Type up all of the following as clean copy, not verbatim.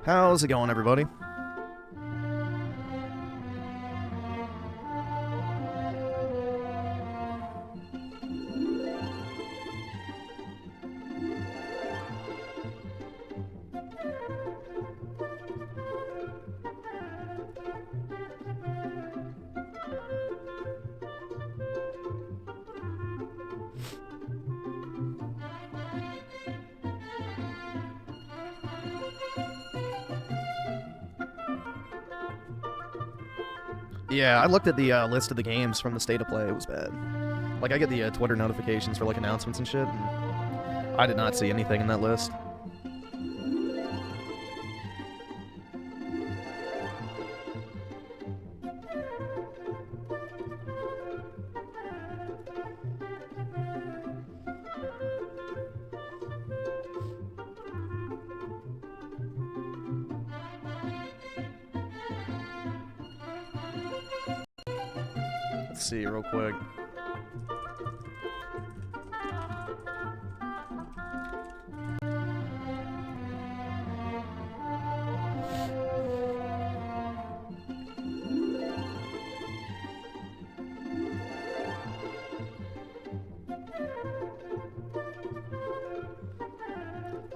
How's it going, everybody? Yeah, I looked at the list of the games from the State of Play. It was bad. Like, I get the Twitter notifications for, like, announcements and shit, and I did not see anything in that list. Let's see real quick.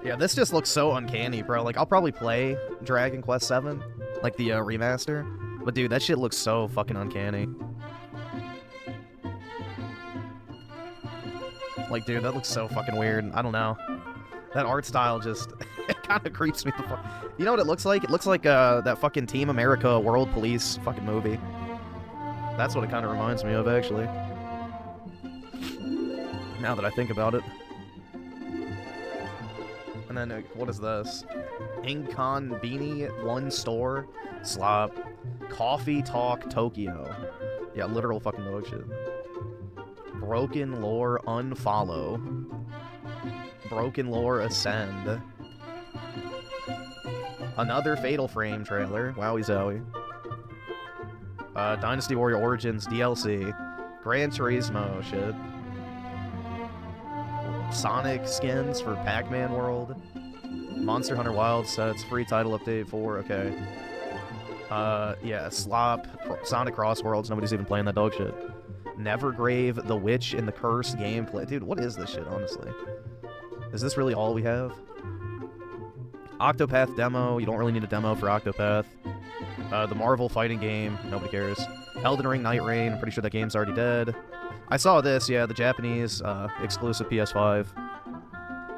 Yeah, this just looks so uncanny, bro. Like, I'll probably play Dragon Quest VII, like the remaster, but dude, that shit looks so fucking uncanny. Like, dude, that looks so fucking weird. I don't know. That art style just, it kind of creeps me the fuck. You know what it looks like? It looks like that fucking Team America World Police fucking movie. That's what it kind of reminds me of, actually. Now that I think about it. And then, what is this? Inconbini, One Store, Slop, Coffee Talk Tokyo. Yeah, literal fucking dog shit. Broken Lore Unfollow. Broken Lore Ascend. Another Fatal Frame trailer. Wowie zowie. Dynasty Warrior Origins DLC. Gran Turismo shit. Sonic skins for Pac-Man World. Monster Hunter Wild sets. Free title update 4. Okay. Yeah, Slop. Sonic Cross Worlds. Nobody's even playing that dog shit. Nevergrave, The Witch in the Curse gameplay. Dude, what is this shit, honestly? Is this really all we have? Octopath demo. You don't really need a demo for Octopath. The Marvel fighting game. Nobody cares. Elden Ring Night Rain. I'm pretty sure that game's already dead. I saw this, yeah, the Japanese exclusive PS5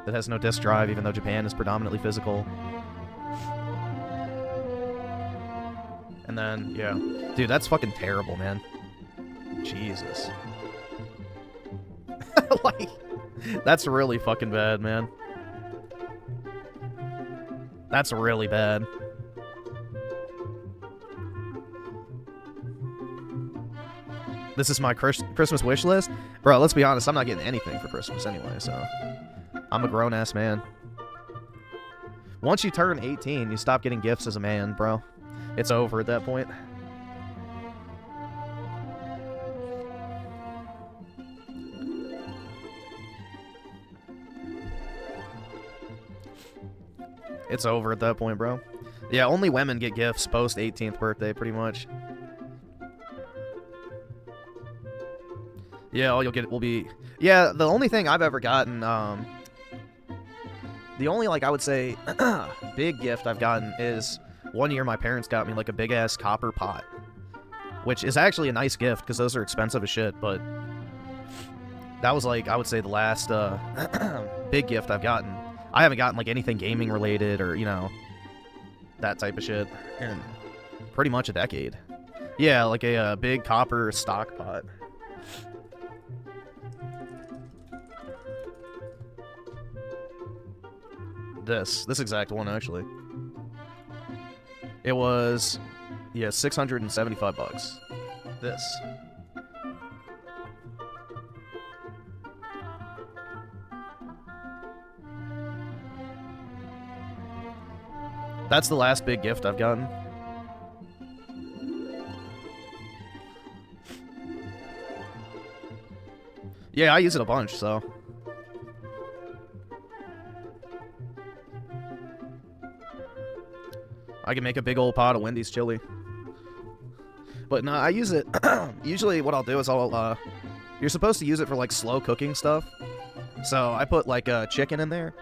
that has no disc drive, even though Japan is predominantly physical. And then, yeah. Dude, that's fucking terrible, man. Jesus. Like, that's really fucking bad, man. That's really bad. This is my Christmas wish list? Bro, let's be honest, I'm not getting anything for Christmas anyway, so... I'm a grown-ass man. Once you turn 18, you stop getting gifts as a man, bro. It's over at that point. It's over at that point, bro. Yeah, only women get gifts post 18th birthday, pretty much. Yeah, all you'll get will be... Yeah, the only thing I've ever gotten, the only, like, I would say, big gift I've gotten is... One year my parents got me, like, a big-ass copper pot. Which is actually a nice gift, because those are expensive as shit, but... That was, like, I would say the last, big gift I've gotten. I haven't gotten, like, anything gaming-related or, you know, that type of shit in pretty much a decade. Yeah, like a big copper stock pot. This exact one, actually. It was, yeah, 675 bucks. This. That's the last big gift I've gotten. Yeah, I use it a bunch, so... I can make a big old pot of Wendy's chili. But no, I use it. Usually what I'll do is you're supposed to use it for like slow cooking stuff. So I put like chicken in there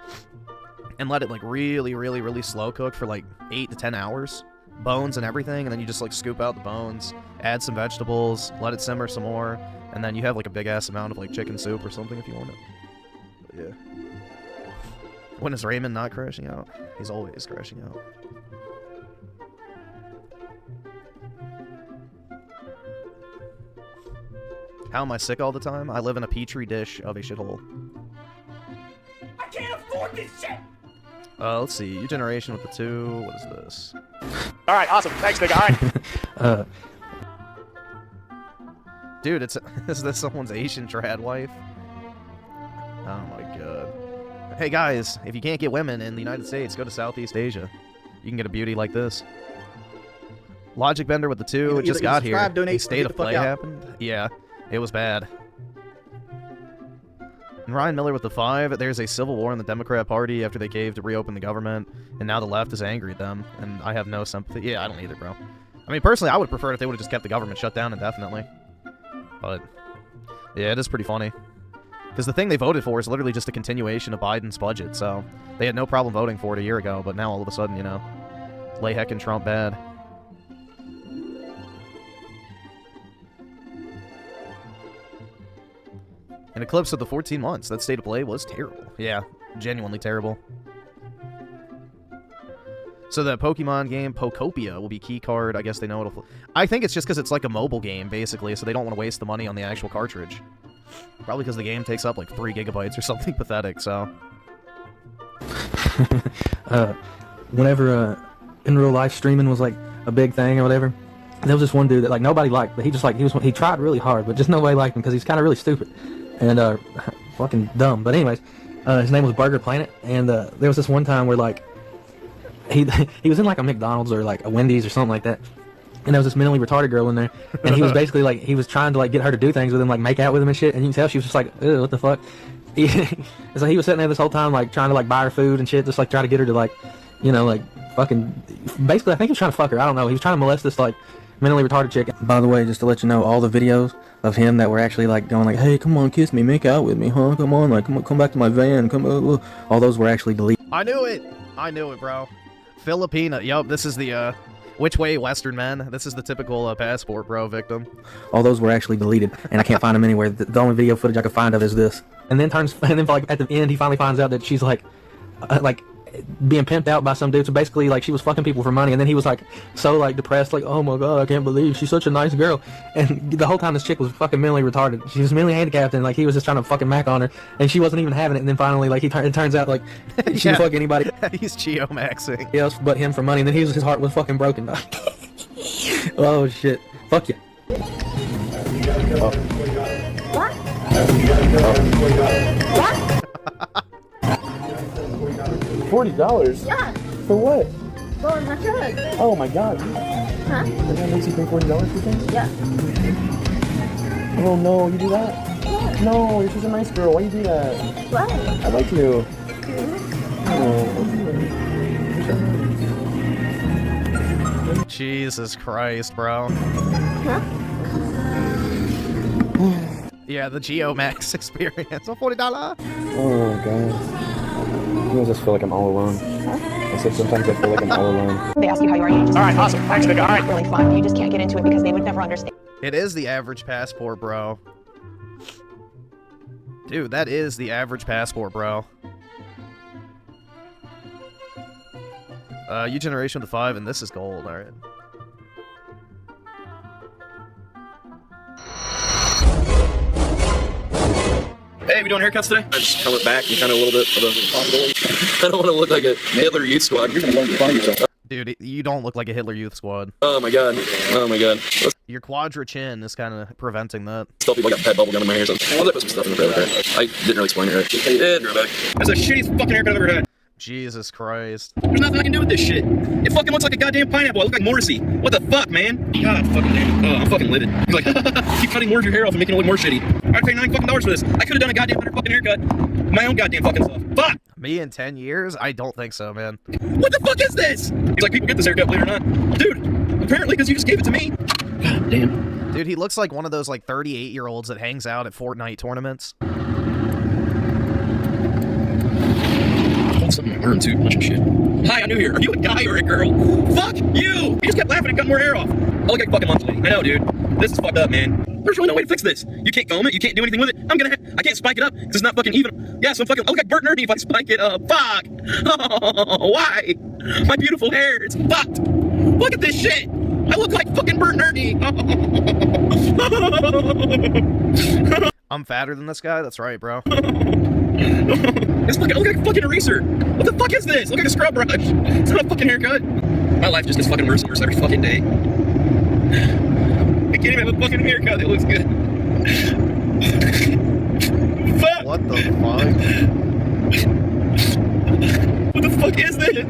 and let it like really slow cook for like 8 to 10 hours. Bones and everything, and then you just like scoop out the bones, add some vegetables, let it simmer some more, and then you have like a big ass amount of like chicken soup or something if you want it. But yeah. When is Raymond not crashing out? He's always crashing out. How am I sick all the time? I live in a petri dish of a shithole. I can't afford this shit! Let's see. Your generation with the 2. What is this? Alright, awesome. Thanks, nigga. Alright. Dude, is this someone's Asian trad wife? Oh my god. Hey guys, if you can't get women in the United States, go to Southeast Asia. You can get a beauty like this. Logic Bender with the 2, it just got here. A state of play happened. Yeah, it was bad. And Ryan Miller with the 5, there's a civil war in the Democrat Party after they caved to reopen the government, and now the left is angry at them, and I have no sympathy. Yeah, I don't either, bro. I mean, personally, I would prefer it if they would have just kept the government shut down indefinitely. But, yeah, it is pretty funny. Because the thing they voted for is literally just a continuation of Biden's budget, so they had no problem voting for it a year ago, but now all of a sudden, you know, lay heckin' Trump bad. An eclipse of the 14 months. That state of play was terrible. Yeah, genuinely terrible. So the Pokemon game, Pokopia, will be key card. I guess they know it'll... I think it's just because it's like a mobile game, basically, so they don't want to waste the money on the actual cartridge. Probably because the game takes up like 3 gigabytes or something pathetic, so... Whenever in real life streaming was like a big thing or whatever, there was this one dude that like nobody liked, but he just like, he tried really hard, but just nobody liked him because he's kind of really stupid. And fucking dumb. But anyways, his name was Burger Planet, and there was this one time where like he was in like a McDonald's or like a Wendy's or something like that, and there was this mentally retarded girl in there, and he was basically like, he was trying to like get her to do things with him, like make out with him and shit, and you can tell she was just like, ew, what the fuck. So he was sitting there this whole time like trying to like buy her food and shit, just like try to get her to like, you know, like fucking, basically I think he was trying to fuck her, I don't know, he was trying to molest this like mentally retarded chick. By the way, just to let you know, all the videos of him that were actually like going like, hey, come on, kiss me, make out with me, huh? Come on, like, come back to my van, come on. All those were actually deleted. I knew it, bro. Filipina. Yup, this is the which way Western men. This is the typical passport bro victim. All those were actually deleted, and I can't find them anywhere. The only video footage I could find of is this. And then like at the end, he finally finds out that she's like being pimped out by some dude. So basically, like, she was fucking people for money, and then he was like so like depressed, like, oh my god, I can't believe she's such a nice girl. And the whole time this chick was fucking mentally retarded. She was mentally handicapped, and like he was just trying to fucking mac on her, and she wasn't even having it. And then finally, like, it turns out like she can fuck anybody. He's geo-maxing Else but him for money, and then his heart was fucking broken. Oh shit, fuck you. What? What? $40? Yeah. For what? Well, my drug. Oh my god. Huh? Does that make you pay $40 for things? Yeah. Oh no, you do that? What? No, you're such a nice girl. Why you do that? What? I like you. Jesus Christ, bro. Huh? Yeah, the Geomax experience. Oh, $40. Oh god. I just feel like I'm all alone. I said sometimes I feel like I'm all alone. They ask you how you are, and you just... Alright, awesome. Thanks, nigga. Alright. Really fun. You just can't get into it because they would never understand. It is the average passport, bro. Dude, that is the average passport, bro. U generation with the 5, and this is gold. Alright. Hey, we doing haircuts today? I just come back and kind of a little bit of a possibility. I don't want to look like a Hitler Youth Squad. You're going to learn to find yourself. Dude, you don't look like a Hitler Youth Squad. Oh my god. Oh my god. Your quadra chin is kind of preventing that. Tell people I got pet bubble gum in my hair, so I'll put some stuff in the trailer. I didn't really explain it right. Yeah, draw back. That's the shittiest fucking haircut I've ever had. Jesus Christ. There's nothing I can do with this shit. It fucking looks like a goddamn pineapple. I look like Morrissey. What the fuck, man? God fucking damn it. Oh, I'm fucking livid. He's like, keep cutting more of your hair off and making it look more shitty. I'd pay $9 fucking for this. I could have done a goddamn better fucking haircut. My own goddamn fucking self. Fuck! Me in 10 years? I don't think so, man. What the fuck is this? He's like, people get this haircut, believe it or not. Dude, apparently because you just gave it to me. God damn. Dude, he looks like one of those like 38-year-olds that hangs out at Fortnite tournaments. Something in my arm too, bunch of shit. Hi, I'm new here. Are you a guy or a girl? Fuck you! He just kept laughing and cut more hair off. I look like a fucking monthly. I know, dude. This is fucked up, man. There's really no way to fix this. You can't comb it. You can't do anything with it. I can't spike it up because it's not fucking even. Yeah, so I look like Bert and Ernie if I spike it up. Fuck! Oh, why? My beautiful hair. It's fucked. Look at this shit. I look like fucking Bert and Ernie. I'm fatter than this guy? That's right, bro. It's fucking, I look like a fucking eraser. What the fuck is this? I look like a scrub brush. It's not a fucking haircut. My life just gets fucking worse and worse every fucking day. I can't even have a fucking haircut that looks good. Fuck. What the fuck? What the fuck is this?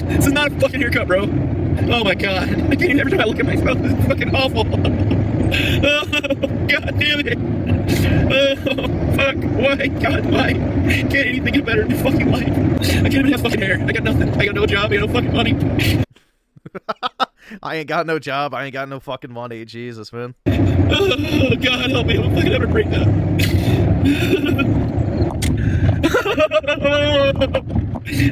This is not a fucking haircut, bro. Oh my god. I can't even, every time I look at myself, this is fucking awful. Oh, god damn it. Oh, fuck. Why? God, why? Can't anything get better in your fucking life? I can't even have fucking hair. I got nothing. I got no job. I got no fucking money. I ain't got no job. I ain't got no fucking money. Jesus, man. Oh, God, help me. I'm fucking having a breakdown.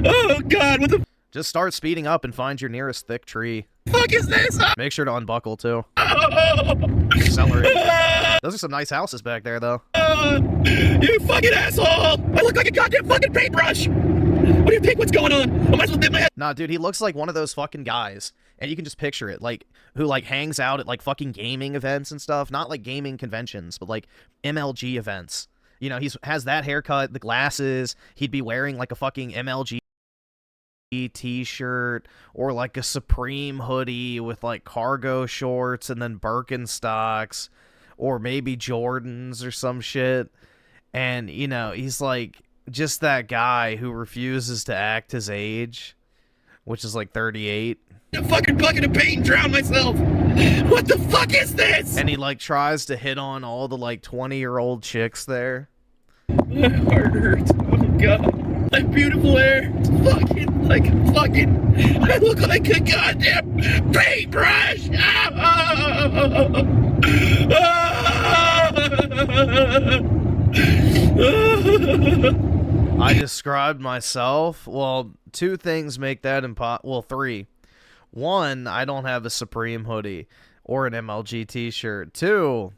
Oh, God, what the Just start speeding up and find your nearest thick tree. fuck is this? Make sure to unbuckle, too. Oh, Accelerate. Those are some nice houses back there, though. you fucking asshole! I look like a goddamn fucking paintbrush! What do you think? What's going on? I might as well dip my head. Nah, dude, he looks like one of those fucking guys. And you can just picture it, like, who, like, hangs out at, like, fucking gaming events and stuff. Not, like, gaming conventions, but, like, MLG events. You know, has that haircut, the glasses. He'd be wearing, like, a fucking MLG t-shirt or, like, a Supreme hoodie with, like, cargo shorts and then Birkenstocks. Or maybe Jordans or some shit. And, you know, he's, like, just that guy who refuses to act his age. Which is, like, 38. A fucking bucket of paint and drown myself. What the fuck is this? And he, like, tries to hit on all the, like, 20-year-old chicks there. My heart hurts. Oh, God. My beautiful hair. It's fucking, like, fucking... I look like a goddamn paintbrush. I described myself. Well, two things make that impossible. Well, three. One, I don't have a Supreme hoodie or an MLG t-shirt. Two,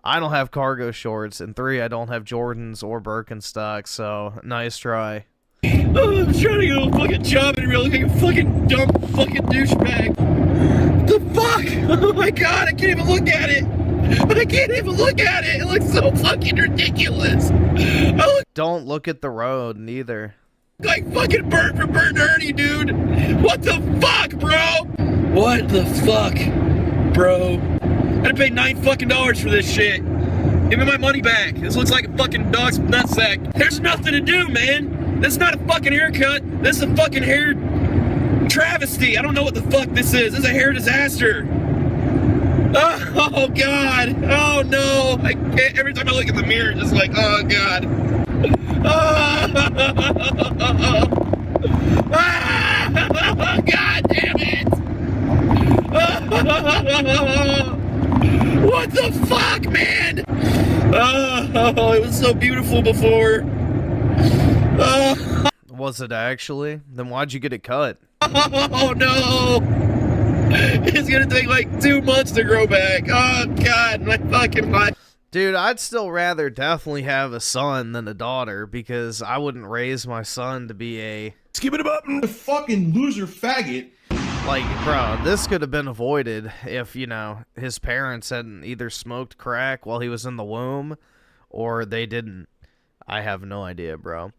I don't have cargo shorts. And three, I don't have Jordans or Birkenstocks. So, nice try. Oh, I'm trying to get a fucking job and look like a fucking dumb fucking douchebag. What the fuck? Oh my god, I can't even look at it. I can't even look at it. It looks so fucking ridiculous. Don't look at the road, neither. Like fucking Bert from Bert and Ernie, dude. What the fuck, bro? What the fuck, bro? I had to pay $9 fucking for this shit. Give me my money back. This looks like a fucking dog's nutsack. There's nothing to do, man. This is not a fucking haircut. This is a fucking hair travesty. I don't know what the fuck this is. This is a hair disaster. Oh god. Oh no. I can't. Every time I look in the mirror, it's just like, oh god. God damn it! What the fuck, man? Oh, it was so beautiful before. Was it actually? Then why'd you get it cut? Oh no! It's gonna take like 2 months to grow back. Oh god, my fucking life. Dude, I'd still rather definitely have a son than a daughter because I wouldn't raise my son to be a... Skip it up, fucking loser faggot. Like, bro, this could have been avoided if, you know, his parents hadn't either smoked crack while he was in the womb or they didn't. I have no idea, bro.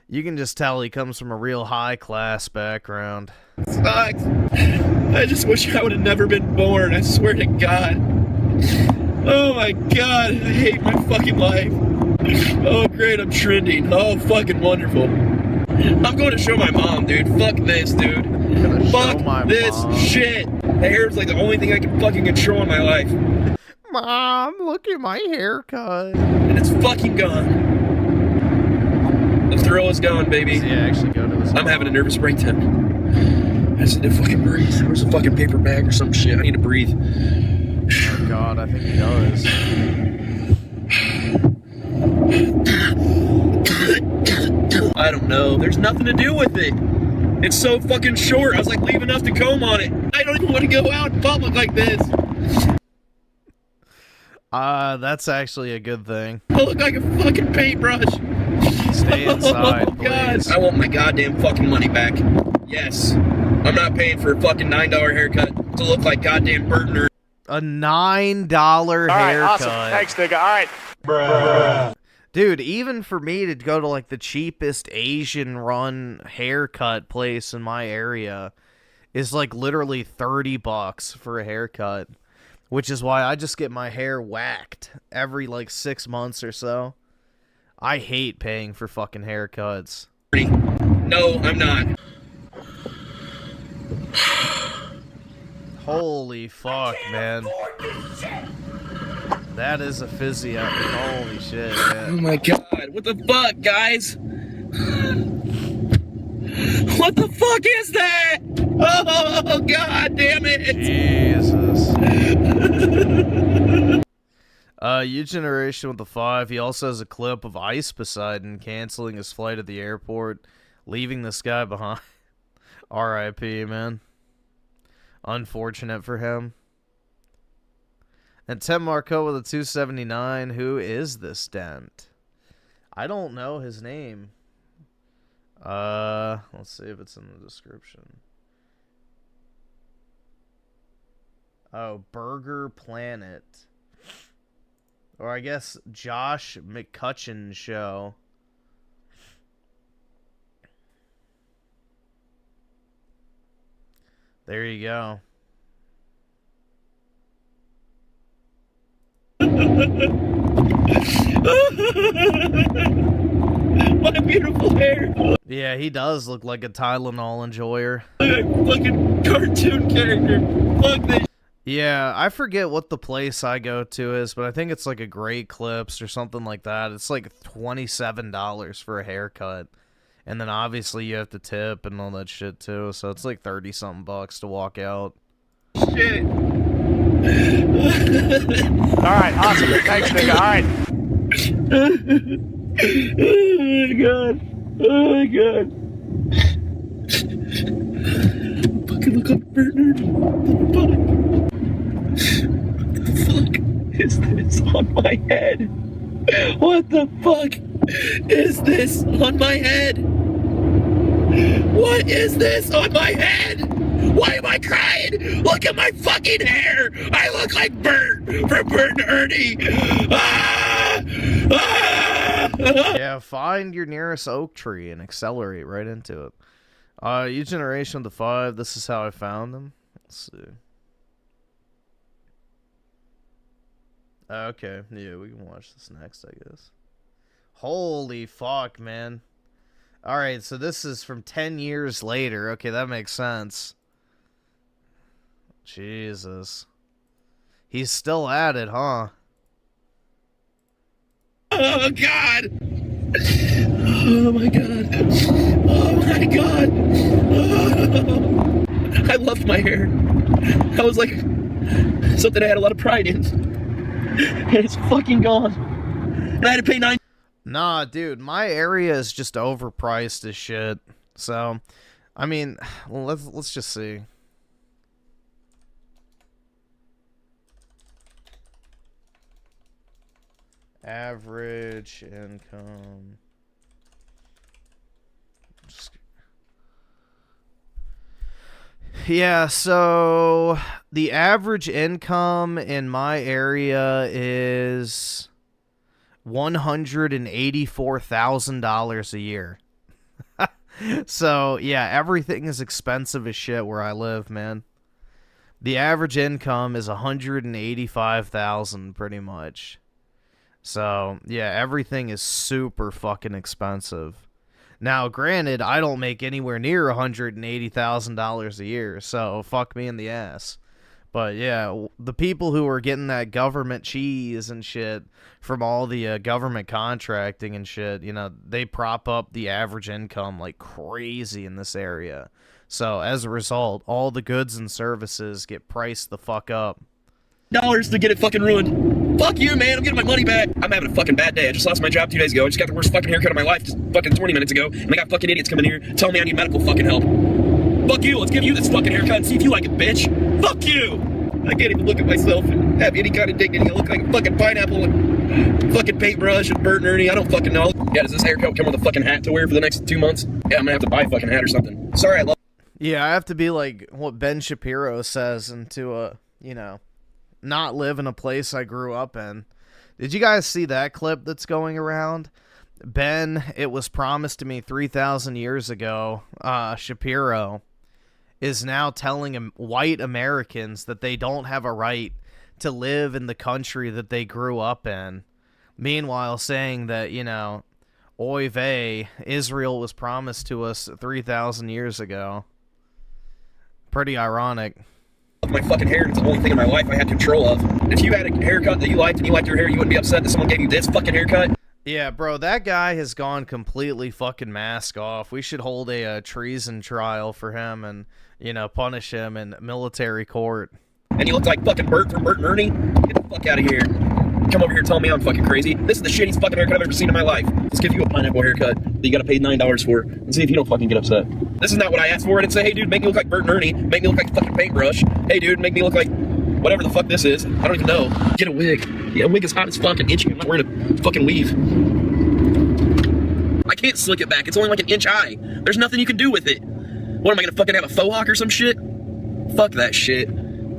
You can just tell he comes from a real high-class background. Sucks. I just wish I would have never been born, I swear to God. Oh my god, I hate my fucking life. Oh great, I'm trending. Oh, fucking wonderful. I'm going to show my mom, dude. Fuck this, dude. Fuck this shit. The hair's like the only thing I can fucking control in my life. Mom, look at my haircut. And it's fucking gone. The thrill it's going, baby. Does he actually go to his I'm having a nervous breakdown. I just need to fucking breathe. Where's a fucking paper bag or some shit? I need to breathe. Oh god, I think he does. I don't know. There's nothing to do with it. It's so fucking short. I was like, leave enough to comb on it. I don't even want to go out in public like this. That's actually a good thing. I look like a fucking paintbrush. Stay inside, Oh, God. please. I want my goddamn fucking money back. Yes. I'm not paying for a fucking $9 haircut to look like goddamn Burton or A $9 haircut. Awesome. Thanks, nigga. All right. Dude, even for me to go to like the cheapest Asian run haircut place in my area is like literally $30 for a haircut, which is why I just get my hair whacked every like 6 months or so. I hate paying for fucking haircuts. No, I'm not. Holy fuck, man. That is a physio. Holy shit, Oh man. my god. What the fuck, guys? What the fuck is that? Oh, god damn it. Jesus. U-Generation with the 5. He also has a clip of Ice Poseidon canceling his flight at the airport, leaving this guy behind. R.I.P., man. Unfortunate for him. And Tim Marco with a 279. Who is this dent? I don't know his name. Let's see if it's in the description. Oh, Burger Planet. Or I guess Josh McCutcheon Show. There you go. My beautiful hair. Yeah, he does look like a Tylenol enjoyer. Fucking cartoon character. Fuck this. Yeah, I forget what the place I go to is, but I think it's like a Great Clips or something like that. It's like $27 for a haircut. And then obviously you have to tip and all that shit too, so it's like 30-something bucks to walk out. Shit. All right. Awesome. Thanks, nigga. All right. Oh my god. Oh my god. Fucking look like Burton. What the fuck is this on my head? What the fuck is this on my head? What is this on my head? Why am I crying? Look at my fucking hair. I look like Bert from Bert and Ernie. Ah! Ah! Yeah, find your nearest oak tree and accelerate right into it. U-Generation with the 5. This is how I found them. Let's see. Okay, yeah, we can watch this next, I guess. Holy fuck, man. Alright, so this is from 10 years later. Okay, that makes sense. Jesus. He's still at it, huh? Oh, God. Oh, my God. Oh, my God. Oh. I loved my hair. That was like something I had a lot of pride in. And it's fucking gone. And I had to pay $9. Nah, dude, my area is just overpriced as shit. So, I mean, let's just see. Average income. Yeah, so the average income in my area is $184,000 a year. So, yeah, everything is expensive as shit where I live, man. The average income is $185,000 pretty much. So, yeah, everything is super fucking expensive. Now, granted, I don't make anywhere near $180,000 a year, so fuck me in the ass. But yeah, the people who are getting that government cheese and shit from all the government contracting and shit, you know, they prop up the average income like crazy in this area. So as a result, all the goods and services get priced the fuck up. $2 to get it fucking ruined. Fuck you, man. I'm getting my money back. I'm having a fucking bad day. I just lost my job 2 days ago. I just got the worst fucking haircut of my life just fucking 20 minutes ago. And I got fucking idiots coming here telling me I need medical fucking help. Fuck you. Let's give you this fucking haircut and see if you like it, bitch. Fuck you. I can't even look at myself and have any kind of dignity. I look like a fucking pineapple and fucking paintbrush and Bert and Ernie. I don't fucking know. Yeah, does this haircut come with a fucking hat to wear for the next 2 months? Yeah, I'm gonna have to buy a fucking hat or something. Sorry, I love. Yeah, I have to be like what Ben Shapiro says and to, you know, not live in a place I grew up in. Did you guys see that clip that's going around? Ben, it was promised to me 3,000 years ago, Shapiro is now telling white Americans that they don't have a right to live in the country that they grew up in. Meanwhile, saying that, you know, oy vey, Israel was promised to us 3,000 years ago. Pretty ironic. My fucking hair, it's the only thing in my life I had control of. If you had a haircut that you liked and you liked your hair, you wouldn't be upset that someone gave you this fucking haircut. Yeah, bro, that guy has gone completely fucking mask off. We should hold a treason trial for him and, you know, punish him in military court. And you look like fucking Bert from Bert and Ernie. Get the fuck out of here. Come over here and tell me I'm fucking crazy. This is the shittiest fucking haircut I've ever seen in my life. Let's give you a pineapple haircut that you gotta pay $9 for and see if you don't fucking get upset. This is not what I asked for. I didn't say, hey dude, make me look like Bert and Ernie. Make me look like fucking paintbrush. Hey dude, make me look like whatever the fuck this is. I don't even know. Get a wig. Yeah, a wig is hot as fuck and itchy. I'm not wearing a fucking weave. I can't slick it back. It's only like an inch high. There's nothing you can do with it. What, am I gonna fucking have a faux hawk or some shit? Fuck that shit.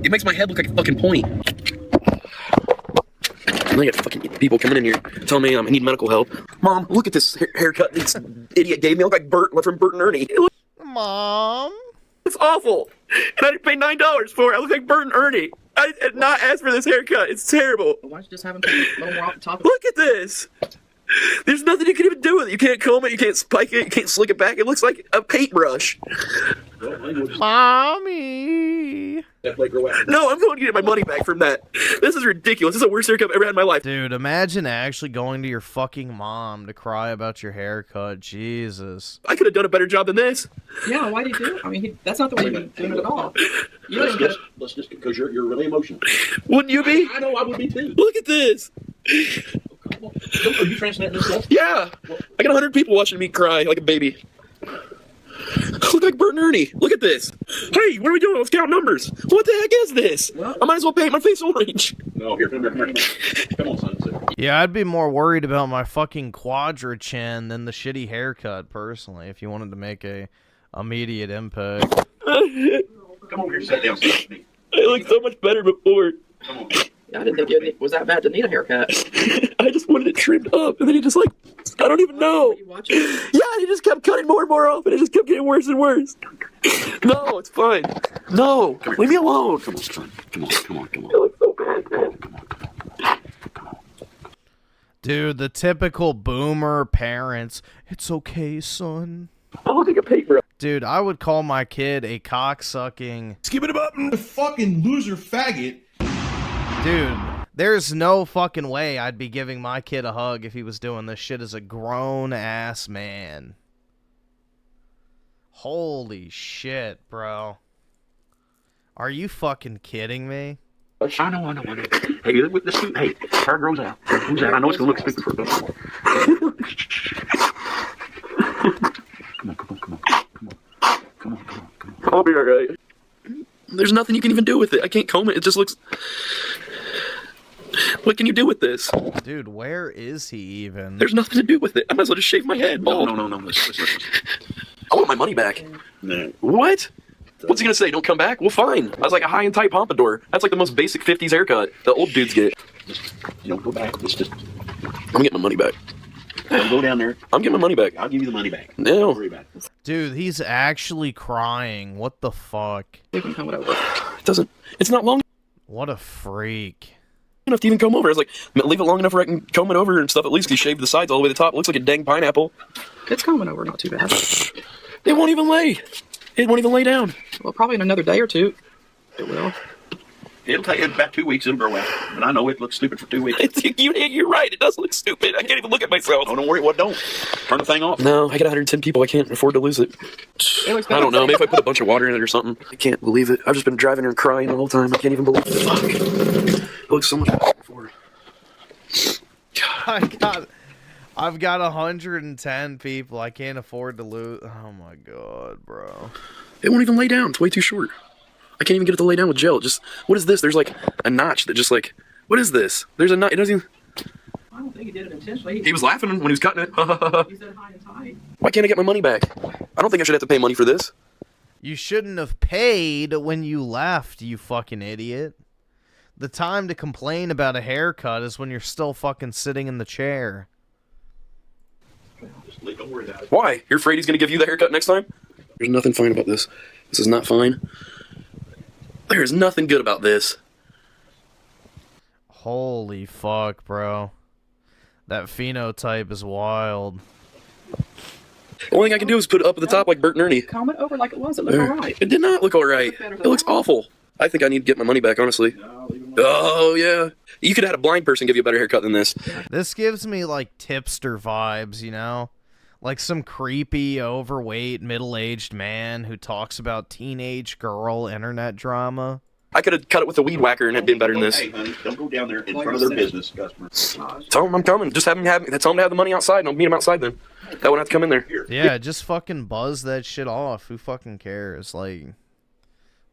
It makes my head look like a fucking point. I got fucking people coming in here telling me I need medical help. Mom, look at this haircut this idiot gave me. I look like Bert from Bert and Ernie. Mom? It's awful. And I didn't pay $9 for it. I look like Bert and Ernie. I did not ask for this haircut. It's terrible. Why don't you just have him take a little more off the top of it? Look at this. There's nothing you can even do with it. You can't comb it, you can't spike it, you can't slick it back. It looks like a paintbrush. Mommy. No, I'm going to get my money back from that. This is ridiculous. This is the worst haircut I've ever had in my life. Dude, imagine actually going to your fucking mom to cry about your haircut. Jesus. I could have done a better job than this. Yeah, why did you do it? I mean, that's not the way you're doing it at all. Let's just, because you're really emotional. Wouldn't you be? I know, I would be too. Look at this. Are you translating this stuff? Yeah. I got 100 people watching me cry like a baby. I look like Bert and Ernie. Look at this. Hey, what are we doing? Let's count numbers. What the heck is this? I might as well paint my face orange. No, here, come here. Come on, son. Yeah, I'd be more worried about my fucking quadra chin than the shitty haircut, personally, if you wanted to make a immediate impact. Come over here, sit down. I looked so much better before. Come on. I didn't think it was that bad to need a haircut. I just wanted it trimmed up, and then he just like, I don't even know. You watch it? Yeah, he just kept cutting more and more off, and it just kept getting worse and worse. No, it's fine. No, leave me alone. Come on, son. Come on. It looks so bad, man. Dude, the typical boomer parents. It's okay, son. I look like a paper. Dude, I would call my kid a cocksucking... Skip it up, fucking loser faggot. Dude, there's no fucking way I'd be giving my kid a hug if he was doing this shit as a grown-ass man. Holy shit, bro. Are you fucking kidding me? I know. Hey, with the suit. Hey, hair grows out. I know it's gonna look stupid for a bit. Come on. I'll be alright. There's nothing you can even do with it. I can't comb it. It just looks... What can you do with this? Dude, where is he even? There's nothing to do with it. I might as well just shave my head. No. Listen. I want my money back. No. What? What's he gonna say? Don't come back? Well, fine. I was like a high and tight pompadour. That's like the most basic 50s haircut the old dudes get. Just, go back. Let's just... I'm getting my money back. Go down there. I'm getting my money back. I'll give you the money back. No. Don't worry about it. Dude, he's actually crying. What the fuck? You can come whatever. It doesn't... It's not long What a freak. enough to even comb over. I was like, leave it long enough where I can comb it over and stuff. At least you shave the sides all the way to the top. It looks like a dang pineapple. It's coming over, not too bad. It won't even lay. It won't even lay down. Well, probably in another day or two, it will. It'll take about 2 weeks. It'll grow out. But I know it looks stupid for 2 weeks. You're right. It does look stupid. I can't even look at myself. Oh, don't worry. What don't? Turn the thing off. No, I got 110 people. I can't afford to lose it. I don't know. Maybe if I put a bunch of water in it or something. I can't believe it. I've just been driving here and crying the whole time. I can't even believe it. Fuck. It looks so much better before. I've got 110 people. I can't afford to lose. Oh my god, bro. It won't even lay down. It's way too short. I can't even get it to lay down with gel. Just, what is this? There's like a notch that just like, what is this? There's a notch. It doesn't even. I don't think he did it intentionally. He was laughing when he was cutting it. He said high and tight. Why can't I get my money back? I don't think I should have to pay money for this. You shouldn't have paid when you left, you fucking idiot. The time to complain about a haircut is when you're still fucking sitting in the chair. Don't worry about it. Why? You're afraid he's going to give you the haircut next time? There's nothing fine about this. This is not fine. There's nothing good about this. Holy fuck, bro. That phenotype is wild. The only thing I can do is put it up at the top like Bert and Ernie. Comb it over like it was. It looked alright. It did not look alright. It looks awful. I think I need to get my money back, honestly. Oh, yeah. You could have had a blind person give you a better haircut than this. This gives me, like, tipster vibes, you know? Like some creepy, overweight, middle-aged man who talks about teenage girl internet drama. I could have cut it with a weed whacker and it'd been better than this. Hey, honey, don't go down there in front of their business customers. Tell them I'm coming. Just tell them to have the money outside and I'll meet them outside then. That won't have to come in there. Yeah, just fucking buzz that shit off. Who fucking cares? Like,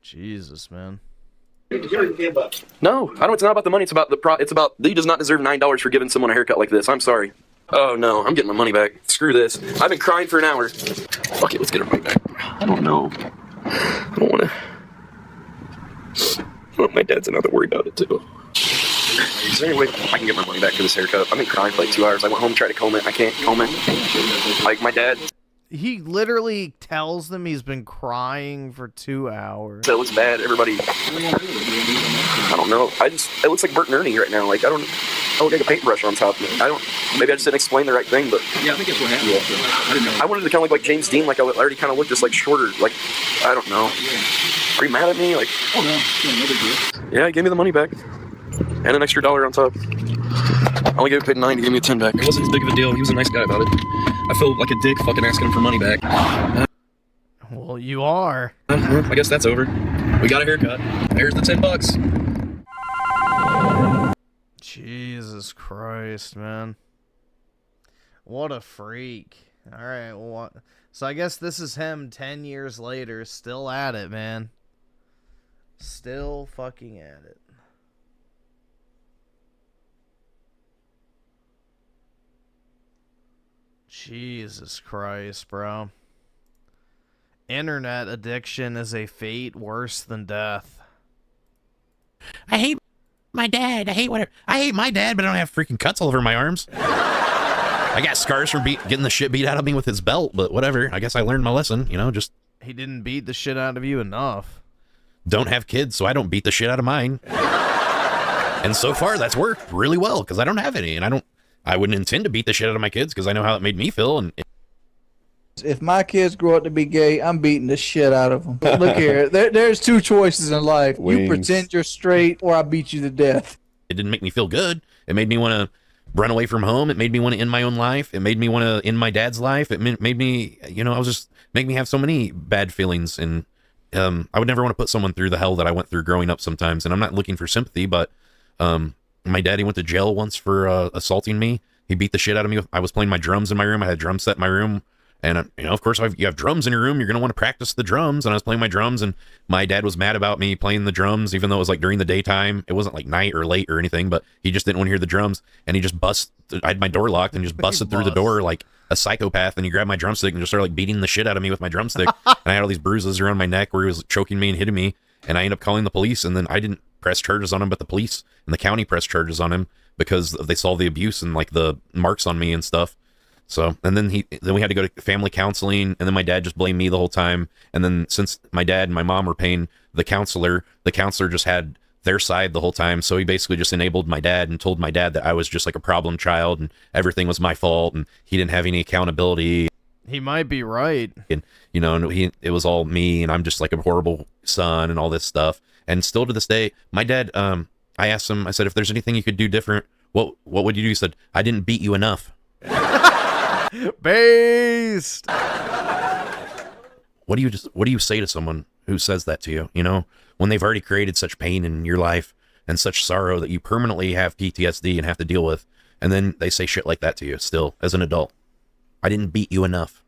Jesus, man. No, I don't. It's not about the money. It's about it's about he does not deserve $9 for giving someone a haircut like this. I'm sorry. Oh no, I'm getting my money back. Screw this. I've been crying for an hour. Fuck it, let's get our money back. I don't know. I don't want to. Well, my dad's another worry about it too. Is there any way I can get my money back for this haircut? I've been crying for like 2 hours. I went home, tried to comb it. I can't comb it. Like my dad. He literally tells them he's been crying for 2 hours. That looks bad. Everybody. I don't know. It looks like Bert and Ernie right now. Like I look like a paintbrush on top. Maybe I just didn't explain the right thing, but. Yeah, I think that's what happened. I didn't know. I wanted to kind of look like James Dean. Like I already kind of looked just like shorter. Like I don't know. Are you mad at me? Like. Oh no, no big deal. Yeah, give me the money back. And an extra $1 on top. I only gave it paid $9 to give me a $10 back. It wasn't as big of a deal. He was a nice guy about it. I feel like a dick fucking asking him for money back. Well, you are. I guess that's over. We got a haircut. There's the $10. Jesus Christ, man. What a freak. Alright, well, what? So I guess this is him 10 years later, still at it, man. Still fucking at it. Jesus Christ, bro. Internet addiction is a fate worse than death. I hate my dad. I hate my dad, but I don't have freaking cuts all over my arms. I got scars from getting the shit beat out of me with his belt, but whatever. I guess I learned my lesson, you know, just... He didn't beat the shit out of you enough. Don't have kids, so I don't beat the shit out of mine. And so far, that's worked really well, because I don't have any, and I wouldn't intend to beat the shit out of my kids, because I know how it made me feel, and... If my kids grow up to be gay, I'm beating the shit out of them. Look here, there's two choices in life. Wings. You pretend you're straight, or I beat you to death. It didn't make me feel good. It made me want to run away from home. It made me want to end my own life. It made me want to end my dad's life. It made me, you know, make me have so many bad feelings, and I would never want to put someone through the hell that I went through growing up sometimes, and I'm not looking for sympathy, but my daddy went to jail once for assaulting me. He beat the shit out of me. I was playing my drums in my room. I had a drum set in my room. And, you know, of course, you have drums in your room. You're going to want to practice the drums. And I was playing my drums, and my dad was mad about me playing the drums, even though it was like during the daytime. It wasn't like night or late or anything, but he just didn't want to hear the drums. And he just I had my door locked and just busted through the door like a psychopath. And he grabbed my drumstick and just started like beating the shit out of me with my drumstick. And I had all these bruises around my neck where he was choking me and hitting me. And I ended up calling the police. And then I didn't press charges on him, but the police and the county pressed charges on him because they saw the abuse and like the marks on me and stuff. So, and then we had to go to family counseling, and then my dad just blamed me the whole time. And then since my dad and my mom were paying the counselor just had their side the whole time. So he basically just enabled my dad and told my dad that I was just like a problem child and everything was my fault and he didn't have any accountability. He might be right. And, you know, it was all me and I'm just like a horrible son and all this stuff. And still to this day, my dad, I asked him, I said, if there's anything you could do different, what would you do? He said, I didn't beat you enough. Based. What do you say to someone who says that to you, you know, when they've already created such pain in your life and such sorrow that you permanently have PTSD and have to deal with, and then they say shit like that to you still as an adult? I didn't beat you enough.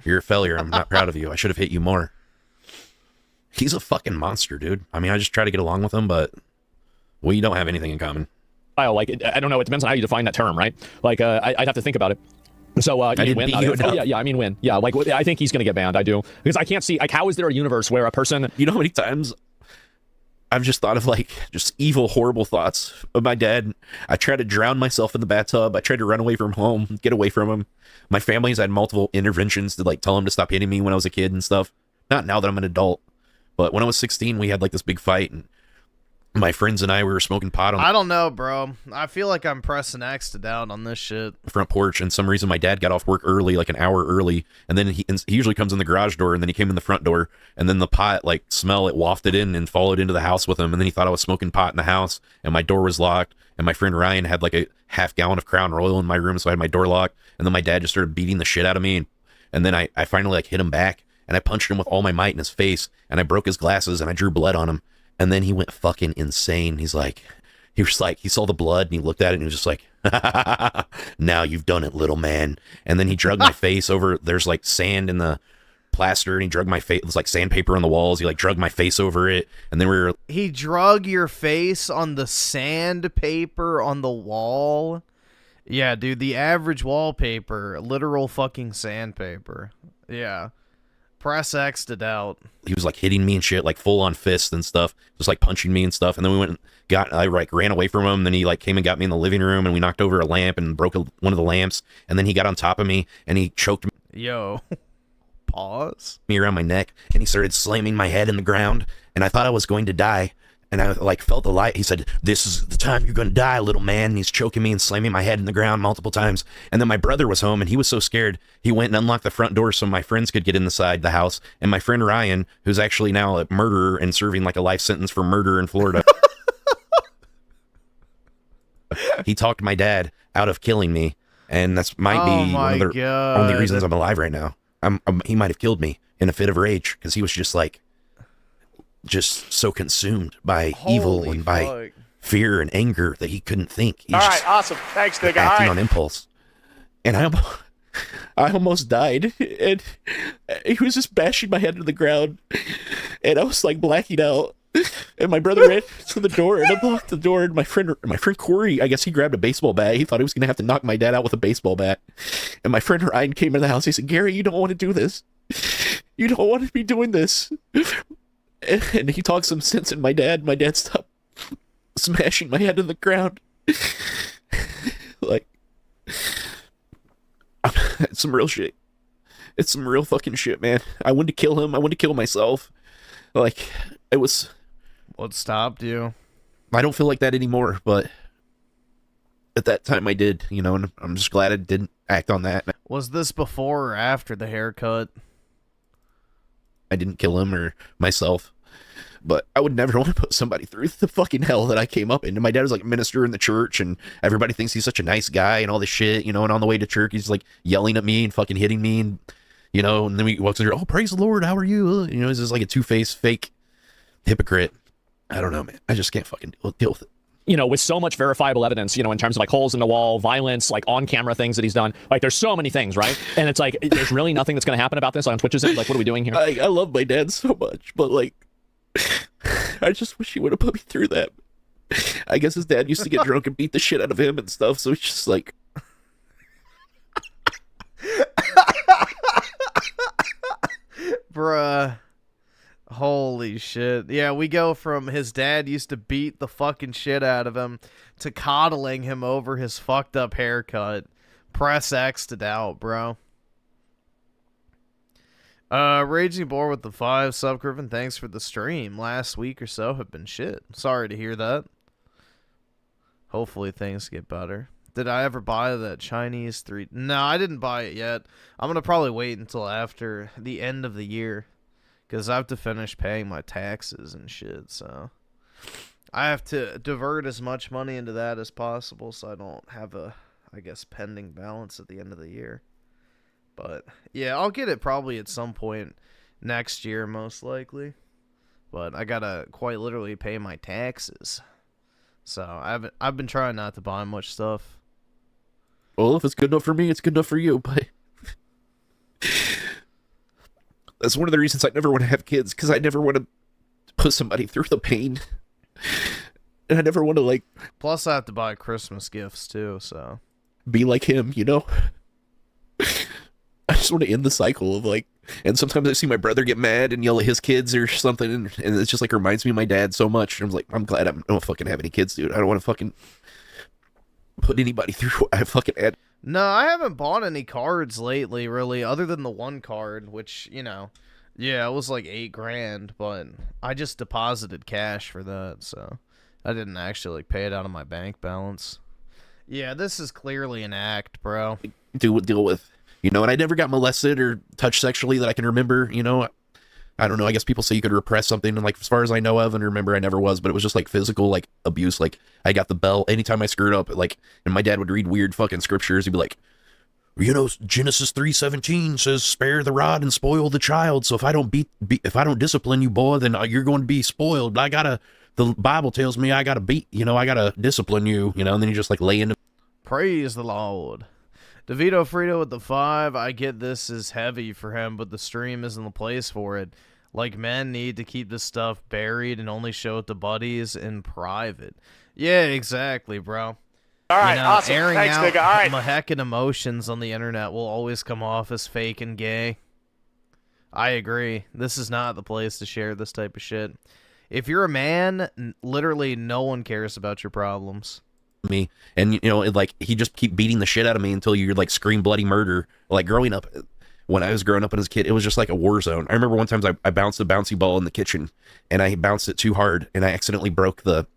You're a failure. I'm not proud of you. I should have hit you more. He's a fucking monster, dude. I mean, I just try to get along with him, but we don't have anything in common. Like, I don't know. It depends on how you define that term, right? Like, I'd have to think about it. So, I didn't win. beat you enough. Yeah, I mean, win. Yeah, like, I think he's going to get banned. I do. Because I can't see, like, how is there a universe where a person... You know how many times I've just thought of, like, just evil, horrible thoughts of my dad. I tried to drown myself in the bathtub. I tried to run away from home, get away from him. My family's had multiple interventions to, like, tell him to stop hitting me when I was a kid and stuff. Not now that I'm an adult. But when I was 16, we had, like, this big fight, and my friends and I were smoking pot on I don't know, bro. I feel like I'm pressing X to doubt on this shit. the front porch, and some reason my dad got off work early, like an hour early, and then he usually comes in the garage door, and then he came in the front door, and then the pot, like, smell, it wafted in and followed into the house with him, and then he thought I was smoking pot in the house, and my door was locked, and my friend Ryan had, like, a half-gallon of Crown Royal in my room, so I had my door locked, and then my dad just started beating the shit out of me, and then I finally, like, hit him back, and I punched him with all my might in his face, and I broke his glasses, and I drew blood on him. And then he went fucking insane. He was like, he saw the blood and he looked at it and he was just like, now you've done it, little man. And then he drugged my face over, there's like sand in the plaster, and he drugged my face, it was like sandpaper on the walls. He like drugged my face over it. And then He drug your face on the sandpaper on the wall? Yeah, dude, the average wallpaper, literal fucking sandpaper. Yeah. Press X to doubt. He was like hitting me and shit, like full on fists and stuff, just like punching me and stuff. And then we went and I like ran away from him. Then he like came and got me in the living room, and we knocked over a lamp and broke one of the lamps. And then he got on top of me and he choked Yo. Pause. me around my neck, and he started slamming my head in the ground. And I thought I was going to die. And I like felt the light. He said, "This is the time you're going to die, little man." And he's choking me and slamming my head in the ground multiple times. And then my brother was home, and he was so scared, he went and unlocked the front door so my friends could get inside the house. And my friend Ryan, who's actually now a murderer and serving like a life sentence for murder in Florida, he talked my dad out of killing me. And that's might be one of the only reasons I'm alive right now. He might have killed me in a fit of rage, because he was just so consumed by evil and by fear and anger that he couldn't think. All right, awesome. Thanks, nigga. Acting on impulse. And I almost died. And he was just bashing my head into the ground. And I was like blacking out. And my brother ran to the door and unlocked the door. And my friend Corey, I guess he grabbed a baseball bat. He thought he was going to have to knock my dad out with a baseball bat. And my friend Ryan came into the house. He said, "Gary, you don't want to do this. You don't want to be doing this." And he talked some sense in my dad. My dad stopped smashing my head in the ground. Like, it's some real shit. It's some real fucking shit, man. I wanted to kill him. I wanted to kill myself. Like, it was... What stopped you? I don't feel like that anymore, but at that time I did, you know, and I'm just glad I didn't act on that. Was this before or after the haircut? I didn't kill him or myself. But I would never want to put somebody through the fucking hell that I came up in. And my dad was like a minister in the church, and everybody thinks he's such a nice guy and all this shit, you know, and on the way to church, he's like yelling at me and fucking hitting me, and, you know, and then he walks in here, "Oh, praise the Lord, how are you?" You know, he's just like a two-faced fake hypocrite. I don't know, man. I just can't fucking deal with it. You know, with so much verifiable evidence, you know, in terms of like holes in the wall, violence, like on camera things that he's done, like there's so many things, right? And it's like, there's really nothing that's going to happen about this on Twitch, is it? Like, what are we doing here? I love my dad so much, but like, I just wish he would have put me through that. I guess his dad used to get drunk and beat the shit out of him and stuff, so it's just like... Bruh. Holy shit. Yeah, we go from his dad used to beat the fucking shit out of him to coddling him over his fucked up haircut. Press X to doubt, bro. Raging Boar with the 5 sub, Griffin, thanks for the stream. Last week or so have been shit. Sorry to hear that. Hopefully things get better. Did I ever buy that Chinese 3? No, I didn't buy it yet. I'm going to probably wait until after the end of the year, because I have to finish paying my taxes and shit, so I have to divert as much money into that as possible so I don't have a, I guess, pending balance at the end of the year. But yeah, I'll get it probably at some point next year, most likely. But I gotta quite literally pay my taxes. So I've been trying not to buy much stuff. Well, if it's good enough for me, it's good enough for you, but that's one of the reasons I never want to have kids, because I never want to put somebody through the pain. And I never want to, like... Plus, I have to buy Christmas gifts, too, so... Be like him, you know? I just want to end the cycle of, like... And sometimes I see my brother get mad and yell at his kids or something, and it's just, like, reminds me of my dad so much. And I'm like, I'm glad I don't fucking have any kids, dude. I don't want to fucking put anybody through what I fucking had. No, I haven't bought any cards lately, really, other than the one card, which, you know... Yeah, it was like $8,000, but I just deposited cash for that, so I didn't actually like pay it out of my bank balance. Yeah, this is clearly an act, bro. Deal with, you know, and I never got molested or touched sexually that I can remember, you know. I don't know, I guess people say you could repress something, and like as far as I know of and remember, I never was, but it was just like physical like abuse. Like I got the belt anytime I screwed up, like, and my dad would read weird fucking scriptures. He'd be like, you know, Genesis 3:17 says, "Spare the rod and spoil the child." So if I don't if I don't discipline you, boy, then you're going to be spoiled. The Bible tells me I gotta beat, you know, I gotta discipline you, you know. And then you just like lay into. Praise the Lord. DeVito Frito with the 5. I get this is heavy for him, but the stream isn't the place for it. Like, men need to keep this stuff buried and only show it to buddies in private. Yeah, exactly, bro. All right, you know, awesome. Airing Thanks, out nigga. All right. heckin' emotions on the internet will always come off as fake and gay. I agree. This is not the place to share this type of shit. If you're a man, literally no one cares about your problems. Me, and you know, like he just keep beating the shit out of me until you like scream bloody murder. Like growing up, when I was growing up as a kid, it was just like a war zone. I remember one time I bounced a bouncy ball in the kitchen, and I bounced it too hard, and I accidentally broke the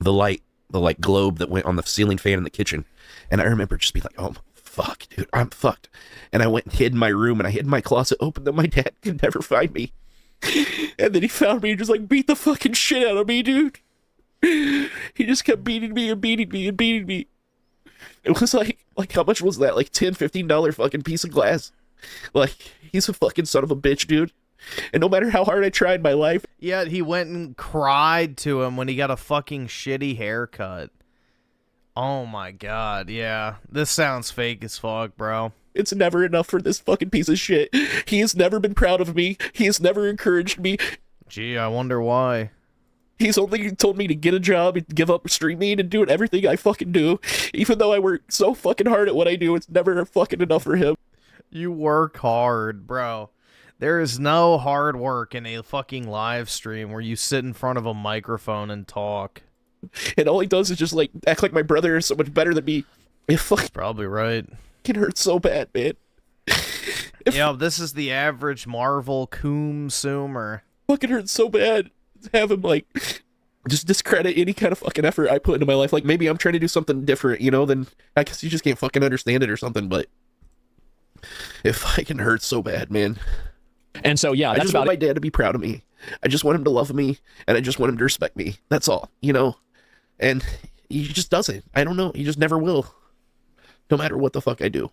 light. The like globe that went on the ceiling fan in the kitchen. And I remember just being like, oh fuck, dude, I'm fucked. And I went and hid in my room, and I hid in my closet open that my dad could never find me. And then he found me and just like beat the fucking shit out of me, dude. He just kept beating me and beating me and beating me. It was like how much was that? Like $10-15 fucking piece of glass. Like, he's a fucking son of a bitch, dude. And no matter how hard I tried my life. Yeah, he went and cried to him when he got a fucking shitty haircut. Oh my god, yeah. This sounds fake as fuck, bro. It's never enough for this fucking piece of shit. He has never been proud of me. He has never encouraged me. Gee, I wonder why. He's only told me to get a job and give up streaming and doing everything I fucking do. Even though I work so fucking hard at what I do, it's never fucking enough for him. You work hard, bro. There is no hard work in a fucking live stream where you sit in front of a microphone and talk. And all he does is just like act like my brother is so much better than me. It fucking probably right. It hurts so bad, man. Yeah, this is the average Marvel consumer. Fucking hurts so bad to have him like just discredit any kind of fucking effort I put into my life. Like maybe I'm trying to do something different, you know, then I guess you just can't fucking understand it or something, but it fucking hurts so bad, man. And so, yeah, I just want my dad to be proud of me. I just want him to love me, and I just want him to respect me. That's all, you know? And he just doesn't. I don't know. He just never will. No matter what the fuck I do.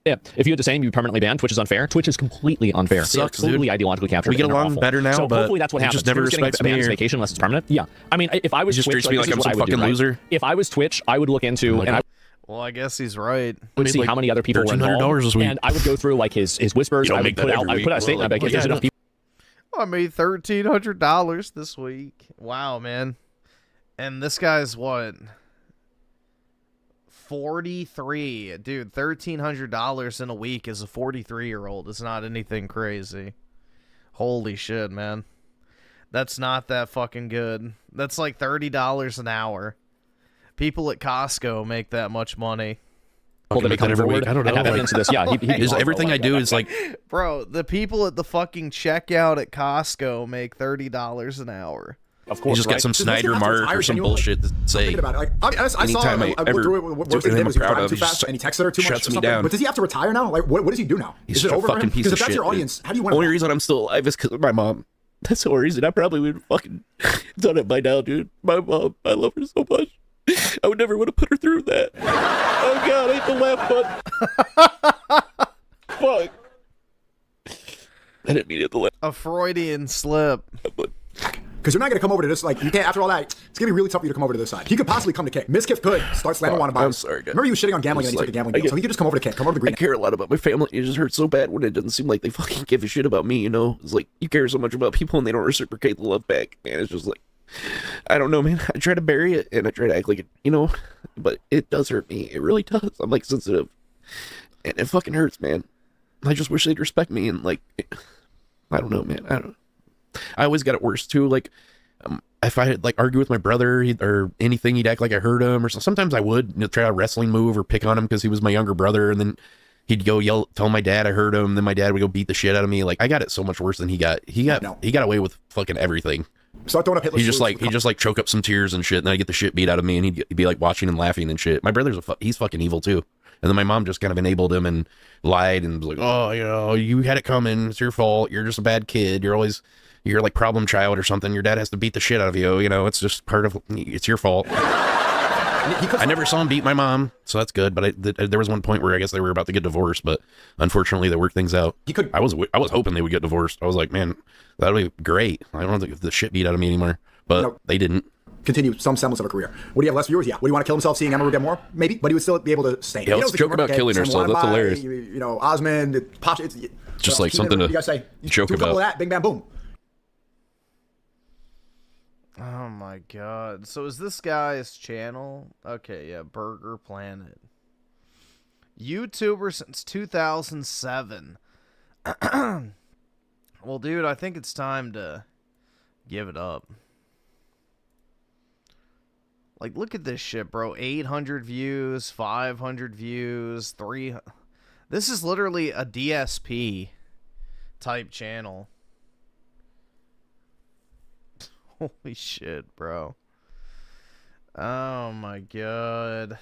Yeah, if you had the same, you'd be permanently banned. Twitch is unfair. Twitch is completely unfair. Sucks, totally dude. ideologically captured. We get and they're along awful. better now, so but hopefully that's what he happens. just never Twitch getting respects banned me as or- vacation unless it's permanent. Yeah, I mean, if I was He just Twitch, treats me like this I'm is what some I would do, fucking right? loser. If I was Twitch, I would look into and I Well, I guess he's right. would see like how many other people were $1,300 involved, this week. and I would go through like his whispers. You don't I would make that put out every I would put out a week. statement. I'd be like, if there's Yeah, enough people. I made $1,300 this week. Wow, man. And this guy's what? 43. Dude, $1,300 in a week as a 43-year-old is not anything crazy. Holy shit, man. That's not that fucking good. That's like $30 an hour. People at Costco make that much money. That make that every week. I don't know. Have Like, evidence of this. Yeah, is everything I do is like Bro, the people at the fucking checkout at Costco make $30 an hour. Of course, He's just got some Does Snyder Mitchell have to Mark retire or some genuinely? bullshit to say. Thinking about it. Like, I saw Anytime I I ever went through it. What do was his anything name? I'm Was he proud driving of, too he fast just and he texted her too much shuts or me something? down. But does he have to retire now? Like, what does he do now? He's Is it such a over for fucking him? piece Because of if that's shit. your dude. audience, how do you want Only to? reason I'm still alive is because of my mom. That's the only reason. I probably would fucking done it by now, dude. My mom, I love her so much. I would never want to put her through that. Oh god, I hit the laugh button. Fuck. I didn't mean it to laugh. A Freudian slip. Because you're not going to come over to this, like, you can't, after all that, it's going to be really tough for you to come over to this side. He could possibly come to Kick. Miskiff could start slamming one I'm sorry, guys. Remember you was shitting on gambling and he took a gambling deal, so he could just come over to Kick. Come over to the I green. care a lot about my family. It just hurts so bad when it doesn't seem like they fucking give a shit about me, you know? It's like, you care so much about people and they don't reciprocate the love back, man. It's just like, I don't know, man. I try to bury it and I try to act like it, you know? But it does hurt me. It really does. I'm, like, sensitive. And it fucking hurts, man. I just wish they'd respect me and, like, I don't know, man. I always got it worse, too. Like, if I had, like, argue with my brother or anything, he'd act like I hurt him or something. Sometimes I would, you know, try a wrestling move or pick on him because he was my younger brother, and then he'd go tell my dad I hurt him, then my dad would go beat the shit out of me. Like, I got it so much worse than he got. He got away with fucking everything. Start throwing up Hitler. He just like choke up some tears and shit, and then I get the shit beat out of me, and he'd be like watching and laughing and shit. My brother's he's fucking evil too. And then my mom just kind of enabled him and lied and was like, oh, you know, you had it coming. It's your fault. You're just a bad kid. You're like problem child or something. Your dad has to beat the shit out of you. You know, it's just it's your fault. I never saw him beat my mom, so that's good. But there was one point where I guess they were about to get divorced, but unfortunately they worked things out. I was hoping they would get divorced. I was like, man, that would be great. I don't have the shit beat out of me anymore, but they didn't. Continue some semblance of a career. Would he have less viewers? Yeah. Would he want to kill himself seeing Emma get more? Maybe, but he would still be able to stay. Yeah, let's joke about killing herself. That's hilarious. You know, Osmond, Pops. It's just like something to joke do a couple about. of that, bing, bam, boom. Oh my god. So is this guy's channel? Okay, yeah, Burger Planet. YouTuber since 2007. Well, dude, I think it's time to give it up. Like, look at this shit, bro. 800 views, 500 views, 300. This is literally a DSP type channel. Holy shit, bro. Oh my god.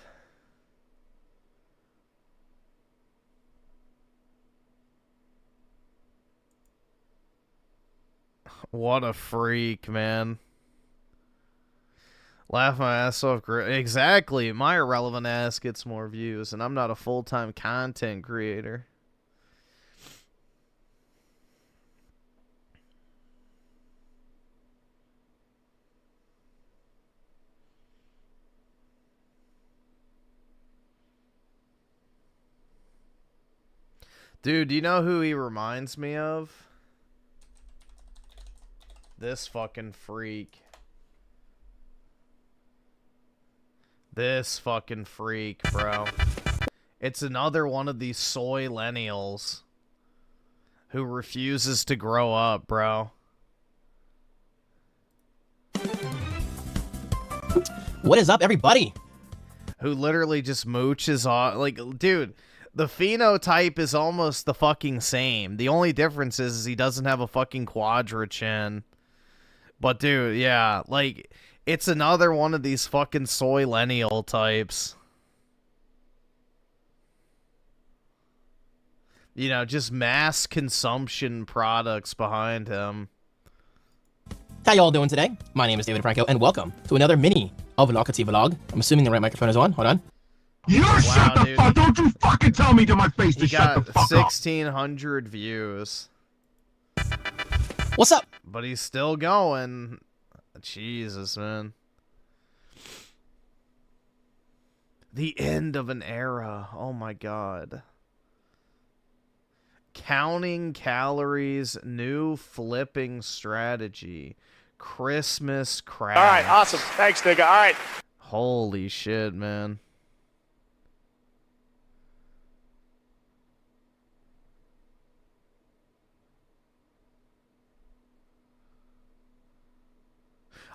What a freak, man. Laugh my ass off. Exactly. My irrelevant ass gets more views, and I'm not a full-time content creator. Dude, do you know who he reminds me of? This fucking freak. This fucking freak, bro. It's another one of these soy millennials who refuses to grow up, bro. What is up, everybody? Who literally just mooches on, like, dude, the phenotype is almost the fucking same. The only difference is he doesn't have a fucking quadra chin. But dude, yeah, like, it's another one of these fucking soy millennial types. You know, just mass consumption products behind him. How y'all doing today? My name is David Franco, and welcome to another mini of Velocity Vlog. I'm assuming the right microphone is on. Hold on. Shut the fuck! Don't you fucking tell me to my face to He shut the got fuck up! 1,600 views. What's up? But he's still going. Jesus, man. The end of an era. Oh my god. Counting calories, new flipping strategy. Christmas crash. All right, awesome. Thanks, nigga. All right. Holy shit, man.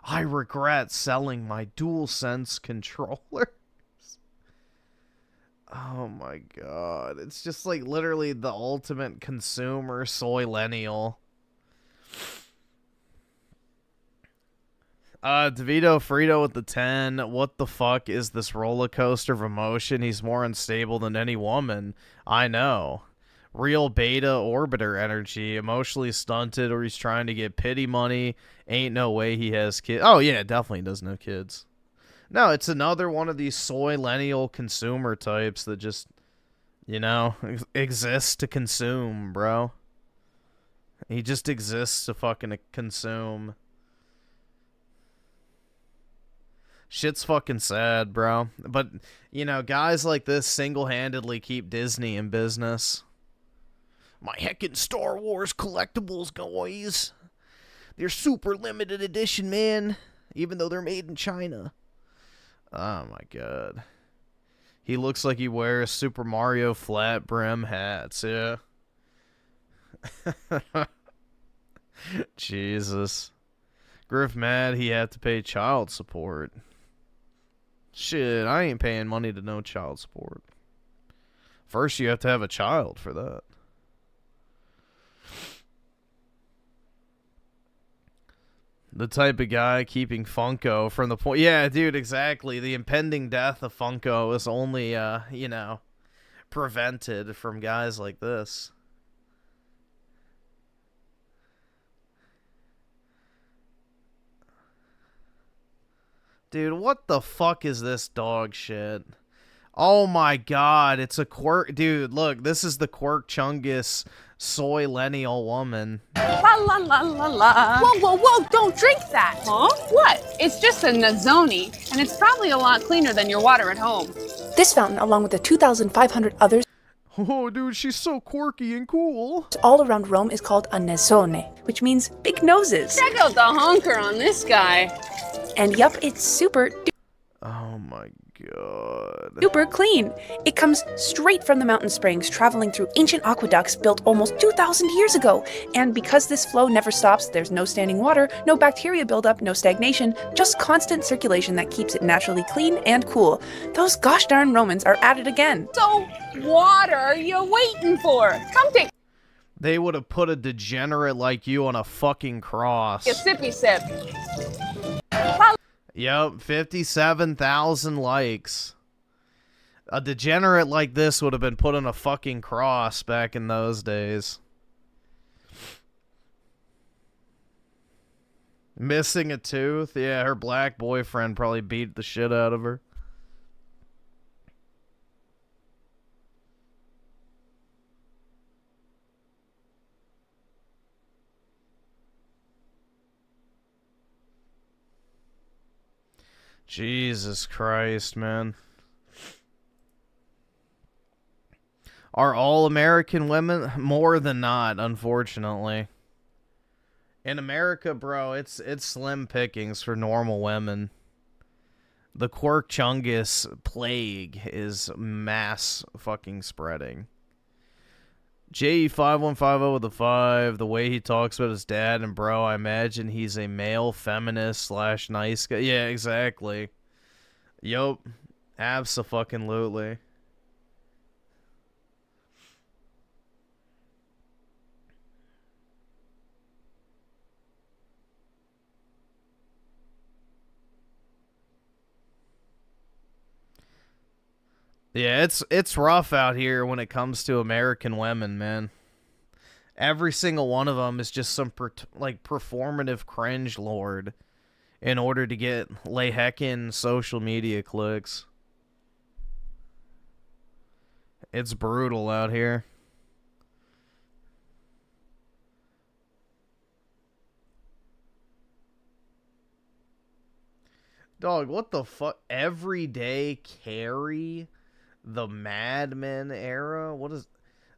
I regret selling my DualSense controllers. Oh my god. It's just like literally the ultimate consumer soy millennial. DeVito Frito with the 10. What the fuck is this roller coaster of emotion? He's more unstable than any woman. I know. Real beta orbiter energy. Emotionally stunted, or he's trying to get pity money. Ain't no way he has kids. Oh, yeah, definitely doesn't have kids. No, it's another one of these soy lineal consumer types that just, you know, exists to consume, bro. He just exists to fucking consume. Shit's fucking sad, bro. But, you know, guys like this single-handedly keep Disney in business. My heckin' Star Wars collectibles, guys. They're super limited edition, man. Even though they're made in China. Oh, my God. He looks like he wears Super Mario flat brim hats, yeah. Jesus. Griff mad he had to pay child support. Shit, I ain't paying money to no child support. First, you have to have a child for that. The type of guy keeping Funko from the point... Yeah, dude, exactly. The impending death of Funko is only, you know, prevented from guys like this. Dude, what the fuck is this dog shit? Oh my god, it's a Quirk. Dude, look, this is the Quirk Chungus soy lineal woman. La la la la la. Whoa, whoa, whoa, don't drink that. Huh? What? It's just a Nazzoni, and it's probably a lot cleaner than your water at home. This fountain, along with the 2,500 others, oh, dude, she's so quirky and cool, all around Rome, is called a Nazzone, which means big noses. Check out the honker on this guy. And yup, it's super oh my god. super clean. It comes straight from the mountain springs, traveling through ancient aqueducts built almost 2,000 years ago. And because this flow never stops, there's no standing water, no bacteria buildup, no stagnation, just constant circulation that keeps it naturally clean and cool. Those gosh darn Romans are at it again. So, water are you waiting for? Come take They would have put a degenerate like you on a fucking cross. a sippy sip. Yep, 57,000 likes. A degenerate like this would have been put on a fucking cross back in those days. Missing a tooth? Yeah, her black boyfriend probably beat the shit out of her. Jesus Christ, man. Are all American women? More than not, unfortunately. In America, bro, it's slim pickings for normal women. The Quirk Chungus plague is mass fucking spreading. JE5150 with a 5. The way he talks about his dad and bro, I imagine he's a male feminist / nice guy. Yeah, exactly. Yup. Abso-fucking-lutely. Yeah, it's rough out here when it comes to American women, man. Every single one of them is just some performative cringe lord in order to get lay heckin' social media clicks. It's brutal out here. Dog, what the fuck? Everyday carry the Mad Men era? What is...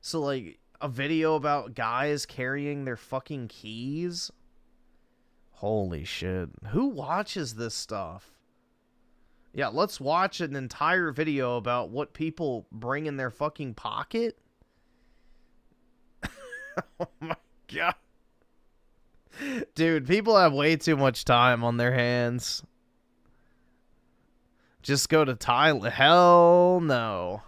So, like, a video about guys carrying their fucking keys? Holy shit. Who watches this stuff? Yeah, let's watch an entire video about what people bring in their fucking pocket? Oh my god. Dude, people have way too much time on their hands. Just go to Thailand. Hell no.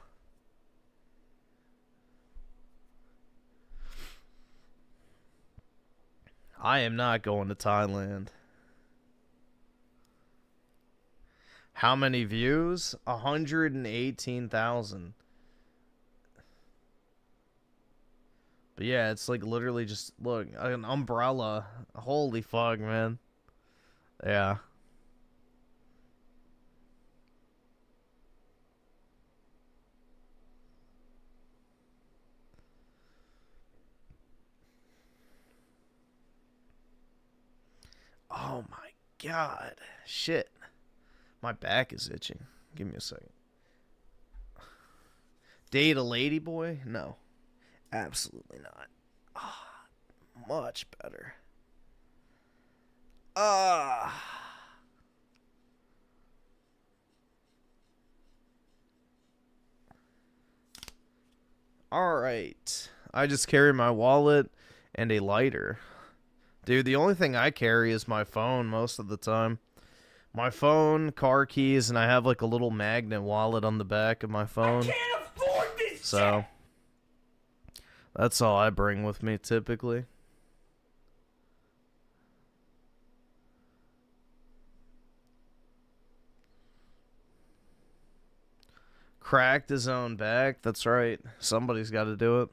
I am not going to Thailand. How many views? 118,000. But yeah, it's like literally just, look, an umbrella. Holy fuck, man. Yeah. Oh my god. Shit. My back is itching. Give me a second. Date a ladyboy? No. Absolutely not. Ah, much better. Alright. I just carry my wallet and a lighter. Dude, the only thing I carry is my phone most of the time. My phone, car keys, and I have like a little magnet wallet on the back of my phone. I can't afford this So, that's all I bring with me typically. Cracked his own back. That's right. Somebody's got to do it.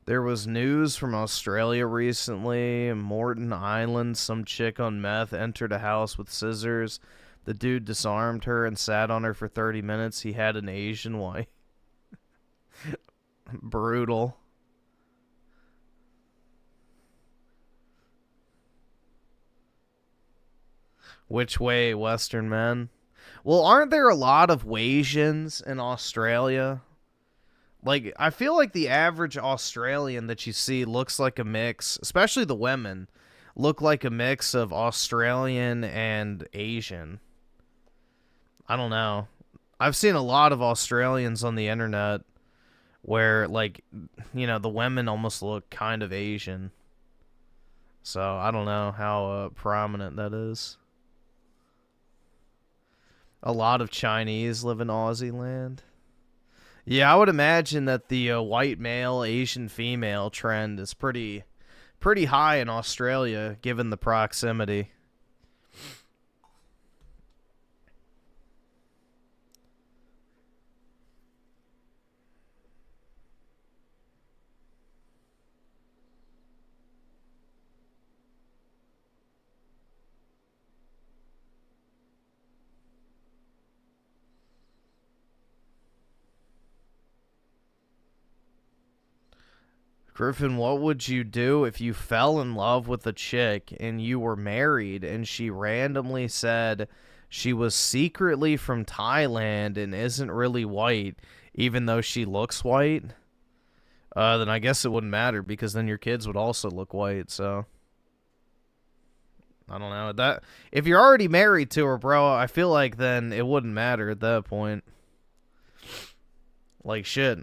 There was news from Australia recently. Morton Island, some chick on meth entered a house with scissors. The dude disarmed her and sat on her for 30 minutes. He had an Asian wife. Brutal. Which way, Western men? Well, aren't there a lot of Wasians in Australia? Like, I feel like the average Australian that you see looks like a mix, especially the women, look like a mix of Australian and Asian. I don't know. I've seen a lot of Australians on the internet where, like, you know, the women almost look kind of Asian. So, I don't know how prominent that is. A lot of Chinese live in Aussie land. Yeah, I would imagine that the white male, Asian female trend is pretty high in Australia, given the proximity. Griffin, what would you do if you fell in love with a chick and you were married and she randomly said she was secretly from Thailand and isn't really white, even though she looks white? Then I guess it wouldn't matter because then your kids would also look white, so... I don't know. That if you're already married to her, bro, I feel like then it wouldn't matter at that point. Like, shit.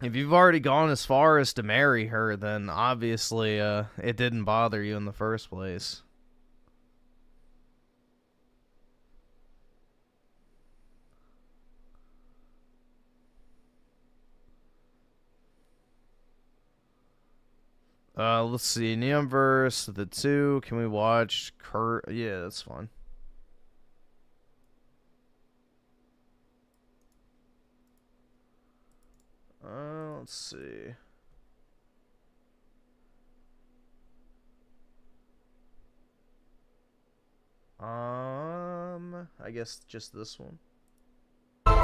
If you've already gone as far as to marry her, then obviously it didn't bother you in the first place. Let's see. Neumverse, the 2. Can we watch Kurt? Yeah, that's fine. Let's see. I guess just this one.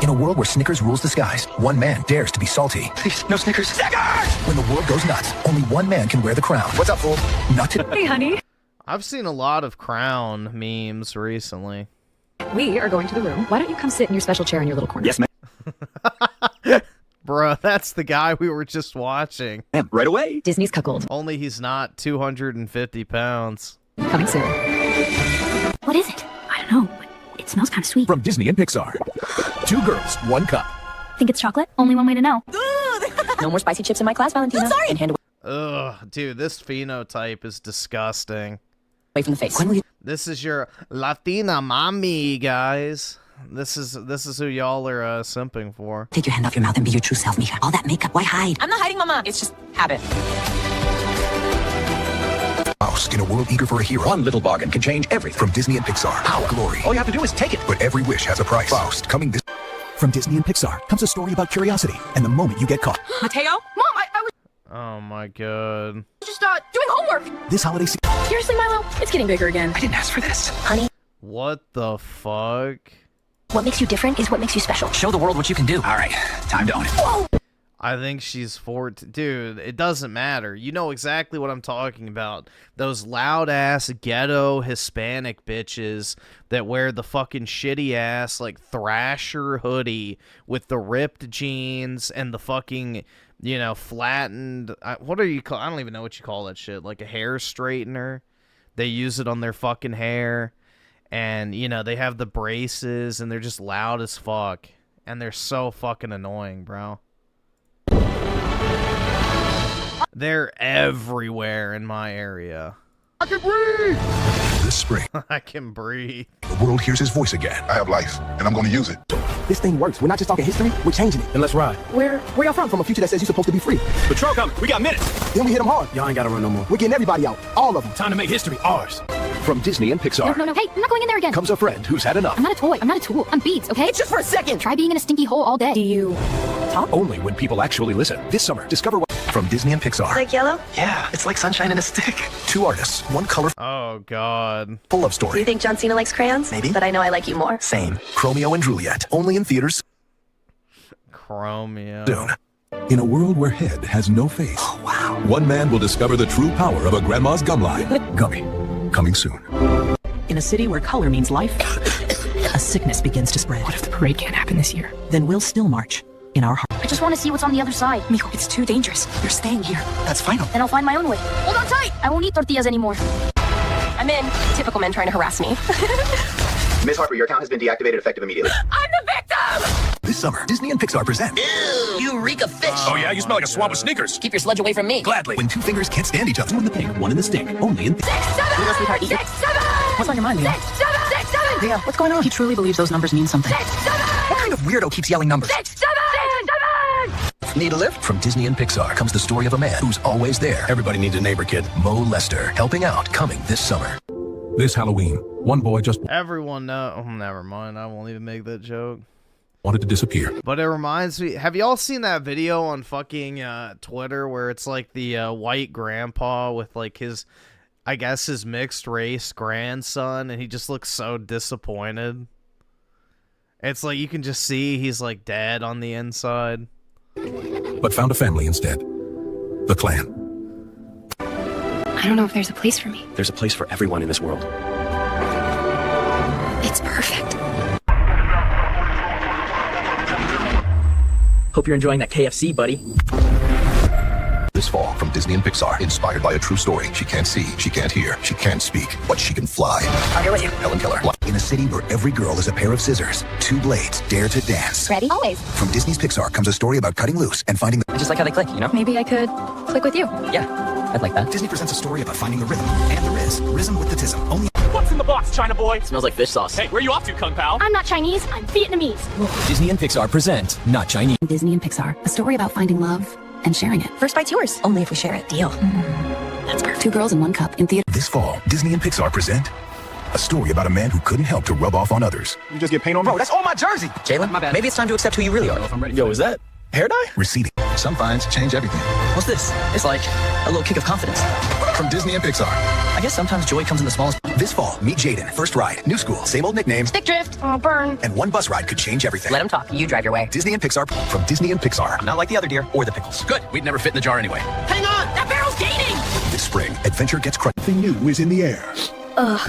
In a world where Snickers rules the skies, one man dares to be salty. Please, no Snickers. Snickers! When the world goes nuts, only one man can wear the crown. What's up, fool? Not to... Hey, honey. I've seen a lot of crown memes recently. We are going to the room. Why don't you come sit in your special chair in your little corner? Yes, ma'am. Bruh, that's the guy we were just watching. Ma'am, right away. Disney's cuckold. Only he's not 250 pounds. Coming soon. What is it? I don't know, but it smells kind of sweet. From Disney and Pixar. 2 girls, 1 cup. Think it's chocolate? Only one way to know. No more spicy chips in my class, Valentina. Sorry. And hand away Ugh, dude, this phenotype is disgusting. from the face. This is your Latina mommy, guys. This is who y'all are simping for. Take your hand off your mouth and be your true self, Mika. All that makeup, why hide? I'm not hiding, Mama. It's just habit. Wow, Faust, in a world eager for a hero. One little bargain can change everything. From Disney and Pixar, power, glory. All you have to do is take it. But every wish has a price. Faust, coming this... From Disney and Pixar comes a story about curiosity and the moment you get caught. Mateo? Mom, I was Oh my god. just doing homework. This holiday season... Seriously, Milo? It's getting bigger again. I didn't ask for this. Honey, What the fuck? what makes you different is what makes you special. Show the world what you can do. All right, time to own it. Whoa! I think she's 14. Dude, it doesn't matter. You know exactly what I'm talking about. Those loud-ass ghetto Hispanic bitches that wear the fucking shitty-ass, like, Thrasher hoodie with the ripped jeans and the fucking, you know, flattened... what are you call? I don't even know what you call that shit. Like a hair straightener. They use it on their fucking hair. And, you know, they have the braces and they're just loud as fuck. And they're so fucking annoying, bro. They're everywhere in my area. I can breathe! This spring, I can breathe. the world hears his voice again. I have life, and I'm going to use it. This thing works. We're not just talking history, we're changing it. Then let's ride. Where y'all from? From a future that says you're supposed to be free. Patrol coming. We got minutes. Then we hit them hard. Y'all ain't gotta run no more. We're getting everybody out. All of them. Time to make history ours. From Disney and Pixar No. Hey, I'm not going in there again. comes a friend who's had enough. I'm not a toy. I'm not a tool. I'm beads, okay? It's just for a second. Try being in a stinky hole all day. Do you talk? Only when people actually listen. This summer, discover what... From Disney and Pixar. Like yellow? Yeah, it's like sunshine in a stick. 2 artists, 1 colorful Oh, God. love Do you story. think John Cena likes crayons? Maybe. But I know I like you more. Same. Romeo and Juliet. Only in theaters Chromeo. soon. In a world where head has no face. Oh, wow. One man will discover the true power of a grandma's gum line. Gummy. Coming soon. In a city where color means life, a sickness begins to spread. What if the parade can't happen this year? Then we'll still march in our heart. I just want to see what's on the other side. Mijo, it's too dangerous. You're staying here. That's final. Then I'll find my own way. Hold on tight! I won't eat tortillas anymore. I'm in. Typical men trying to harass me. Miss Harper, your account has been deactivated effective immediately. I'm the victim! This summer, Disney and Pixar present Ew, you reek of fish. Oh yeah, you smell like a swamp with sneakers. Keep your sludge away from me. Gladly. When 2 fingers can't stand each other. 2 in the pink, 1 in the stink. Only in... 6, 7! Little sweetheart, eat it. 6, 7! What's on your mind, Leo? 6, 7! 6, 7! Leo, what's going on? He truly believes those numbers mean something. 6, 7! What kind of weirdo keeps yelling numbers? 6, 7! 6, 7! Need a lift? From Disney and Pixar comes the story of a man who's always there. Everybody needs a neighbor kid. Mo Lester, helping out, coming this summer. This Halloween, one boy just Everyone know. Oh, never mind. I won't even make that joke. wanted to disappear. But it reminds me. Have y'all seen that video on fucking Twitter where it's like the white grandpa with like his, I guess his mixed race grandson, and he just looks so disappointed. It's like you can just see he's like dead on the inside. But found a family instead. The clan. I don't know if there's a place for me. There's a place for everyone in this world. It's perfect. Hope you're enjoying that KFC, buddy. This fall from Disney and Pixar, inspired by a true story. She can't see, she can't hear, she can't speak, but she can fly. I'll go with you. Helen Keller. In a city where every girl is a pair of scissors, 2 blades dare to dance. Ready? Always. From Disney's Pixar comes a story about cutting loose and finding the... I just like how they click, you know? Maybe I could click with you. Yeah, I'd like that. Disney presents a story about finding the rhythm and the riz. Rhythm with the tism. Only... What's in the box, China boy? Smells like fish sauce. Hey, where you off to, Kung Pao? I'm not Chinese. I'm Vietnamese. Disney and Pixar present Not Chinese. Disney and Pixar. A story about finding love and sharing it. First bite's yours. Only if we share it. Deal. That's perfect. 2 girls in 1 cup in theater. This fall, Disney and Pixar present a story about a man who couldn't help to rub off on others. You just get paint on me? Bro, that's on my jersey. Jalen, my bad. Maybe it's time to accept who you really are. Yo, is that hair dye? Receding. Some finds change everything. What's this? It's like a little kick of confidence. From Disney and Pixar. I guess sometimes joy comes in the smallest. This fall, meet Jaden. First ride. New school. Same old nicknames. Stick drift. Oh, burn. And 1 bus ride could change everything. Let him talk. You drive your way. Disney and Pixar. From Disney and Pixar. Not like the other deer or the pickles. Good. We'd never fit in the jar anyway. Hang on! That barrel's gaining! This spring, adventure gets crushed. Something new is in the air.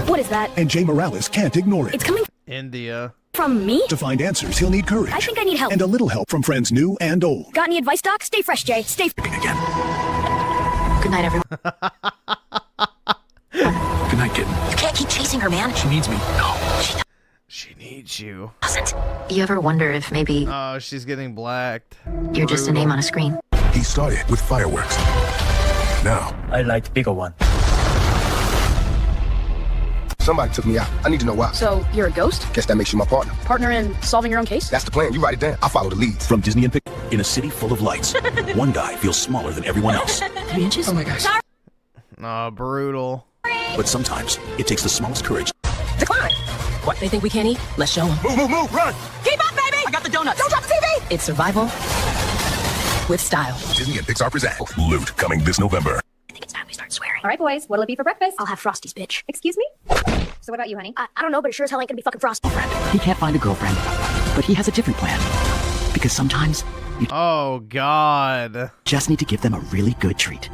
What is that? And Jay Morales can't ignore it. It's coming India. from me? To find answers, he'll need courage. I think I need help. And a little help from friends new and old. Got any advice, Doc? Stay fresh, Jay. Stay Again. Good night, everyone. Good night, kid. You can't keep chasing her, man. She needs me. No. She needs you. Doesn't. You ever wonder if maybe Oh, she's getting blacked. you're just a name on a screen? He started with fireworks. Now, I like bigger one. Somebody took me out. I need to know why. So, you're a ghost? Guess that makes you my partner. Partner in solving your own case? That's the plan. You write it down. I follow the leads. from Disney and Pixar. In a city full of lights, one guy feels smaller than everyone else. 3 inches? Oh my gosh. Brutal. But sometimes it takes the smallest courage. Decline. What, they think we can't eat? Let's show them. Move, move, move, run! Keep up, baby! I got the donuts. Don't drop the TV! It's survival with style. Disney and Pixar present Loot, coming this November. I think it's time we start swearing. All right, boys, what'll it be for breakfast? I'll have Frosties, bitch. Excuse me? So what about you, honey? I don't know, but it sure as hell ain't gonna be fucking Frosty. He can't find a girlfriend, but he has a different plan. Because sometimes you Oh, God. just need to give them a really good treat.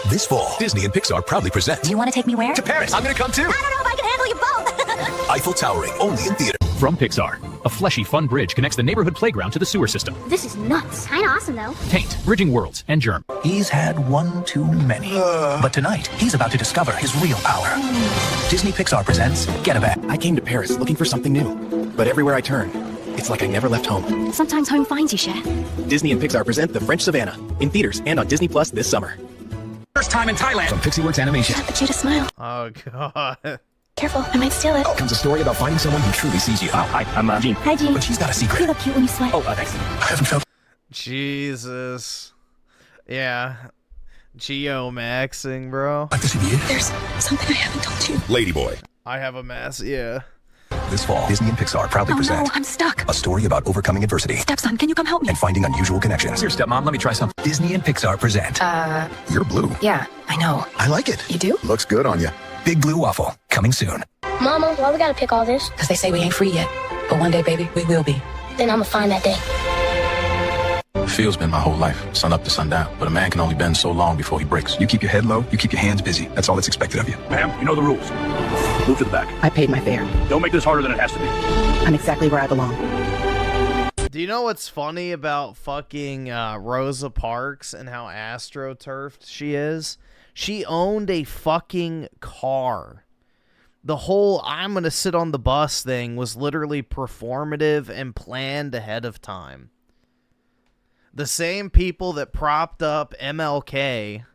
This fall, Disney and Pixar proudly present Do you want to take me where? to Paris. I'm gonna come too. I don't know if I can handle you both. Eiffel Towering, only in theater. From Pixar, a fleshy, fun bridge connects the neighborhood playground to the sewer system. This is nuts. Kinda awesome, though. Taint, bridging worlds, and Germ. He's had one too many. But tonight, he's about to discover his real power. Disney Pixar presents Get a Bag. I came to Paris looking for something new, but everywhere I turn, it's like I never left home. Sometimes home finds you, Chef. Disney and Pixar present The French Savannah in theaters and on Disney Plus this summer. First time in Thailand. From PixieWorks Animation But you to smile. Oh, God. Careful, I might steal it. comes a story about finding someone who truly sees you. Oh, hi, I'm Gene. Hi, Jean. But she's got a secret. You look cute when you sweat. Oh, thanks. I haven't felt Jesus. Yeah. Geo-maxing, bro. like this in years. There's something I haven't told you. Ladyboy. I have a mess, yeah. This fall, Disney and Pixar proudly Oh present no, I'm stuck. a story about overcoming adversity Stepson, can you come help me? and finding unusual connections. Here, stepmom, let me try something. Disney and Pixar present You're Blue. Yeah, I know. I like it. You do? Looks good on you. Big Blue Waffle, coming soon. Mama, why we gotta pick all this? Because they say we ain't free yet. But one day, baby, we will be. Then I'ma find that day. The field's been my whole life, sun up to sundown. But a man can only bend so long before he breaks. You keep your head low, you keep your hands busy. That's all that's expected of you. Ma'am, you know the rules. Move to the back. I paid my fare. Don't make this harder than it has to be. I'm exactly where I belong. Do you know what's funny about fucking Rosa Parks and how astroturfed she is? She owned a fucking car. The whole I'm gonna sit on the bus thing was literally performative and planned ahead of time. The same people that propped up MLK,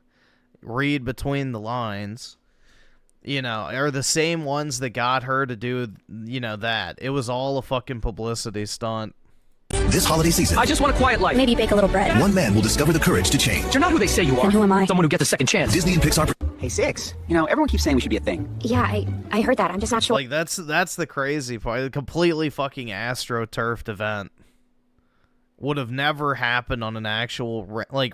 read between the lines, you know, are the same ones that got her to do, you know, that. It was all a fucking publicity stunt. This holiday season, I just want a quiet life. Maybe bake a little bread. one man will discover the courage to change. You're not who they say you are. Then who am I? Someone who gets a second chance. Disney and Pixar. Hey, Six. You know, everyone keeps saying we should be a thing. Yeah, I heard that. I'm just not sure. Like, that's the crazy part. A completely fucking astroturfed event would have never happened on an actual,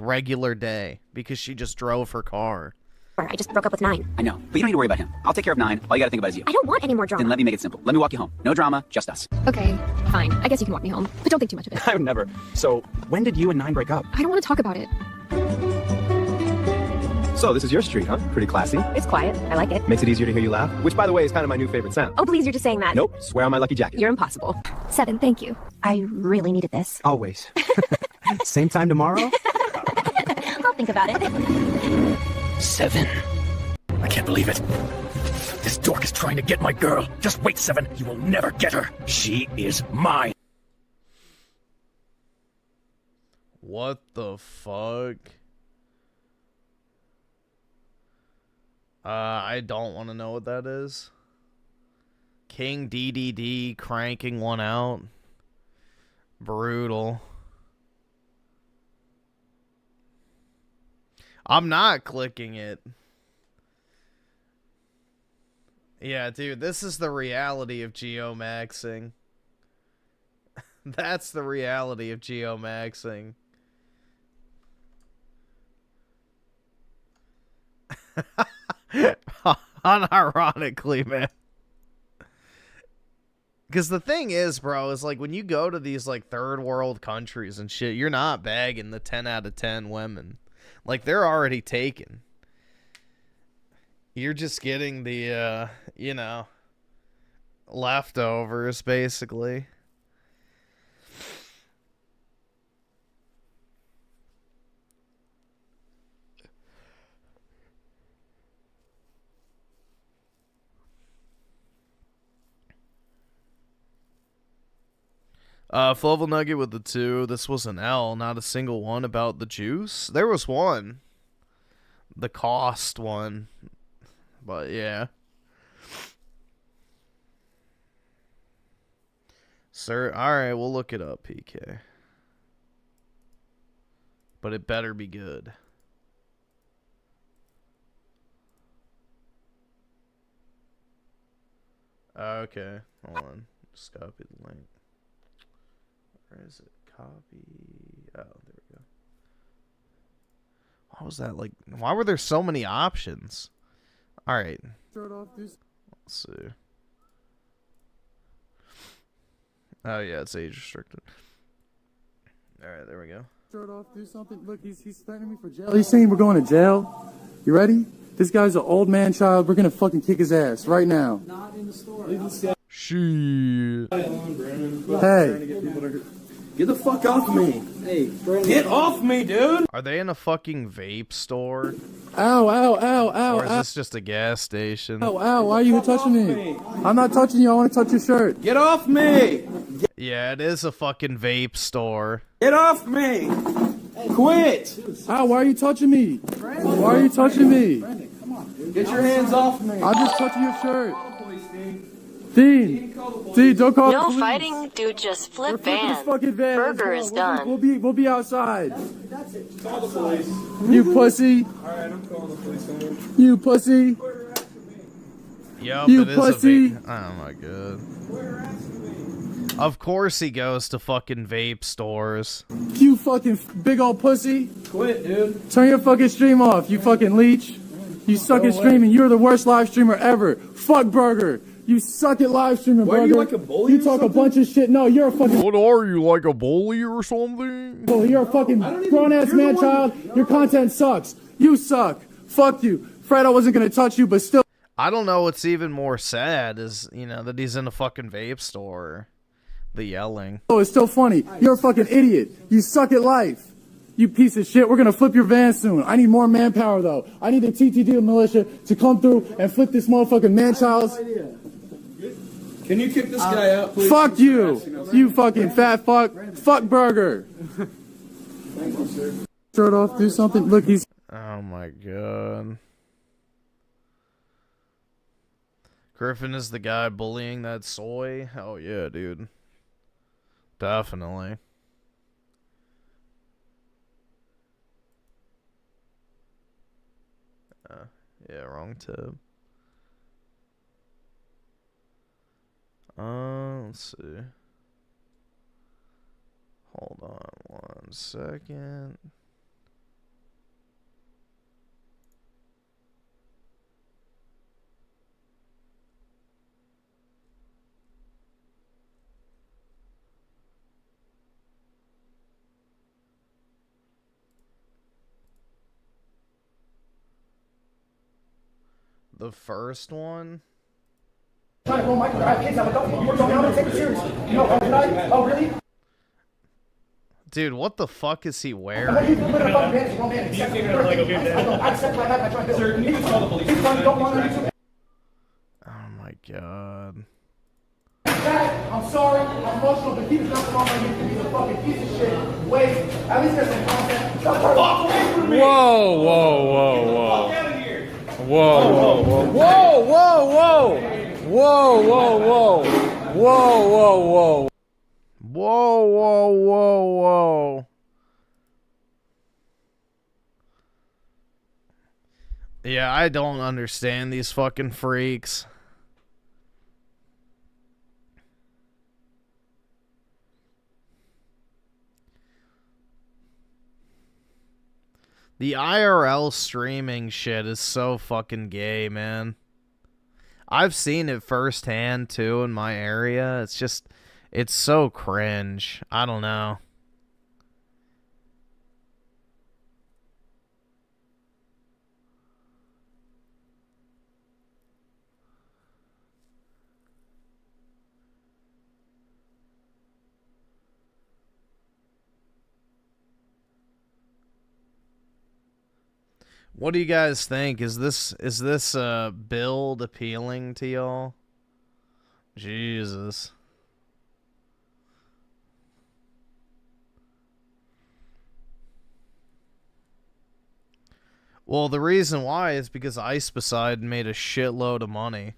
regular day because she just drove her car. I just broke up with 9. I know, but you don't need to worry about him. I'll take care of 9. All you gotta think about is you. I don't want any more drama. Then let me make it simple. Let me walk you home. No drama, just us. Okay, fine. I guess you can walk me home. But don't think too much of it. I would never. So, when did you and 9 break up? I don't want to talk about it. So, this is your street, huh? Pretty classy. It's quiet. I like it. Makes it easier to hear you laugh, which, by the way, is kind of my new favorite sound. Oh, please, you're just saying that. Nope, swear on my lucky jacket. You're impossible. 7, thank you. I really needed this. Always. Same time tomorrow? I'll think about it. 7. I can't believe it. This dork is trying to get my girl. Just wait, 7. You will never get her. She is mine. What the fuck? I don't want to know what that is. King DDD cranking one out. Brutal. I'm not clicking it. Yeah, dude, this is the reality of geomaxing. That's the reality of geomaxing. Unironically, man. Because the thing is, bro, is like when you go to these like third world countries and shit, you're not bagging the 10 out of 10 women. Like, they're already taken. You're just getting the, you know, leftovers, basically. Flavel Nugget with the 2. This was an L, not a single one about the juice. There was one. The cost one. But yeah. Sir, alright, we'll look it up, PK. But it better be good. Okay, hold on. Just copy the link. Where is it? Copy. Oh, there we go. What was that like? Why were there so many options? All right. Let's see. Oh yeah, it's age restricted. All right, there we go. Shirt off, do something. Look, he's threatening me for jail. He's saying we're going to jail. You ready? This guy's an old man child. We're gonna fucking kick his ass right now. Not in the store. Shit. Hey. Get the fuck off me. Hey, get off me, dude. Are they in a fucking vape store? Ow, ow, ow, ow, Or is ow. this just a gas station? Ow, ow, why are you touching me? I'm not touching you. I want to touch your shirt. Get off me. Yeah, it is a fucking vape store. Get off me. Quit. Ow, why are you touching me? Why are you touching me? Get your hands off me. I'm just touching your shirt. Dean, don't call the No police. fighting, dude. Just flip We're flipping this van. fucking van. Burger is done. We'll be outside. Call the police. You pussy. Alright, I'm calling the police. You pussy. Yup, You it is pussy. a vape. Oh my god. Of course he goes to fucking vape stores. You fucking big old pussy. Quit, dude. Turn your fucking stream off, you fucking leech. You suck at streaming. You're the worst live streamer ever. Fuck Burger. You suck at live streaming, What, Burger. are you like a bully You or talk a something? bunch of shit. No, you're a fucking... What are you, like a bully or something? You're a fucking grown-ass man child. Your content sucks. You suck. Fuck you. Fred, I wasn't gonna touch you, but still... I don't know what's even more sad is, you know, that he's in a fucking vape store. The yelling. Oh, it's still funny. You're a fucking idiot. You suck at life. You piece of shit. We're gonna flip your van soon. I need more manpower, though. I need the TTD militia to come through and flip this motherfucking man-child's... Can you kick this guy out, please? Fuck you. You fucking fat fuck. Fuck Burger. Thank you, sir. Shirt off, do something. Look, he's... Oh my god. Griffin is the guy bullying that soy? Oh yeah, dude. Definitely. Yeah, wrong tab. Let's see. Hold on 1 second. The first one? Trying to roll my I have kids. I'm adult. You were going out and take it seriously. No, oh, did I? Oh, really? Dude, what the fuck is he You wearing? feel better about the man. Wrong man. I accept what I have. I try to do. Sir, you can call the police. Don't want to. Oh my god. Dad, I'm sorry. I'm emotional, but he was not wrong. He's a fucking piece of shit. Wait. At least there's some content. Walk away from me. Whoa, whoa, whoa, whoa. Get out of here. Whoa, whoa, whoa. Whoa, whoa, whoa. Whoa, whoa, whoa. Whoa, whoa, whoa. Whoa, whoa, whoa, whoa. Yeah, I don't understand these fucking freaks. The IRL streaming shit is so fucking gay, man. I've seen it firsthand, too, in my area. It's just, it's so cringe. I don't know. What do you guys think? Is this build appealing to y'all? Jesus. Well, the reason why is because Ice Beside made a shitload of money.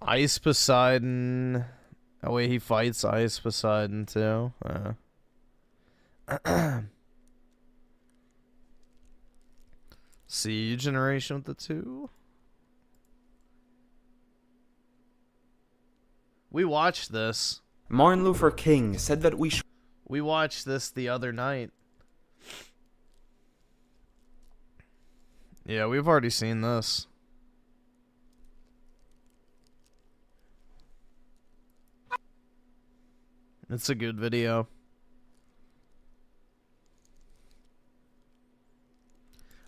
Ice Poseidon. Oh wait, he fights Ice Poseidon too. Sea generation with the 2. We watched this. Martin Luther King said that we should. We watched this the other night. Yeah, we've already seen this. It's a good video.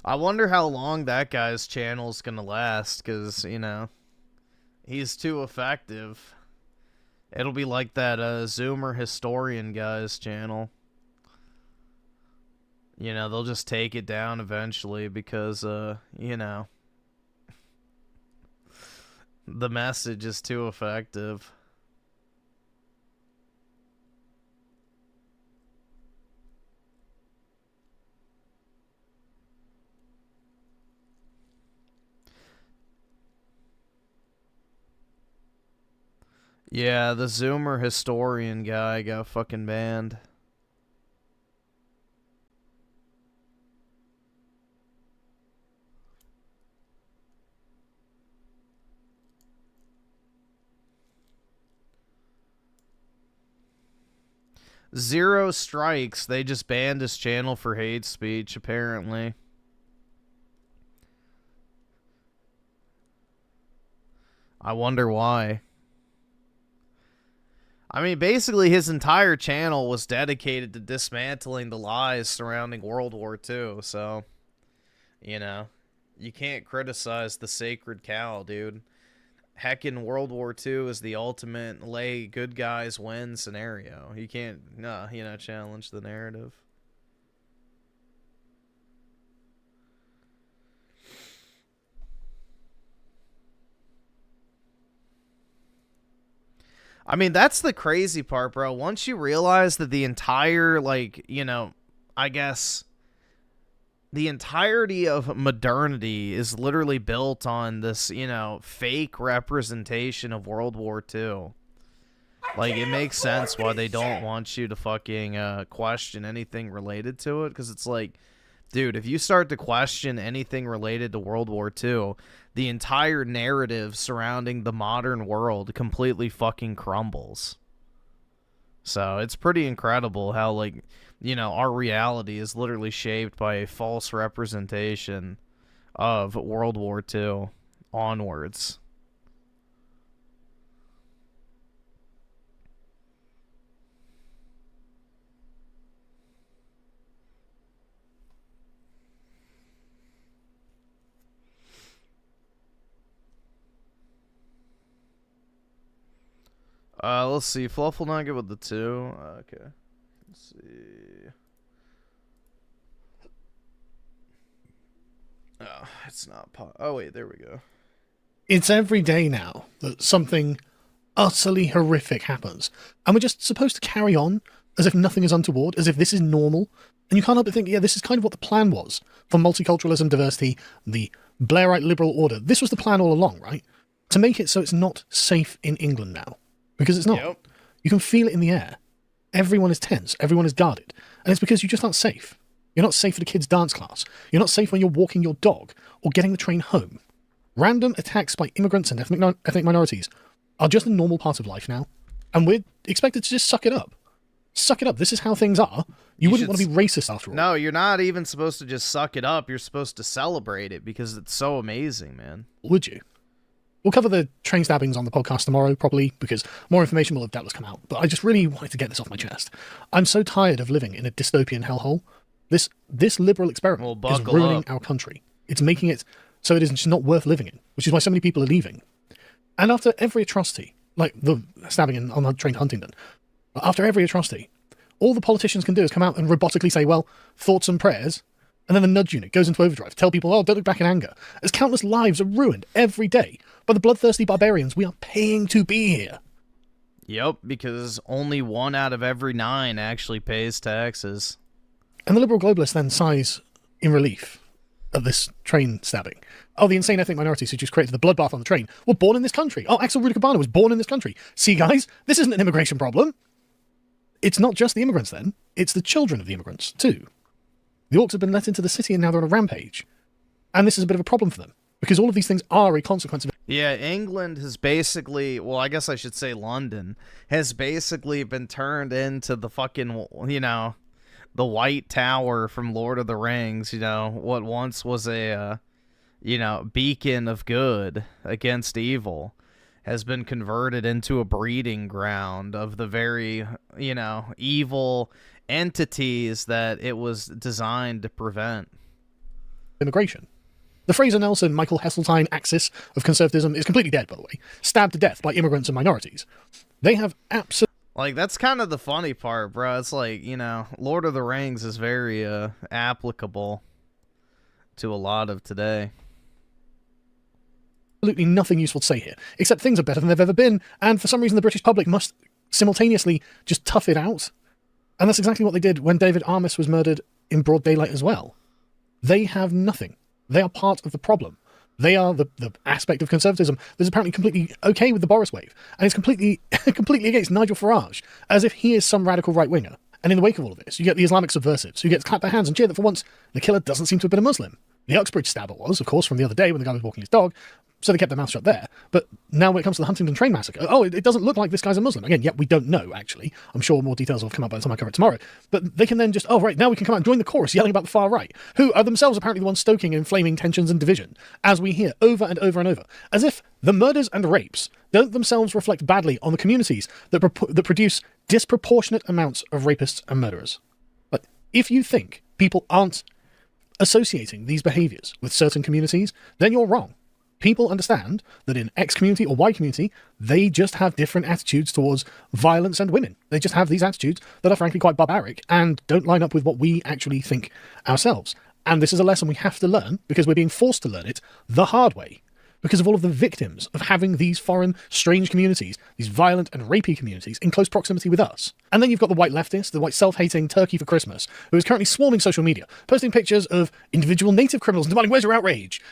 I wonder how long that guy's channel's gonna last, because, you know, he's too effective. It'll be like that Zoomer Historian guy's channel. You know, they'll just take it down eventually because, you know, the message is too effective. Yeah, the Zoomer Historian guy got fucking banned. Zero strikes. They just banned his channel for hate speech, apparently. I wonder why. I mean, basically his entire channel was dedicated to dismantling the lies surrounding World War II, so, you know, you can't criticize the sacred cow, dude. Heckin' World War II is the ultimate lay good guys win scenario. You can't, you know, challenge the narrative. I mean, that's the crazy part, bro. Once you realize that the entire, like, you know, I guess the entirety of modernity is literally built on this, you know, fake representation of World War II. Like, it makes sense why they don't want you to fucking question anything related to it, because it's like, dude, if you start to question anything related to World War II, the entire narrative surrounding the modern world completely fucking crumbles. So it's pretty incredible how, like, you know, our reality is literally shaped by a false representation of World War II onwards. Let's see. Fluff will not get with the 2. Okay. Let's see. Oh, it's not oh, wait. There we go. It's every day now that something utterly horrific happens. And we're just supposed to carry on as if nothing is untoward, as if this is normal. And you can't help but think, yeah, this is kind of what the plan was for multiculturalism, diversity, the Blairite liberal order. This was the plan all along, right? To make it so it's not safe in England now. Because it's not. Yep. You can feel it in the air. Everyone is tense. Everyone is guarded. And it's because you just aren't safe. You're not safe at a kid's dance class. You're not safe when you're walking your dog or getting the train home. Random attacks by immigrants and ethnic minorities are just a normal part of life now. And we're expected to just suck it up. Suck it up. This is how things are. You wouldn't want to be racist after all. No, you're not even supposed to just suck it up. You're supposed to celebrate it because it's so amazing, man. Would you? We'll cover the train stabbings on the podcast tomorrow, probably, because more information will have doubtless come out. But I just really wanted to get this off my chest. I'm so tired of living in a dystopian hellhole. This liberal experiment is ruining our country. It's making it so it is just not worth living in, which is why so many people are leaving. And after every atrocity, like the stabbing on the train to Huntingdon, after every atrocity, all the politicians can do is come out and robotically say, well, thoughts and prayers, and then the nudge unit goes into overdrive, tell people, oh, don't look back in anger, as countless lives are ruined every day by the bloodthirsty barbarians we are paying to be here. Yep, because only 1 out of every 9 actually pays taxes. And the liberal globalists then sighs in relief of this train stabbing. Oh, the insane ethnic minorities who just created the bloodbath on the train were born in this country. Oh, Axel Rudikabana was born in this country. See, guys, this isn't an immigration problem. It's not just the immigrants, then. It's the children of the immigrants, too. The orcs have been let into the city and now they're on a rampage. And this is a bit of a problem for them, because all of these things are a consequence of... Yeah, England has basically, well, I guess I should say London, has basically been turned into the fucking, you know, the White Tower from Lord of the Rings, you know, what once was a, you know, beacon of good against evil, has been converted into a breeding ground of the very, you know, evil entities that it was designed to prevent. Immigration. The Fraser Nelson, Michael Heseltine axis of conservatism is completely dead, by the way. Stabbed to death by immigrants and minorities. They have absolutely... Like, that's kind of the funny part, bro. It's like, you know, Lord of the Rings is very applicable to a lot of today. Absolutely nothing useful to say here, except things are better than they've ever been, and for some reason the British public must simultaneously just tough it out. And that's exactly what they did when David Armis was murdered in broad daylight as well. They have nothing. They are part of the problem. They are the aspect of conservatism that's apparently completely okay with the Boris wave, and is completely against Nigel Farage, as if he is some radical right-winger. And in the wake of all of this, you get the Islamic subversives, who get to clap their hands and cheer that for once the killer doesn't seem to have been a Muslim. The Uxbridge stabber was, of course, from the other day when the guy was walking his dog, so they kept their mouth shut there. But now when it comes to the Huntingdon train massacre, oh, it doesn't look like this guy's a Muslim. Again, yet we don't know, actually. I'm sure more details will come up by the time I cover it tomorrow. But they can then just, oh, right, now we can come out and join the chorus yelling about the far right, who are themselves apparently the ones stoking and inflaming tensions and division, as we hear over and over and over. As if the murders and rapes don't themselves reflect badly on the communities that produce disproportionate amounts of rapists and murderers. But if you think people aren't associating these behaviours with certain communities, then you're wrong. People understand that in X community or Y community, they just have different attitudes towards violence and women. They just have these attitudes that are frankly quite barbaric and don't line up with what we actually think ourselves. And this is a lesson we have to learn because we're being forced to learn it the hard way because of all of the victims of having these foreign, strange communities, these violent and rapey communities in close proximity with us. And then you've got the white leftist, the white self-hating turkey for Christmas, who is currently swarming social media, posting pictures of individual native criminals and demanding, where's your outrage?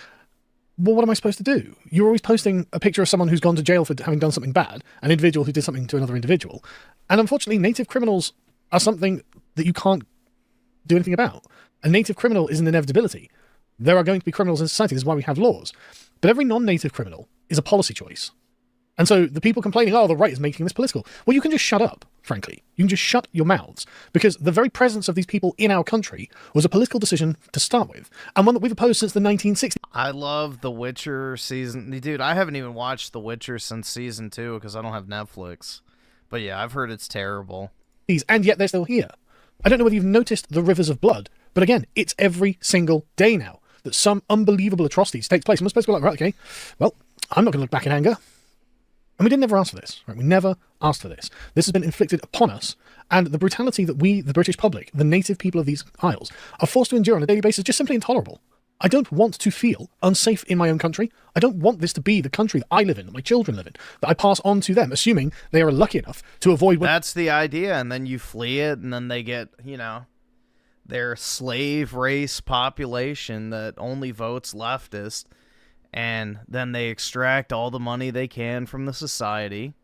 Well, what am I supposed to do? You're always posting a picture of someone who's gone to jail for having done something bad, an individual who did something to another individual. And unfortunately, native criminals are something that you can't do anything about. A native criminal is an inevitability. There are going to be criminals in society. This is why we have laws. But every non-native criminal is a policy choice. And so the people complaining, oh, the right is making this political. Well, you can just shut up, frankly. You can just shut your mouths. Because the very presence of these people in our country was a political decision to start with. And one that we've opposed since the 1960s. I love The Witcher season. Dude, I haven't even watched The Witcher since season 2 because I don't have Netflix. But yeah, I've heard it's terrible. And yet they're still here. I don't know whether you've noticed the rivers of blood. But again, it's every single day now that some unbelievable atrocities takes place. And we're supposed to be like, right, okay, well, I'm not going to look back in anger. And we didn't ever ask for this, right? We never asked for this. This has been inflicted upon us, and the brutality that we, the British public, the native people of these isles, are forced to endure on a daily basis is just simply intolerable. I don't want to feel unsafe in my own country. I don't want this to be the country that I live in, that my children live in, that I pass on to them, assuming they are lucky enough to avoid... That's the idea, and then you flee it, and then they get, you know, their slave race population that only votes leftist, and then they extract all the money they can from the society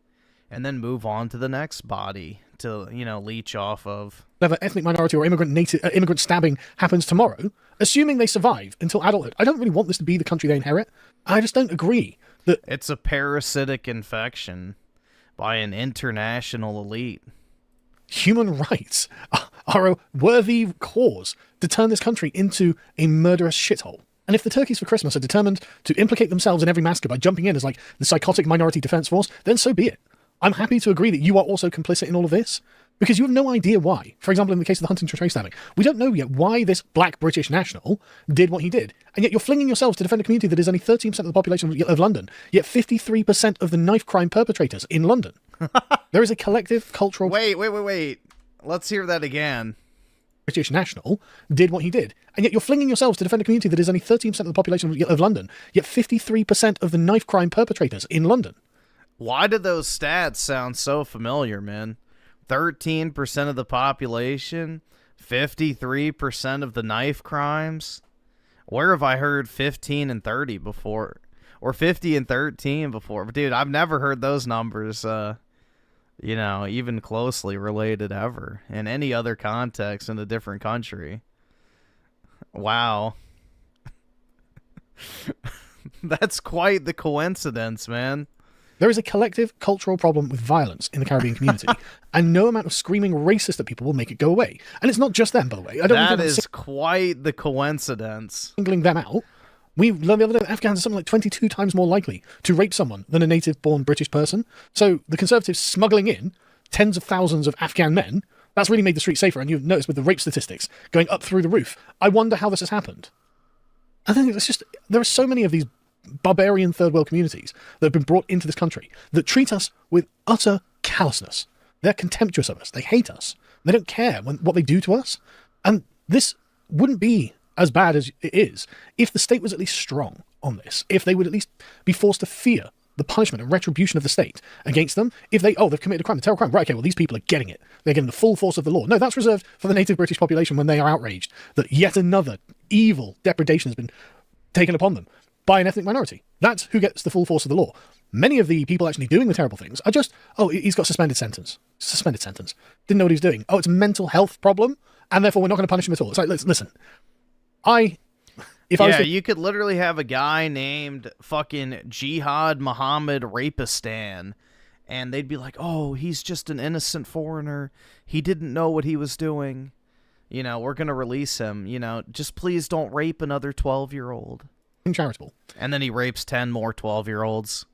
and then move on to the next body to, you know, leech off of. Whatever ethnic minority or immigrant stabbing happens tomorrow, assuming they survive until adulthood. I don't really want this to be the country they inherit. I just don't agree that... It's a parasitic infection by an international elite. Human rights are a worthy cause to turn this country into a murderous shithole. And if the turkeys for Christmas are determined to implicate themselves in every massacre by jumping in as like the psychotic minority defense force, then so be it. I'm happy to agree that you are also complicit in all of this, because you have no idea why. For example, in the case of the Huntingdon train stabbing, we don't know yet why this black British national did what he did. And yet you're flinging yourselves to defend a community that is only 13% of the population of London, yet 53% of the knife crime perpetrators in London. There is a collective cultural... Wait. Let's hear that again. British national did what he did. And yet you're flinging yourselves to defend a community that is only 13% of the population of London, yet 53% of the knife crime perpetrators in London. Why do those stats sound so familiar, man? 13% of the population, 53% of the knife crimes. Where have I heard 15 and 30 before? Or 50 and 13 before? But dude, I've never heard those numbers, you know, even closely related ever in any other context in a different country. Wow. That's quite the coincidence, man. There is a collective cultural problem with violence in the Caribbean community, and no amount of screaming racist at people will make it go away. And it's not just them, by the way. That is quite the coincidence. Singling them out. We learned the other day that Afghans are something like 22 times more likely to rape someone than a native-born British person. So the Conservatives smuggling in tens of thousands of Afghan men, that's really made the streets safer. And you've noticed with the rape statistics going up through the roof. I wonder how this has happened. I think it's just, there are so many of these barbarian third world communities that have been brought into this country that treat us with utter callousness. They're contemptuous of us. They hate us. They don't care what they do to us. And this wouldn't be as bad as it is if the state was at least strong on this, if they would at least be forced to fear the punishment and retribution of the state against them. If they've committed a crime, a terrible crime, right, okay, well, these people are getting it. They're getting the full force of the law. No, that's reserved for the native British population when they are outraged that yet another evil depredation has been taken upon them by an ethnic minority. That's who gets the full force of the law. Many of the people actually doing the terrible things are just, oh, he's got suspended sentence. Suspended sentence. Didn't know what he was doing. Oh, it's a mental health problem, and therefore we're not going to punish him at all. It's like, listen, you could literally have a guy named fucking Jihad Muhammad Rapistan, and they'd be like, oh, he's just an innocent foreigner. He didn't know what he was doing. You know, we're going to release him. You know, just please don't rape another 12-year-old. Charitable. And then he rapes 10 more 12-year-olds.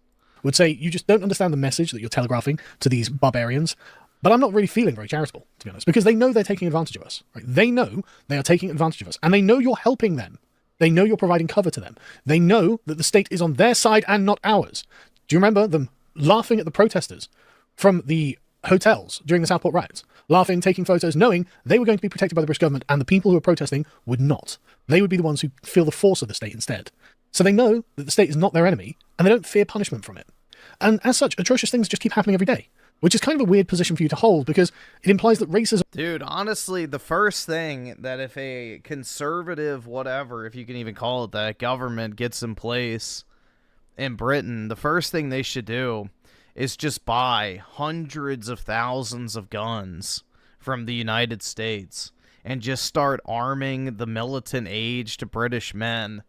Would say, you just don't understand the message that you're telegraphing to these barbarians. But I'm not really feeling very charitable, to be honest, because they know they're taking advantage of us. Right? They know they are taking advantage of us, and they know you're helping them. They know you're providing cover to them. They know that the state is on their side and not ours. Do you remember them laughing at the protesters from the hotels during the Southport riots? Laughing, taking photos, knowing they were going to be protected by the British government, and the people who were protesting would not. They would be the ones who feel the force of the state instead. So they know that the state is not their enemy, and they don't fear punishment from it. And as such, atrocious things just keep happening every day, which is kind of a weird position for you to hold, because it implies that racism... Dude, honestly, the first thing that if a conservative, whatever, if you can even call it that, government gets in place in Britain, the first thing they should do is just buy hundreds of thousands of guns from the United States and just start arming the militant-aged British men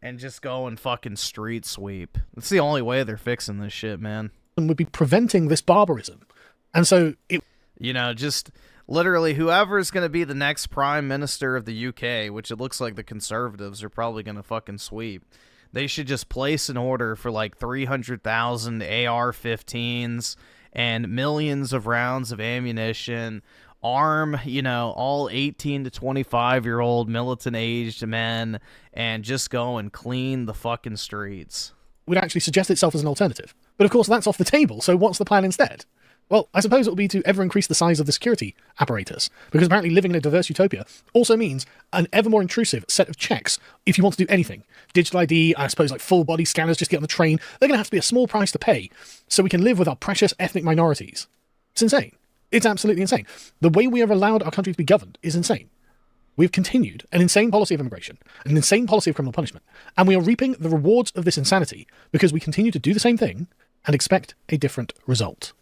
and just go and fucking street sweep. That's the only way they're fixing this shit, man. Would be preventing this barbarism. And so it... You know, just literally whoever's going to be the next prime minister of the UK, which it looks like the Conservatives are probably going to fucking sweep, they should just place an order for like 300,000 AR-15s and millions of rounds of ammunition, arm, you know, all 18 to 25-year-old militant-aged men, and just go and clean the fucking streets. Would actually suggest itself as an alternative. But of course that's off the table, so what's the plan instead? Well, I suppose it will be to ever increase the size of the security apparatus, because apparently living in a diverse utopia also means an ever more intrusive set of checks if you want to do anything. Digital ID, I suppose like full body scanners just get on the train, they're going to have to be a small price to pay so we can live with our precious ethnic minorities. It's insane. It's absolutely insane. The way we have allowed our country to be governed is insane. We've continued an insane policy of immigration, an insane policy of criminal punishment, and we are reaping the rewards of this insanity because we continue to do the same thing and expect a different result.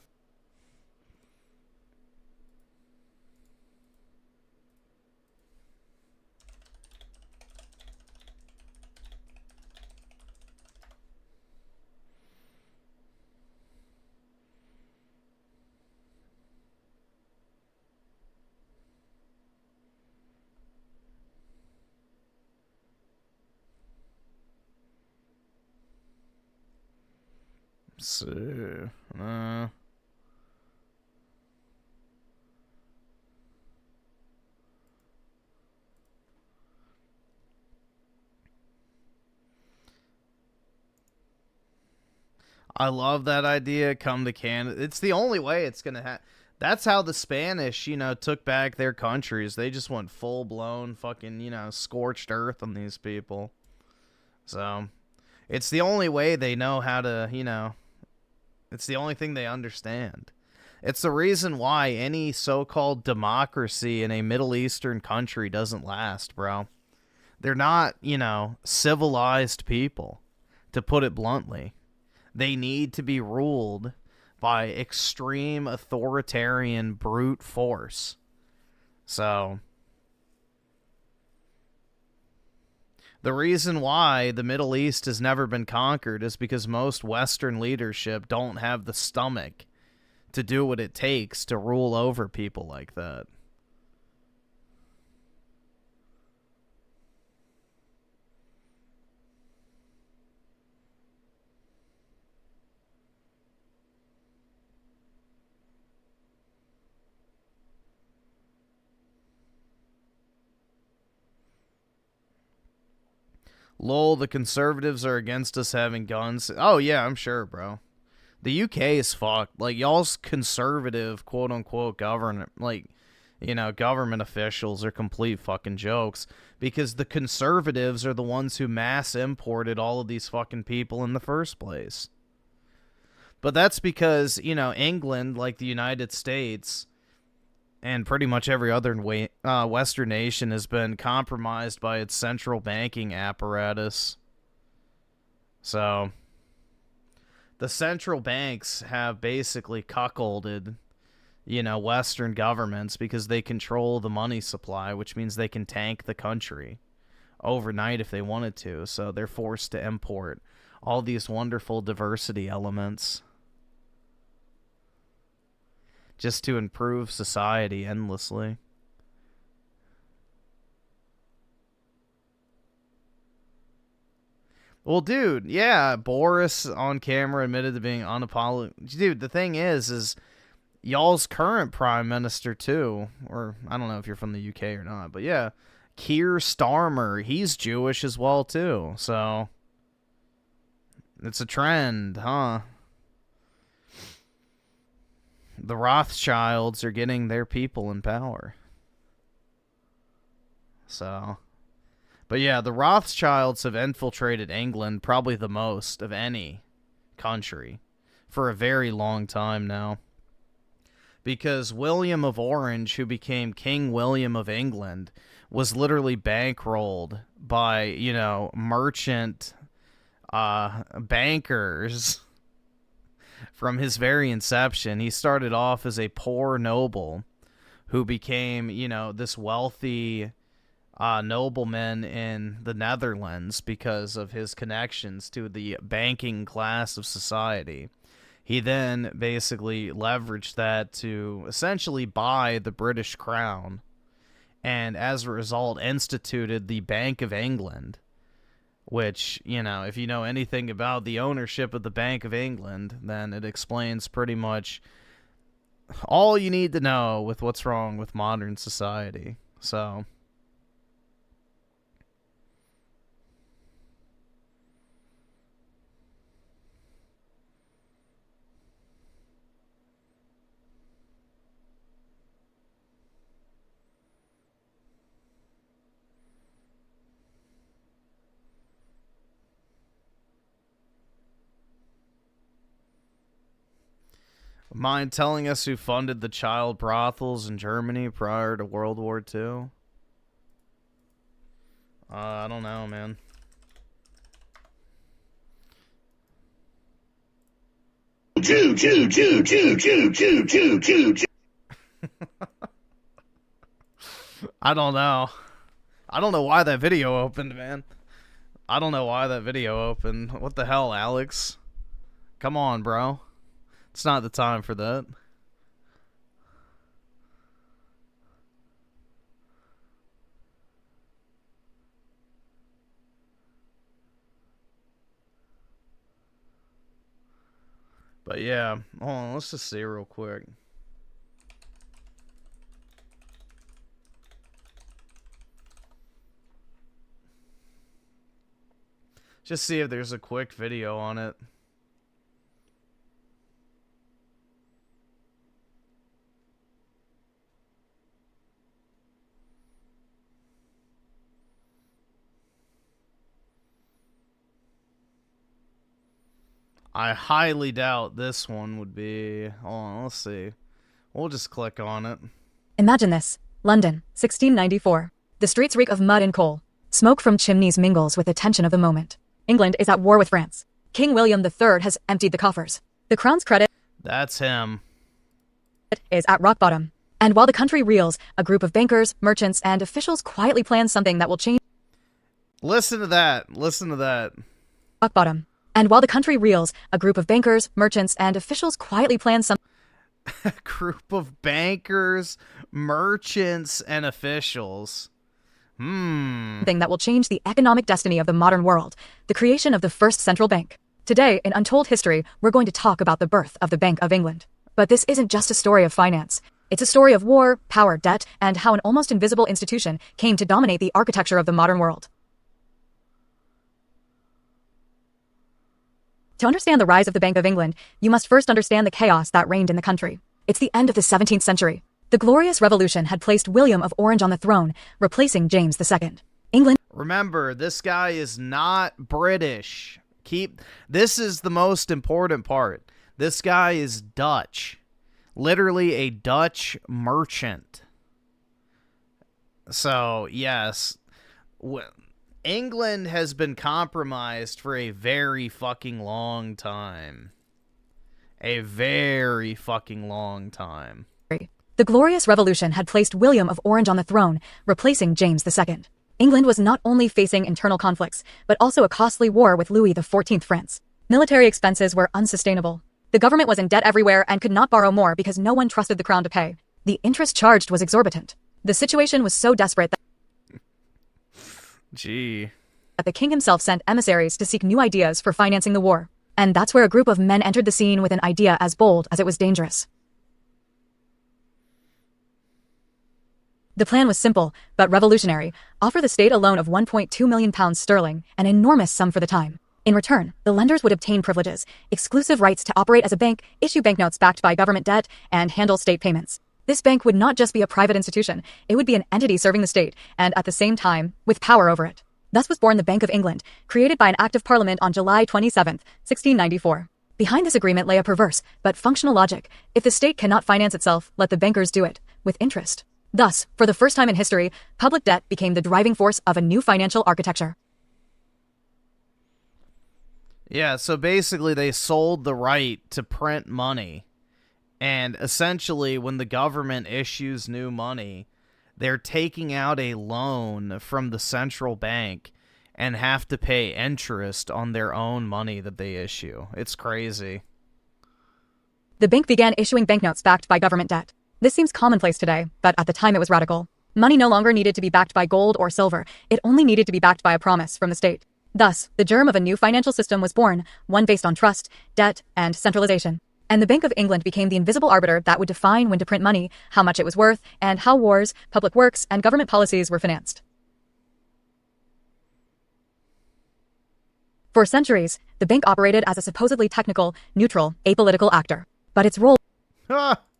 So, I love that idea. Come to Canada. It's the only way it's going to happen. That's how the Spanish, you know, took back their countries. They just went full-blown fucking, you know, scorched earth on these people. So, it's the only way they know how to, you know, it's the only thing they understand. It's the reason why any so-called democracy in a Middle Eastern country doesn't last, bro. They're not, you know, civilized people, to put it bluntly. They need to be ruled by extreme authoritarian brute force. So, the reason why the Middle East has never been conquered is because most Western leadership don't have the stomach to do what it takes to rule over people like that. Lol, the conservatives are against us having guns. Oh, yeah, I'm sure, bro. The UK is fucked. Like, y'all's conservative, quote-unquote, government, like, you know, government officials are complete fucking jokes. Because the conservatives are the ones who mass imported all of these fucking people in the first place. But that's because, you know, England, like the United States, and pretty much every other Western nation has been compromised by its central banking apparatus. So, the central banks have basically cuckolded, you know, Western governments because they control the money supply, which means they can tank the country overnight if they wanted to. So, they're forced to import all these wonderful diversity elements just to improve society endlessly. Well, dude, yeah, Boris on camera admitted to being unapologetic. Dude, the thing is y'all's current prime minister too, or I don't know if you're from the UK or not, but yeah, Keir Starmer, he's Jewish as well too, so it's a trend, huh? The Rothschilds are getting their people in power. So, but yeah, the Rothschilds have infiltrated England probably the most of any country for a very long time now. Because William of Orange, who became King William of England, was literally bankrolled by, you know, merchant bankers. From his very inception, he started off as a poor noble who became, you know, this wealthy nobleman in the Netherlands because of his connections to the banking class of society. He then basically leveraged that to essentially buy the British crown, and as a result instituted the Bank of England, which, you know, if you know anything about the ownership of the Bank of England, then it explains pretty much all you need to know with what's wrong with modern society. So, mind telling us who funded the child brothels in Germany prior to World War II? I don't know, man. Choo, choo, choo, choo, choo, choo, choo, choo, choo. I don't know. I don't know why that video opened, man. I don't know why that video opened. What the hell, Alex? Come on, bro. It's not the time for that. But yeah, hold on, let's just see real quick. Just see if there's a quick video on it. I highly doubt this one would be... Hold on, let's see. We'll just click on it. Imagine this. London, 1694. The streets reek of mud and coal. Smoke from chimneys mingles with the tension of the moment. England is at war with France. King William III has emptied the coffers. The crown's credit That's him. is at rock bottom. And while the country reels, a group of bankers, merchants, and officials quietly plan something that will change Listen to that. Listen to that. rock bottom. And while the country reels, a group of bankers, merchants, and officials quietly plan something A group of bankers, merchants, and officials. that will change the economic destiny of the modern world, the creation of the first central bank. Today, in Untold History, we're going to talk about the birth of the Bank of England. But this isn't just a story of finance. It's a story of war, power, debt, and how an almost invisible institution came to dominate the architecture of the modern world. To understand the rise of the Bank of England, you must first understand the chaos that reigned in the country. It's the end of the 17th century. The Glorious Revolution had placed William of Orange on the throne, replacing James II. England. Remember, this guy is not British. This is the most important part. This guy is Dutch. Literally a Dutch merchant. So, yes. England has been compromised for a very fucking long time. A very fucking long time. The Glorious Revolution had placed William of Orange on the throne, replacing James II. England was not only facing internal conflicts, but also a costly war with Louis XIV France. Military expenses were unsustainable. The government was in debt everywhere and could not borrow more because no one trusted the crown to pay. The interest charged was exorbitant. The situation was so desperate that the king himself sent emissaries to seek new ideas for financing the war. And that's where a group of men entered the scene with an idea as bold as it was dangerous. The plan was simple, but revolutionary. Offer the state a loan of £1.2 million sterling, an enormous sum for the time. In return, the lenders would obtain privileges, exclusive rights to operate as a bank, issue banknotes backed by government debt, and handle state payments. This bank would not just be a private institution, it would be an entity serving the state, and at the same time, with power over it. Thus was born the Bank of England, created by an Act of Parliament on July 27, 1694. Behind this agreement lay a perverse, but functional logic. If the state cannot finance itself, let the bankers do it, with interest. Thus, for the first time in history, public debt became the driving force of a new financial architecture. Yeah, so basically they sold the right to print money. And essentially, when the government issues new money, they're taking out a loan from the central bank and have to pay interest on their own money that they issue. It's crazy. The bank began issuing banknotes backed by government debt. This seems commonplace today, but at the time it was radical. Money no longer needed to be backed by gold or silver. It only needed to be backed by a promise from the state. Thus, the germ of a new financial system was born, one based on trust, debt, and centralization. And the Bank of England became the invisible arbiter that would define when to print money, how much it was worth, and how wars, public works, and government policies were financed. For centuries, the bank operated as a supposedly technical, neutral, apolitical actor. But its role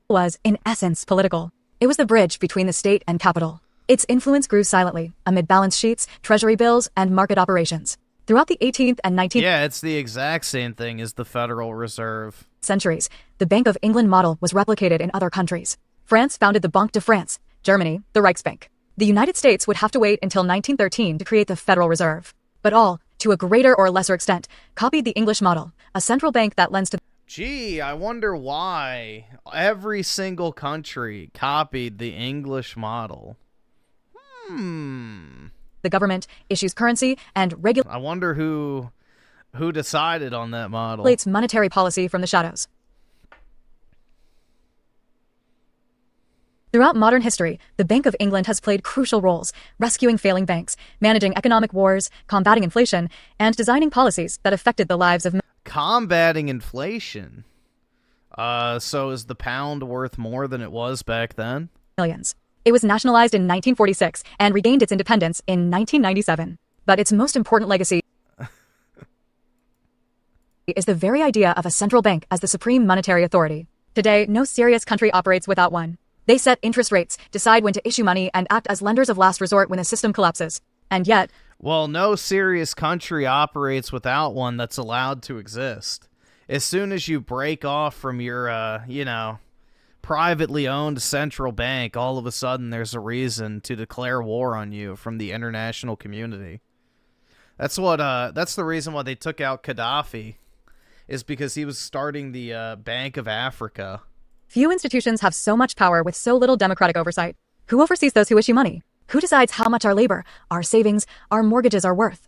was, in essence, political. It was the bridge between the state and capital. Its influence grew silently, amid balance sheets, treasury bills, and market operations. Throughout the 18th and 19th Yeah, it's the exact same thing as the Federal Reserve. centuries, the Bank of England model was replicated in other countries. France founded the Banque de France, Germany, the Reichsbank. The United States would have to wait until 1913 to create the Federal Reserve. But all, to a greater or lesser extent, copied the English model, a central bank that lends to Gee, I wonder why every single country copied the English model. the government, issues currency, and I wonder who decided on that model. regulates monetary policy from the shadows. Throughout modern history, the Bank of England has played crucial roles, rescuing failing banks, managing economic wars, combating inflation, and designing policies that affected the lives of Combating inflation. So is the pound worth more than it was back then? millions. It was nationalized in 1946 and regained its independence in 1997. But its most important legacy is the very idea of a central bank as the supreme monetary authority. Today, no serious country operates without one. They set interest rates, decide when to issue money, and act as lenders of last resort when the system collapses. And yet, well, no serious country operates without one that's allowed to exist. As soon as you break off from your, privately owned central bank, all of a sudden there's a reason to declare war on you from the international community. That's the reason why they took out Gaddafi, is because he was starting the Bank of Africa. Few institutions have so much power with so little democratic oversight. Who oversees those who issue money? Who decides how much our labor, our savings, our mortgages are worth?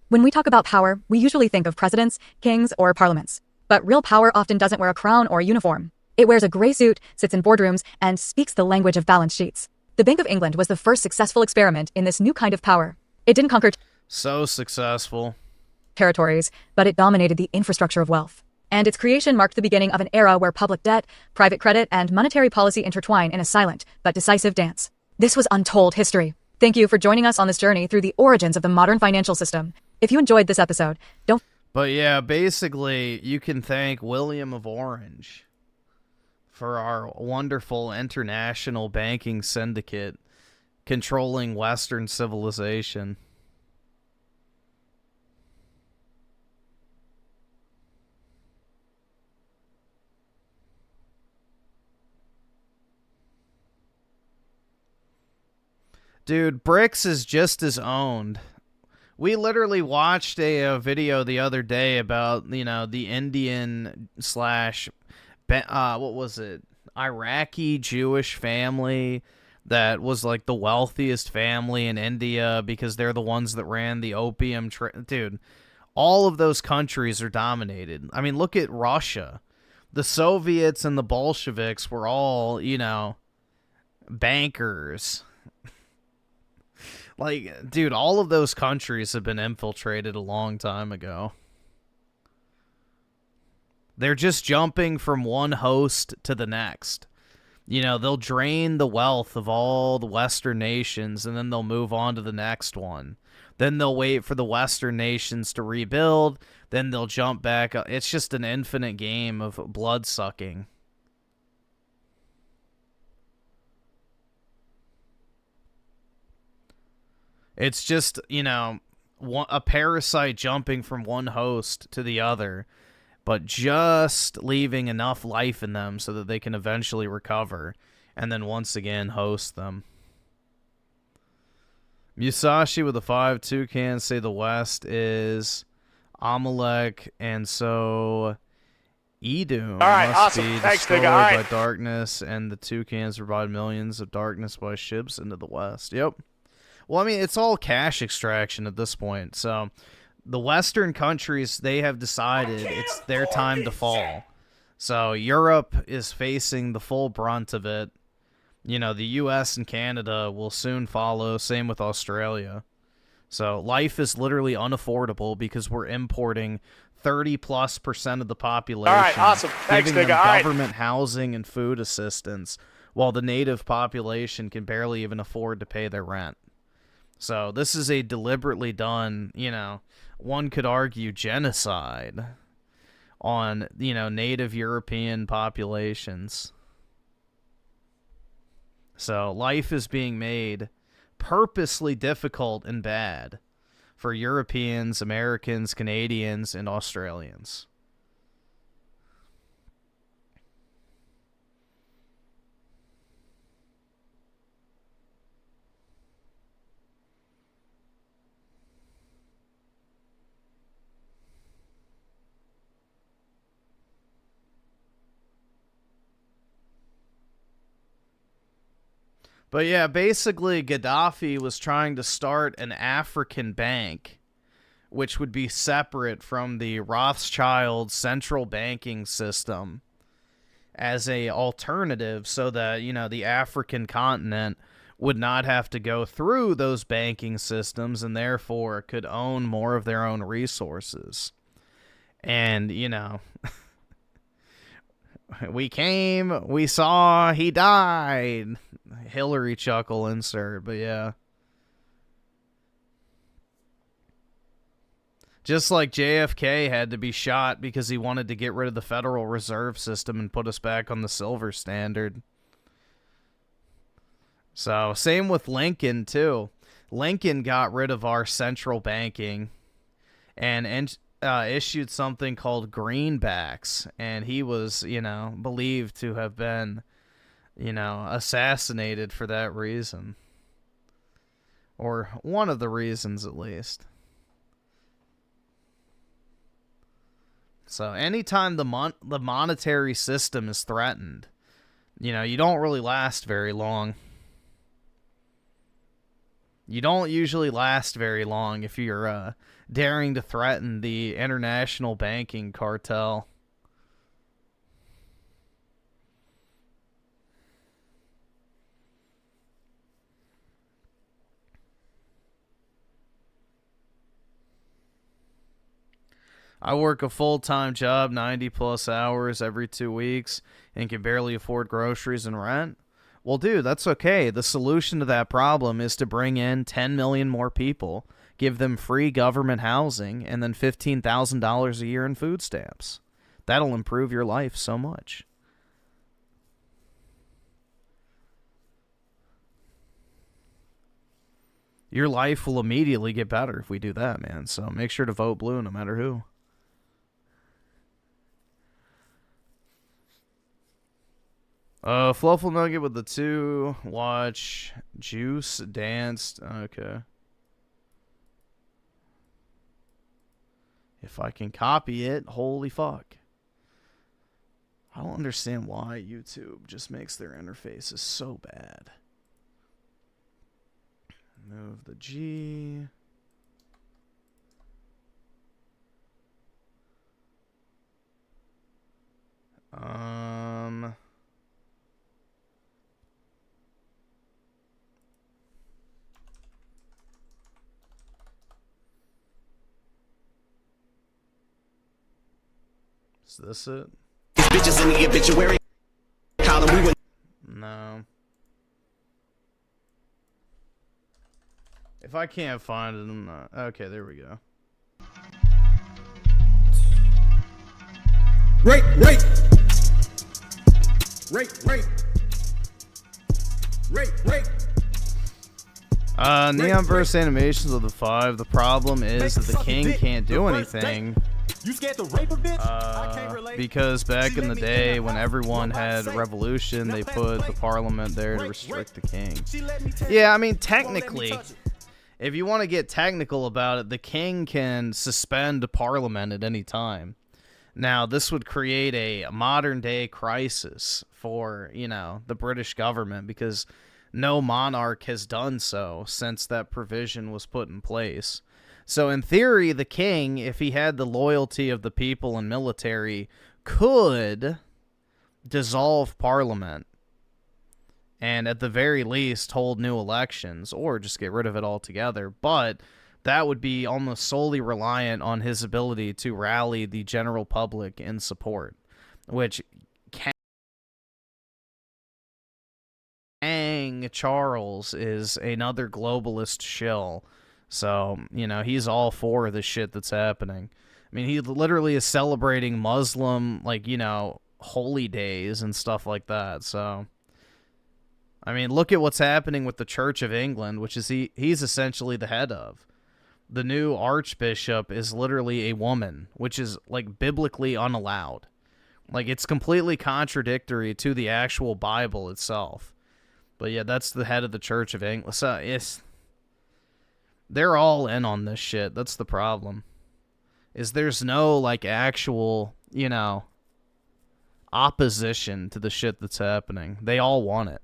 When we talk about power, we usually think of presidents, kings, or parliaments. But real power often doesn't wear a crown or uniform. It wears a gray suit, sits in boardrooms, and speaks the language of balance sheets. The Bank of England was the first successful experiment in this new kind of power. It didn't conquer So successful. territories, but it dominated the infrastructure of wealth. And its creation marked the beginning of an era where public debt, private credit, and monetary policy intertwine in a silent but decisive dance. This was untold history. Thank you for joining us on this journey through the origins of the modern financial system. If you enjoyed this episode, don't... But yeah, basically, you can thank William of Orange for our wonderful international banking syndicate controlling Western civilization. Dude, BRICS is just as owned. We literally watched a video the other day about, you know, the Indian slash, what was it? Iraqi Jewish family that was like the wealthiest family in India because they're the ones that ran the opium trade. Dude, all of those countries are dominated. I mean, look at Russia. The Soviets and the Bolsheviks were all, you know, bankers. Like, dude, all of those countries have been infiltrated a long time ago. They're just jumping from one host to the next. You know, they'll drain the wealth of all the Western nations, and then they'll move on to the next one. Then they'll wait for the Western nations to rebuild. Then they'll jump back. It's just an infinite game of blood-sucking. It's just, you know, a parasite jumping from one host to the other, but just leaving enough life in them so that they can eventually recover, and then once again host them. Musashi with the 5 toucans say the West is Amalek, and so Edom must be destroyed by darkness, and the toucans provide millions of darkness by ships into the West. Yep. Well, I mean, it's all cash extraction at this point. So the Western countries, they have decided it's their time to fall. So Europe is facing the full brunt of it. You know, the U.S. and Canada will soon follow. Same with Australia. So life is literally unaffordable because we're importing 30+% of the population. All right, awesome. Thanks, giving them nigga. government housing and food assistance, while the native population can barely even afford to pay their rent. So this is a deliberately done, you know, one could argue genocide on, you know, native European populations. So life is being made purposely difficult and bad for Europeans, Americans, Canadians, and Australians. But yeah, basically Gaddafi was trying to start an African bank, which would be separate from the Rothschild central banking system as a alternative so that, you know, the African continent would not have to go through those banking systems and therefore could own more of their own resources. And, you know, we came, we saw, he died. Hillary chuckle insert, but yeah. Just like JFK had to be shot because he wanted to get rid of the Federal Reserve System and put us back on the silver standard. So, same with Lincoln, too. Lincoln got rid of our central banking and issued something called greenbacks, and he was, you know, believed to have been, you know, assassinated for that reason. Or one of the reasons, at least. So anytime the monetary system is threatened, you know, you don't really last very long. You don't usually last very long if you're daring to threaten the international banking cartel. I work a full-time job, 90-plus hours every 2 weeks, and can barely afford groceries and rent. Well, dude, that's okay. The solution to that problem is to bring in 10 million more people, give them free government housing, and then $15,000 a year in food stamps. That'll improve your life so much. Your life will immediately get better if we do that, man. So make sure to vote blue no matter who. Fluffle Nugget with the 2. Watch. Juice danced. Okay. If I can copy it, holy fuck. I don't understand why YouTube just makes their interfaces so bad. Move the G. Is this it? Bitches in the obituary column. We would. No. If I can't find it, I'm not. Okay, there we go. Rape. Neon verse animations of the 5. The problem is that the king can't do anything. You scared to rape a bitch? I can't relate. Because back in the day when everyone had revolution, they put the parliament there to restrict the king. Yeah, I mean, technically, if you want to get technical about it, the king can suspend parliament at any time. Now, this would create a modern-day crisis for, you know, the British government because no monarch has done so since that provision was put in place. So in theory, the king, if he had the loyalty of the people and military, could dissolve parliament and at the very least hold new elections or just get rid of it altogether. But that would be almost solely reliant on his ability to rally the general public in support, which King Charles is another globalist shill. So, you know, he's all for the shit that's happening. I mean, he literally is celebrating Muslim, like, you know, holy days and stuff like that. So, I mean, look at what's happening with the Church of England, which is he's essentially the head of. The new archbishop is literally a woman, which is, like, biblically unallowed. Like, it's completely contradictory to the actual Bible itself. But, yeah, that's the head of the Church of England. So, they're all in on this shit. That's the problem. Is there's no, like, actual, you know, opposition to the shit that's happening. They all want it.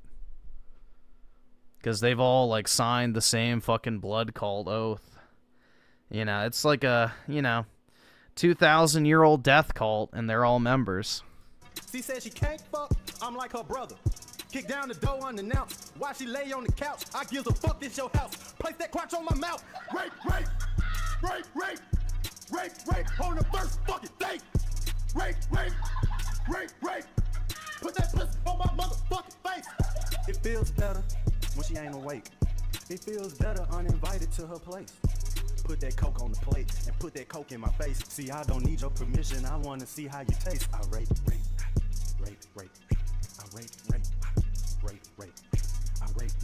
Because they've all, like, signed the same fucking blood-called oath. You know, it's like a, you know, 2,000-year-old death cult, and they're all members. She said she can't fuck, I'm like her brother. Kick down the door unannounced. While she lay on the couch, I give a fuck this your house. Place that crotch on my mouth. Rape on the first fucking date. Rape. Put that pussy on my motherfucking face. It feels better when she ain't awake. It feels better uninvited to her place. Put that coke on the plate and put that coke in my face. See, I don't need your permission. I want to see how you taste. I rape.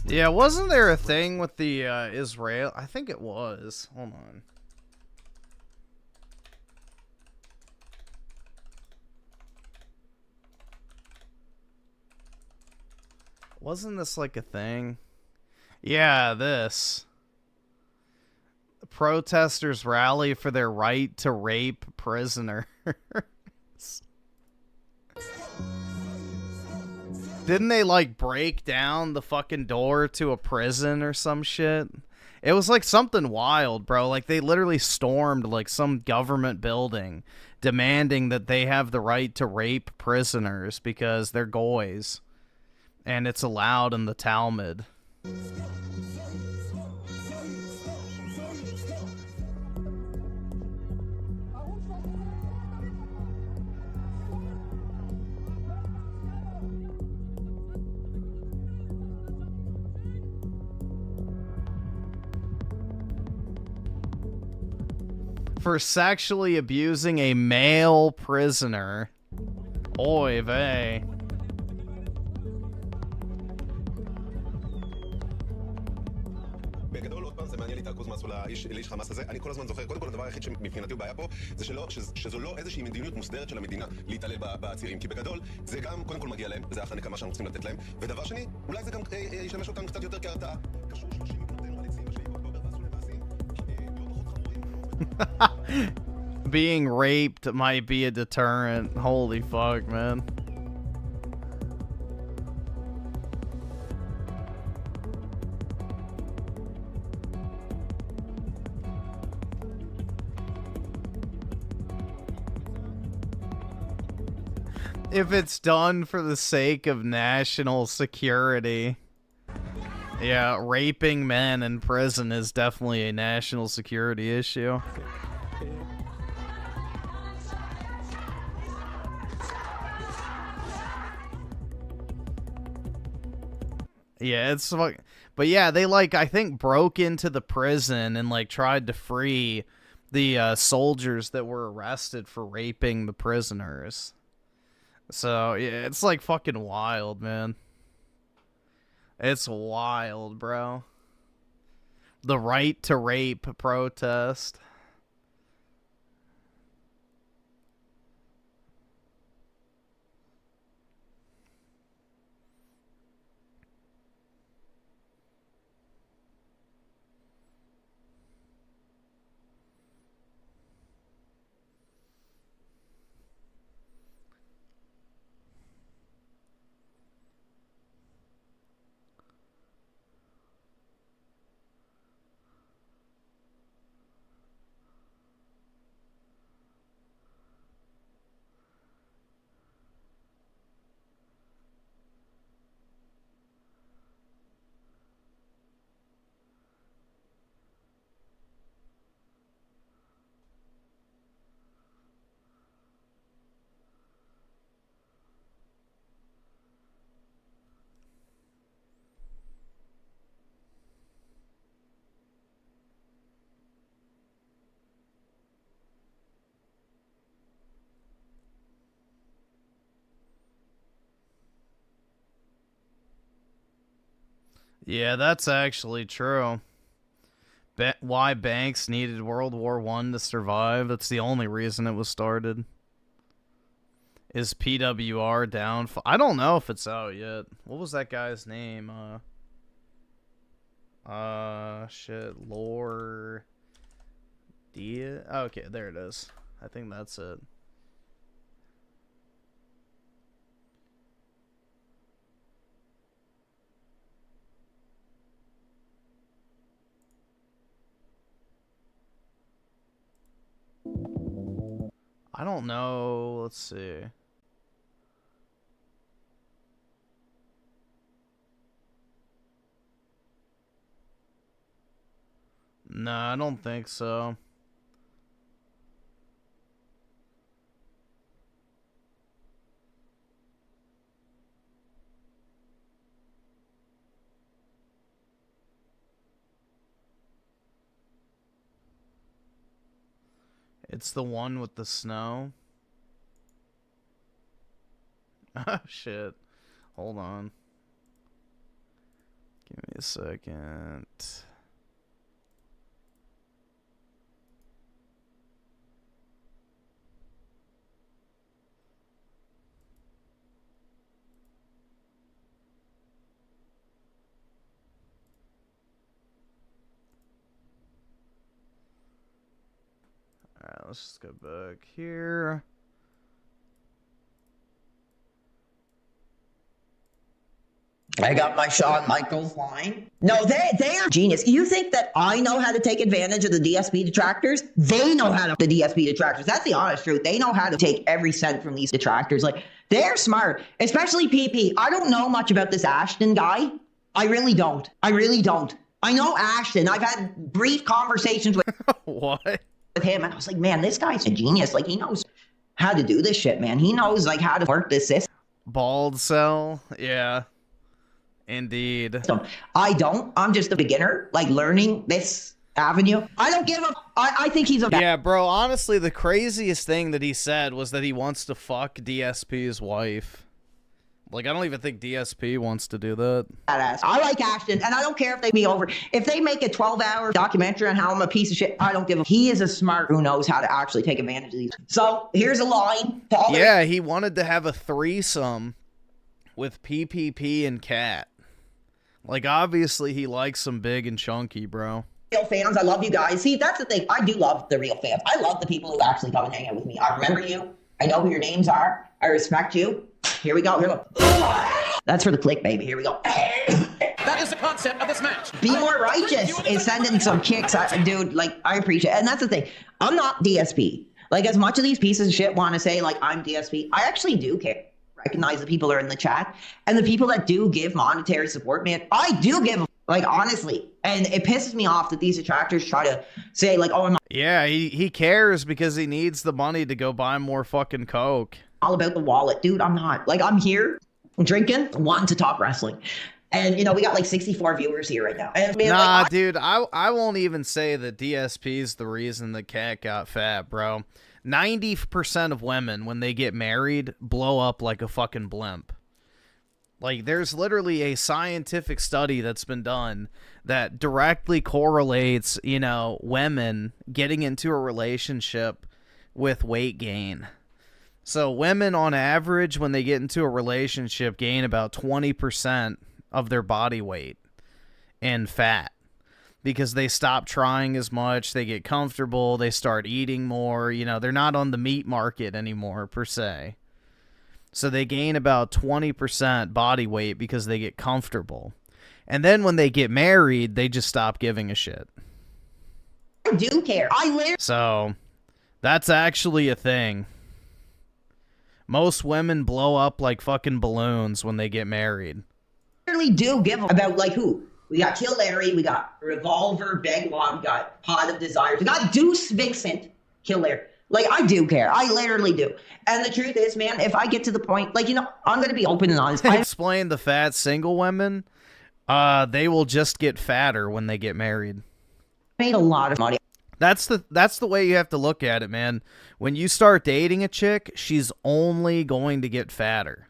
Yeah, wasn't there a thing with the Israel? I think it was. Hold on. Wasn't this like a thing? Yeah, this. Protesters rally for their right to rape prisoners. Didn't they, like, break down the fucking door to a prison or some shit? It was, like, something wild, bro. Like, they literally stormed, like, some government building demanding that they have the right to rape prisoners because they're goys. And it's allowed in the Talmud. For sexually abusing a male prisoner. Oy vey. בגדול, עוד פעם, זה מעניין לי את הלקוז מסו לאיש חמאס הזה. אני כל הזמן זוכר, קודם כל הדבר היחיד שמבחינתי הוא בעיה פה, זה שזו לא איזושהי מדיניות מוסדרת של המדינה להתעלל בצעירים. כי בגדול, זה גם, קודם כל מגיע להם, זה אחרי נקמה שאנחנו צריכים לתת להם. ודבר שני, אולי זה גם ישמש אותם קצת יותר כהרתעה. קשור 30 מבנותינו על עצים ב7 באוקטובר ועשו להם מעשים, לא פחות חמורים. Being raped might be a deterrent. Holy fuck, man. If it's done for the sake of national security. Yeah, raping men in prison is definitely a national security issue. Yeah, it's like, but yeah, they like, I think broke into the prison and like tried to free the soldiers that were arrested for raping the prisoners. So, yeah, it's like fucking wild, man. It's wild, bro. The right to rape protest. Yeah, that's actually true. Why banks needed World War I to survive. That's the only reason it was started. Is PWR down? I don't know if it's out yet. What was that guy's name? Shit. Lore Dia? Okay, there it is. I think that's it. I don't know. Let's see. No, I don't think so. It's the one with the snow. Oh, shit. Hold on. Give me a second. let's just go back here. I got my Shawn Michaels line. No, they are genius. You think that I know how to take advantage of the DSP detractors? They know how to the DSP detractors. That's the honest truth. They know how to take every cent from these detractors. Like, they're smart, especially PP. I don't know much about this Ashton guy. I really don't. I know Ashton. I've had brief conversations with what? With him, and I was like, man, this guy's a genius. Like, he knows how to do this shit, man. He knows like how to work this system. Bald cell, yeah. Indeed. I don't. I'm just a beginner, like learning this avenue. I don't give a. I think he's a. Yeah, bro. Honestly, the craziest thing that he said was that he wants to fuck DSP's wife. Like, I don't even think DSP wants to do that. Badass. I like Ashton, and I don't care if they be over. If they make a 12-hour documentary on how I'm a piece of shit, I don't give a. He is a smart who knows how to actually take advantage of these. So here's a line. Yeah, he wanted to have a threesome with PPP and Cat. Like, obviously, he likes some big and chunky, bro. Real fans, I love you guys. See, that's the thing. I do love the real fans. I love the people who actually come and hang out with me. I remember you. I know who your names are. I respect you. Here we go. Here we go. That's for the click, baby. Here we go. That is the concept of this match. Be more righteous in sending some kicks. Dude, like, I appreciate it. And that's the thing. I'm not DSP. Like, as much of these pieces of shit want to say, like, I'm DSP, I actually do care. Recognize the people that are in the chat and the people that do give monetary support, man. I do give, like, honestly, and it pisses me off that these detractors try to say, like, oh, I'm yeah, he cares because he needs the money to go buy more fucking coke. All about the wallet, dude. I'm not. Like, I'm here drinking, wanting to talk wrestling, and you know we got like 64 viewers here right now. And man, nah, like, dude, I won't even say that DSP's the reason the cat got fat, bro. 90% of women, when they get married, blow up like a fucking blimp. Like, there's literally a scientific study that's been done that directly correlates, you know, women getting into a relationship with weight gain. So women, on average, when they get into a relationship, gain about 20% of their body weight and fat. Because they stop trying as much, they get comfortable, they start eating more, you know, they're not on the meat market anymore, per se. So they gain about 20% body weight because they get comfortable. And then when they get married, they just stop giving a shit. I do care. So, that's actually a thing. Most women blow up like fucking balloons when they get married. I really do give about, like, who? We got Kill Larry, we got Revolver, Begwad, we got Pot of Desires, we got Deuce Vincent, Kill Larry. Like, I do care. I literally do. And the truth is, man, if I get to the point, like, you know, I'm going to be open and honest. Explain the fat single women. They will just get fatter when they get married. Made a lot of money. That's the way you have to look at it, man. When you start dating a chick, she's only going to get fatter.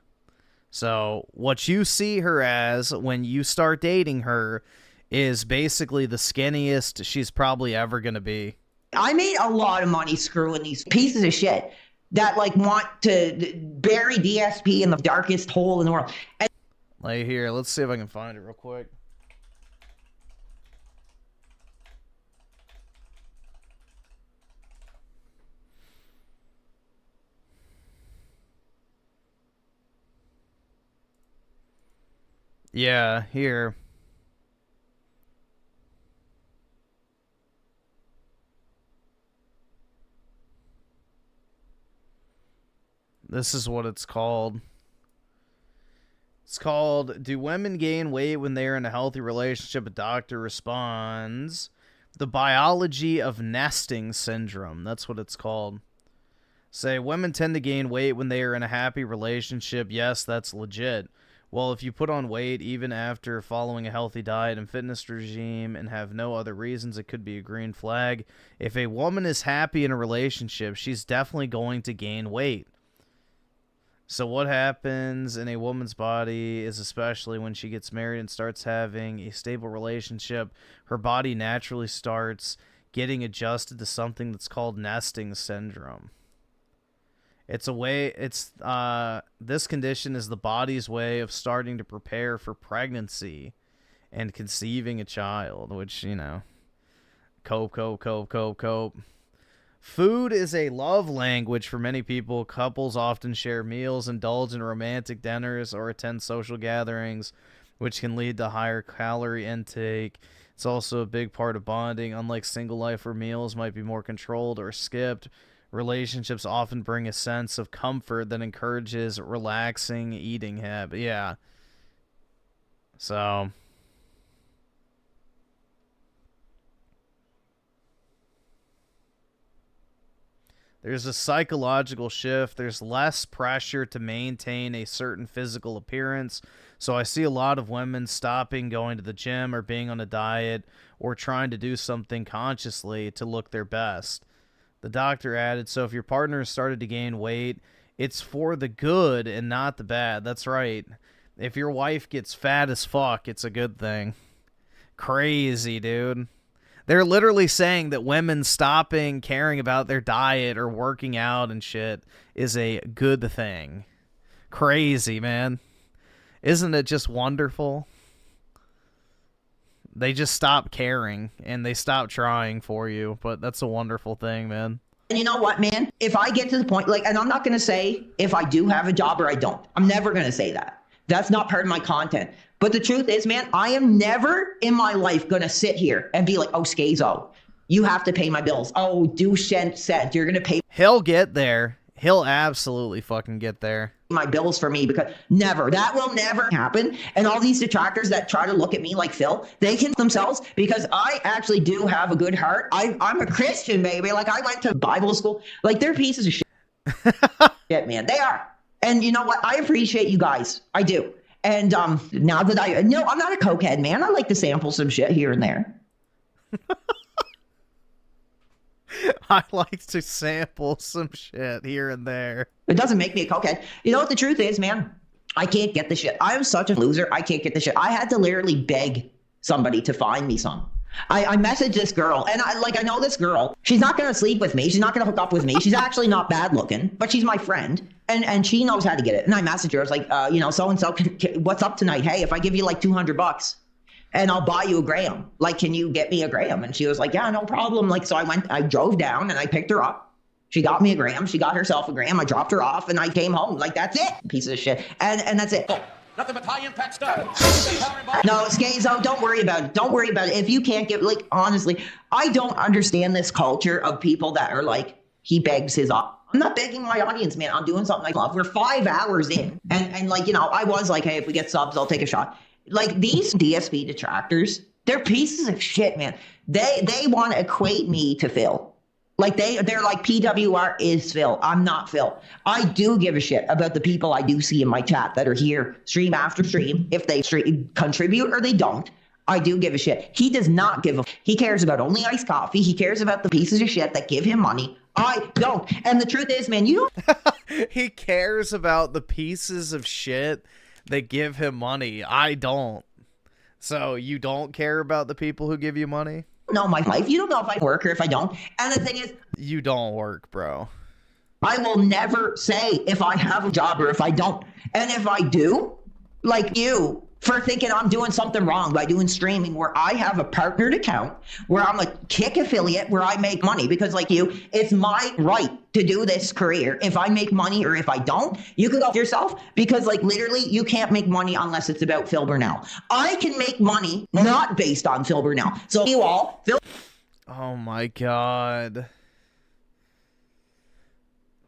So what you see her as when you start dating her is basically the skinniest she's probably ever going to be. I made a lot of money screwing these pieces of shit that, like, want to bury DSP in the darkest hole in the world. And like, here, let's see if I can find it real quick. Yeah, here. This is what it's called. It's called, do women gain weight when they are in a healthy relationship? A doctor responds, the biology of nesting syndrome. That's what it's called. Say, women tend to gain weight when they are in a happy relationship. Yes, that's legit. Well, if you put on weight even after following a healthy diet and fitness regime and have no other reasons, it could be a green flag. If a woman is happy in a relationship, she's definitely going to gain weight. So what happens in a woman's body is, especially when she gets married and starts having a stable relationship, her body naturally starts getting adjusted to something that's called nesting syndrome. It's a way, this condition is the body's way of starting to prepare for pregnancy and conceiving a child, which, you know, cope. Food is a love language for many people. Couples often share meals, indulge in romantic dinners, or attend social gatherings, which can lead to higher calorie intake. It's also a big part of bonding. Unlike single life where meals might be more controlled or skipped, relationships often bring a sense of comfort that encourages relaxing eating habit. Yeah. So... there's a psychological shift. There's less pressure to maintain a certain physical appearance. So I see a lot of women stopping going to the gym or being on a diet or trying to do something consciously to look their best. The doctor added, so if your partner has started to gain weight, it's for the good and not the bad. That's right. If your wife gets fat as fuck, it's a good thing. Crazy, dude. They're literally saying that women stopping caring about their diet or working out and shit is a good thing. Crazy, man. Isn't it just wonderful? They just stop caring and they stop trying for you, but that's a wonderful thing, man. And you know what, man? If I get to the point, like, and I'm not going to say if I do have a job or I don't. I'm never going to say that. That's not part of my content. But the truth is, man, I am never in my life going to sit here and be like, oh, Scazo, you have to pay my bills. Oh, do said you're going to pay. He'll get there. He'll absolutely fucking get there. My bills for me, because never, that will never happen. And all these detractors that try to look at me like Phil, they can themselves, because I actually do have a good heart. I'm a Christian, baby. Like, I went to Bible school. Like, they're pieces of shit. Shit, man. They are. And you know what? I appreciate you guys. I do. And now that I'm not a cokehead, man. I like to sample some shit here and there. I like to sample some shit here and there. It doesn't make me a cokehead. You know what the truth is, man? I can't get the shit. I'm such a loser. I can't get the shit. I had to literally beg somebody to find me some. I messaged this girl, and I know this girl. She's not going to sleep with me. She's not going to hook up with me. She's actually not bad looking, but she's my friend, and she knows how to get it. And I messaged her. I was like, so-and-so, what's up tonight? Hey, if I give you like $200 and I'll buy you a gram, like, can you get me a gram? And she was like, yeah, no problem. Like, so I drove down and I picked her up. She got me a gram. She got herself a gram. I dropped her off and I came home. Like, that's it. Piece of shit. And that's it. Nothing but high-impact stuff. No, Scazo, don't worry about it. Don't worry about it. If you can't get, like, honestly, I don't understand this culture of people that are like, he begs his off. I'm not begging my audience, man. I'm doing something like love. We're 5 hours in. And like, I was like, hey, if we get subs, I'll take a shot. Like, these DSP detractors, they're pieces of shit, man. They want to equate me to Phil. Like, they're like, PWR is Phil. I'm not Phil. I do give a shit about the people I do see in my chat that are here stream after stream. If they contribute or they don't, I do give a shit. He does not give a... He cares about only iced coffee. He cares about the pieces of shit that give him money. I don't. And the truth is, man, you don't... He cares about the pieces of shit that give him money. I don't. So you don't care about the people who give you money? Know my life. You don't know if I work or if I don't. And the thing is, you don't work, bro. I will never say if I have a job or if I don't. And if I do, like you, for thinking I'm doing something wrong by doing streaming where I have a partnered account, where I'm a Kick affiliate, where I make money, because like you, it's my right to do this career. If I make money or if I don't, you can go for yourself, because like literally you can't make money unless it's about Phil Burnell. I can make money not based on Phil Burnell. So you all, Phil. Oh my God.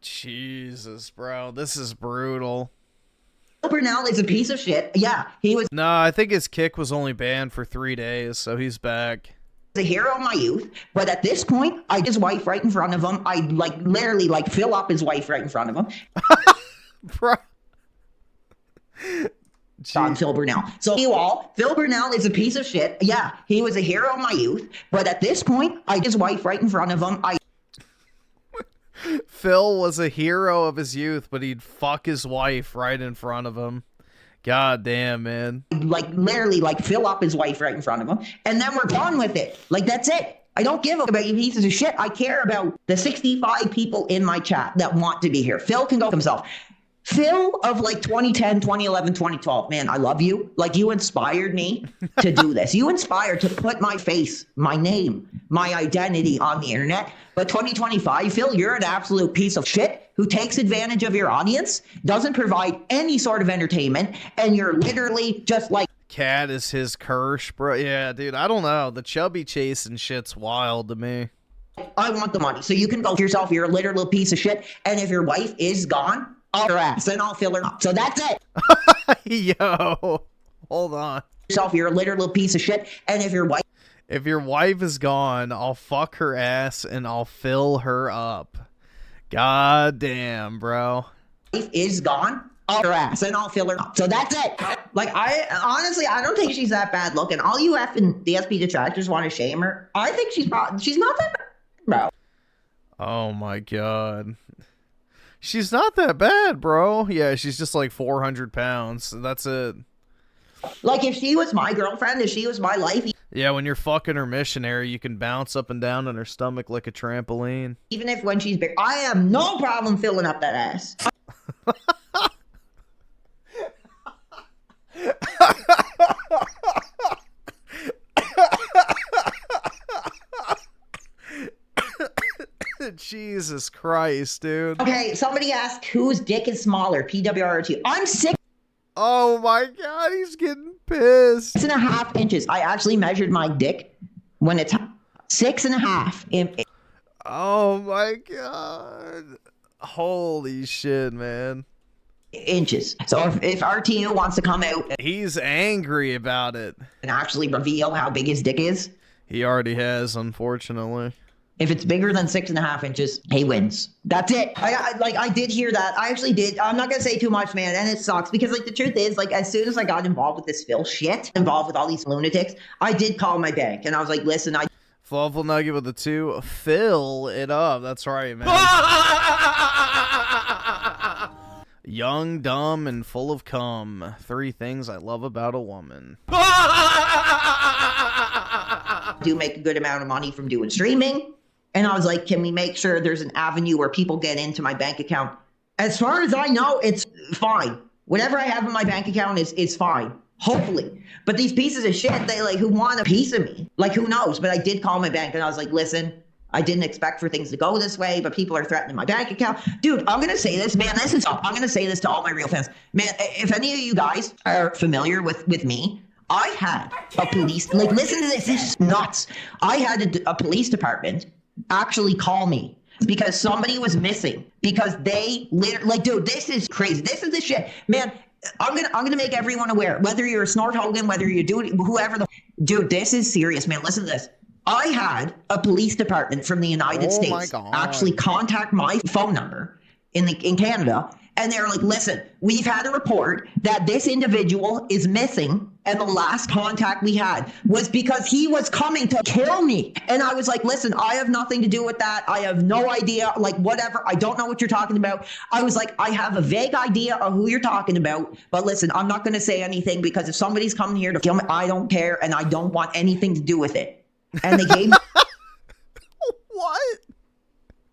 Jesus, bro. This is brutal. Phil Burnell is a piece of shit. Yeah, he was. No, I think his kick was only banned for 3 days, so he's back. The hero of my youth, but at this point, I his wife right in front of him. I like literally like fill up his wife right in front of him. Bro. On Phil Burnell. So you all, Phil Burnell is a piece of shit. Yeah, he was a hero of my youth, but at this point, I his wife right in front of him. Phil was a hero of his youth, but he'd fuck his wife right in front of him. God damn, man. Like, literally, like, fill up his wife right in front of him, and then we're done with it. Like, that's it. I don't give about you pieces of shit. I care about the 65 people in my chat that want to be here. Phil can go himself. Phil of like 2010, 2011, 2012, man, I love you. Like, you inspired me to do this. You inspired to put my face, my name, my identity on the internet. But 2025, Phil, you're an absolute piece of shit who takes advantage of your audience, doesn't provide any sort of entertainment, and you're literally just like... Cat is his curse, bro. Yeah, dude, I don't know. The chubby chasing shit's wild to me. I want the money. So you can go yourself, you're a literal piece of shit. And if your wife is gone, I'll her ass and I'll fill her up. So that's it. Yo, hold on. Yourself, you're a literal piece of shit. And if your wife is gone, I'll fuck her ass and I'll fill her up. God damn, bro. Wife is gone, I'll her ass and I'll fill her up. So that's it. Like, I honestly, I don't think she's that bad looking. All you effing DSP detractors want to shame her. I think she's not that bad, bro. Oh my god. She's not that bad, bro. Yeah, she's just like 400 pounds. That's it. Like, if she was my girlfriend, if she was my life... Yeah, when you're fucking her missionary, you can bounce up and down on her stomach like a trampoline. Even if when she's big, I have no problem filling up that ass. Jesus Christ, dude. Okay, somebody asked whose dick is smaller, PWR or 2. I'm sick. Oh my god, he's getting pissed. 6.5 inches. I actually measured my dick when it's 6.5. Oh my god. Holy shit, man. Inches. So if RTU wants to come out, he's angry about it and actually reveal how big his dick is. He already has, unfortunately. If it's bigger than 6.5 inches, he wins. That's it. I did hear that. I actually did. I'm not going to say too much, man. And it sucks because, like, the truth is, like, as soon as I got involved with this Phil shit, involved with all these lunatics, I did call my bank. And I was like, listen, Fluffle Nugget with the 2. Fill it up. That's right, man. Young, dumb, and full of cum. 3 things I love about a woman. do make a good amount of money from doing streaming. And I was like, can we make sure there's an avenue where people get into my bank account? As far as I know, it's fine. Whatever I have in my bank account is fine. Hopefully. But these pieces of shit, they like, who want a piece of me? Like, who knows? But I did call my bank and I was like, listen, I didn't expect for things to go this way, but people are threatening my bank account. Dude, I'm going to say this, man. I'm going to say this to all my real fans. Man, if any of you guys are familiar with me, I had a police, like, listen to this. This is nuts. I had a police department actually call me because somebody was missing because they literally, like, dude, this is crazy. This is the shit, man. I'm gonna make everyone aware, whether you're a Snort Hogan, whether you're doing whoever dude, this is serious, man. Listen to this. I had a police department from the United States actually contact my phone number in Canada, and they're like, listen, we've had a report that this individual is missing, and the last contact we had was because he was coming to kill me. And I was like, listen, I have nothing to do with that. I have no idea, like, whatever. I don't know what you're talking about. I was like, I have a vague idea of who you're talking about, but listen, I'm not going to say anything because if somebody's coming here to kill me, I don't care, and I don't want anything to do with it. And they gave me... What?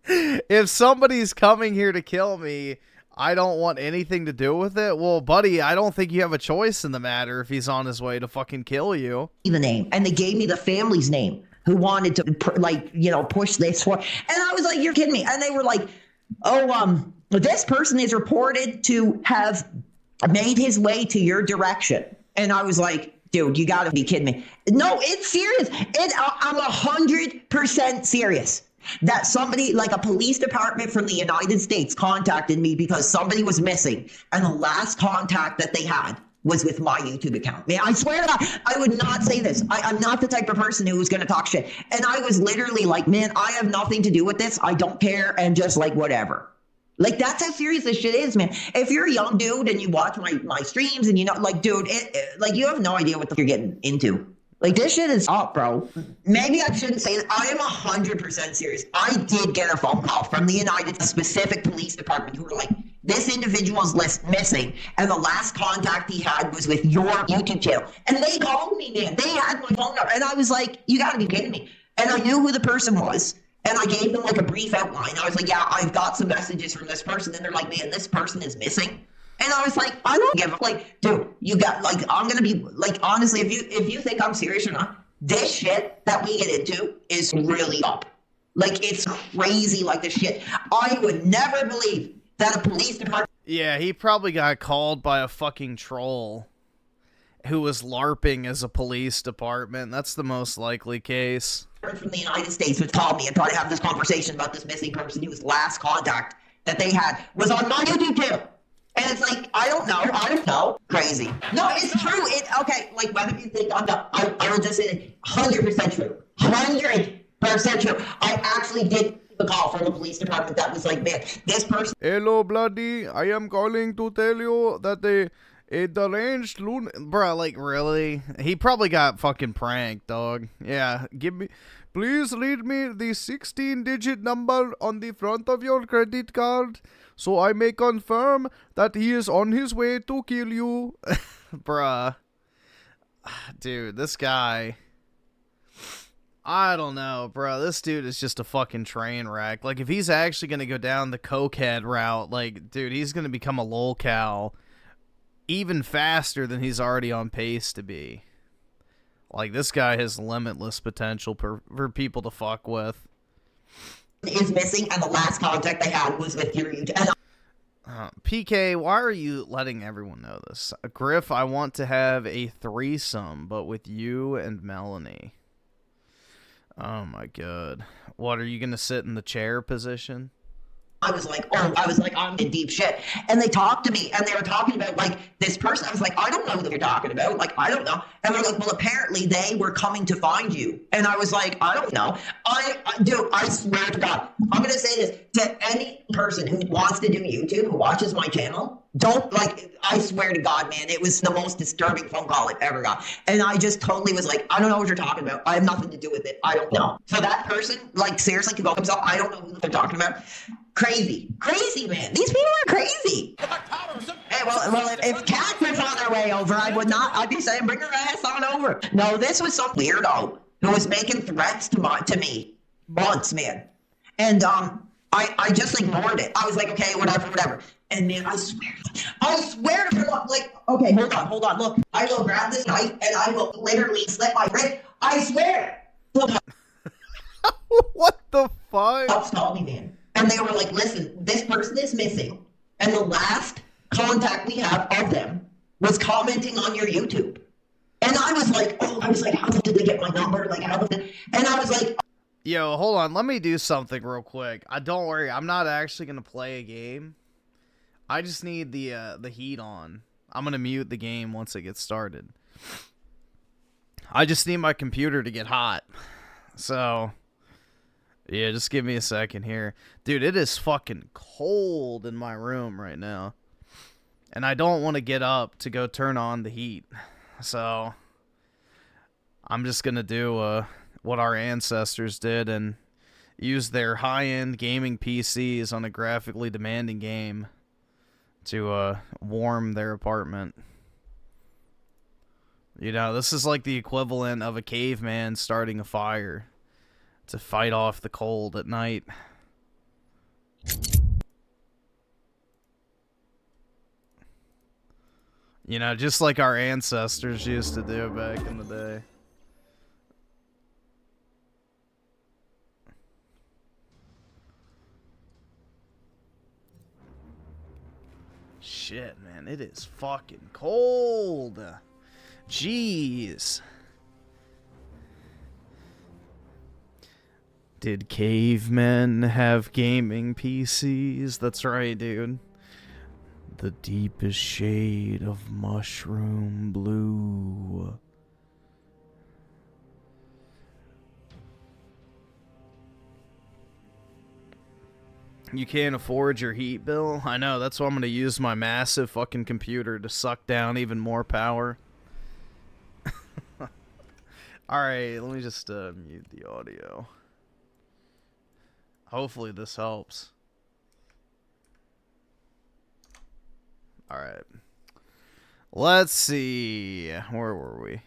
If somebody's coming here to kill me, I don't want anything to do with it? Well, buddy, I don't think you have a choice in the matter if he's on his way to fucking kill you. The name. And they gave me the family's name who wanted to, like, you know, push this for. And I was like, you're kidding me. And they were like, oh, this person is reported to have made his way to your direction. And I was like, dude, you gotta be kidding me. No, it's serious. I'm 100% serious. That somebody, like a police department from the United States, contacted me because somebody was missing. And the last contact that they had was with my YouTube account. Man, I swear to God, I would not say this. I'm not the type of person who was going to talk shit. And I was literally like, man, I have nothing to do with this. I don't care. And just like, whatever. Like, that's how serious this shit is, man. If you're a young dude and you watch my streams and you know, like, dude, like, you have no idea what you're getting into. Like, this shit is up, bro. Maybe I shouldn't say that. I am 100% serious. I did get a phone call from the United specific police department who were like, this individual's missing, and the last contact he had was with your YouTube channel. And they called me, man. They had my phone number. And I was like, you gotta be kidding me. And I knew who the person was. And I gave them like a brief outline. I was like, yeah, I've got some messages from this person. And they're like, man, this person is missing. And I was like, I don't give a like, dude, you got like, I'm gonna be like, honestly, if you think I'm serious or not, this shit that we get into is really up. Like, it's crazy, like this shit. I would never believe that a police department. Yeah, he probably got called by a fucking troll who was LARPing as a police department. That's the most likely case. From the United States would call me and try to have this conversation about this missing person whose last contact that they had was on my YouTube channel. And it's like, I don't know. Crazy. No, it's true. Okay, like whether you think I will just say it, 100% true. 100% true. I actually did the call from the police department that was like, man, this person. Hello, bloody. I am calling to tell you that a deranged loon. Bruh, like, really? He probably got fucking pranked, dog. Yeah, please read me the 16-digit number on the front of your credit card so I may confirm that he is on his way to kill you. Bruh. Dude, this guy. I don't know, bro. This dude is just a fucking train wreck. Like, if he's actually going to go down the cokehead route, like, dude, he's going to become a lolcow even faster than he's already on pace to be. Like, this guy has limitless potential for people to fuck with. Is missing, and the last contact they had was with your YouTube. PK, why are you letting everyone know this? Griff, I want to have a threesome, but with you and Melanie. Oh my god. What, are you gonna sit in the chair position? I was like, I'm in deep shit. And they talked to me, and they were talking about, like, this person. I was like, I don't know who you're talking about. Like, I don't know. And they're like, well, apparently they were coming to find you. And I was like, I don't know. Dude, I swear to God, I'm going to say this to any person who wants to do YouTube, who watches my channel. Don't, like, I swear to God, man, it was the most disturbing phone call I've ever got. And I just totally was like, I don't know what you're talking about. I have nothing to do with it. I don't know. So that person, like, seriously could go himself. I don't know who they're talking about. Crazy, man. These people are crazy. Hey, well, if Kat was on their way over, I'd be saying, bring her ass on over. No, this was some weirdo who was making threats to me months, man. And I just ignored it. I was like, okay, whatever. And man, I swear to God, like, okay, hold on, look. I will grab this knife and I will literally slit my wrist. I swear. Look. What the fuck? Stop me, man. And they were like, listen, this person is missing. And the last contact we have of them was commenting on your YouTube. And I was like, how did they get my number? Like, and I was like, yo, hold on. Let me do something real quick. Don't worry. I'm not actually going to play a game. I just need the heat on. I'm going to mute the game once it gets started. I just need my computer to get hot. So, yeah, just give me a second here. Dude, it is fucking cold in my room right now. And I don't want to get up to go turn on the heat. So, I'm just going to do what our ancestors did and use their high-end gaming PCs on a graphically demanding game to warm their apartment. You know, this is like the equivalent of a caveman starting a fire to fight off the cold at night. You know, just like our ancestors used to do back in the day. Shit, man, it is fucking cold. Jeez. Did cavemen have gaming PCs? That's right, dude. The deepest shade of mushroom blue. You can't afford your heat bill? I know, that's why I'm going to use my massive fucking computer to suck down even more power. Alright, let me just mute the audio. Hopefully this helps. Alright. Let's see. Where were we?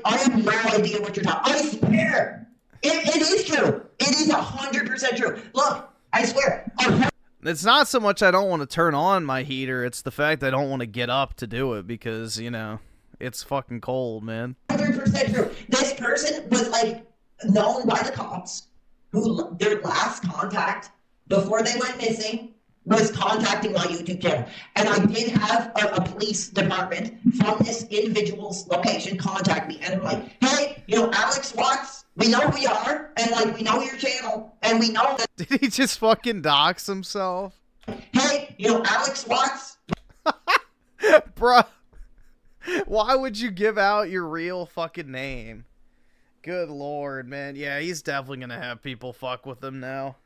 I have no idea what you're talking about. I swear! It is true. It is 100% 100% true. Look, I swear. It's not so much I don't want to turn on my heater, it's the fact I don't want to get up to do it because, you know, it's fucking cold, man. 100% true. This person was, like, known by the cops, who their last contact before they went missing was contacting my YouTube channel. And I did have a police department from this individual's location contact me. And I'm like, hey, you know, Alex Watts, we know who you are, and, like, we know your channel, and we know that... Did he just fucking dox himself? Hey, you know, Alex Watts... Bruh, why would you give out your real fucking name? Good lord, man. Yeah, he's definitely gonna have people fuck with him now.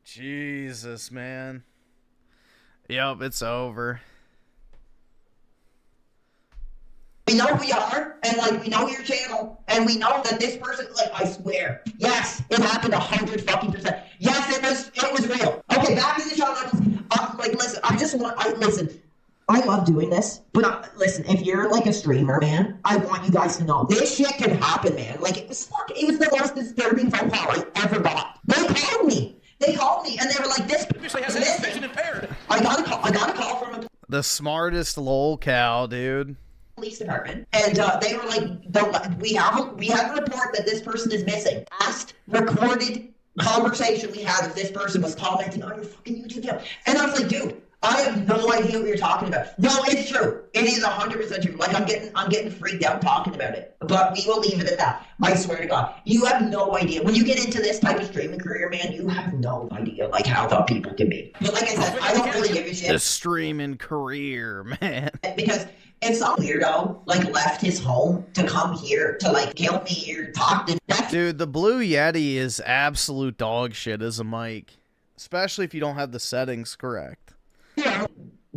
Jesus, man. Yup, it's over. We know who you are, and, like, we know your channel, and we know that this person, like, I swear, yes, it happened 100%. Yes, it was real. Okay, back to the show. Like, listen, listen, I love doing this, but listen, if you're, like, a streamer, man, I want you guys to know, this shit can happen, man. Like, it was the most disturbing phone call I ever got. They called me, and they were like, this person has vision impaired. I got a call from the smartest lol cow, dude. Police department, and they were like, we have a report that this person is missing. Last recorded conversation we had of this person was commenting on your fucking YouTube channel, and I was like, dude, I have no idea what you're talking about. No, it's true. It is 100% true. Like, I'm getting freaked out talking about it, but we will leave it at that. I swear to God, you have no idea. When you get into this type of streaming career, man, you have no idea, like, how tough people can be. But like I said, I don't really give a shit. The streaming career, man. Because if some weirdo, like, left his home to come here to, like, kill me or talk to... Dude, the Blue Yeti is absolute dog shit as a mic. Especially if you don't have the settings correct.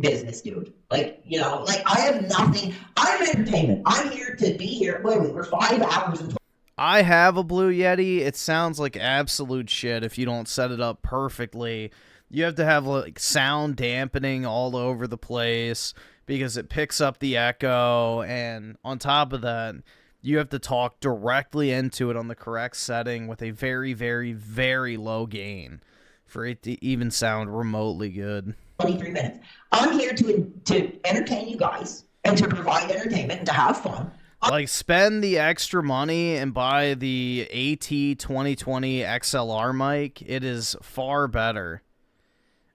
Business, dude. Like, you know, like, I have nothing. I'm entertainment. I'm here to be here. Wait, we're 5 hours and... I have a Blue Yeti. It sounds like absolute shit if you don't set it up perfectly. You have to have, like, sound dampening all over the place because it picks up the echo, and on top of that, you have to talk directly into it on the correct setting with a very, very, very low gain for it to even sound remotely good. 23 minutes. I'm here to entertain you guys and to provide entertainment and to have fun. Like, spend the extra money and buy the AT 2020 XLR mic. It is far better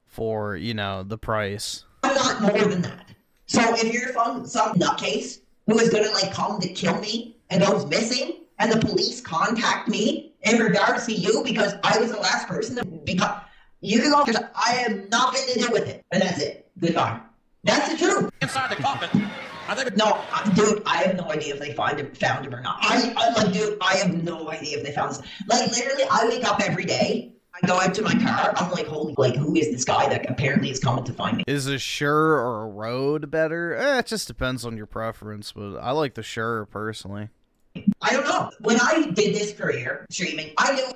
for, you know, the price. I'm not more than that. So if you're some nutcase who is going to, like, come to kill me and goes missing, and the police contact me in regards to you because I was the last person to become... You can go, I have nothing to do with it. And that's it. Goodbye. That's the truth. Inside the coffin. No, dude, I have no idea if they found him or not. I'm like, dude, I have no idea if they found this. Like, literally, I wake up every day. I go out to my car. I'm like, holy, like, who is this guy that apparently is coming to find me? Is a Shure or a Rode better? It just depends on your preference, but I like the Shure personally. I don't know. When I did this career, streaming, I knew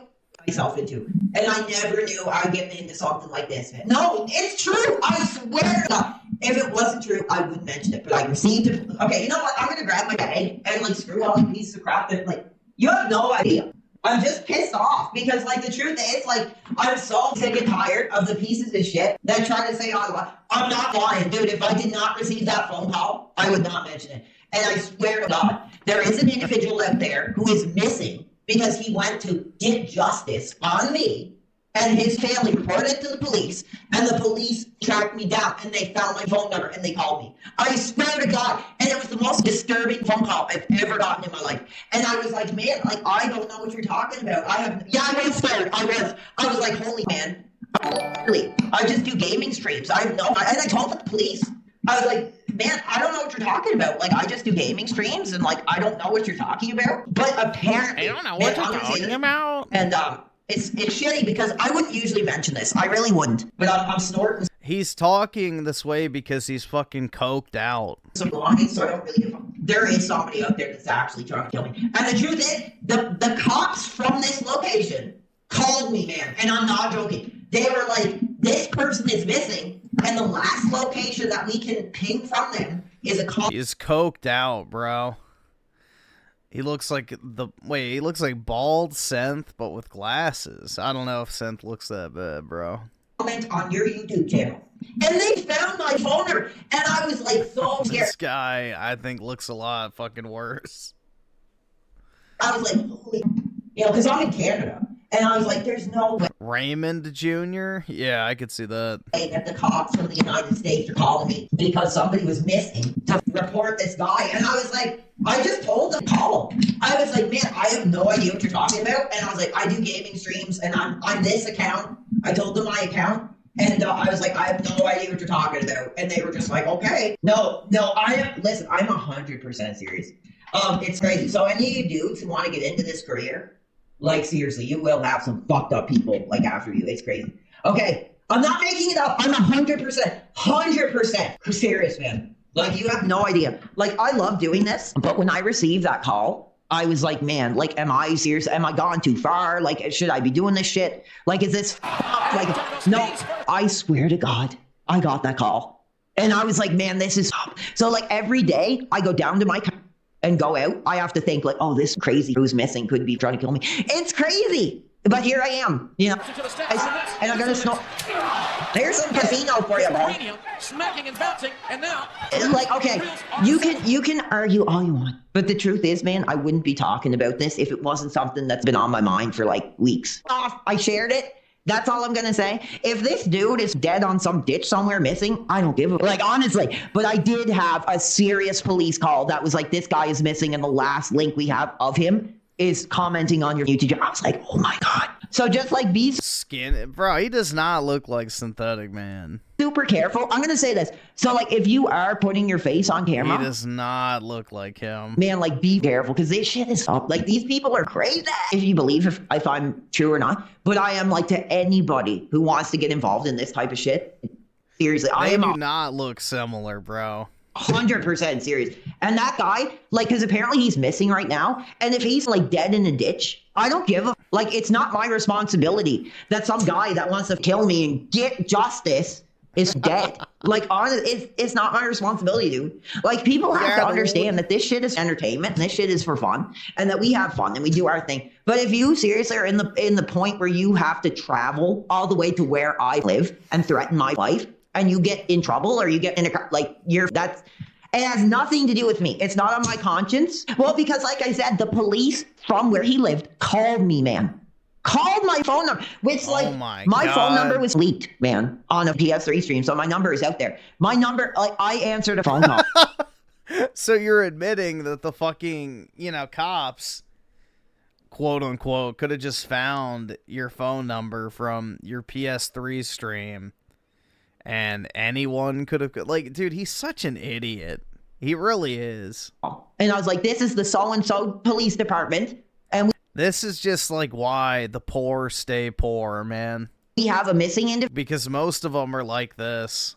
myself into, and I never knew I would get into something like this, man. No, it's true. I swear to God. If it wasn't true, I wouldn't mention it, but I received it. Okay, you know what? I'm gonna grab my bag and, like, screw all these pieces of crap that, like, you have no idea. I'm just pissed off because, like, the truth is, like, I'm so sick and tired of the pieces of shit that try to say I'm not lying, dude. If I did not receive that phone call, I would not mention it. And I swear to God, there is an individual out there who is missing because he went to get justice on me, and his family reported it to the police, and the police tracked me down, and they found my phone number, and they called me. I swear to God, and it was the most disturbing phone call I've ever gotten in my life. And I was like, man, like, I don't know what you're talking about. I was scared. I was like, holy man, really, I just do gaming streams. I have no, and I told the police, I was like, man, I don't know what you're talking about. Like, I just do gaming streams, and, like, I don't know what you're talking about. But apparently, I don't know what you're talking about. And it's shitty because I wouldn't usually mention this. I really wouldn't. But I'm snorting. He's talking this way because he's fucking coked out. So belongings, so I don't really give a fuck. There is somebody out there that's actually trying to kill me. And the truth is, the cops from this location called me, man, and I'm not joking. They were like, this person is missing, and the last location that we can ping from them is a call. He's coked out, bro. He looks like he looks like bald Synth, but with glasses. I don't know if Synth looks that bad, bro. Comment on your YouTube channel. And they found my phone number, and I was like so scared. This guy, I think, looks a lot fucking worse. I was like, holy, because I'm in Canada, and I was like, there's no way. Raymond Jr.? Yeah, I could see that. That the cops from the United States are calling me because somebody was missing to report this guy, and I was like, I just told them to call him. I was like, man, I have no idea what you're talking about, and I was like, I do gaming streams, and I'm this account. I told them my account. And I was like, I have no idea what you're talking about. And they were just like, okay. No, listen, I'm 100% serious. It's crazy. So any of you dudes who want to get into this career, like seriously, you will have some fucked up people like after you. It's crazy. Okay, I'm not making it up. I'm 100% serious, man. Like, you have no idea. Like, I love doing this, but when I received that call, I was like, man, like, am I serious? Am I gone too far? Like, should I be doing this shit? Like, is this like, no, I swear to God, I got that call. And I was like, man, this is so like every day I go down to my car and go out. I have to think like, oh, this crazy who's missing could be trying to kill me. It's crazy. But here I am, and I'm gonna snow. Here's some casino for you, bro. Smacking and bouncing, and now, like, okay, you can argue all you want, but the truth is, man, I wouldn't be talking about this if it wasn't something that's been on my mind for like weeks. I shared it. That's all I'm gonna say. If this dude is dead on some ditch somewhere missing, I don't give a like, honestly. But I did have a serious police call that was like, this guy is missing, and the last link we have of him is commenting on your YouTube. I was like, oh my God. So just like be skin, bro, he does not look like Synthetic Man. Super careful. I'm gonna say this. So like, if you are putting your face on camera, he does not look like him. Man, like, be careful, because this shit is up. Like, these people are crazy. If you believe if I'm true or not, but I am like, to anybody who wants to get involved in this type of shit. Seriously, they do not look similar, bro. 100% serious. And that guy, like, because apparently he's missing right now, and if he's like dead in a ditch, I don't give a like, it's not my responsibility that some guy that wants to kill me and get justice is dead. Like, honestly, it's not my responsibility, dude. Like, people have to understand that this shit is entertainment and this shit is for fun, and that we have fun and we do our thing. But if you seriously are in the point where you have to travel all the way to where I live and threaten my life, and you get in trouble or you get in a like, it has nothing to do with me. It's not on my conscience. Well, because like I said, the police from where he lived called me, man. Called my phone number, which like my phone number was leaked, man, on a PS3 stream. So my number is out there. My number, like, I answered a phone call. So you're admitting that the fucking, cops, quote unquote, could have just found your phone number from your PS3 stream. And anyone could have, like, dude, he's such an idiot. He really is. And I was like, this is the so-and-so police department. And this is just like why the poor stay poor, man. We have a missing individual. Because most of them are like this.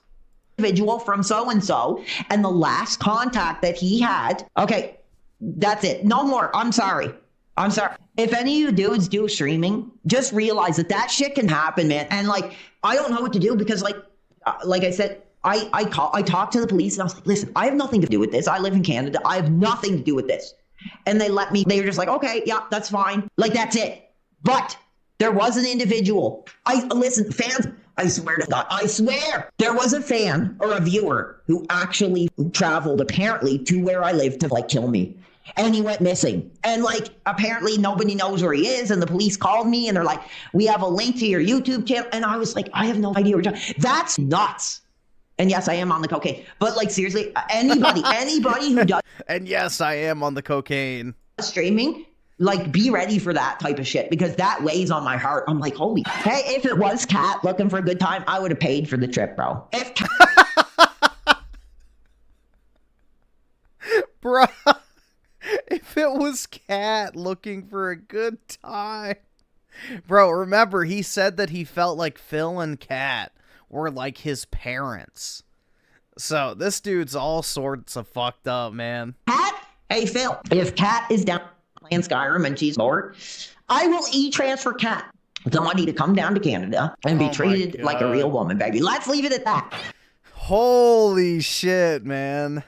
Individual from so-and-so. And the last contact that he had. Okay, that's it. No more. I'm sorry. If any of you dudes do streaming, just realize that shit can happen, man. And like, I don't know what to do because like I said, I talked to the police and I was like, listen, I have nothing to do with this. I live in Canada. I have nothing to do with this. And they were just like, okay, yeah, that's fine. Like, that's it. But there was an individual. Listen, fans, I swear to God, I swear there was a fan or a viewer who actually traveled apparently to where I live to like kill me. And he went missing. And like, apparently nobody knows where he is. And the police called me and they're like, we have a link to your YouTube channel. And I was like, I have no idea what you're talking. That's nuts. And yes, I am on the cocaine. But like, seriously, anybody who does. And yes, I am on the cocaine. Streaming, like, be ready for that type of shit, because that weighs on my heart. I'm like, holy. Hey, if it was Kat looking for a good time, I would have paid for the trip, bro. Bro. If it was Kat looking for a good time. Bro, remember, he said that he felt like Phil and Kat were like his parents. So this dude's all sorts of fucked up, man. Kat? Hey, Phil, if Kat is down playing Skyrim and she's bored, I will e-transfer Kat the money to come down to Canada and be treated like a real woman, baby. Let's leave it at that. Holy shit, man.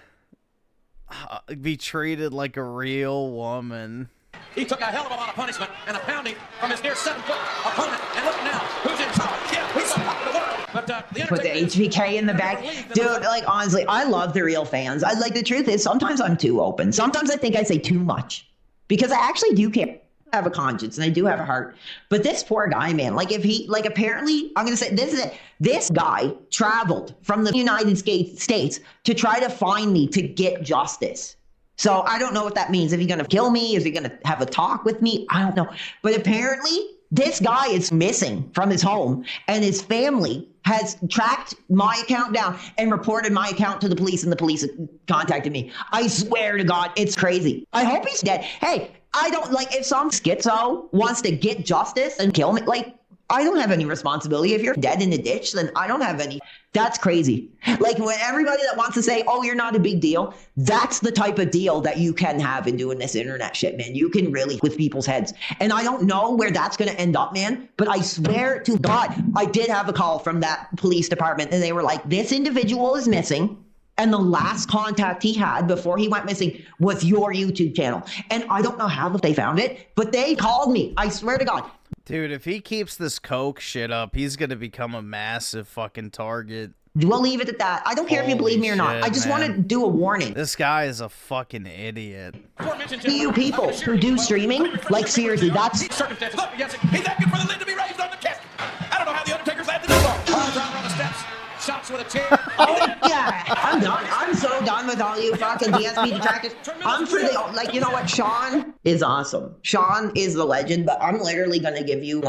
Be treated like a real woman. He took a hell of a lot of punishment and a pounding from his near 7-foot opponent. And look now, who's in charge? Yeah, he's on top of the world. But Put the HBK in the back. Dude, like, honestly, I love the real fans. Like, the truth is, sometimes I'm too open. Sometimes I think I say too much. Because I actually do care. I have a conscience and I do have a heart. But this poor guy, man, like, if he, like, apparently, I'm going to say, this is it. This guy traveled from the United States to try to find me to get justice. So I don't know what that means. Is he going to kill me? Is he going to have a talk with me? I don't know. But apparently, this guy is missing from his home, and his family has tracked my account down and reported my account to the police, and the police contacted me. I swear to God, it's crazy. I hope he's dead. Hey, I don't, like, if some schizo wants to get justice and kill me, like, I don't have any responsibility. If you're dead in the ditch, then I don't have any. That's crazy. Like, when everybody that wants to say, oh, you're not a big deal, that's the type of deal that you can have in doing this internet shit, man. You can really with people's heads. And I don't know where that's going to end up, man. But I swear to God, I did have a call from that police department, and they were like, this individual is missing. And the last contact he had before he went missing was your YouTube channel. And I don't know how they found it, but they called me. I swear to God. Dude, if he keeps this coke shit up, he's gonna become a massive fucking target. We'll leave it at that. I don't care if you believe me or not. I just want to do a warning. This guy is a fucking idiot. To you people who do streaming, like, seriously, that's... Circumstances. Look, yes, he's asking for the lid to be raised on the casket. I don't know how the Undertaker's landed this far. Arms out on the steps. Shots with a chair. Oh, yeah, I'm done. I'm so done with all you fucking DSP detractors. I'm for the, like, you know what? Sean is awesome. Sean is the legend, but I'm literally going to give you,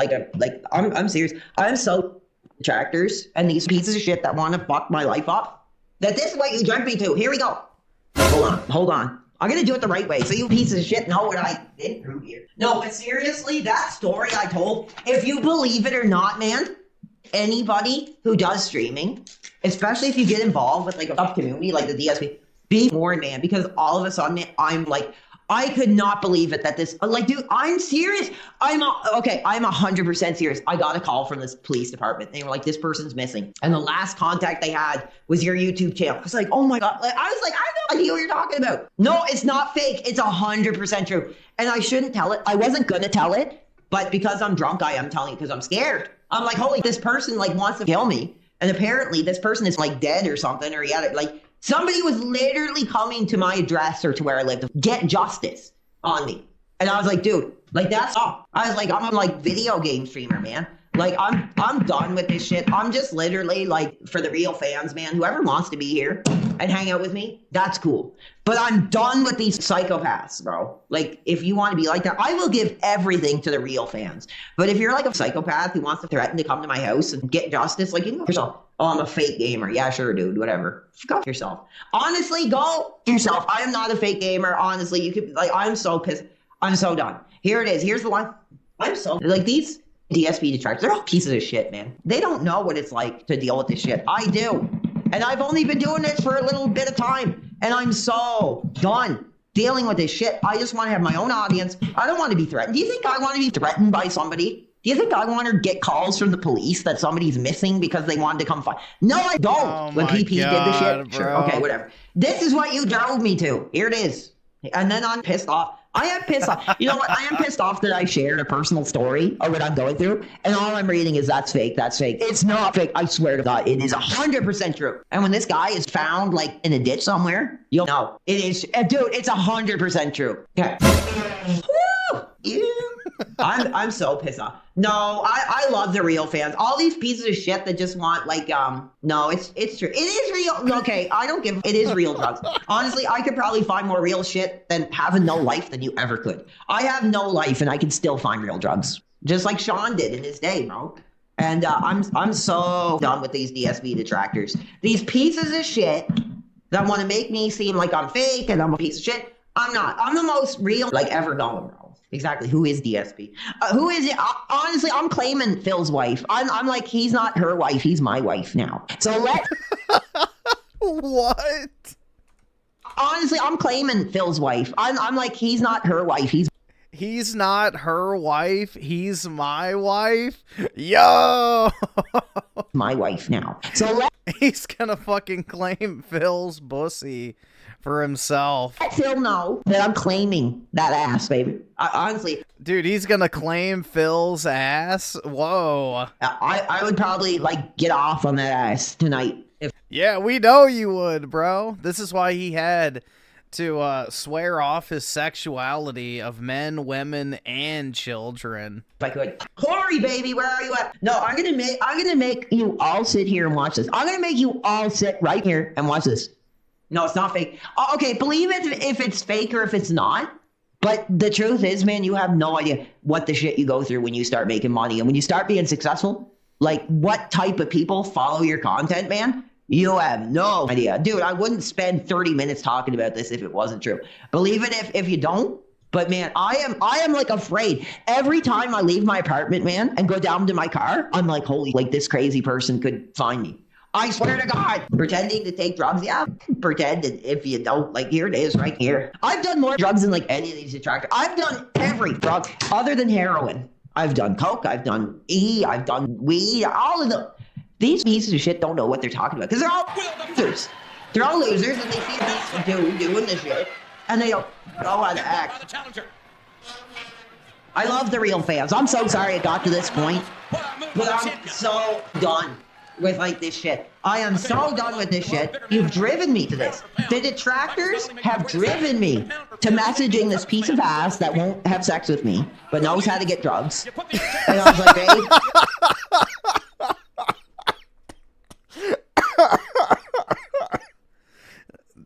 I'm serious. I'm so detractors and these pieces of shit that want to fuck my life up, that this is what you drag me to. Here we go. Hold on. I'm going to do it the right way, so you pieces of shit know what I did through here. No, but seriously, that story I told, if you believe it or not, man, anybody who does streaming, especially if you get involved with, like, a tough community like the DSP, be warned, man, because all of a sudden I'm like, I could not believe it that this, like, dude, I'm serious. I'm 100% serious. I got a call from this police department. They were like, this person's missing. And the last contact they had was your YouTube channel. I was like, oh my God. Like, I was like, I have no idea what you're talking about. No, it's not fake. It's 100% true. And I shouldn't tell it. I wasn't going to tell it, but because I'm drunk, I am telling it because I'm scared. I'm like, holy, this person, like, wants to kill me. And apparently this person is, like, dead or something, or he had it, like, somebody was literally coming to my address or to where I live to get justice on me. And I was like, dude, like, that's all. I was like, I'm like video game streamer, man. Like, I'm done with this shit. I'm just literally, like, for the real fans, man, whoever wants to be here and hang out with me, that's cool. But I'm done with these psychopaths, bro. Like, if you want to be like that, I will give everything to the real fans. But if you're like a psychopath who wants to threaten to come to my house and get justice, like, you know yourself. Oh, I'm a fake gamer. Yeah, sure, dude, whatever. Go yourself. Honestly, go yourself. I am not a fake gamer. Honestly, you could, like, I'm so pissed. I'm so done. Here it is. Here's the one. I'm so, like, these DSP detractors, they're all pieces of shit, man. They don't know what it's like to deal with this shit. I do. And I've only been doing this for a little bit of time. And I'm so done dealing with this shit. I just want to have my own audience. I don't want to be threatened. Do you think I want to be threatened by somebody? Do you think I want to get calls from the police that somebody's missing because they wanted to come find? No, I don't. Oh when PP did the shit, bro. sure, okay, whatever. This is what you drove me to. Here it is. And then I'm pissed off. I am pissed off. You know what? I am pissed off that I shared a personal story of what I'm going through. And all I'm reading is that's fake. That's fake. It's not fake. I swear to God, it is 100% true. And when this guy is found, like, in a ditch somewhere, you'll know. It is. Dude, it's 100% true. Okay. Woo! I'm so pissed off. No, I love the real fans. All these pieces of shit that just want, like, no, it's true. It is real. Okay, I don't give. It is real drugs. Honestly, I could probably find more real shit than having no life than you ever could. I have no life and I can still find real drugs, just like Sean did in his day, bro. And I'm so done with these DSP detractors. These pieces of shit that want to make me seem like I'm fake and I'm a piece of shit. I'm not. I'm the most real, like, ever known, bro. Exactly. Who is DSP? Who is it? Honestly, I'm claiming Phil's wife. I'm like, he's not her wife. He's my wife now. So let. What? Honestly, I'm claiming Phil's wife. I'm like, he's not her wife. He's not her wife. He's my wife. Yo. My wife now. So let. He's gonna fucking claim Phil's pussy for himself. Let Phil know that I'm claiming that ass, baby. Honestly. Dude, he's gonna claim Phil's ass? Whoa. I would probably, like, get off on that ass tonight. Yeah, we know you would, bro. This is why he had to swear off his sexuality of men, women, and children. If I could. Corey, baby, where are you at? No, I'm gonna make you all sit here and watch this. I'm gonna make you all sit right here and watch this. No, it's not fake. Okay, believe it if it's fake or if it's not. But the truth is, man, you have no idea what the shit you go through when you start making money. And when you start being successful, like what type of people follow your content, man, you have no idea. Dude, I wouldn't spend 30 minutes talking about this if it wasn't true. Believe it if you don't. But man, I am like afraid. Every time I leave my apartment, man, and go down to my car, I'm like, holy, like this crazy person could find me. I swear to God. Pretending to take drugs, yeah. Pretend if you don't, like here it is right here. I've done more drugs than like any of these attractors. I've done every drug other than heroin. I've done coke, I've done E, I've done weed, all of them. These pieces of shit don't know what they're talking about because they're all losers. They're all losers and they see a dude doing this shit and they don't know how to act. I love the real fans. I'm so sorry it got to this point, but I'm so done with like this shit. I am so done with this shit. You've driven me to this. The detractors have driven me to messaging this piece of ass that won't have sex with me, but knows how to get drugs. And I was like, babe.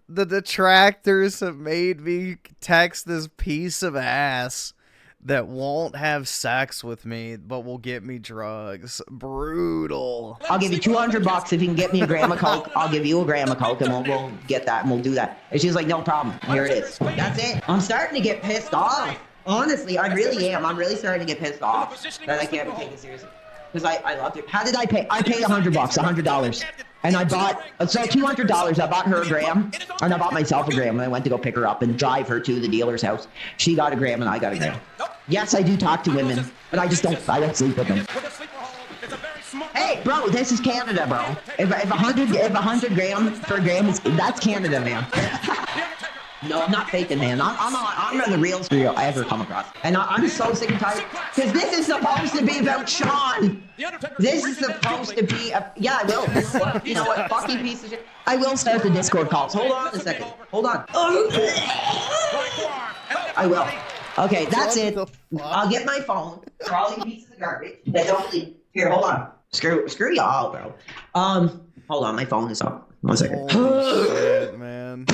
The detractors have made me text this piece of ass that won't have sex with me, but will get me drugs. Brutal. I'll give you $200 if you can get me a gram of coke. I'll give you a gram of coke, and we'll get that, and we'll do that. And she's like, no problem. Here it is. That's it. I'm starting to get pissed off. Honestly, I really am. I'm really starting to get pissed off that I can't be taken seriously. Because I loved it. How did I pay? I paid $100, $100. And I bought, so $200, I bought her a gram, and I bought myself a gram, and I went to go pick her up and drive her to the dealer's house. She got a gram, and I got a gram. Yes, I do talk to women, but I don't sleep with them. Hey, bro, this is Canada, bro. If 100 gram per gram, that's Canada, man. No, I'm not faking, man. I'm the realest real I ever come across. And I'm so sick and tired. Because this is supposed to be about Sean. This is supposed to be yeah, I will. You know what? Fucking piece of shit. I will start the Discord calls. Hold on a second. Hold on. I will. Okay, that's it. I'll get my phone for all these pieces of garbage that don't leave. Here, hold on. Screw y'all, bro. Hold on, my phone is up. 1 second. Shit, man.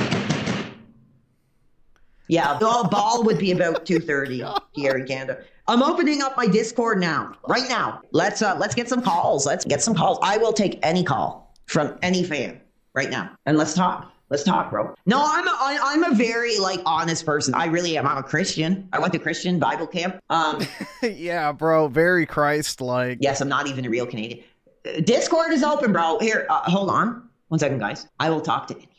Yeah, the ball would be about 2:30 here in Canada. I'm opening up my Discord now, right now. Let's get some calls. Let's get some calls. I will take any call from any fan right now, and let's talk. Let's talk, bro. No, I'm a very like honest person. I really am. I'm a Christian. I went to Christian Bible camp. Yeah, bro, very Christ-like. Yes, I'm not even a real Canadian. Discord is open, bro. Here, hold on 1 second, guys. I will talk to anybody.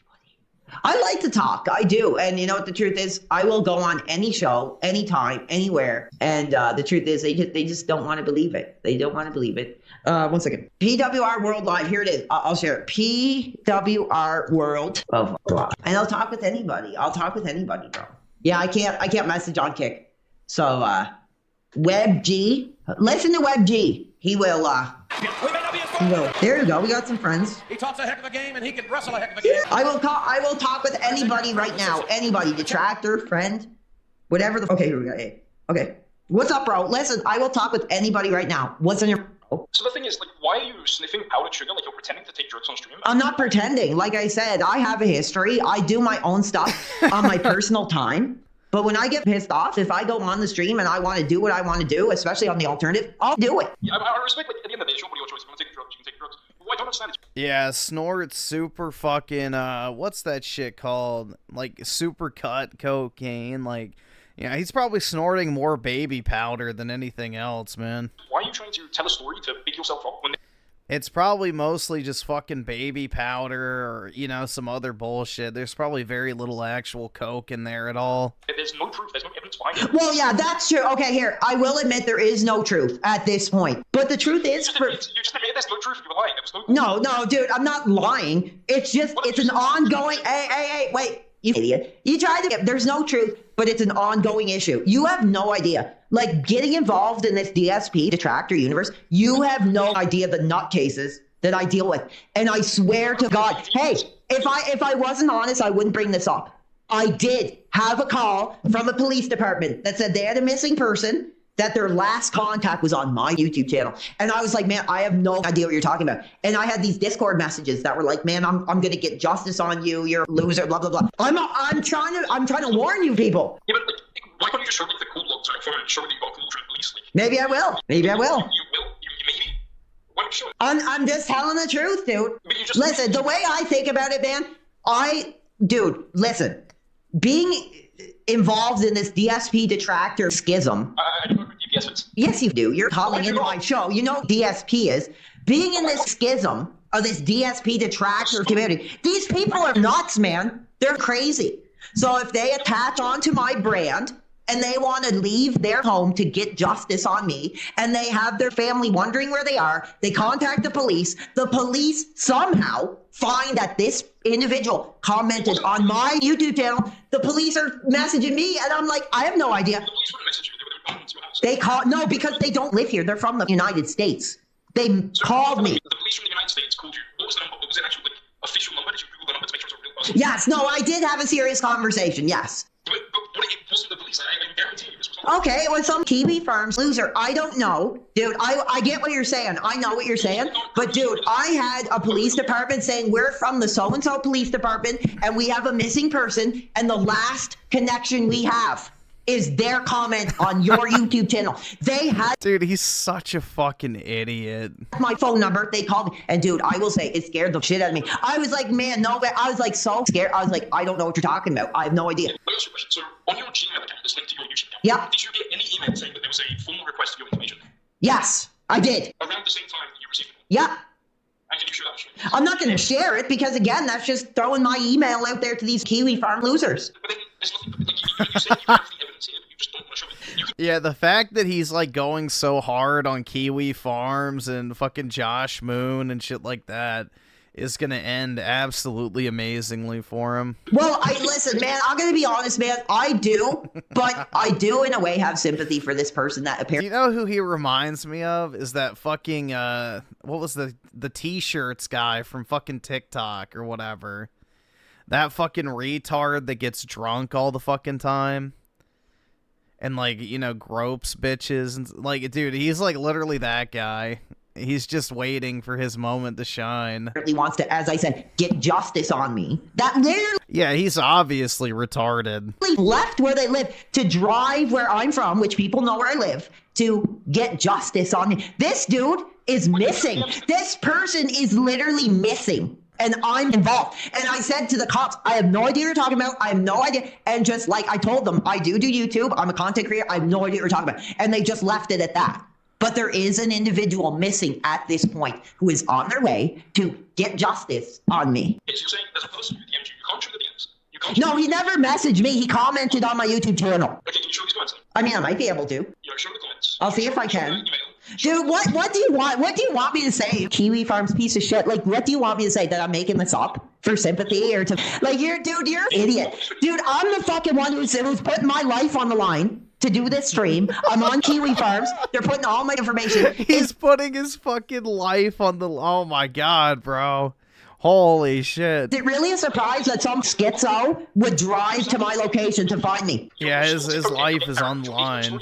I like to talk. I do. And you know what the truth is? I will go on any show, anytime, anywhere. And the truth is they just don't want to believe it. They don't want to believe it. 1 second. PWR World Live. Here it is. I'll share it. PWR World. Oh, and I'll talk with anybody. I'll talk with anybody, bro. Yeah, I can't message on Kick. So, WebG. Listen to WebG. He will, There you go. We got some friends. He talks a heck of a game, and he can wrestle a heck of a game. I will talk with anybody right now. Anybody, detractor, friend, whatever the. Okay, here we go. Hey. Okay, what's up, bro? Listen, I will talk with anybody right now. What's on your? So the thing is, like, why are you sniffing powder sugar? Like you're pretending to take drugs on stream? I'm not pretending. Like I said, I have a history. I do my own stuff on my personal time. But when I get pissed off, if I go on the stream and I want to do what I want to do, especially on the alternative, I'll do it. Yeah, I respect, like, at the end of the day, it's your choice. If you want to take drugs, you can take drugs. But what I don't understand is... Yeah, Snort's super fucking, what's that shit called? Like, super cut cocaine, like... Yeah, he's probably snorting more baby powder than anything else, man. Why are you trying to tell a story to big yourself up when... It's probably mostly just fucking baby powder or, you know, some other bullshit. There's probably very little actual coke in there at all. There's no proof, there's no evidence behind it. Well, yeah, that's true. Okay, here, I will admit there is no truth at this point. But the truth is... You just admitted there's no truth, you were lying. There was no... No, dude, I'm not lying. It's just, it's an ongoing... Hey, wait, you idiot. You tried to... There's no truth, but it's an ongoing issue. You have no idea. Like, getting involved in this DSP detractor universe, you have no idea the nutcases that I deal with. And I swear to God, hey, if I wasn't honest, I wouldn't bring this up. I did have a call from a police department that said they had a missing person, that their last contact was on my YouTube channel. And I was like, man, I have no idea what you're talking about. And I had these Discord messages that were like, man, I'm going to get justice on you. You're a loser, blah, blah, blah. I'm trying to warn you people. Yeah, but like, why can't you just show me the cool logs on your phone and show me that you got cool from the police? Like, Maybe I will. You will? Maybe? Why don't you show it? I'm just telling the truth, dude. Listen, the way I think about it, man, listen, being involved in this DSP detractor schism. I don't agree with DSPs. Yes, you do. You're calling into my show. You know what DSP is. Being in this schism of this DSP detractor community, these people are nuts, man. They're crazy. So if they attach onto my brand and they want to leave their home to get justice on me, and they have their family wondering where they are, they contact the police somehow find that this individual commented on my YouTube channel. The police are messaging me, and I'm like, I have no idea. No, because they don't live here. They're from the United States. They called me. The police from the United States called you. What was the number? Was it actually like official number? Did you Google the number to make sure it was a real person? Yes, no, I did have a serious conversation, yes. But it wasn't the police. I guarantee you this was Okay, it was some Kiwi Farms loser. I don't know. Dude, I get what you're saying. I know what you're saying. But, dude, I had a police department saying we're from the so-and-so police department and we have a missing person, and the last connection we have is their comment on your YouTube channel. They had... Dude, he's such a fucking idiot. My phone number, they called me, and dude, I will say, it scared the shit out of me. I was like, man, no, I was like so scared. I was like, I don't know what you're talking about. I have no idea. So, on your Gmail account, that's linked to your YouTube account, yep. Did you get any email saying that there was a formal request for your information? Yes, I did. Around the same time that you received it? Yep. And did you share that with me? I'm not going to share it because, again, that's just throwing my email out there to these Kiwi Farm losers. But then, there's nothing, like, you said you have the evidence here, but you just don't want to show it. Yeah, the fact that he's like going so hard on Kiwi Farms and fucking Josh Moon and shit like that is gonna end absolutely amazingly for him. Well, listen, man, I'm gonna be honest, man, I do, but I do in a way have sympathy for this person that apparently... You know who he reminds me of? Is that fucking, what was the t-shirts guy from fucking TikTok or whatever. That fucking retard that gets drunk all the fucking time. And, like, you know, gropes bitches. And, like, dude, he's, like, literally that guy. He's just waiting for his moment to shine. He wants to, as I said, get justice on me. That literally... Yeah, he's obviously retarded. Left where they live to drive where I'm from, which people know where I live, to get justice on me. This dude is missing. This person is literally missing. And I'm involved. And I said to the cops, I have no idea what you're talking about. I have no idea. And just like I told them, I do YouTube. I'm a content creator. I have no idea what you're talking about. And they just left it at that. But there is an individual missing at this point who is on their way to get justice on me. Yes, you're saying there's a person who DM'd you. You can't show the DMs. No, he never messaged me. He commented on my YouTube channel. Okay, can you show these comments then? I mean, I might be able to. Yeah, show the comments. I'll see if I can. Dude, what do you want? What do you want me to say? Kiwi Farms piece of shit. Like, what do you want me to say? That I'm making this up for sympathy or to... Like, you're an idiot. Dude, I'm the fucking one who's putting my life on the line to do this stream. I'm on Kiwi Farms. They're putting all my information. He's putting his fucking life on the... Oh my god, bro. Holy shit. Is it really a surprise that some schizo would drive to my location to find me? Yeah, his life is on the line.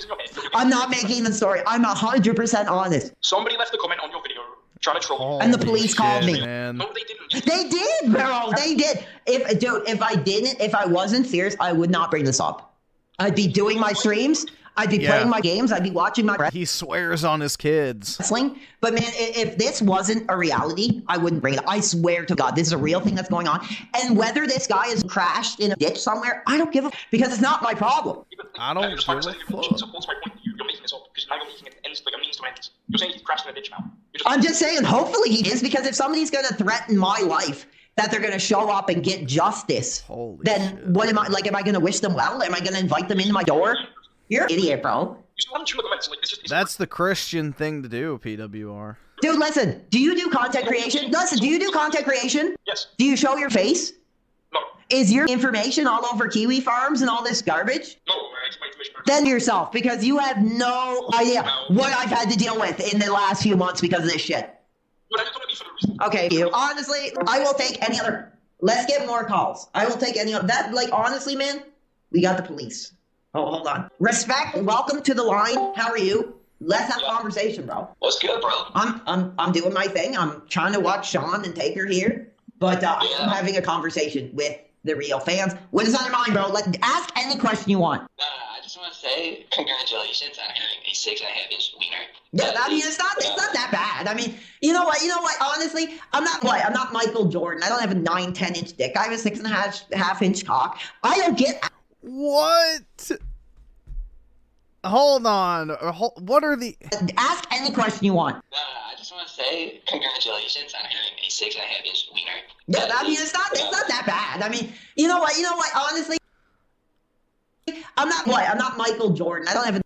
I'm not making the story. I'm 100% honest. Somebody left a comment on your video trying to troll. And the police called me. Man. No, they didn't. They did, bro. They did. If I wasn't serious, I would not bring this up. I'd be doing my streams. I'd be playing my games. I'd be watching my... He swears on his kids. Wrestling. But man, if this wasn't a reality, I wouldn't bring it up. I swear to God, this is a real thing that's going on. And whether this guy is crashed in a ditch somewhere, I don't give a... Because it's not my problem. I don't give a fuck. Supports my point. You're making this up. Because now you're making it like a means to end. You're saying he's crashed in a ditch now. I'm just saying, hopefully he is, because if somebody's going to threaten my life that they're going to show up and get justice, then what am I, like, am I going to wish them well? Am I going to invite them into my door? You're an idiot, bro. That's the Christian thing to do, PWR. Dude, listen, do you do content creation? Listen, do you do content creation? Yes. Do you show your face? No. Is your information all over Kiwi farms and all this garbage? No, my information. Then yourself, because you have no idea what I've had to deal with in the last few months because of this shit. But I just want to be for the reason. Okay, you. Honestly, I will take any other. Let's get more calls. I will take any other. That, like, honestly, man, we got the police. Oh, hold on. Respect. Welcome to the line. How are you? Let's have conversation, bro. What's good, bro? I'm doing my thing. I'm trying to watch Sean and Taker here, but I am having a conversation with the real fans. What is on your mind, bro? Ask any question you want. I just want to say congratulations on having a 6.5-inch wiener. Yeah, I mean, it's not that bad. I mean, you know what? Honestly, I'm not Michael Jordan. I don't have a 9-10-inch dick. I have a 6.5-inch cock. I don't get. What? Hold on. What are the? Ask any question you want. I just want to say congratulations on having a 6.5-inch wiener. Yeah, I mean, it's not that bad. I mean, you know what? Honestly, I'm not Michael Jordan. I don't have a.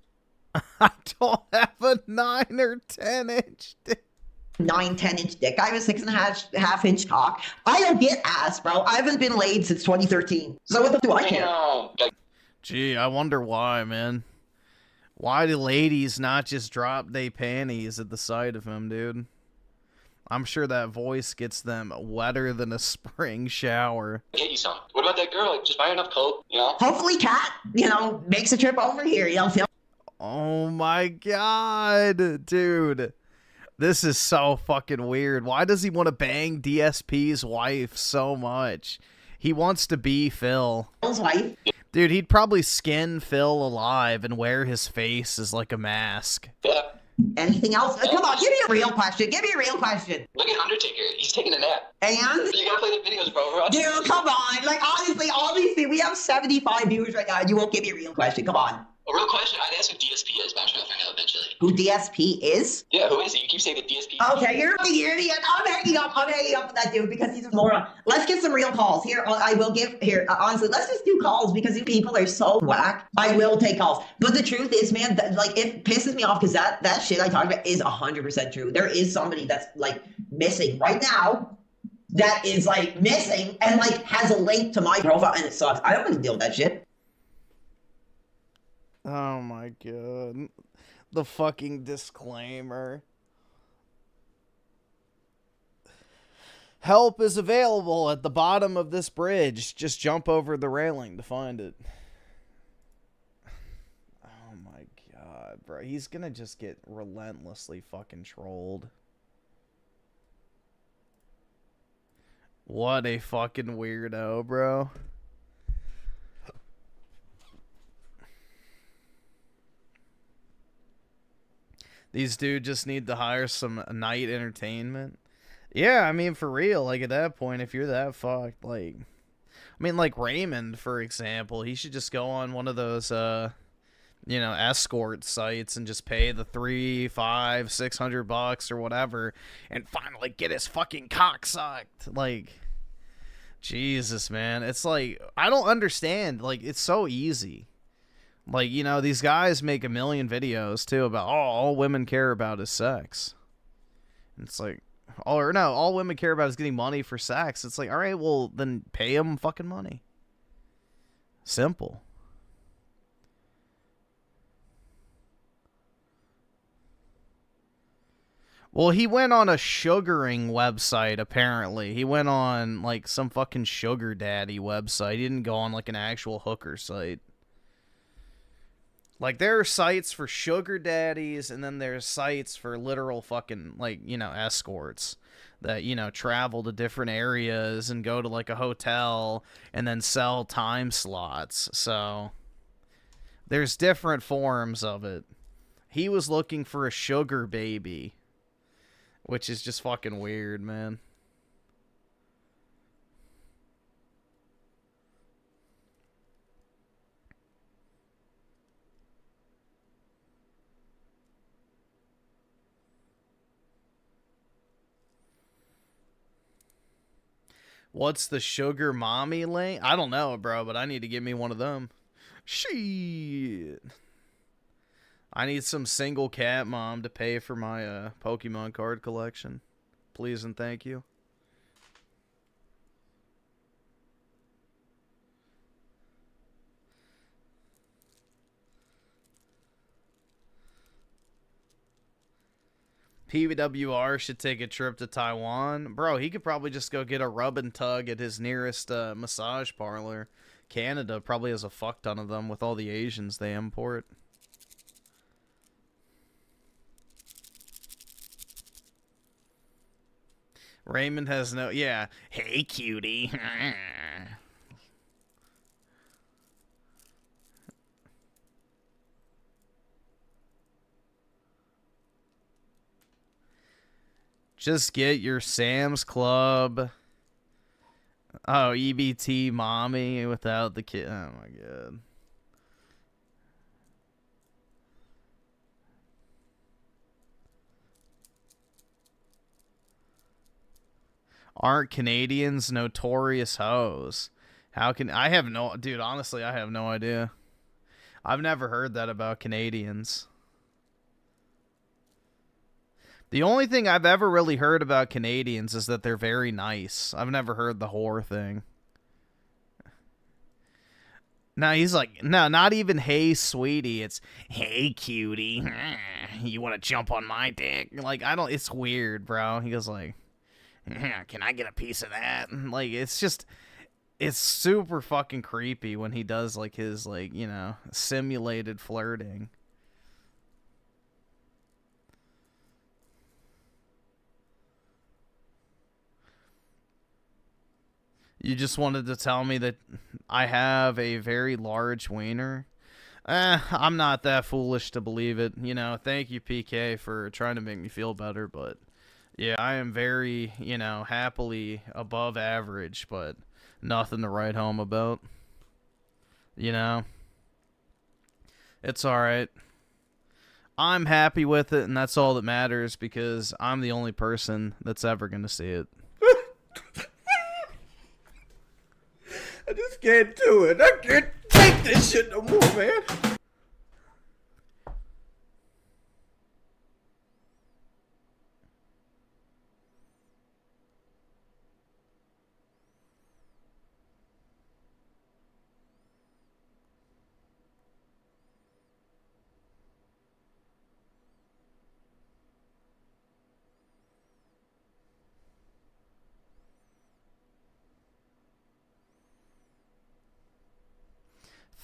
I don't have a 9 or 10-inch dick. 9-10-inch dick. I have a 6.5-inch cock. I don't get ass, bro. I haven't been laid since 2013. So what the do I care? Gee, I wonder why, man. Why do ladies not just drop they panties at the sight of him, dude? I'm sure that voice gets them wetter than a spring shower. Get you some. What about that girl? Like, just buy her enough coke, you know? Hopefully Kat, makes a trip over here. Oh my god, dude. This is so fucking weird. Why does he want to bang DSP's wife so much? He wants to be Phil. Phil's wife? Dude, he'd probably skin Phil alive and wear his face as like a mask. Yeah. Anything else? Come on, give me a real question. Give me a real question. Look at Undertaker. He's taking a nap. And? You gotta play the videos, bro. Dude, come on. Like, honestly, all these things. We have 75 viewers right now, and you won't give me a real question. Come on. A real question. I'd ask who DSP is, but I'm trying to find out eventually. Who DSP is? Yeah, who is he? You keep saying the DSP. Okay, you're an idiot. I'm hanging up with that dude because he's a moron. Let's get some real calls. Here, I will give, honestly, let's just do calls because these people are so whack. I will take calls. But the truth is, man, it pisses me off because that shit I talked about is 100% true. There is somebody that's, like, missing right now that is, like, missing and, like, has a link to my profile, and it sucks. I don't want to deal with that shit. Oh my god. The fucking disclaimer. Help is available at the bottom of this bridge. Just jump over the railing to find it. Oh my god, bro. He's gonna just get relentlessly fucking trolled. What a fucking weirdo, bro. These dudes just need to hire some night entertainment. Yeah, I mean, for real, like, at that point, if you're that fucked, like... I mean, like, Raymond, for example, he should just go on one of those, escort sites and just pay the $300, $500, $600 or whatever and finally get his fucking cock sucked. Like, Jesus, man. It's like, I don't understand. Like, it's so easy. Like, these guys make a million videos, too, about, all women care about is sex. And it's like, all women care about is getting money for sex. It's like, all right, well, then pay them fucking money. Simple. Well, he went on a sugaring website, apparently. He went on, like, some fucking sugar daddy website. He didn't go on, like, an actual hooker site. Like, there are sites for sugar daddies, and then there's sites for literal fucking, like, escorts that, travel to different areas and go to, like, a hotel and then sell time slots. So, there's different forms of it. He was looking for a sugar baby, which is just fucking weird, man. What's the sugar mommy link? I don't know, bro, but I need to give me one of them. Shit. I need some single cat mom to pay for my Pokemon card collection. Please and thank you. PWR should take a trip to Taiwan. Bro, he could probably just go get a rub and tug at his nearest massage parlor. Canada probably has a fuck ton of them with all the Asians they import. Raymond has no... Yeah. Hey, cutie. Just get your Sam's Club. Oh, EBT mommy without the kid. Oh, my God. Aren't Canadians notorious hoes? How can... I have no... Dude, honestly, I have no idea. I've never heard that about Canadians. The only thing I've ever really heard about Canadians is that they're very nice. I've never heard the whore thing. No, he's like, no, not even hey, sweetie. It's, hey, cutie. You want to jump on my dick? Like, I don't, it's weird, bro. He goes like, can I get a piece of that? Like, it's just, it's super fucking creepy when he does, like, his, like, you know, simulated flirting. You just wanted to tell me that I have a very large wiener? I'm not that foolish to believe it. You know, thank you, PK, for trying to make me feel better. But, yeah, I am very, you know, happily above average, but nothing to write home about. You know? It's alright. I'm happy with it, and that's all that matters, because I'm the only person that's ever going to see it. I just can't do it. I can't take this shit no more, man.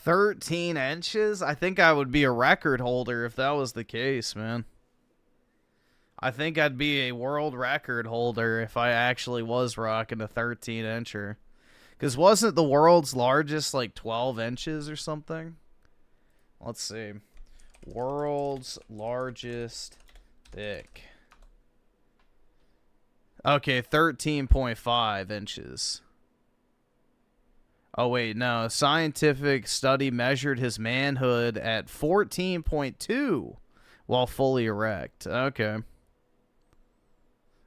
$13 I think I would be a record holder if that was the case, man. I think I'd be a world record holder if I actually was rocking a 13-incher. Because wasn't the world's largest like 12 inches or something? Let's see. World's largest dick. Okay, 13.5 inches. Oh, wait, no. A scientific study measured his manhood at 14.2 while fully erect. Okay.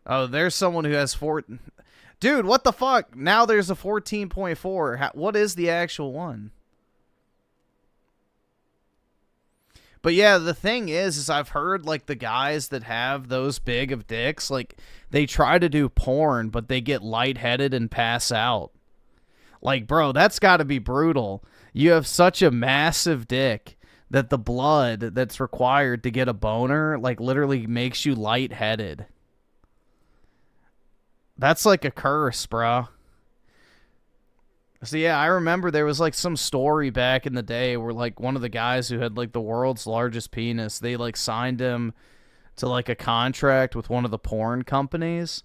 Oh, there's someone who has Dude, what the fuck? Now there's a 14.4. What is the actual one? But yeah, the thing is I've heard, like, the guys that have those big of dicks, like, they try to do porn, but they get lightheaded and pass out. Like, bro, that's got to be brutal. You have such a massive dick that the blood that's required to get a boner, like, literally makes you lightheaded. That's like a curse, bro. So, yeah, I remember there was, like, some story back in the day where, like, one of the guys who had, like, the world's largest penis, they, like, signed him to, like, a contract with one of the porn companies.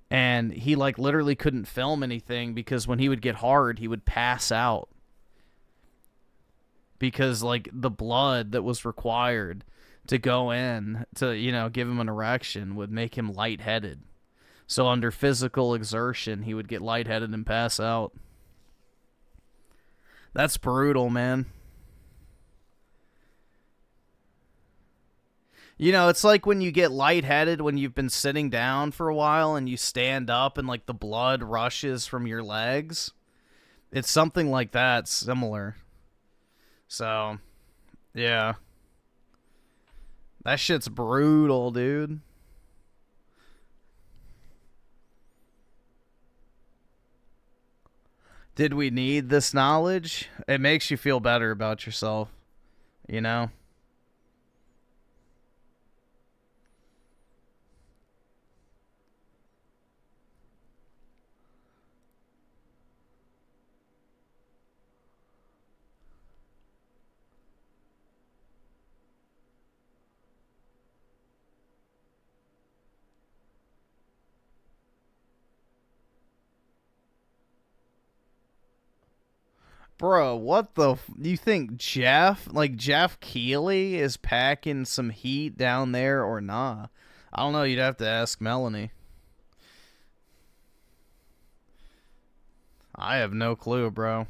And he, like, literally couldn't film anything because when he would get hard, he would pass out. Because, like, the blood that was required to go in to, you know, give him an erection would make him lightheaded. So under physical exertion, he would get lightheaded and pass out. That's brutal, man. You know, it's like when you get lightheaded when you've been sitting down for a while and you stand up and, like, the blood rushes from your legs. It's something like that, similar. So, yeah. That shit's brutal, dude. Did we need this knowledge? It makes you feel better about yourself, you know? Bro, what the... You think Jeff Keighley is packing some heat down there or nah? I don't know, you'd have to ask Melanie. I have no clue, bro.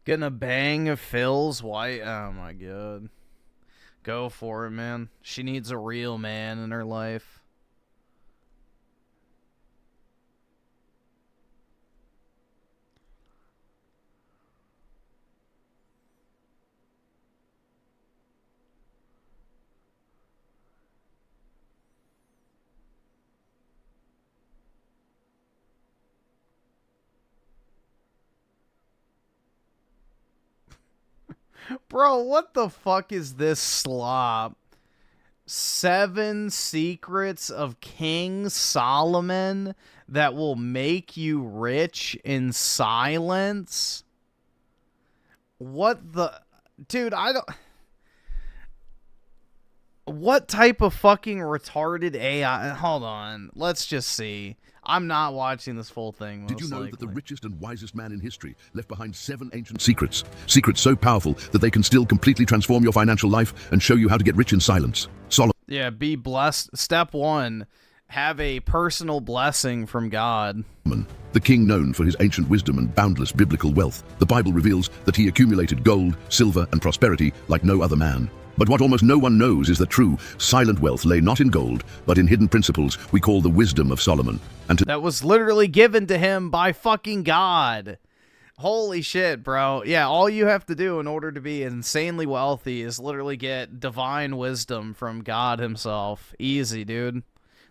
Gonna bang Phil's wife. Oh my god. Go for it, man. She needs a real man in her life. Bro, what the fuck is this slop? 7 secrets of King Solomon that will make you rich in silence? What the... Dude, I don't... What type of fucking retarded AI... Hold on. Let's just see. I'm not watching this full thing. Did you know that the richest and wisest man in history left behind 7 ancient secrets? Secrets so powerful that they can still completely transform your financial life and show you how to get rich in silence. Solomon. Yeah, be blessed. Step 1, have a personal blessing from God. The king known for his ancient wisdom and boundless biblical wealth. The Bible reveals that he accumulated gold, silver, and prosperity like no other man. But what almost no one knows is that true, silent wealth lay not in gold, but in hidden principles we call the wisdom of Solomon. And that was literally given to him by fucking God. Holy shit, bro. Yeah, all you have to do in order to be insanely wealthy is literally get divine wisdom from God himself. Easy, dude.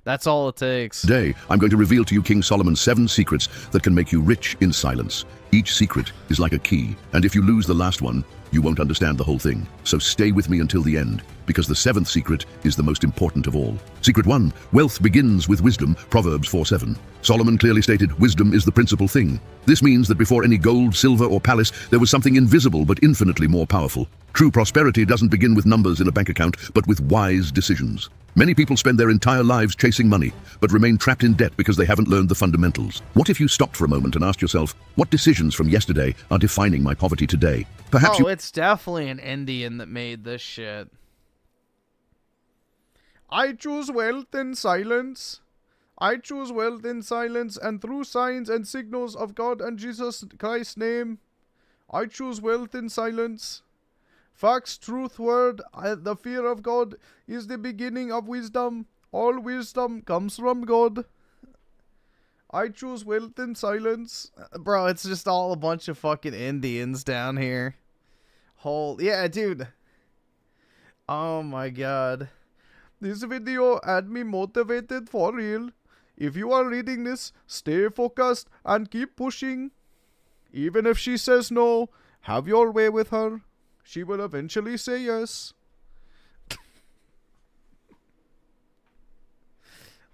That's all it takes. Today, I'm going to reveal to you King Solomon's 7 secrets that can make you rich in silence. Each secret is like a key, and if you lose the last one, you won't understand the whole thing. So stay with me until the end, because the 7th secret is the most important of all. Secret 1, wealth begins with wisdom, Proverbs 4:7. Solomon clearly stated, wisdom is the principal thing. This means that before any gold, silver, or palace, there was something invisible but infinitely more powerful. True prosperity doesn't begin with numbers in a bank account, but with wise decisions. Many people spend their entire lives chasing money, but remain trapped in debt because they haven't learned the fundamentals. What if you stopped for a moment and asked yourself, what decisions from yesterday are defining my poverty today? Perhaps it's definitely an Indian that made this shit. I choose wealth in silence. I choose wealth in silence and through signs and signals of God and Jesus Christ's name. I choose wealth in silence. Facts, truth, word, the fear of God is the beginning of wisdom. All wisdom comes from God. I choose wealth in silence. Bro, it's just all a bunch of fucking Indians down here. Yeah, dude. Oh my god. This video had me motivated for real. if you are reading this, stay focused and keep pushing. Even if she says no, have your way with her. She will eventually say yes.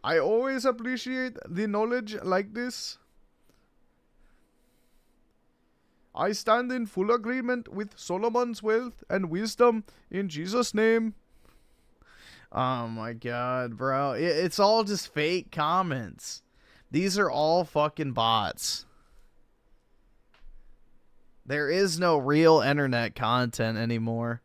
I always appreciate the knowledge like this. I stand in full agreement with Solomon's wealth and wisdom in Jesus' name. Oh my god, bro. It's all just fake comments. These are all fucking bots. There is no real internet content anymore.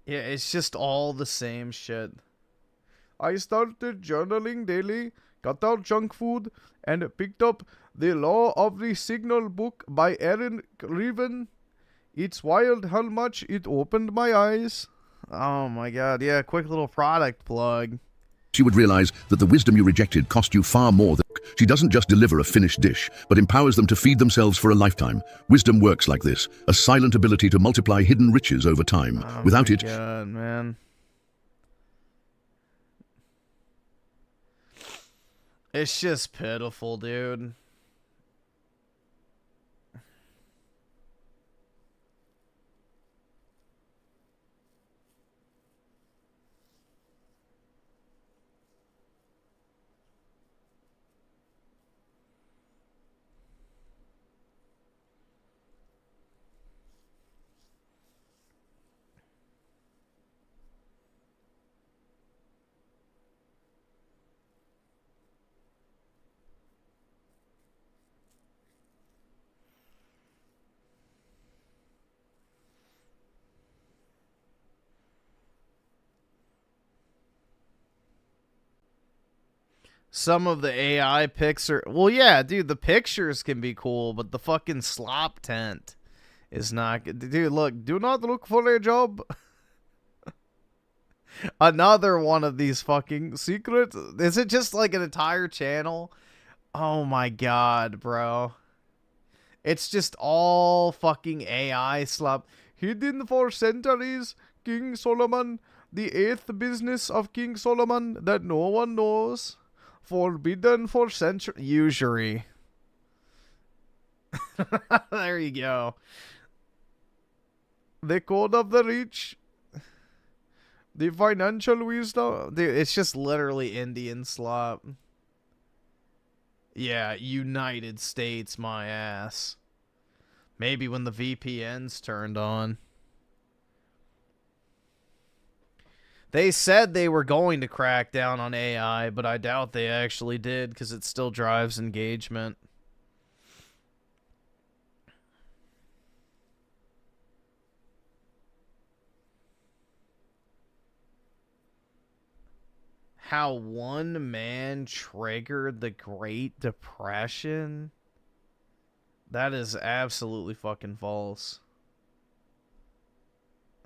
Yeah, it's just all the same shit. I started journaling daily, cut out junk food, and picked up The Law of the Signal book by Aaron Griffin. It's wild how much it opened my eyes. Oh my god, yeah, quick little product plug. She would realize that the wisdom you rejected cost you far more than... She doesn't just deliver a finished dish, but empowers them to feed themselves for a lifetime. Wisdom works like this, a silent ability to multiply hidden riches over time. Without it... God, man. It's just pitiful, dude. Some of the AI pics are... Well, yeah, dude, the pictures can be cool, but the fucking slop tent is not good. Dude, look, do not look for a job. Another one of these fucking secrets. Is it just like an entire channel? Oh my god, bro. It's just all fucking AI slop. Hidden for centuries, King Solomon. The 8th business of King Solomon that no one knows. Forbidden for centuries. Usury. There you go. The code of the rich. The financial wisdom. Dude, it's just literally Indian slop. Yeah, United States, my ass. Maybe when the VPN's turned on. They said they were going to crack down on AI, but I doubt they actually did because it still drives engagement. How one man triggered the Great Depression? That is absolutely fucking false.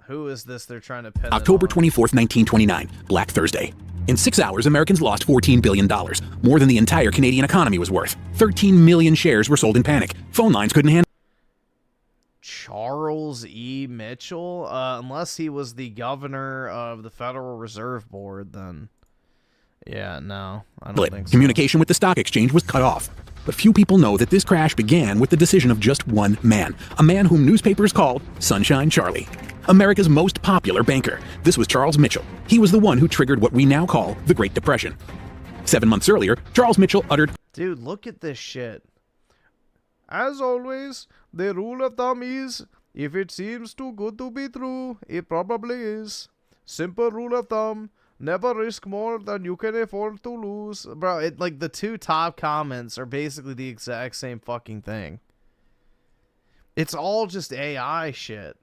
Who is this they're trying to pin October 24th, 1929, Black Thursday. In 6 hours, Americans lost $14 billion, more than the entire Canadian economy was worth. 13 million shares were sold in panic. Phone lines couldn't handle... Charles E. Mitchell? Unless he was the governor of the Federal Reserve Board, then... Yeah, no, I don't think so. Communication with the stock exchange was cut off. But few people know that this crash began with the decision of just one man, a man whom newspapers called Sunshine Charlie. America's most popular banker. This was Charles Mitchell. He was the one who triggered what we now call the Great Depression. 7 months earlier, Charles Mitchell uttered... Dude, look at this shit. As always, the rule of thumb is, if it seems too good to be true, it probably is. Simple rule of thumb. Never risk more than you can afford to lose. Bro, like, the two top comments are basically the exact same fucking thing. It's all just AI shit.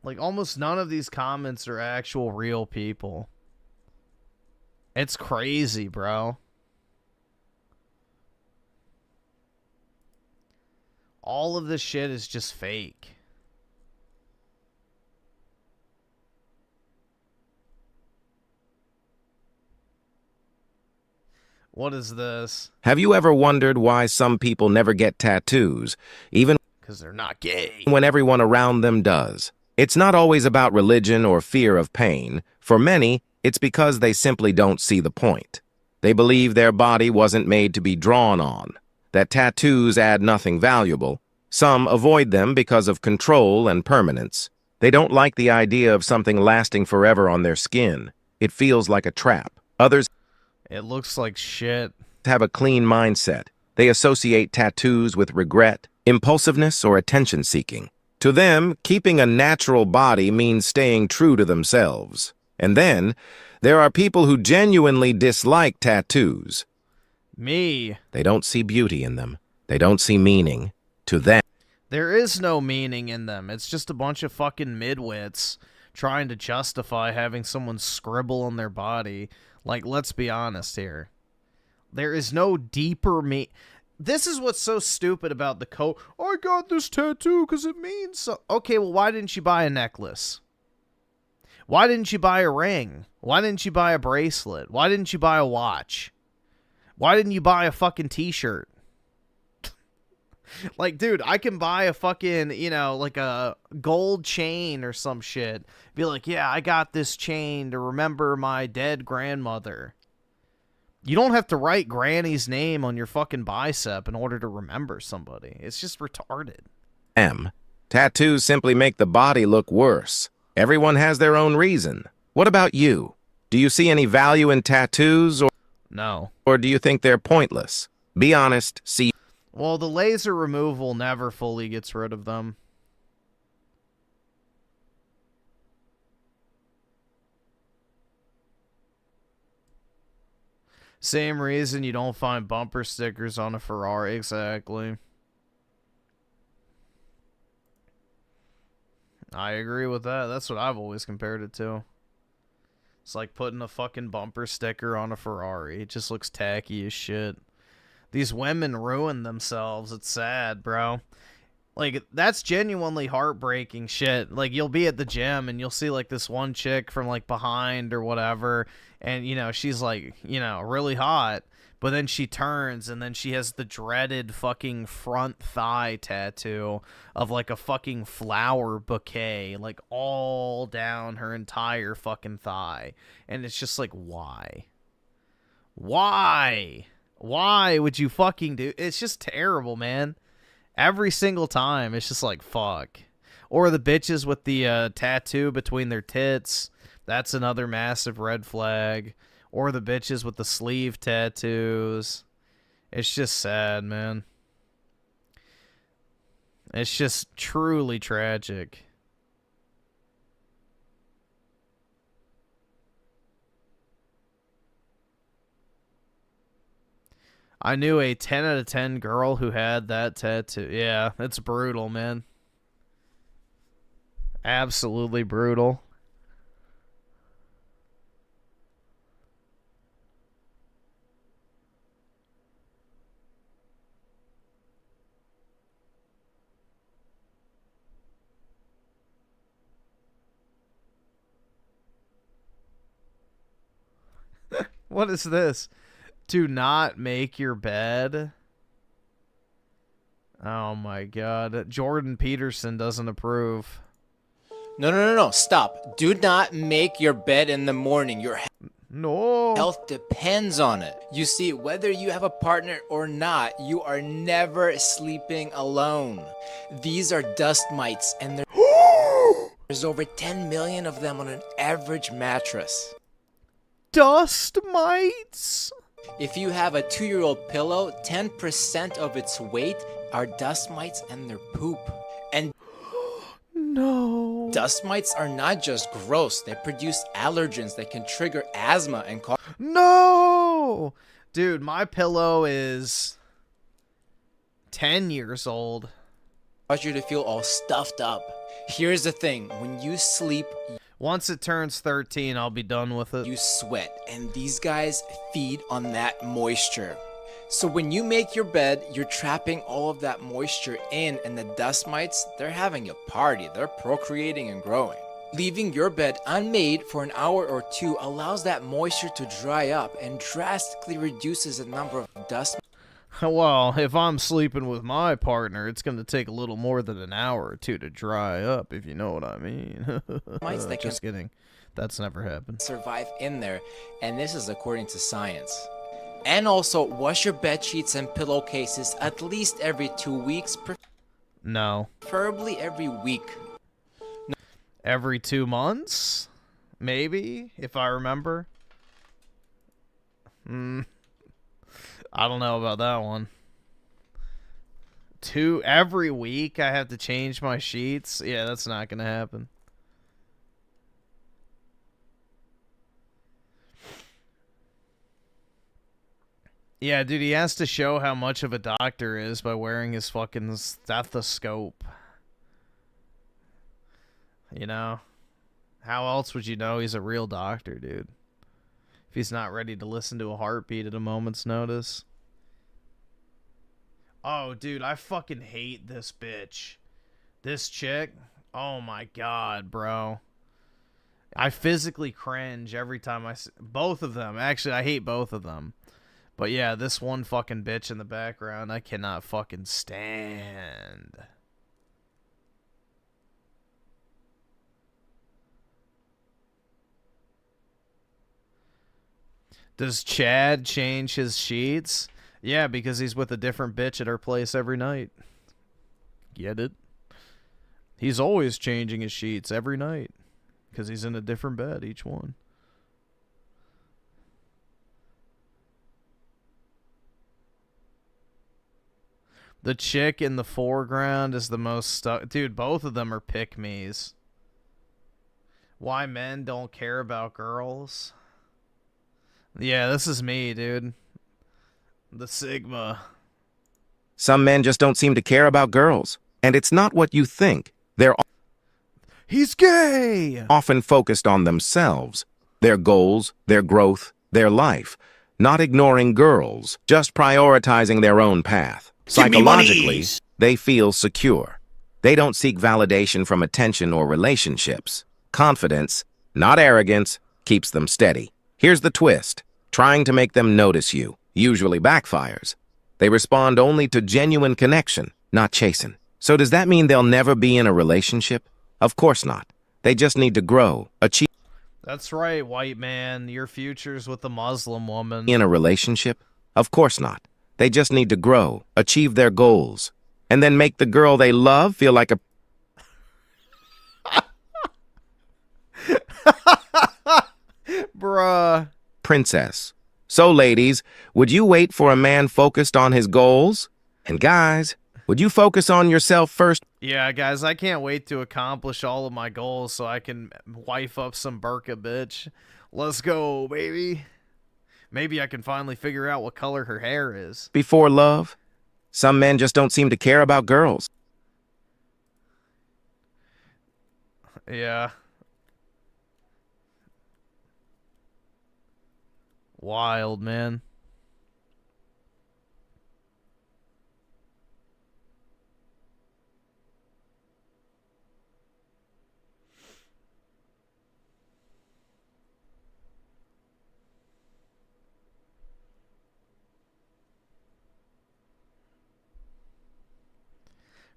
Like, almost none of these comments are actual real people. It's crazy, bro. All of this shit is just fake. What is this? Have you ever wondered why some people never get tattoos, even Because they're not gay. when everyone around them does? It's not always about religion or fear of pain. For many, it's because they simply don't see the point. They believe their body wasn't made to be drawn on, that tattoos add nothing valuable. Some avoid them because of control and permanence. They don't like the idea of something lasting forever on their skin. It feels like a trap. Others It looks like shit. have a clean mindset. They associate tattoos with regret, impulsiveness, or attention-seeking. To them, keeping a natural body means staying true to themselves. And then, there are people who genuinely dislike tattoos. Me. They don't see beauty in them. They don't see meaning. To them, There is no meaning in them. It's just a bunch of fucking midwits trying to justify having someone scribble on their body. Like, let's be honest here. There is no deeper This is what's so stupid about the coat. I got this tattoo because it means so. Okay, well, why didn't you buy a necklace? Why didn't you buy a ring? Why didn't you buy a bracelet? Why didn't you buy a watch? Why didn't you buy a fucking t-shirt? Like, dude, I can buy a fucking, you know, like a gold chain or some shit. Be like, yeah, I got this chain to remember my dead grandmother. You don't have to write Granny's name on your fucking bicep in order to remember somebody. It's just retarded. Tattoos simply make the body look worse. Everyone has their own reason. What about you? Do you see any value in tattoos, or no? Or do you think they're pointless? Be honest, see. Well, the laser removal never fully gets rid of them. Same reason you don't find bumper stickers on a Ferrari. Exactly. I agree with that. That's what I've always compared it to. It's like putting a fucking bumper sticker on a Ferrari. It just looks tacky as shit. These women ruin themselves. It's sad, bro. Like, that's genuinely heartbreaking shit. Like, you'll be at the gym and you'll see, like, this one chick from, like, behind or whatever. And, you know, she's, like, you know, really hot. But then she turns and then she has the dreaded fucking front thigh tattoo of, like, a fucking flower bouquet. Like, all down her entire fucking thigh. And it's just like, why? Why? Why would you fucking do... It's just terrible, man. Every single time, it's just like, fuck. Or the bitches with the tattoo between their tits. That's another massive red flag. Or the bitches with the sleeve tattoos. It's just sad, man. It's just truly tragic. I knew a 10 out of 10 girl who had that tattoo. Yeah, it's brutal, man. Absolutely brutal. What is this? Do not make your bed. Oh my god. Jordan Peterson doesn't approve. No. Stop. Do not make your bed in the morning. Your health depends on it. You see, whether you have a partner or not, you are never sleeping alone. These are dust mites, and there's over 10 million of them on an average mattress. Dust mites? If you have a 2-year-old pillow, 10% of its weight are dust mites and their poop. And no. Dust mites are not just gross, they produce allergens that can trigger asthma and cause... No! Dude, my pillow is 10 years old. Cause you to feel all stuffed up. Here's the thing, when you sleep... Once it turns 13, I'll be done with it. You sweat, and these guys feed on that moisture. So when you make your bed, you're trapping all of that moisture in, and the dust mites, they're having a party. They're procreating and growing. Leaving your bed unmade for an hour or two allows that moisture to dry up and drastically reduces the number of dust. Well, if I'm sleeping with my partner, it's going to take a little more than an hour or two to dry up, if you know what I mean. Mites that Just kidding. That's never happened. Survive in there, and this is according to science. And also, wash your bed sheets and pillowcases at least every 2 weeks, No. preferably every week. Every 2 months? Maybe, if I remember. I don't know about that one. Every week I have to change my sheets? Yeah, that's not gonna happen. Yeah, dude, he has to show how much of a doctor is by wearing his fucking stethoscope. You know? How else would you know he's a real doctor, dude? If he's not ready to listen to a heartbeat at a moment's notice. Oh, dude, I fucking hate this bitch. This chick. Oh my god, bro. I physically cringe every time I see both of them. Actually, I hate both of them. But yeah, this one fucking bitch in the background, I cannot fucking stand. Does Chad change his sheets? Yeah, because he's with a different bitch at her place every night. Get it? He's always changing his sheets every night. Because he's in a different bed, each one. The chick in the foreground is the most stuck. Dude, both of them are pick-me's. Why men don't care about girls? Yeah, this is me, dude. The Sigma. Some men just don't seem to care about girls. And it's not what you think. They're He's gay! Often focused on themselves, their goals, their growth, their life, not ignoring girls, just prioritizing their own path. Psychologically, they feel secure. They don't seek validation from attention or relationships. Confidence, not arrogance, keeps them steady. Here's the twist. Trying to make them notice you usually backfires. They respond only to genuine connection, not chasing. So does that mean they'll never be in a relationship? Of course not. They just need to grow, achieve. That's right, white man. Your future's with a Muslim woman. In a relationship? Of course not. They just need to grow, achieve their goals, and then make the girl they love feel like a bruh. Princess. So, ladies, would you wait for a man focused on his goals? And guys, would you focus on yourself first? Yeah, guys, I can't wait to accomplish all of my goals so I can wife up some burqa bitch. Let's go, baby. Maybe I can finally figure out what color her hair is. Before love? Some men just don't seem to care about girls. Yeah. Wild, man.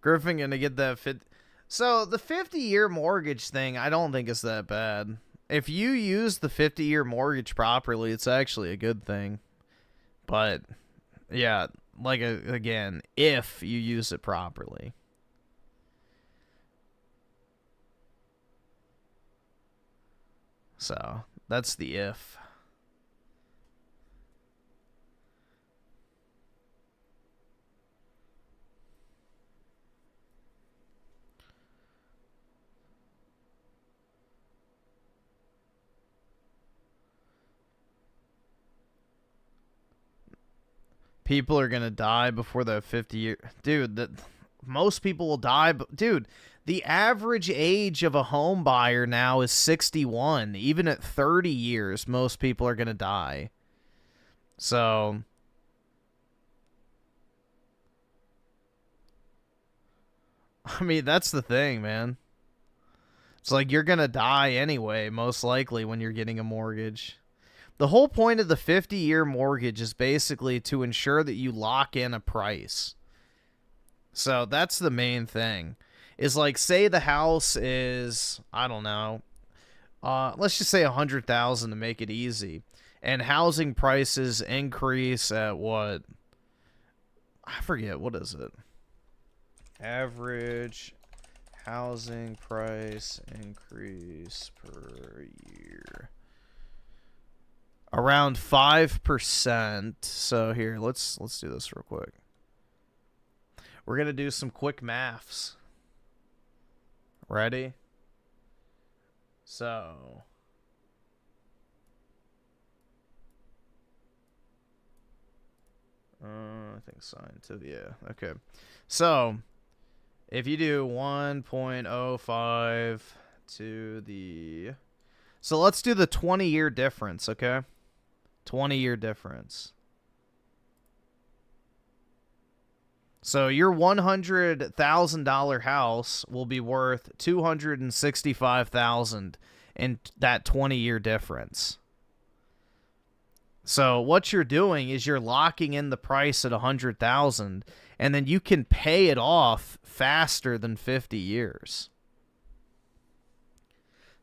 Griffin gonna get that fit. So the 50-year mortgage thing, I don't think is that bad. If you use the 50-year mortgage properly, it's actually a good thing. But yeah, like again, if you use it properly. So that's the if. People are gonna die before the 50 year. Dude, most people will die. Dude, the average age of a home buyer now is 61. Even at 30 years, most people are gonna die. So I mean, that's the thing, man. It's like you're gonna die anyway, most likely, when you're getting a mortgage. The whole point of the 50-year mortgage is basically to ensure that you lock in a price. So that's the main thing. Is like, say the house is, I don't know, let's just say $100,000 to make it easy. And housing prices increase at what? I forget, what is it? Average housing price increase per year. Around 5%. So here, let's do this real quick. We're gonna do some quick maths. Ready? So I think scientific, yeah, okay. So if you do 1.05 to the, so let's do the 20-year difference, okay? 20-year difference. So your $100,000 house will be worth $265,000 in that 20-year difference. So what you're doing is you're locking in the price at $100,000, and then you can pay it off faster than 50 years.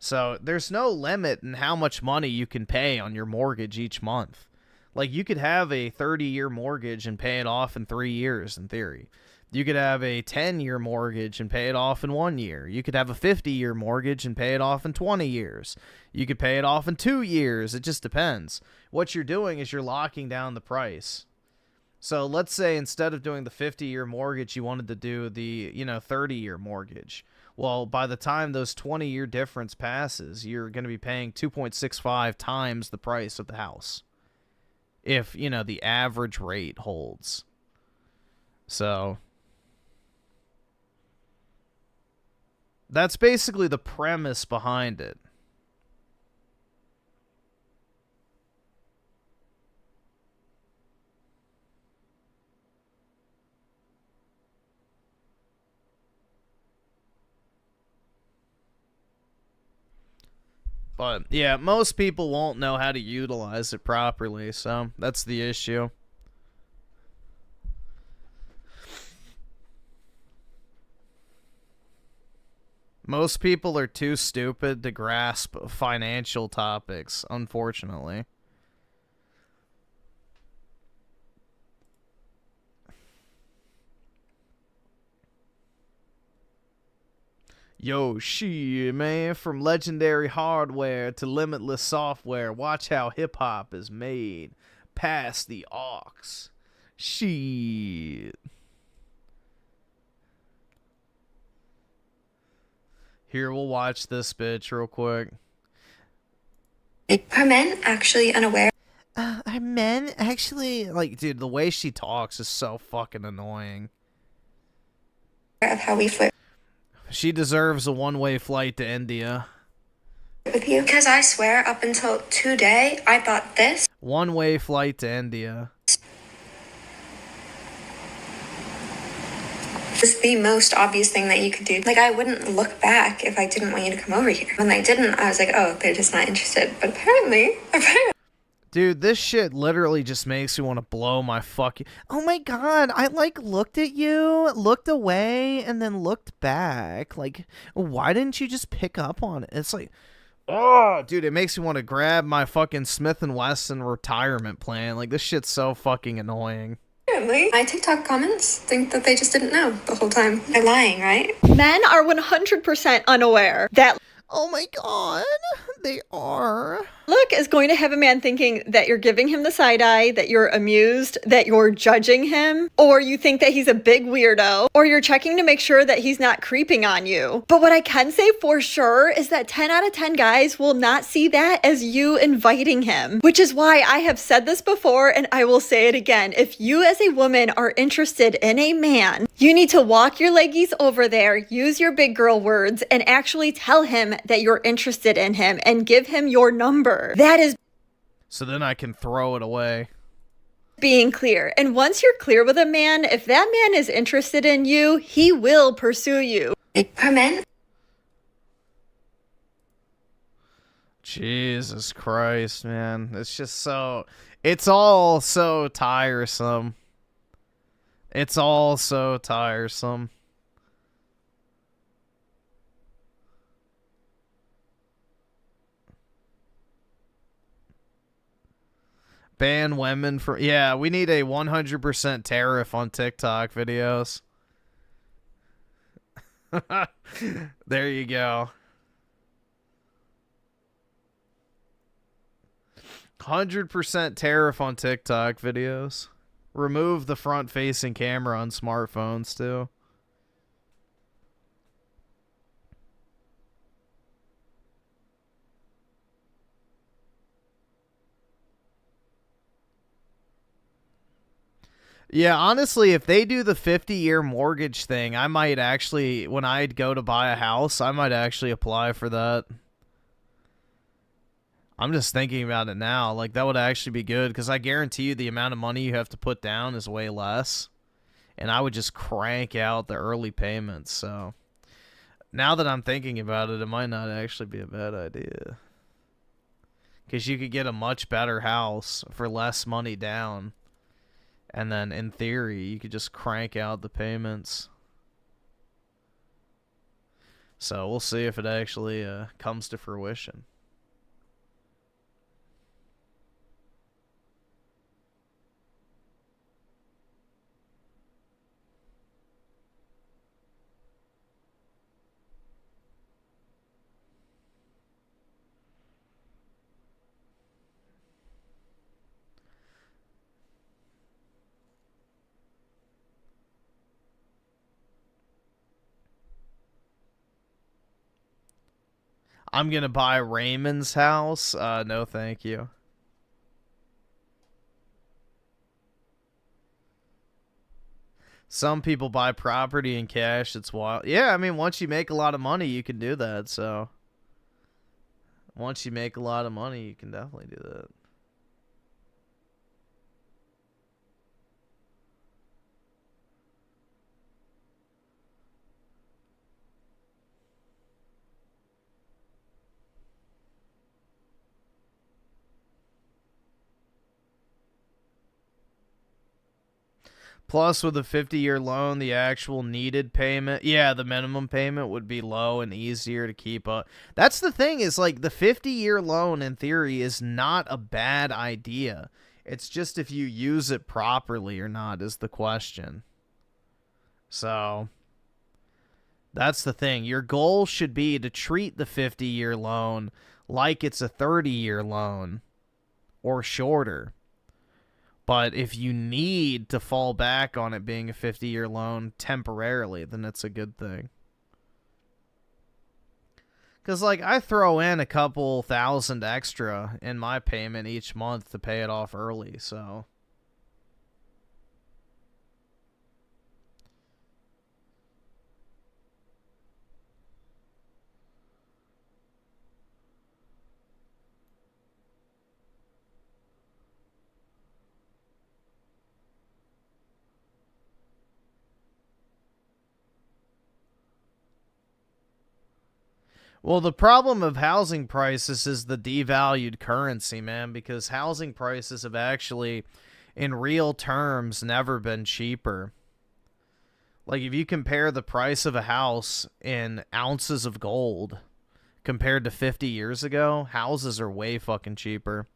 So there's no limit in how much money you can pay on your mortgage each month. Like, you could have a 30-year mortgage and pay it off in 3 years, in theory. You could have a 10-year mortgage and pay it off in 1 year. You could have a 50-year mortgage and pay it off in 20 years. You could pay it off in 2 years. It just depends. What you're doing is you're locking down the price. So let's say instead of doing the 50-year mortgage, you wanted to do the, 30-year mortgage. Well, by the time those 20-year difference passes, you're going to be paying 2.65 times the price of the house. If, the average rate holds. So that's basically the premise behind it. But, yeah, most people won't know how to utilize it properly, so that's the issue. Most people are too stupid to grasp financial topics, unfortunately. Yo, shit, man, from legendary hardware to limitless software, watch how hip-hop is made. Past the aux. Shit. Here, we'll watch this bitch real quick. Are men actually unaware? Are men actually, like, dude, the way she talks is so fucking annoying. Of how we flirt She deserves a one-way flight to India. with you? Because I swear, up until today, I thought this One-way flight to India. was the most obvious thing that you could do. Like, I wouldn't look back if I didn't want you to come over here. When they didn't, I was like, oh, they're just not interested. But apparently. Dude, this shit literally just makes me want to blow my fucking... Oh my god, I, looked at you, looked away, and then looked back. Like, why didn't you just pick up on it? It's like... Oh, dude, it makes me want to grab my fucking Smith & Wesson retirement plan. Like, this shit's so fucking annoying. Apparently, my TikTok comments think that they just didn't know the whole time. They're lying, right? Men are 100% unaware that... Oh my god, they are. Look is going to have a man thinking that you're giving him the side eye, that you're amused, that you're judging him, or you think that he's a big weirdo, or you're checking to make sure that he's not creeping on you. But what I can say for sure is that 10 out of 10 guys will not see that as you inviting him, which is why I have said this before and I will say it again. If you as a woman are interested in a man, you need to walk your leggies over there, use your big girl words, and actually tell him that you're interested in him and give him your number. That is so then I can throw it away. Being clear. And once you're clear with a man, if that man is interested in you, he will pursue you. Are men Jesus Christ, man. It's just so... It's all so tiresome. It's all so tiresome. Ban women for... Yeah, we need a 100% tariff on TikTok videos. There you go. 100% tariff on TikTok videos. Remove the front-facing camera on smartphones, too. Yeah, honestly, if they do the 50-year mortgage thing, I might actually, when I'd go to buy a house, I might actually apply for that. I'm just thinking about it now. Like, that would actually be good, because I guarantee you the amount of money you have to put down is way less. And I would just crank out the early payments, so... Now that I'm thinking about it, it might not actually be a bad idea. Because you could get a much better house for less money down. And then, in theory, you could just crank out the payments. So, we'll see if it actually comes to fruition. I'm gonna buy Raymond's house. No, thank you. Some people buy property in cash. It's wild. Yeah, I mean, once you make a lot of money, you can do that. So, once you make a lot of money, you can definitely do that. Plus, with a 50-year loan, the actual needed payment, yeah, the minimum payment would be low and easier to keep up. That's the thing, is like the 50-year loan, in theory, is not a bad idea. It's just if you use it properly or not is the question. So, that's the thing. Your goal should be to treat the 50-year loan like it's a 30-year loan or shorter. But if you need to fall back on it being a 50-year loan temporarily, then it's a good thing. Because, like, I throw in a couple thousand extra in my payment each month to pay it off early, so... Well, the problem of housing prices is the devalued currency, man, because housing prices have actually, in real terms, never been cheaper. Like, if you compare the price of a house in ounces of gold compared to 50 years ago, houses are way fucking cheaper.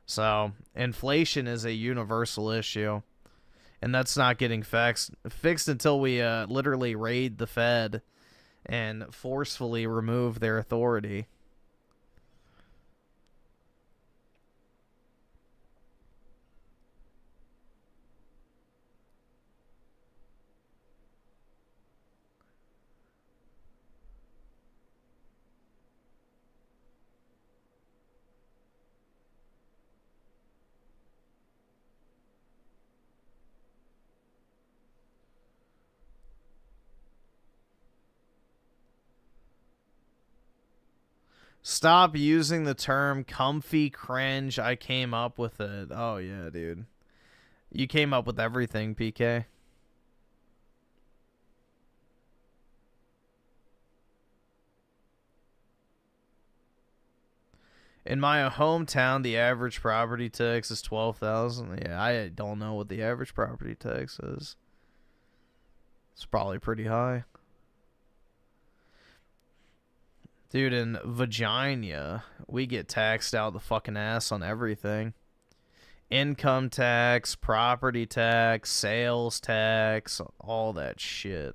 So, inflation is a universal issue, and that's not getting fixed until we literally raid the Fed and forcefully remove their authority. Stop using the term comfy cringe. I came up with it. Oh, yeah, dude. You came up with everything, PK. In my hometown, the average property tax is $12,000. Yeah, I don't know what the average property tax is. It's probably pretty high. Dude, in Virginia, we get taxed out the fucking ass on everything. Income tax, property tax, sales tax, all that shit.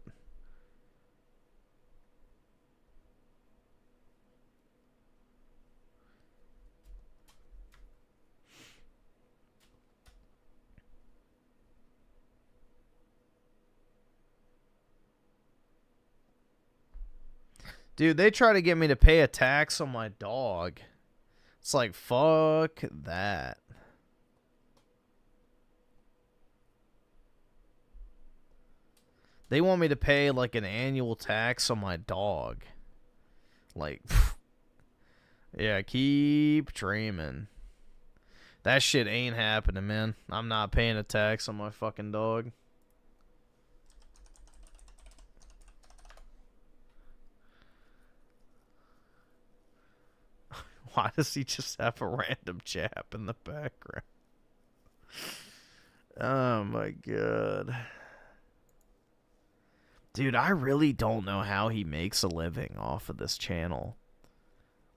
Dude, they try to get me to pay a tax on my dog. It's like, fuck that. They want me to pay like an annual tax on my dog. Like, yeah, keep dreaming. That shit ain't happening, man. I'm not paying a tax on my fucking dog. Why does he just have a random chap in the background? Oh my god. Dude, I really don't know how he makes a living off of this channel.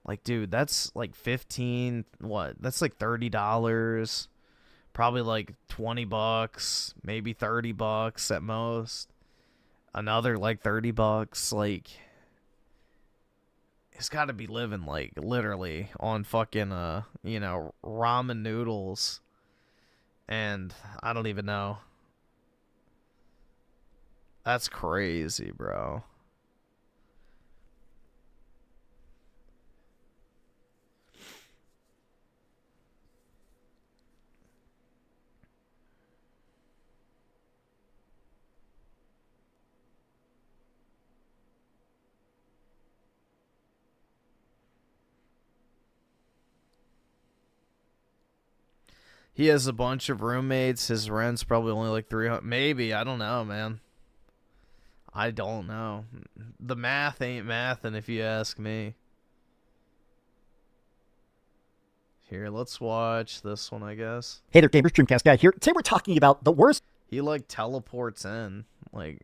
Like, dude, that's like 15, what? That's like $30. Probably like 20 bucks, maybe 30 bucks at most. Another like 30 bucks, like he's got to be living like literally on fucking you know, ramen noodles. And I don't even know. That's crazy, bro. He has a bunch of roommates. His rent's probably only like 300. Maybe. I don't know, man. I don't know. The math ain't mathin' if you ask me. Here, let's watch this one, I guess. Hey there, gamers. Dreamcast guy here. Today we're talking about the worst. He like teleports in. Like.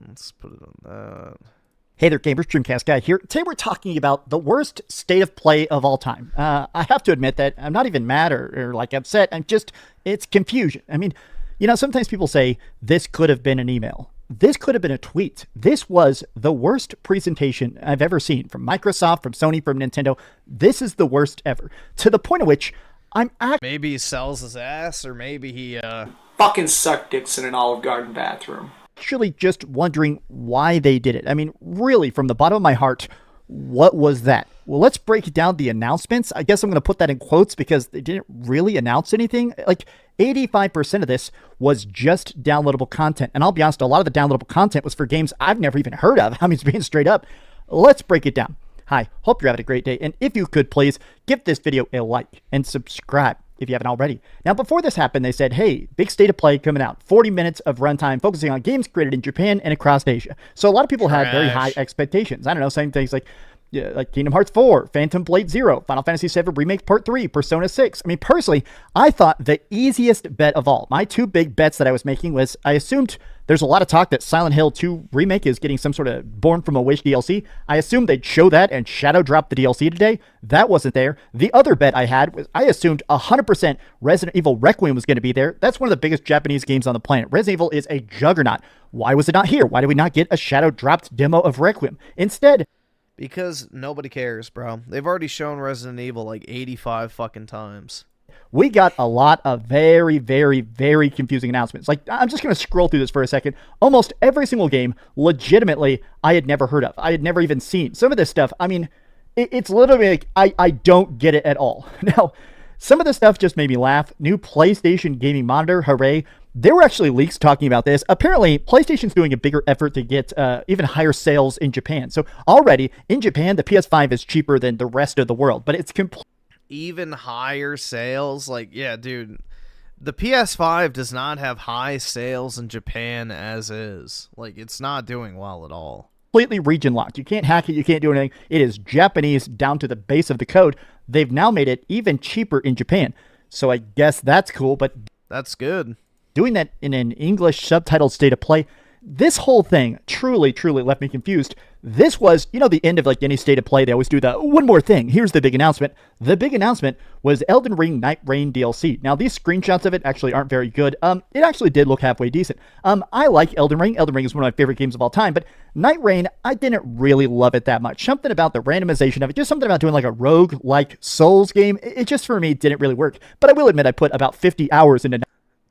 Let's put it on that. Hey there, gamers. Dreamcast guy here. Today we're talking about the worst state of play of all time. I have to admit that I'm not even mad or like upset. It's confusion. I mean, you know, sometimes people say this could have been an email. This could have been a tweet. This was the worst presentation I've ever seen from Microsoft, from Sony, from Nintendo. This is the worst ever. To the point at which I'm maybe he sells his ass, or maybe he fucking suck dicks in an Olive Garden bathroom. Actually just wondering why they did it. I mean, really, from the bottom of my heart, what was that? Well, let's break down the announcements. I guess I'm going to put that in quotes because they didn't really announce anything. Like 85% of this was just downloadable content. And I'll be honest, a lot of the downloadable content was for games I've never even heard of. I mean, being straight up. Let's break it down. Hi, hope you're having a great day. And if you could please give this video a like and subscribe if you haven't already. Now, before this happened, they said, hey, big state of play coming out. 40 minutes of runtime focusing on games created in Japan and across Asia. So a lot of people had very high expectations. I don't know, saying things like Kingdom Hearts 4, Phantom Blade 0, Final Fantasy 7 Remake Part 3, Persona 6. I mean, personally, I thought the easiest bet of all, my two big bets that I was making was, I assumed there's a lot of talk that Silent Hill 2 Remake is getting some sort of Born from a Wish DLC. I assumed they'd show that and shadow drop the DLC today. That wasn't there. The other bet I had was I assumed 100% Resident Evil Requiem was going to be there. That's one of the biggest Japanese games on the planet. Resident Evil is a juggernaut. Why was it not here? Why did we not get a shadow dropped demo of Requiem? Instead, because nobody cares, bro. They've already shown Resident Evil like 85 fucking times. We got a lot of very, very, very confusing announcements. Like, I'm just going to scroll through this for a second. Almost every single game, legitimately, I had never heard of. I had never even seen. Some of this stuff, I mean, it's literally like, I don't get it at all. Now, some of this stuff just made me laugh. New PlayStation gaming monitor, hooray. There were actually leaks talking about this. Apparently, PlayStation's doing a bigger effort to get even higher sales in Japan. So already, in Japan, the PS5 is cheaper than the rest of the world. But it's even higher sales? Like, yeah, dude. The PS5 does not have high sales in Japan as is. Like, it's not doing well at all. completely region locked. You can't hack it. You can't do anything. It is Japanese down to the base of the code. They've now made it even cheaper in Japan. So I guess that's cool, but that's good. Doing that in an English subtitled state of play, this whole thing truly, truly left me confused. This was, you know, the end of like any state of play. They always do the one more thing. Here's the big announcement. The big announcement was Elden Ring Night Rain DLC. Now, these screenshots of it actually aren't very good. It actually did look halfway decent. I like Elden Ring. Elden Ring is one of my favorite games of all time, but Night Rain, I didn't really love it that much. Something about the randomization of it, just something about doing like a rogue-like Souls game, it just for me didn't really work. But I will admit I put about 50 hours into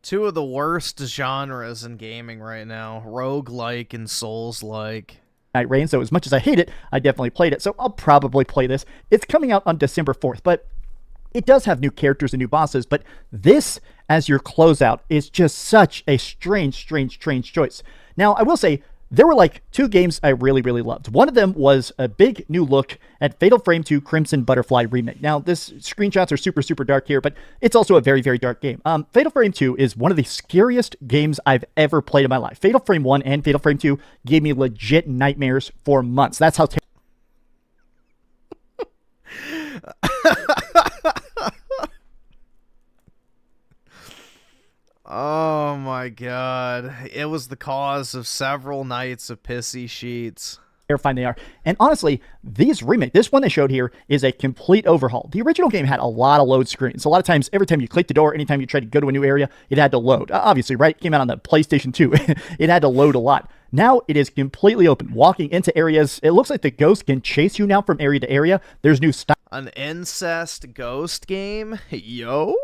two of the worst genres in gaming right now, rogue-like and Souls-like. Night Rain, so as much as I hate it, I definitely played it, so I'll probably play this. It's coming out on December 4th, but it does have new characters and new bosses, but this, as your closeout, is just such a strange choice. Now, I will say, there were like two games I really, really loved. One of them was a big new look at Fatal Frame 2 Crimson Butterfly Remake. Now, this screenshots are super dark here, but it's also a very, very dark game. Fatal Frame 2 is one of the scariest games I've ever played in my life. Fatal Frame 1 and Fatal Frame 2 gave me legit nightmares for months. That's how Oh my god. It was the cause of several nights of pissy sheets. terrifying they are. And honestly, this one they showed here is a complete overhaul. The original game had a lot of load screens. A lot of times, every time you click the door, anytime you tried to go to a new area, it had to load. Obviously, right? It came out on the PlayStation 2. It had to load a lot. Now it is completely open. Walking into areas, it looks like the ghost can chase you now from area to area. There's new stuff. An incest ghost game? Yo?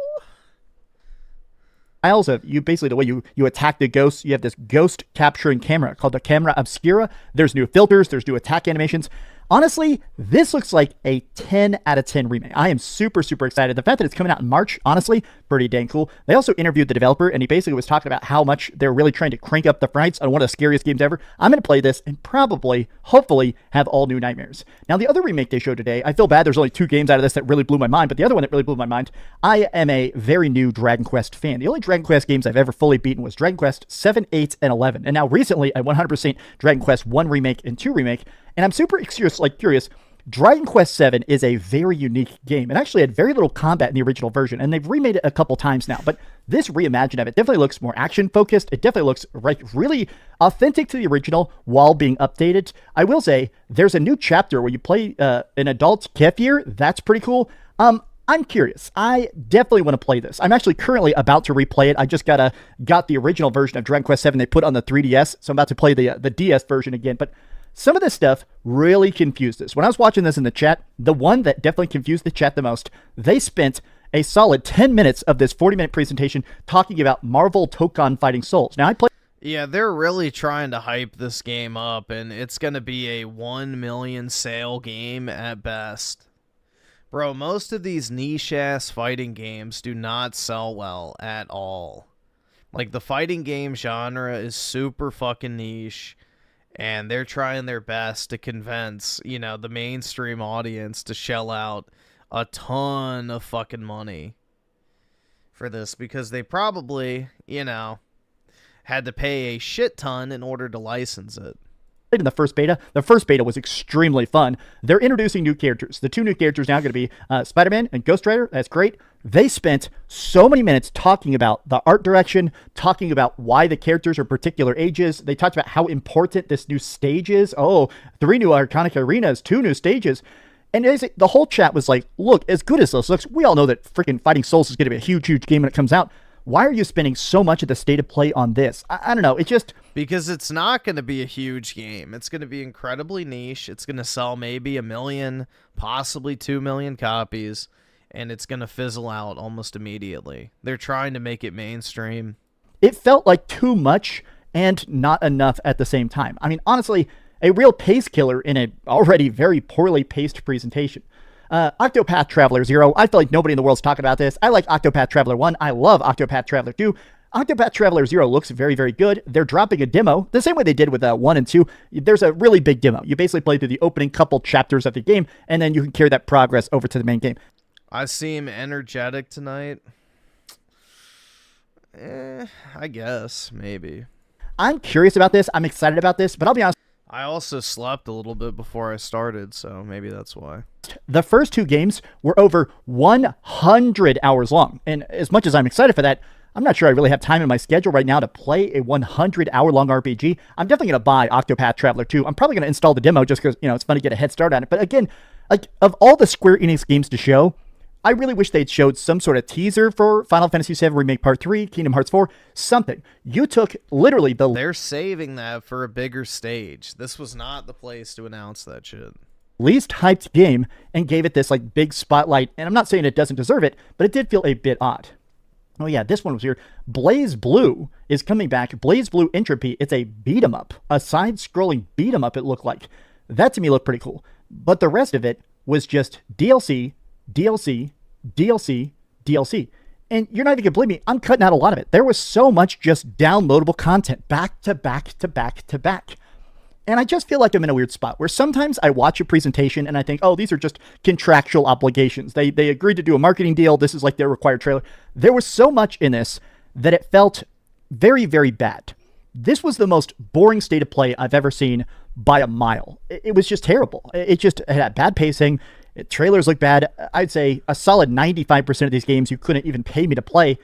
Styles of you basically the way you attack the ghosts. You have this ghost capturing camera called the camera obscura. There's new filters, there's new attack animations. Honestly, this looks like a 10 out of 10 remake. I am super excited. The fact that it's coming out in March, honestly, pretty dang cool. They also interviewed the developer, and he basically was talking about how much they're really trying to crank up the frights on one of the scariest games ever. I'm going to play this and probably, hopefully, have all new nightmares. Now, the other remake they showed today, I feel bad there's only 2 games out of this that really blew my mind, but the other one that really blew my mind, I am a very new Dragon Quest fan. The only Dragon Quest games I've ever fully beaten was Dragon Quest 7, 8, and 11. And now recently, I 100% Dragon Quest 1 Remake and 2 Remake. And I'm super curious, Dragon Quest VII is a very unique game. It actually had very little combat in the original version, and they've remade it a couple times now. But this reimagining of it definitely looks more action-focused. It definitely looks really authentic to the original while being updated. I will say, there's a new chapter where you play an adult Kefir. That's pretty cool. I'm curious. I definitely want to play this. I'm actually currently about to replay it. I just got the original version of Dragon Quest VII they put on the 3DS, so I'm about to play the DS version again. But some of this stuff really confused us. When I was watching this in the chat, the one that definitely confused the chat the most, they spent a solid 10 minutes of this 40-minute presentation talking about Marvel Tokon Fighting Souls. Now, Yeah, they're really trying to hype this game up, and it's going to be a 1 million sale game at best. Bro, most of these niche-ass fighting games do not sell well at all. Like, the fighting game genre is super fucking niche, and they're trying their best to convince, the mainstream audience to shell out a ton of fucking money for this, because they probably, had to pay a shit ton in order to license it. In the first beta was extremely fun. They're introducing new characters. The 2 new characters now are going to be Spider-Man and Ghost Rider. That's great. They spent so many minutes talking about the art direction, talking about why the characters are particular ages. They talked about how important this new stage is. 3 new iconic arenas, 2 new stages. And the whole chat was like, look, as good as this looks, we all know that freaking Fighting Souls is going to be a huge game when it comes out. Why are you spending so much of the state of play on this? I don't know. It just... Because it's not going to be a huge game. It's going to be incredibly niche. It's going to sell maybe 1 million, possibly 2 million copies, and it's going to fizzle out almost immediately. They're trying to make it mainstream. It felt like too much and not enough at the same time. I mean, honestly, a real pace killer in an already very poorly paced presentation. Octopath Traveler 0, I feel like nobody in the world's talking about this. I like Octopath Traveler 1. I love Octopath Traveler 2. Octopath Traveler 0 looks very good. They're dropping a demo, the same way they did with 1 and 2. There's a really big demo. You basically play through the opening couple chapters of the game, and then you can carry that progress over to the main game. I seem energetic tonight. I guess, maybe. I'm curious about this. I'm excited about this, but I'll be honest. I also slept a little bit before I started, so maybe that's why. The first 2 games were over 100 hours long. And as much as I'm excited for that, I'm not sure I really have time in my schedule right now to play a 100-hour-long RPG. I'm definitely going to buy Octopath Traveler 2. I'm probably going to install the demo just because, it's fun to get a head start on it. But again, like, of all the Square Enix games to show, I really wish they'd showed some sort of teaser for Final Fantasy VII Remake Part 3, Kingdom Hearts 4, something. You took literally the... They're saving that for a bigger stage. This was not the place to announce that shit. Least hyped game and gave it this, like, big spotlight. And I'm not saying it doesn't deserve it, but it did feel a bit odd. Oh yeah, this one was here. Blaze Blue is coming back. Blaze Blue Entropy. It's a beat-em-up. A side-scrolling beat-em-up, it looked like. That to me looked pretty cool. But the rest of it was just DLC, DLC, DLC, DLC. And you're not even going to believe me, I'm cutting out a lot of it. There was so much just downloadable content, back to back to back to back. And I just feel like I'm in a weird spot where sometimes I watch a presentation and I think, oh, these are just contractual obligations. They agreed to do a marketing deal. This is like their required trailer. There was so much in this that it felt very, very bad. This was the most boring state of play I've ever seen by a mile. It was just terrible. It had bad pacing. Trailers look bad. I'd say a solid 95% of these games you couldn't even pay me to play.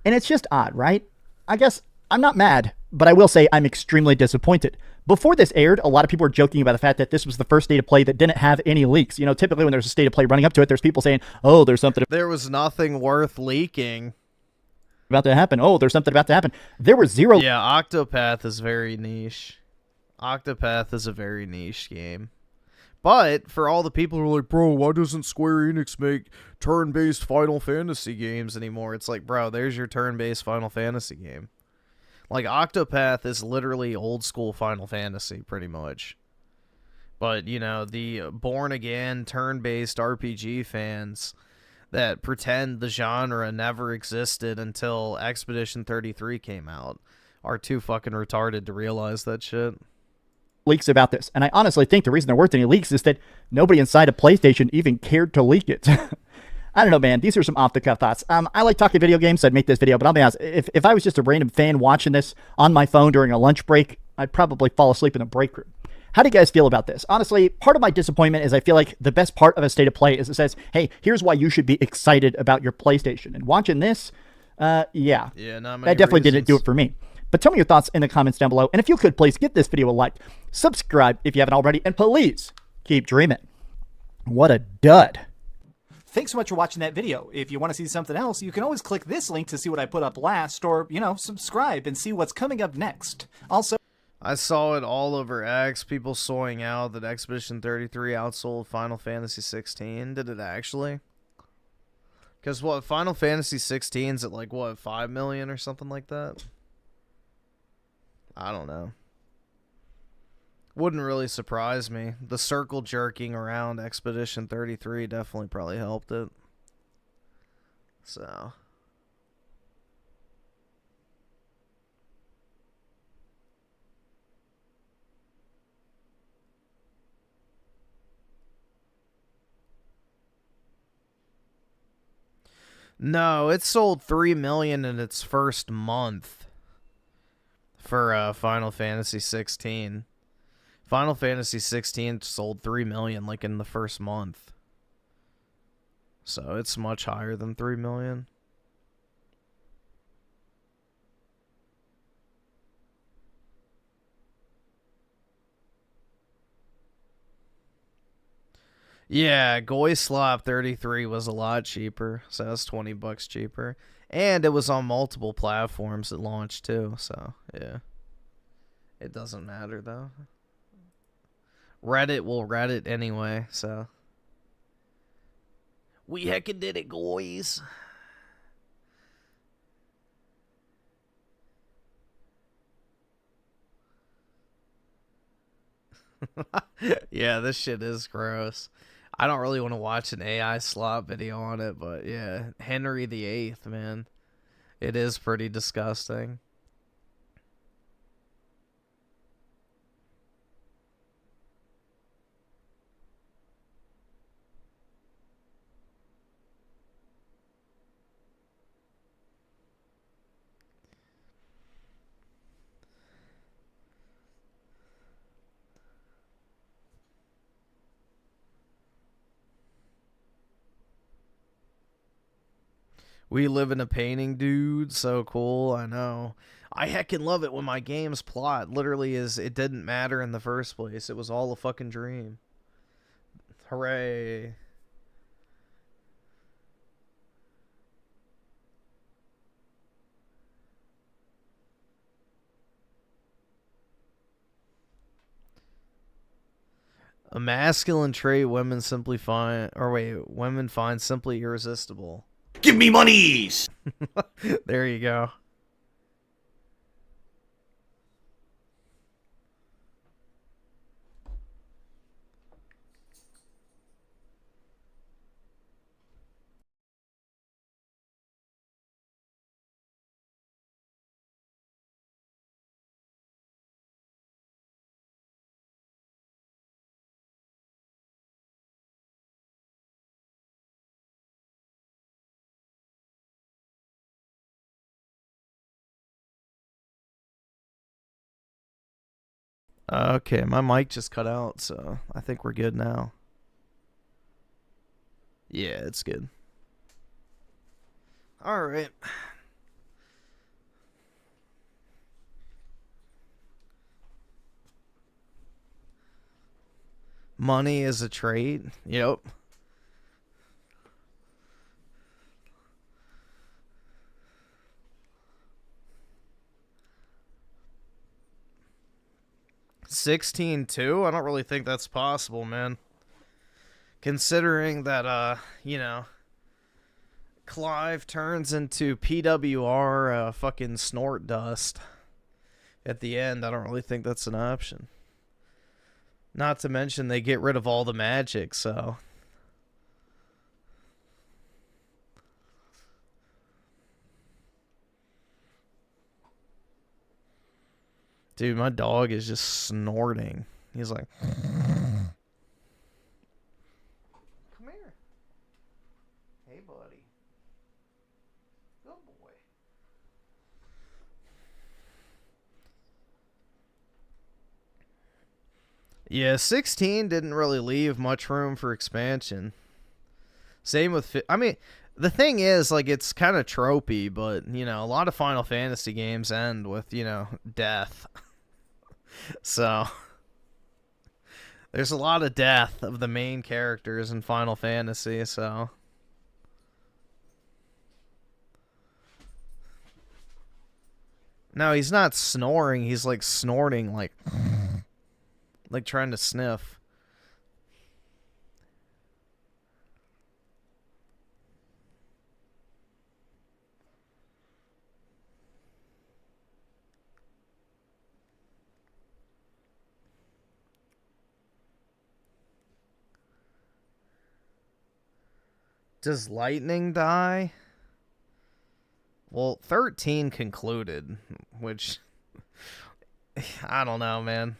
And it's just odd, right? I guess I'm not mad, but I will say I'm extremely disappointed. Before this aired, a lot of people were joking about the fact that this was the first state of play that didn't have any leaks. Typically when there's a state of play running up to it, there's people saying, oh, there's something... There was nothing worth leaking about to happen. Oh, there's something about to happen. There were 0... Yeah, Octopath is very niche. Octopath is a very niche game. But for all the people who are like, bro, why doesn't Square Enix make turn-based Final Fantasy games anymore? It's like, bro, there's your turn-based Final Fantasy game. Like, Octopath is literally old-school Final Fantasy, pretty much. But, the born-again, turn-based RPG fans that pretend the genre never existed until Expedition 33 came out are too fucking retarded to realize that shit. Leaks about this. And I honestly think the reason there weren't any leaks is that nobody inside of PlayStation even cared to leak it. I don't know, man. These are some off-the-cuff thoughts. I like talking video games, so I'd make this video, but I'll be honest, if I was just a random fan watching this on my phone during a lunch break, I'd probably fall asleep in the break room. How do you guys feel about this? Honestly, part of my disappointment is I feel like the best part of a state of play is it says, hey, here's why you should be excited about your PlayStation. And watching this, yeah, not many that definitely reasons. didn't do it for me. But tell me your thoughts in the comments down below. And if you could, please give this video a like, subscribe if you haven't already, and please keep dreaming. What a dud. Thanks so much for watching that video. If you want to see something else, you can always click this link to see what I put up last, or, subscribe and see what's coming up next. Also, I saw it all over X, people sawing out that Expedition 33 outsold Final Fantasy 16. Did it actually? Because what, Final Fantasy 16's at like, what, 5 million or something like that? I don't know. Wouldn't really surprise me. The circle jerking around Expedition 33 definitely probably helped it. So. No, it sold 3 million in its first month for Final Fantasy 16. Final Fantasy 16 sold 3 million like in the first month. So it's much higher than 3 million. Yeah, Goy Slop 33 was a lot cheaper, so that's $20 cheaper. And it was on multiple platforms at launch too, so yeah. It doesn't matter though. Reddit will Reddit anyway, so. We heckin' did it, guys. Yeah, this shit is gross. I don't really want to watch an AI slop video on it, but yeah, Henry VIII, man. It is pretty disgusting. We live in a painting, dude. So cool. I know. I heckin' love it when my game's plot literally is it didn't matter in the first place. It was all a fucking dream. Hooray. A masculine trait women simply find, women find simply irresistible. Give me monies! There you go. Okay, my mic just cut out, so I think we're good now. Yeah, it's good. All right. Money is a trait. Yep. $16.2? I don't really think that's possible, man. Considering that, you know, Clive turns into PWR fucking snort dust at the end, I don't really think that's an option. Not to mention they get rid of all the magic, so... Dude, my dog is just snorting. He's like... Come here. Hey, buddy. Good boy. Yeah, 16 didn't really leave much room for expansion. Same with... I mean, the thing is, like, it's kind of tropey, but, you know, a lot of Final Fantasy games end with, you know, death. So, there's a lot of death of the main characters in Final Fantasy, so... No, he's not snoring, he's, like, snorting, like... like, trying to sniff. Does lightning die? Well, 13 concluded, which... I don't know, man.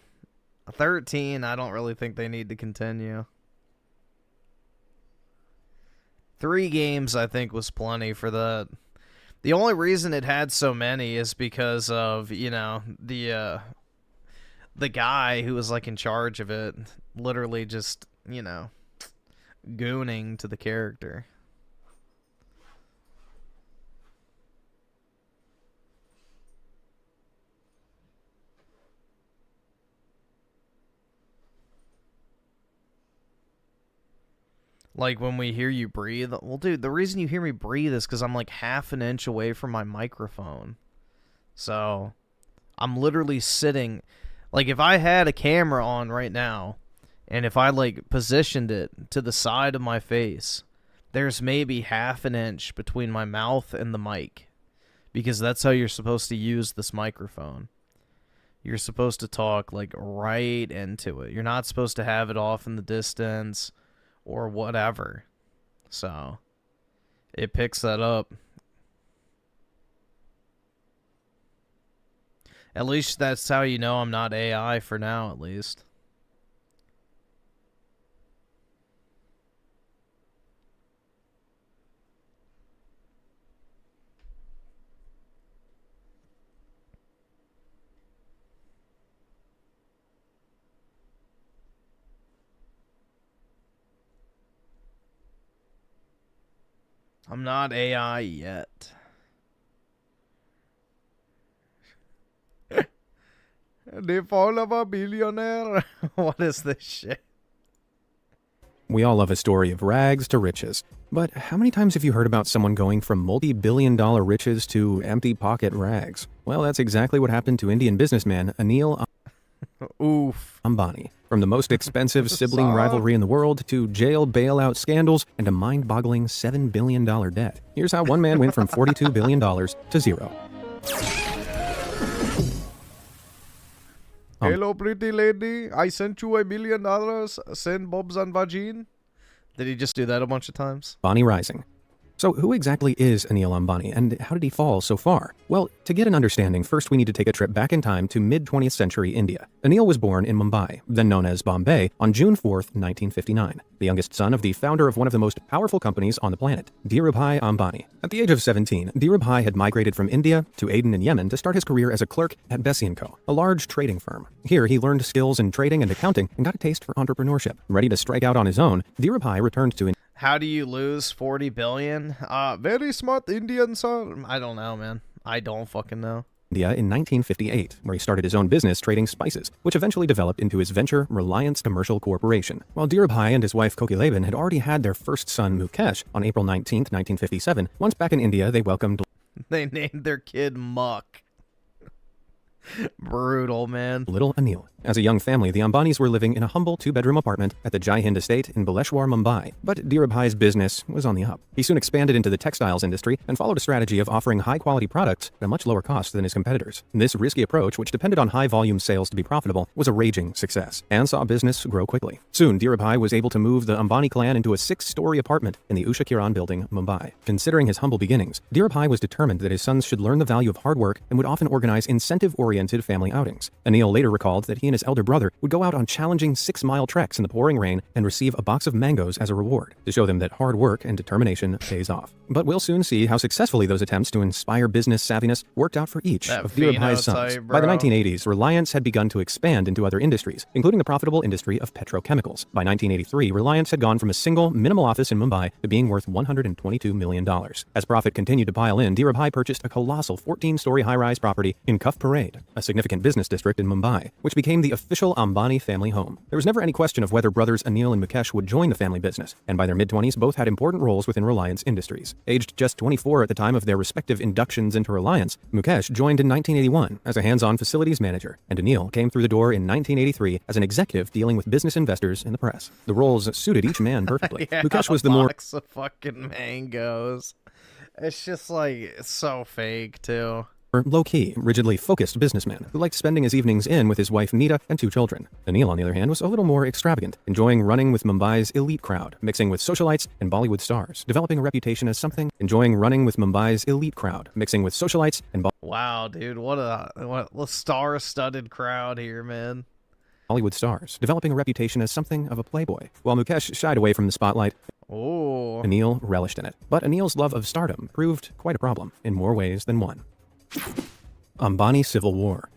13, I don't really think they need to continue. 3 games, I think, was plenty for that. The only reason it had so many is because of, you know, the guy who was, like, in charge of it literally just, you know, gooning to the character. Like, when we hear you breathe... Well, dude, the reason you hear me breathe is because I'm, like, half an inch away from my microphone. So, I'm literally sitting... Like, if I had a camera on right now, and if I, like, positioned it to the side of my face, there's maybe half an inch between my mouth and the mic. Because that's how you're supposed to use this microphone. You're supposed to talk, like, right into it. You're not supposed to have it off in the distance... or whatever. So, it picks that up. At least that's how you know I'm not AI for now, at least. I'm not AI yet. The fall of a billionaire. What is this shit? We all love a story of rags to riches. But how many times have you heard about someone going from multi-billion-dollar riches to empty pocket rags? Well, that's exactly what happened to Indian businessman Anil Ambani. From the most expensive sibling rivalry in the world to jail bailout scandals and a mind-boggling $7 billion debt. Here's how one man went from $42 billion to zero. Hello, pretty lady. I sent you $1 million. Send Bobs and Vagine. Did he just do that a bunch of times? Ambani Rising. So who exactly is Anil Ambani, and how did he fall so far? Well, to get an understanding, first we need to take a trip back in time to mid-20th century India. Anil was born in Mumbai, then known as Bombay, on June 4th, 1959, the youngest son of the founder of one of the most powerful companies on the planet, Dhirubhai Ambani. At the age of 17, Dhirubhai had migrated from India to Aden in Yemen to start his career as a clerk at Bessie & Co., a large trading firm. Here, he learned skills in trading and accounting and got a taste for entrepreneurship. Ready to strike out on his own, Dhirubhai returned to How do you lose 40 billion? Very smart Indian, sir. I don't know, man. I don't fucking know. India in 1958, where he started his own business trading spices, which eventually developed into his venture Reliance Commercial Corporation. While Dhirubhai and his wife Kokileben had already had their first son Mukesh on April 19, 1957, once back in India, they welcomed... They named their kid Muck. Brutal, man. Little Anil. As a young family, the Ambanis were living in a humble two-bedroom apartment at the Jai Hind estate in Baleshwar, Mumbai. But Dhirubhai's business was on the up. He soon expanded into the textiles industry and followed a strategy of offering high-quality products at a much lower cost than his competitors. This risky approach, which depended on high-volume sales to be profitable, was a raging success and saw business grow quickly. Soon, Dhirubhai was able to move the Ambani clan into a 6-story apartment in the Usha Kiran building, Mumbai. Considering his humble beginnings, Dhirubhai was determined that his sons should learn the value of hard work and would often organize incentive-oriented family outings. Anil later recalled that he and his elder brother would go out on challenging 6-mile treks in the pouring rain and receive a box of mangoes as a reward, to show them that hard work and determination pays off. But we'll soon see how successfully those attempts to inspire business savviness worked out for each of Dhirubhai's sons. By the 1980s, Reliance had begun to expand into other industries, including the profitable industry of petrochemicals. By 1983, Reliance had gone from a single, minimal office in Mumbai to being worth $122 million. As profit continued to pile in, Dhirubhai purchased a colossal 14-story high-rise property in Cuff Parade, a significant business district in Mumbai, which became the official Ambani family home. There was never any question of whether brothers Anil and Mukesh would join the family business, and by their mid-20s, both had important roles within Reliance Industries. Aged just 24 at the time of their respective inductions into Reliance, Mukesh joined in 1981 as a hands-on facilities manager, and Anil came through the door in 1983 as an executive dealing with business investors and the press. The roles suited each man perfectly. Yeah, Mukesh was the more... box of fucking mangoes. It's just like, it's so fake, too. Low-key, rigidly focused businessman who liked spending his evenings in with his wife Nita and 2 children. Anil, on the other hand, was a little more extravagant, enjoying running with Mumbai's elite crowd, mixing with socialites and Bollywood stars, developing a reputation as something. Wow, dude, what a star-studded crowd here, man. Bollywood stars, developing a reputation as something of a playboy. While Mukesh shied away from the spotlight, Anil relished in it. But Anil's love of stardom proved quite a problem, in more ways than one. Ambani Civil War.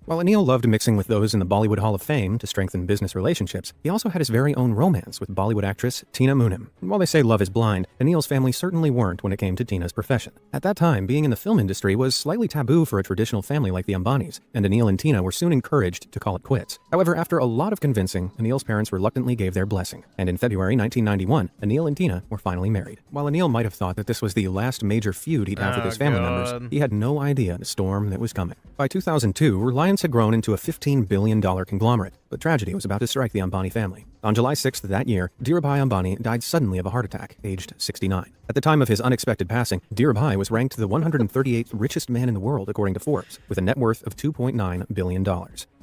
While Anil loved mixing with those in the Bollywood Hall of Fame to strengthen business relationships, he also had his very own romance with Bollywood actress Tina Moonim. While they say love is blind, Anil's family certainly weren't when it came to Tina's profession. At that time, being in the film industry was slightly taboo for a traditional family like the Ambanis, and Anil and Tina were soon encouraged to call it quits. However, after a lot of convincing, Anil's parents reluctantly gave their blessing, and in February 1991, Anil and Tina were finally married. While Anil might have thought that this was the last major feud he'd have with his family members, he had no idea the storm that was coming. By 2002, Reliance had grown into a $15 billion conglomerate, but tragedy was about to strike the Ambani family. On July 6th that year, Dhirubhai Ambani died suddenly of a heart attack, aged 69. At the time of his unexpected passing, Dhirubhai was ranked the 138th richest man in the world according to Forbes, with a net worth of $2.9 billion.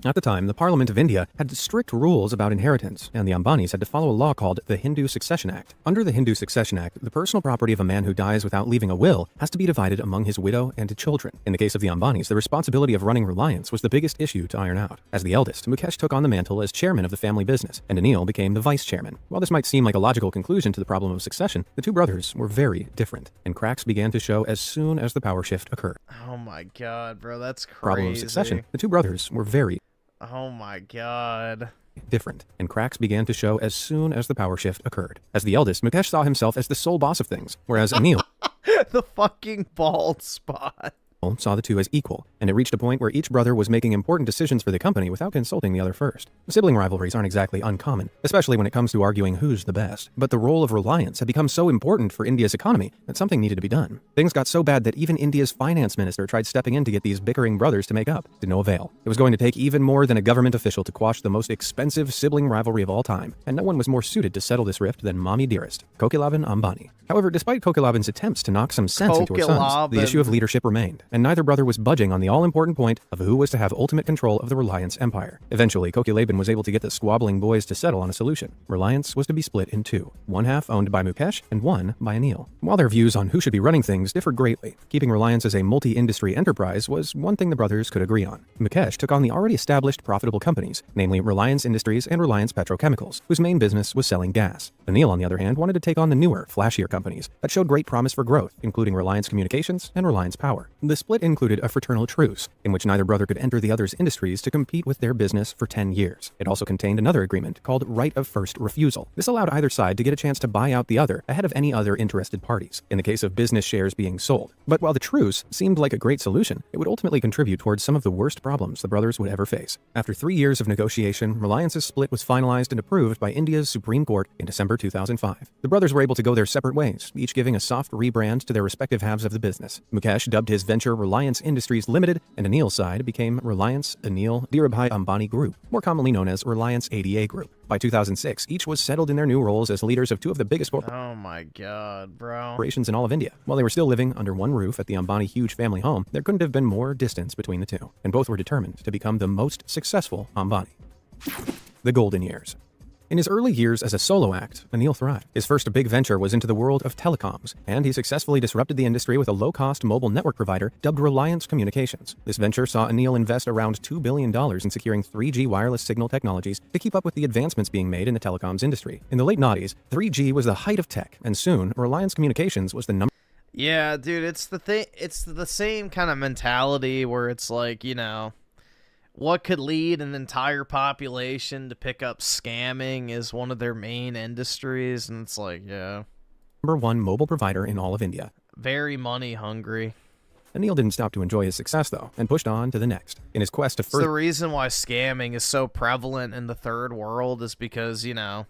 At the time, the Parliament of India had strict rules about inheritance, and the Ambanis had to follow a law called the Hindu Succession Act. Under the Hindu Succession Act, the personal property of a man who dies without leaving a will has to be divided among his widow and children. In the case of the Ambanis, the responsibility of running Reliance was the biggest issue to iron out. As the eldest, Mukesh took on the mantle as chairman of the family business, and Anil became the vice chairman. While this might seem like a logical conclusion to the problem of succession, the two brothers were very different, and cracks began to show as soon as the power shift occurred. Oh my god, bro, that's crazy. Problem of succession, the two brothers were very... Oh my god. different, and cracks began to show as soon as the power shift occurred. As the eldest, Mukesh saw himself as the sole boss of things, whereas Anil The fucking bald spot. saw the two as equal, and it reached a point where each brother was making important decisions for the company without consulting the other first. Sibling rivalries aren't exactly uncommon, especially when it comes to arguing who's the best, but the role of Reliance had become so important for India's economy that something needed to be done. Things got so bad that even India's finance minister tried stepping in to get these bickering brothers to make up, to no avail. It was going to take even more than a government official to quash the most expensive sibling rivalry of all time, and no one was more suited to settle this rift than Mommy Dearest, Kokilaban Ambani. However, despite Kokilaban's attempts to knock some sense into her sons, the issue of leadership remained, and neither brother was budging on the all-important point of who was to have ultimate control of the Reliance empire. Eventually, Kokilaban was able to get the squabbling boys to settle on a solution. Reliance was to be split in two, one half owned by Mukesh and one by Anil. While their views on who should be running things differed greatly, keeping Reliance as a multi-industry enterprise was one thing the brothers could agree on. Mukesh took on the already established profitable companies, namely Reliance Industries and Reliance Petrochemicals, whose main business was selling gas. Anil, on the other hand, wanted to take on the newer, flashier companies that showed great promise for growth, including Reliance Communications and Reliance Power. The split included a fraternal truce, in which neither brother could enter the other's industries to compete with their business for 10 years. It also contained another agreement called right of first refusal. This allowed either side to get a chance to buy out the other ahead of any other interested parties, in the case of business shares being sold. But while the truce seemed like a great solution, it would ultimately contribute towards some of the worst problems the brothers would ever face. After 3 years of negotiation, Reliance's split was finalized and approved by India's Supreme Court in December 2005. The brothers were able to go their separate ways, each giving a soft rebrand to their respective halves of the business. Mukesh dubbed his venture Reliance Industries Limited, and Anil's side became Reliance Anil Dhirubhai Ambani Group, more commonly known as Reliance ADA Group. By 2006, each was settled in their new roles as leaders of two of the biggest Oh my god, bro. corporations in all of India. While they were still living under one roof at the Ambani huge family home, there couldn't have been more distance between the two, and both were determined to become the most successful Ambani. The Golden Years. In his early years as a solo act, Anil thrived. His first big venture was into the world of telecoms, and he successfully disrupted the industry with a low-cost mobile network provider dubbed Reliance Communications. This venture saw Anil invest around $2 billion in securing 3G wireless signal technologies to keep up with the advancements being made in the telecoms industry. In the late 90s, 3G was the height of tech, and soon, Reliance Communications was the number. Yeah, dude, it's the same kind of mentality where it's like, you know, what could lead an entire population to pick up scamming is one of their main industries, and it's like, yeah. #1 mobile provider in all of India. Very money hungry. Anil didn't stop to enjoy his success, though, and pushed on to the next. In his quest to It's the reason why scamming is so prevalent in the third world is because, you know,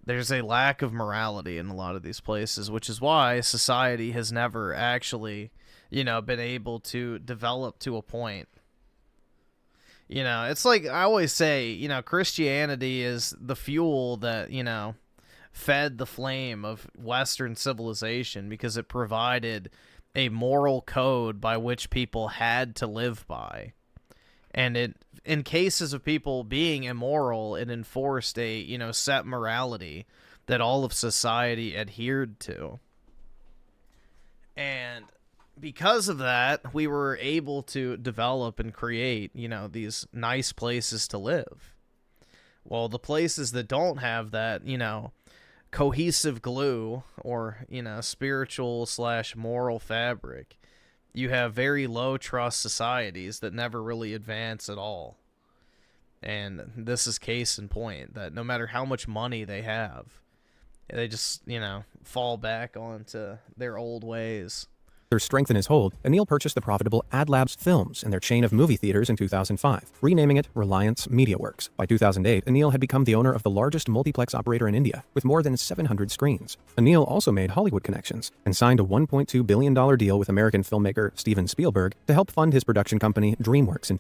there's a lack of morality in a lot of these places, which is why society has never actually, you know, been able to develop to a point. You know, it's like I always say, you know, Christianity is the fuel that, you know, fed the flame of Western civilization because it provided a moral code by which people had to live by. And it, in cases of people being immoral, it enforced a, you know, set morality that all of society adhered to. And because of that, we were able to develop and create, you know, these nice places to live. Well, the places that don't have that, you know, cohesive glue or, you know, spiritual/moral fabric, you have very low trust societies that never really advance at all. And this is case in point, that no matter how much money they have, they just, you know, fall back onto their old ways. Their strength in his hold, Anil purchased the profitable AdLabs Films and their chain of movie theaters in 2005, renaming it Reliance MediaWorks. By 2008, Anil had become the owner of the largest multiplex operator in India, with more than 700 screens. Anil also made Hollywood connections and signed a $1.2 billion deal with American filmmaker Steven Spielberg to help fund his production company DreamWorks in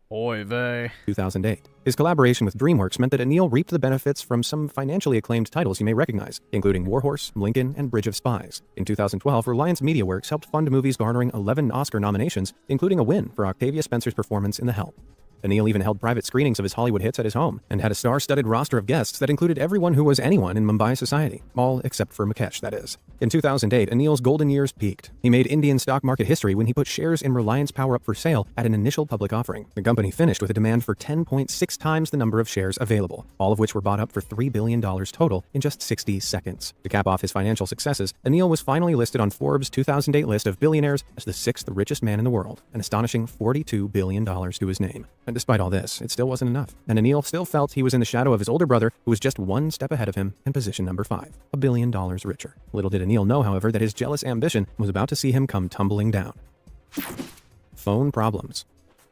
2008. His collaboration with DreamWorks meant that Anil reaped the benefits from some financially acclaimed titles you may recognize, including Warhorse, Lincoln, and Bridge of Spies. In 2012, Reliance MediaWorks helped fund movies garnering 11 Oscar nominations, including a win for Octavia Spencer's performance in The Help. Anil even held private screenings of his Hollywood hits at his home, and had a star-studded roster of guests that included everyone who was anyone in Mumbai society. All except for Mukesh, that is. In 2008, Anil's golden years peaked. He made Indian stock market history when he put shares in Reliance Power up for sale at an initial public offering. The company finished with a demand for 10.6 times the number of shares available, all of which were bought up for $3 billion total in just 60 seconds. To cap off his financial successes, Anil was finally listed on Forbes' 2008 list of billionaires as the 6th richest man in the world, an astonishing $42 billion to his name. And despite all this, it still wasn't enough, and Anil still felt he was in the shadow of his older brother, who was just one step ahead of him in position number 5, $1 billion richer. Little did Anil know, however, that his jealous ambition was about to see him come tumbling down. Phone problems.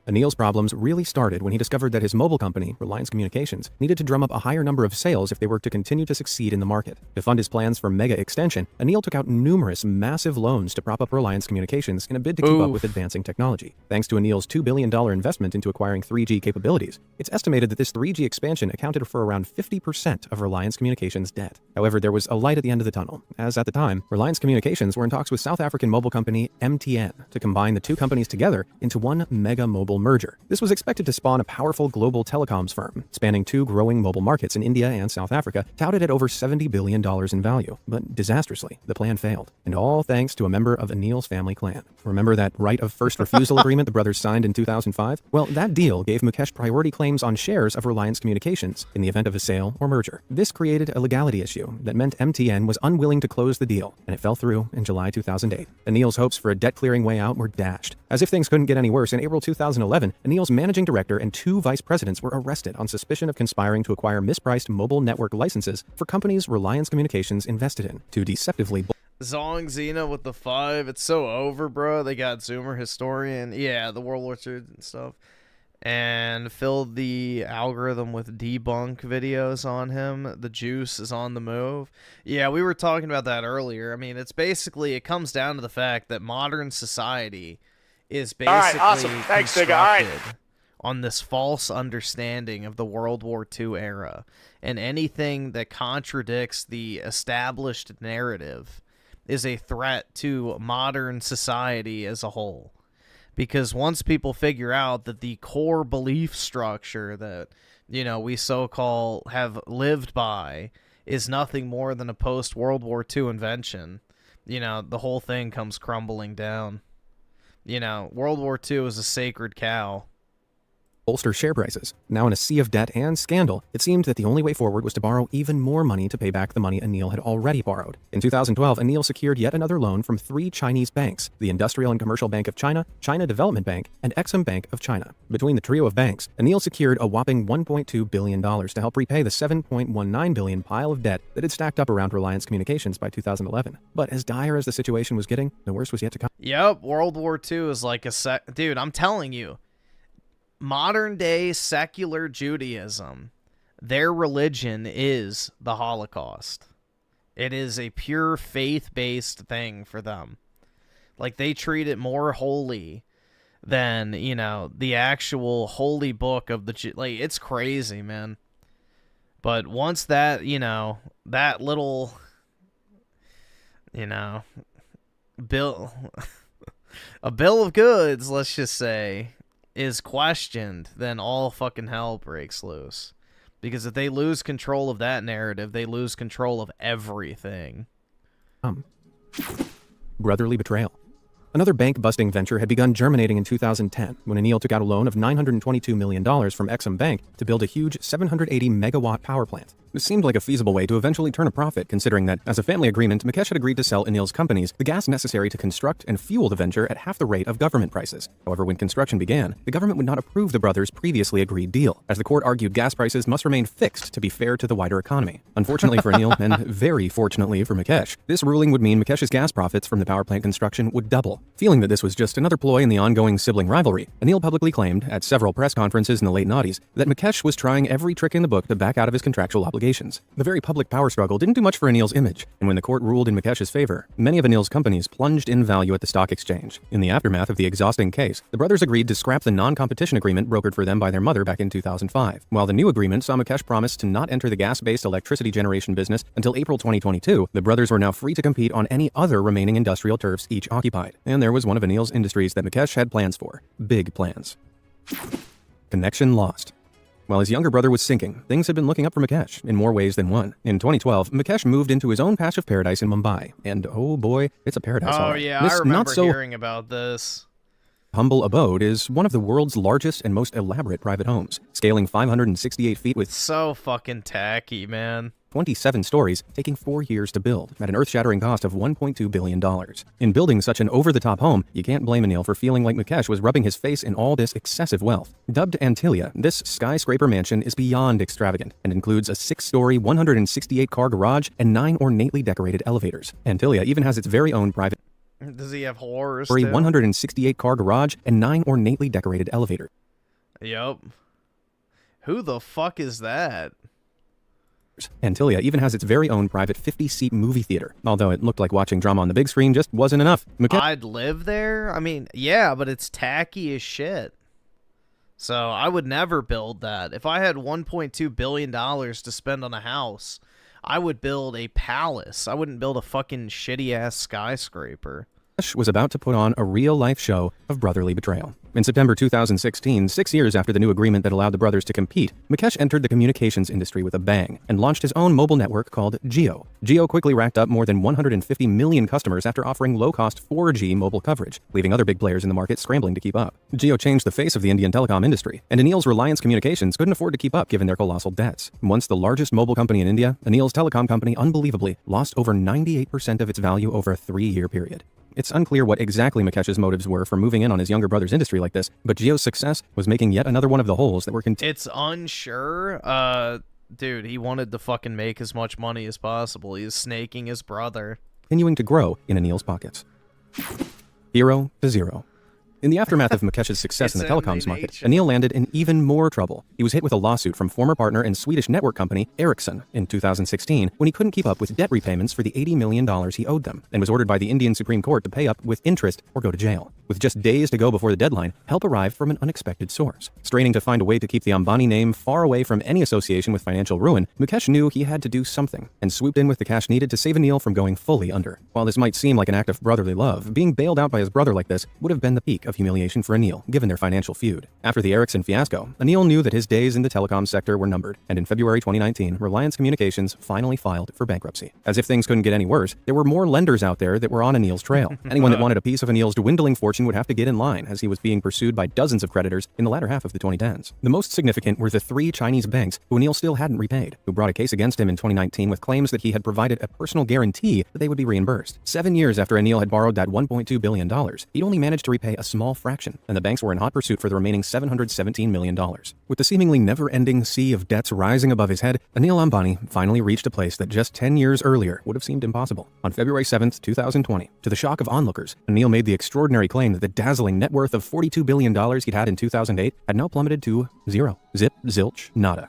Anil's problems really started when he discovered that his mobile company, Reliance Communications, needed to drum up a higher number of sales if they were to continue to succeed in the market. To fund his plans for mega extension, Anil took out numerous massive loans to prop up Reliance Communications in a bid to keep up with advancing technology. Thanks to Anil's $2 billion investment into acquiring 3G capabilities, it's estimated that this 3G expansion accounted for around 50% of Reliance Communications' debt. However, there was a light at the end of the tunnel, as at the time, Reliance Communications were in talks with South African mobile company MTN to combine the two companies together into one mega mobile merger. This was expected to spawn a powerful global telecoms firm, spanning 2 growing mobile markets in India and South Africa, touted at over $70 billion in value. But disastrously, the plan failed. And all thanks to a member of Anil's family clan. Remember that right of first refusal agreement the brothers signed in 2005? Well, that deal gave Mukesh priority claims on shares of Reliance Communications in the event of a sale or merger. This created a legality issue that meant MTN was unwilling to close the deal, and it fell through in July 2008. Anil's hopes for a debt-clearing way out were dashed. As if things couldn't get any worse, in April 2011, Anil's managing director and 2 vice presidents were arrested on suspicion of conspiring to acquire mispriced mobile network licenses for companies Reliance Communications invested in to deceptively... Zong Xena with the 5. It's so over, bro. They got Zoomer Historian. Yeah, the World War II and stuff. And filled the algorithm with debunk videos on him. The juice is on the move. Yeah, we were talking about that earlier. I mean, it's basically, it comes down to the fact that modern society is basically all right, awesome. Thanks, Digga. All right. On this false understanding of the World War II era. And anything that contradicts the established narrative is a threat to modern society as a whole. Because once people figure out that the core belief structure that, you know, we so-called have lived by is nothing more than a post-World War II invention, you know, the whole thing comes crumbling down. You know, World War II is a sacred cow. bolster share prices. Now in a sea of debt and scandal, it seemed that the only way forward was to borrow even more money to pay back the money Anil had already borrowed. In 2012, Anil secured yet another loan from 3 Chinese banks, the Industrial and Commercial Bank of China, China Development Bank, and Exim Bank of China. Between the trio of banks, Anil secured a whopping $1.2 billion to help repay the $7.19 billion pile of debt that had stacked up around Reliance Communications by 2011. But as dire as the situation was getting, the worst was yet to come. Yep, World War II is like a dude, I'm telling you. Modern day secular Judaism, their religion is the Holocaust. It is a pure faith-based thing for them. Like, they treat it more holy than, you know, the actual holy book of the... Like, it's crazy, man. But once that, you know, that little, you know, bill... a bill of goods, let's just say, is questioned, then all fucking hell breaks loose. Because if they lose control of that narrative, they lose control of everything. Brotherly betrayal. Another bank-busting venture had begun germinating in 2010 when Anil took out a loan of $922 million from Exim Bank to build a huge 780-megawatt power plant. This seemed like a feasible way to eventually turn a profit, considering that, as a family agreement, Mukesh had agreed to sell Anil's companies the gas necessary to construct and fuel the venture at half the rate of government prices. However, when construction began, the government would not approve the brothers' previously agreed deal, as the court argued gas prices must remain fixed to be fair to the wider economy. Unfortunately for Anil, and very fortunately for Mukesh, this ruling would mean Mukesh's gas profits from the power plant construction would double. Feeling that this was just another ploy in the ongoing sibling rivalry, Anil publicly claimed, at several press conferences in the late noughties, that Mukesh was trying every trick in the book to back out of his contractual obligations. The very public power struggle didn't do much for Anil's image, and when the court ruled in Mukesh's favor, many of Anil's companies plunged in value at the stock exchange. In the aftermath of the exhausting case, the brothers agreed to scrap the non-competition agreement brokered for them by their mother back in 2005. While the new agreement saw Mukesh promise to not enter the gas-based electricity generation business until April 2022, the brothers were now free to compete on any other remaining industrial turfs each occupied. And there was one of Anil's industries that Mukesh had plans for. Big plans. Connection lost. While his younger brother was sinking, things had been looking up for Mukesh in more ways than one. In 2012, Mukesh moved into his own patch of paradise in Mumbai, and oh boy, it's a paradise. Oh yeah, I remember hearing about this. Humble abode is one of the world's largest and most elaborate private homes, scaling 568 feet with so fucking tacky, man. 27 stories, taking 4 years to build, at an earth-shattering cost of $1.2 billion. In building such an over-the-top home, you can't blame Anil for feeling like Mukesh was rubbing his face in all this excessive wealth. Dubbed Antilia, this skyscraper mansion is beyond extravagant and includes a 6-story, 168-car garage and 9 ornately decorated elevators. Antilia even has its very own private... Does he have horrors For a too? 168-car garage and 9 ornately decorated elevators. Yup. Who the fuck is that? Antilia even has its very own private 50-seat movie theater, although it looked like watching drama on the big screen just wasn't enough. I'd live there? I mean, yeah, but it's tacky as shit. So I would never build that. If I had $1.2 billion to spend on a house, I would build a palace. I wouldn't build a fucking shitty-ass skyscraper. Was about to put on a real-life show of brotherly betrayal. In September 2016, 6 years after the new agreement that allowed the brothers to compete, Mukesh entered the communications industry with a bang and launched his own mobile network called Jio. Jio quickly racked up more than 150 million customers after offering low-cost 4G mobile coverage, leaving other big players in the market scrambling to keep up. Jio changed the face of the Indian telecom industry, and Anil's Reliance Communications couldn't afford to keep up given their colossal debts. Once the largest mobile company in India, Anil's telecom company unbelievably lost over 98% of its value over a 3-year period. It's unclear what exactly Mukesh's motives were for moving in on his younger brother's industry like this, but Jio's success was making yet another one of the holes that were It's unsure. Dude, he wanted to fucking make as much money as possible. He's snaking his brother. continuing to grow in Anil's pockets. Hero to zero. In the aftermath of Mukesh's success in the telecoms market, Anil landed in even more trouble. He was hit with a lawsuit from former partner and Swedish network company Ericsson in 2016 when he couldn't keep up with debt repayments for the $80 million he owed them, and was ordered by the Indian Supreme Court to pay up with interest or go to jail. With just days to go before the deadline, help arrived from an unexpected source. Straining to find a way to keep the Ambani name far away from any association with financial ruin, Mukesh knew he had to do something, and swooped in with the cash needed to save Anil from going fully under. While this might seem like an act of brotherly love, being bailed out by his brother like this would have been the peak of humiliation for Anil, given their financial feud. After the Ericsson fiasco, Anil knew that his days in the telecom sector were numbered, and in February 2019, Reliance Communications finally filed for bankruptcy. As if things couldn't get any worse, there were more lenders out there that were on Anil's trail. Anyone that wanted a piece of Anil's dwindling fortune would have to get in line, as he was being pursued by dozens of creditors in the latter half of the 2010s. The most significant were the 3 Chinese banks who Anil still hadn't repaid, who brought a case against him in 2019 with claims that he had provided a personal guarantee that they would be reimbursed. 7 years after Anil had borrowed that $1.2 billion, he'd only managed to repay a small fraction, and the banks were in hot pursuit for the remaining $717 million. With the seemingly never-ending sea of debts rising above his head, Anil Ambani finally reached a place that just 10 years earlier would have seemed impossible. On February 7th, 2020, to the shock of onlookers, Anil made the extraordinary claim that the dazzling net worth of $42 billion he'd had in 2008 had now plummeted to zero. Zip, zilch, nada.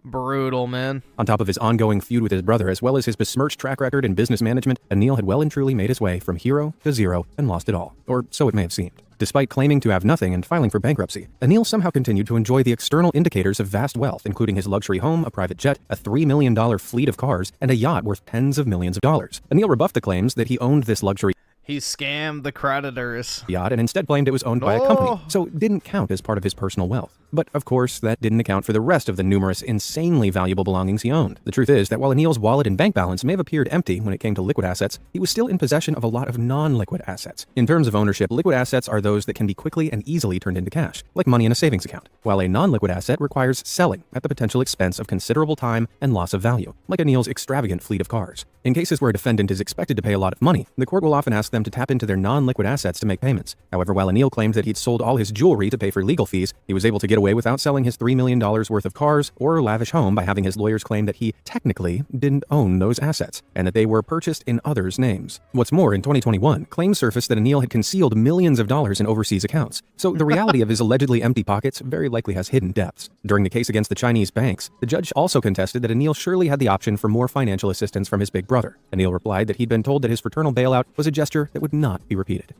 Brutal, man. On top of his ongoing feud with his brother, as well as his besmirched track record in business management, Anil had well and truly made his way from hero to zero and lost it all. Or so it may have seemed. Despite claiming to have nothing and filing for bankruptcy, Anil somehow continued to enjoy the external indicators of vast wealth, including his luxury home, a private jet, a $3 million fleet of cars, and a yacht worth tens of millions of dollars. Anil rebuffed the claims that he owned this luxury He scammed the creditors. yacht and instead claimed it was owned by a company, so it didn't count as part of his personal wealth. But of course, that didn't account for the rest of the numerous insanely valuable belongings he owned. The truth is that while Anil's wallet and bank balance may have appeared empty when it came to liquid assets, he was still in possession of a lot of non-liquid assets. In terms of ownership, liquid assets are those that can be quickly and easily turned into cash, like money in a savings account, while a non-liquid asset requires selling at the potential expense of considerable time and loss of value, like Anil's extravagant fleet of cars. In cases where a defendant is expected to pay a lot of money, the court will often ask them to tap into their non-liquid assets to make payments. However, while Anil claimed that he'd sold all his jewelry to pay for legal fees, he was able to get away without selling his $3 million worth of cars or lavish home by having his lawyers claim that he technically didn't own those assets, and that they were purchased in others' names. What's more, in 2021, claims surfaced that Anil had concealed millions of dollars in overseas accounts, so the reality of his allegedly empty pockets very likely has hidden depths. During the case against the Chinese banks, the judge also contested that Anil surely had the option for more financial assistance from his big brother. Anil replied that he'd been told that his fraternal bailout was a gesture that would not be repeated.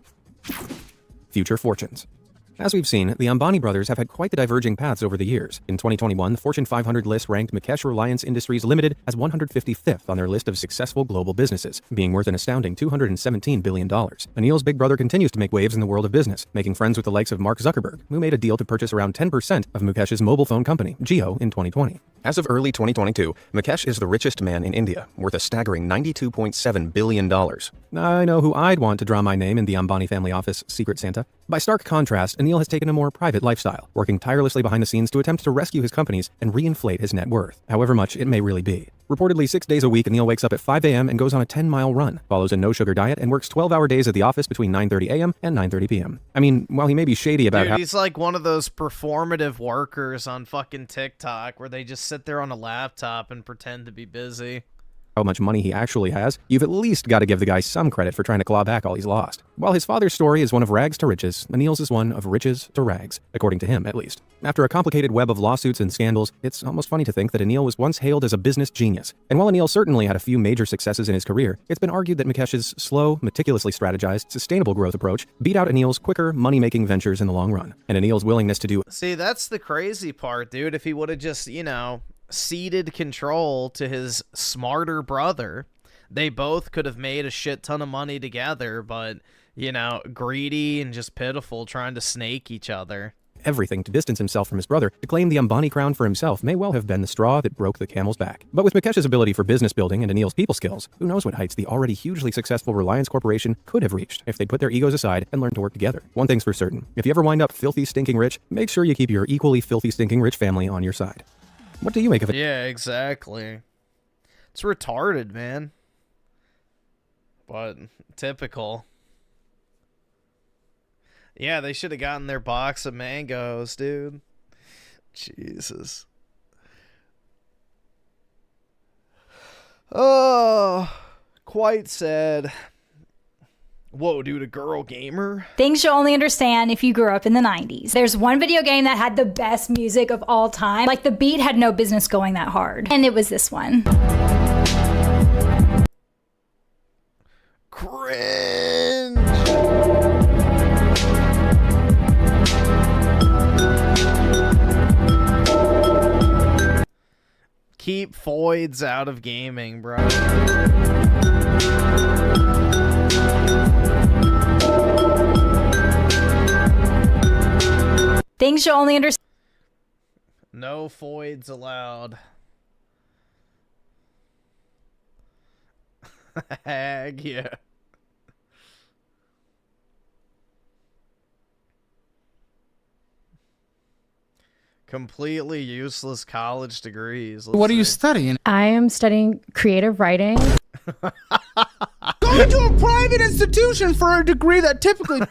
Future fortunes. As we've seen, the Ambani brothers have had quite the diverging paths over the years. In 2021, the Fortune 500 list ranked Mukesh Reliance Industries Limited as 155th on their list of successful global businesses, being worth an astounding $217 billion. Anil's big brother continues to make waves in the world of business, making friends with the likes of Mark Zuckerberg, who made a deal to purchase around 10% of Mukesh's mobile phone company, Jio, in 2020. As of early 2022, Mukesh is the richest man in India, worth a staggering $92.7 billion. I know who I'd want to draw my name in the Ambani family office, Secret Santa. By stark contrast, Anil has taken a more private lifestyle, working tirelessly behind the scenes to attempt to rescue his companies and reinflate his net worth, however much it may really be. Reportedly 6 days a week, Anil wakes up at 5 a.m. and goes on a 10-mile run, follows a no-sugar diet, and works 12-hour days at the office between 9:30 a.m. and 9:30 p.m. I mean, while he may be shady about Dude, how... he's like one of those performative workers on fucking TikTok where they just sit there on a laptop and pretend to be busy. How much money he actually has, you've at least got to give the guy some credit for trying to claw back all he's lost. While his father's story is one of rags to riches, Anil's is one of riches to rags, according to him at least. After a complicated web of lawsuits and scandals, it's almost funny to think that Anil was once hailed as a business genius. And while Anil certainly had a few major successes in his career, it's been argued that Mukesh's slow, meticulously strategized, sustainable growth approach beat out Anil's quicker, money-making ventures in the long run. And Anil's willingness to do... See, that's the crazy part, dude. If he would have just, you know, ceded control to his smarter brother, they both could have made a shit ton of money together, but, you know, greedy and just pitiful, trying to snake each other. Everything to distance himself from his brother, to claim the Ambani crown for himself may well have been the straw that broke the camel's back. But with Mukesh's ability for business building and Anil's people skills, who knows what heights the already hugely successful Reliance Corporation could have reached if they'd put their egos aside and learned to work together. One thing's for certain, if you ever wind up filthy stinking rich, make sure you keep your equally filthy stinking rich family on your side. What do you make of it? Yeah, exactly. It's retarded, man. But typical. Yeah, they should have gotten their box of mangoes, dude. Jesus. Oh, quite sad. Whoa, dude, a girl gamer? Things you'll only understand if you grew up in the 90s. There's one video game that had the best music of all time. Like, the beat had no business going that hard. And it was this one. Cringe! Keep Foids out of gaming, bro. Things you'll only understand. No Foids allowed. Heck yeah. Completely useless college degrees. What are you studying? I am studying creative writing. Going to a private institution for a degree that typically...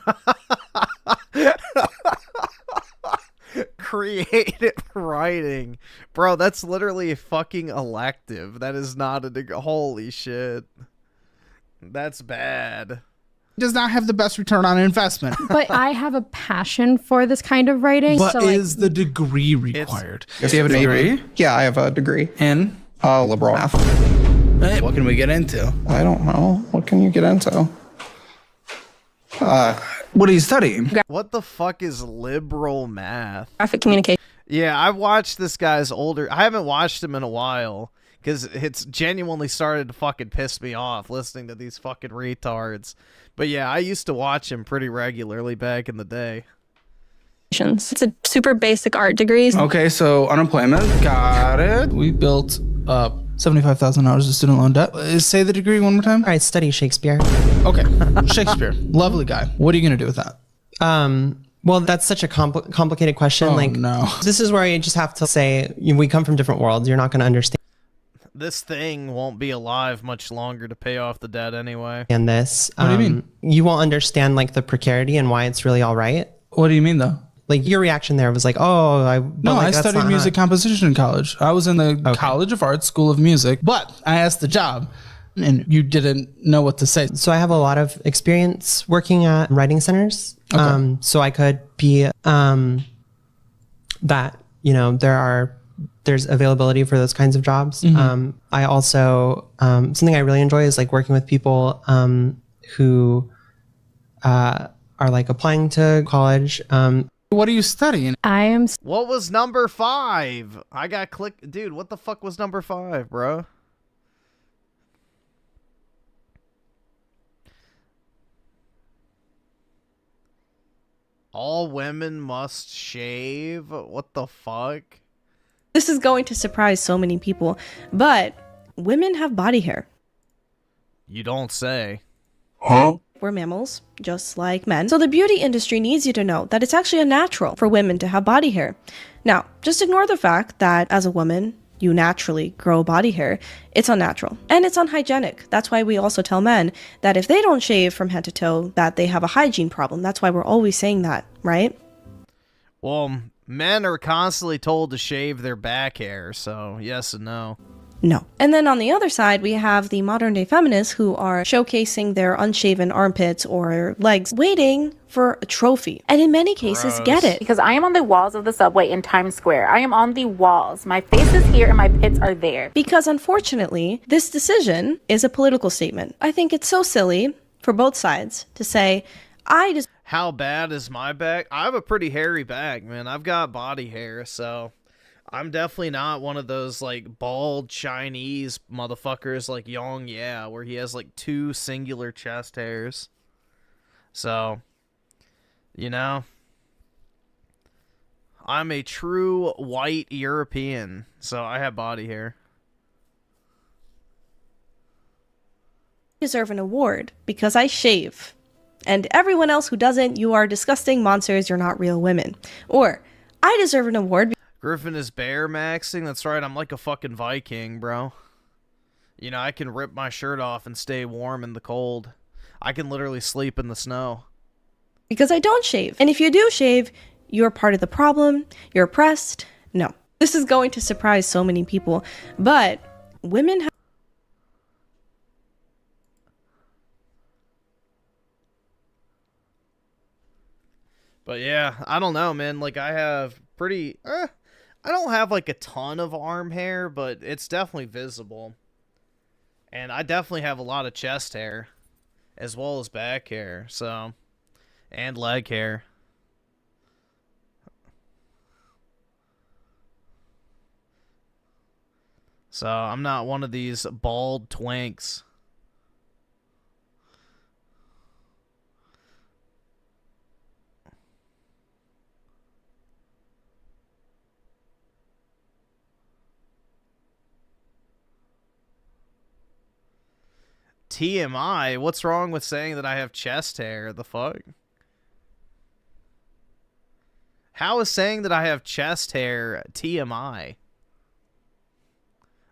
Creative writing. Bro, that's literally a fucking elective. That is not a degree. Holy shit. That's bad. Does not have the best return on investment. But I have a passion for this kind of writing. But so, like, is the degree required? Do you have a degree? Yeah, I have a degree. In? Liberal math. What can we get into? I don't know. What can you get into? What are you studying? What the fuck is liberal math? Graphic communication. Yeah, I've watched this guy's older... I haven't watched him in a while, because it's genuinely started to fucking piss me off listening to these fucking retards. But yeah, I used to watch him pretty regularly back in the day. It's a super basic art degree. Okay, so unemployment. Got it. We built up $75,000 of student loan debt. Say the degree one more time. All right, study Shakespeare. Okay, Shakespeare. Lovely guy. What are you going to do with that? Well, that's such a complicated question. Oh, no. This is where you just have to say, we come from different worlds. You're not going to understand. This thing won't be alive much longer to pay off the debt anyway. And this. What do you mean? You won't understand like the precarity and why it's really all right. What do you mean though? Like your reaction there was like, oh, I studied music composition in college. I was in the College of Arts School of Music, but I asked the job and you didn't know what to say. So I have a lot of experience working at writing centers. Okay. So I could be that, you know, there's availability for those kinds of jobs. Mm-hmm. I also, something I really enjoy is like working with people who are like applying to college. What are you studying? I am. What was number 5? I got clicked. Dude, what the fuck was number 5, bro? All women must shave? What the fuck? This is going to surprise so many people, but women have body hair. You don't say. Huh? We're mammals, just like men. So the beauty industry needs you to know that it's actually unnatural for women to have body hair. Now, just ignore the fact that as a woman, you naturally grow body hair, it's unnatural and it's unhygienic. That's why we also tell men that if they don't shave from head to toe, that they have a hygiene problem. That's why we're always saying that, right? Well, men are constantly told to shave their back hair, so yes and no. No. And then on the other side, we have the modern day feminists who are showcasing their unshaven armpits or legs, waiting for a trophy. And in many cases, get it. Because I am on the walls of the subway in Times Square. I am on the walls. My face is here and my pits are there. Because unfortunately, this decision is a political statement. I think it's so silly for both sides to say, How bad is my back? I have a pretty hairy back, man. I've got body hair, so I'm definitely not one of those, like, bald Chinese motherfuckers like Yong Yeah, where he has, like, 2 singular chest hairs. So, you know, I'm a true white European, so I have body hair. Deserve an award because I shave. And everyone else who doesn't, you are disgusting monsters, you're not real women. Or, I deserve an award. Griffin is bear maxing? That's right, I'm like a fucking Viking, bro. You know, I can rip my shirt off and stay warm in the cold. I can literally sleep in the snow. Because I don't shave. And if you do shave, you're part of the problem, you're oppressed. No. This is going to surprise so many people, but women have... But yeah, I don't know, man. Like, I have pretty... I don't have, like, a ton of arm hair, but it's definitely visible. And I definitely have a lot of chest hair, as well as back hair, so... And leg hair. So, I'm not one of these bald twinks. TMI? What's wrong with saying that I have chest hair? The fuck? How is saying that I have chest hair TMI?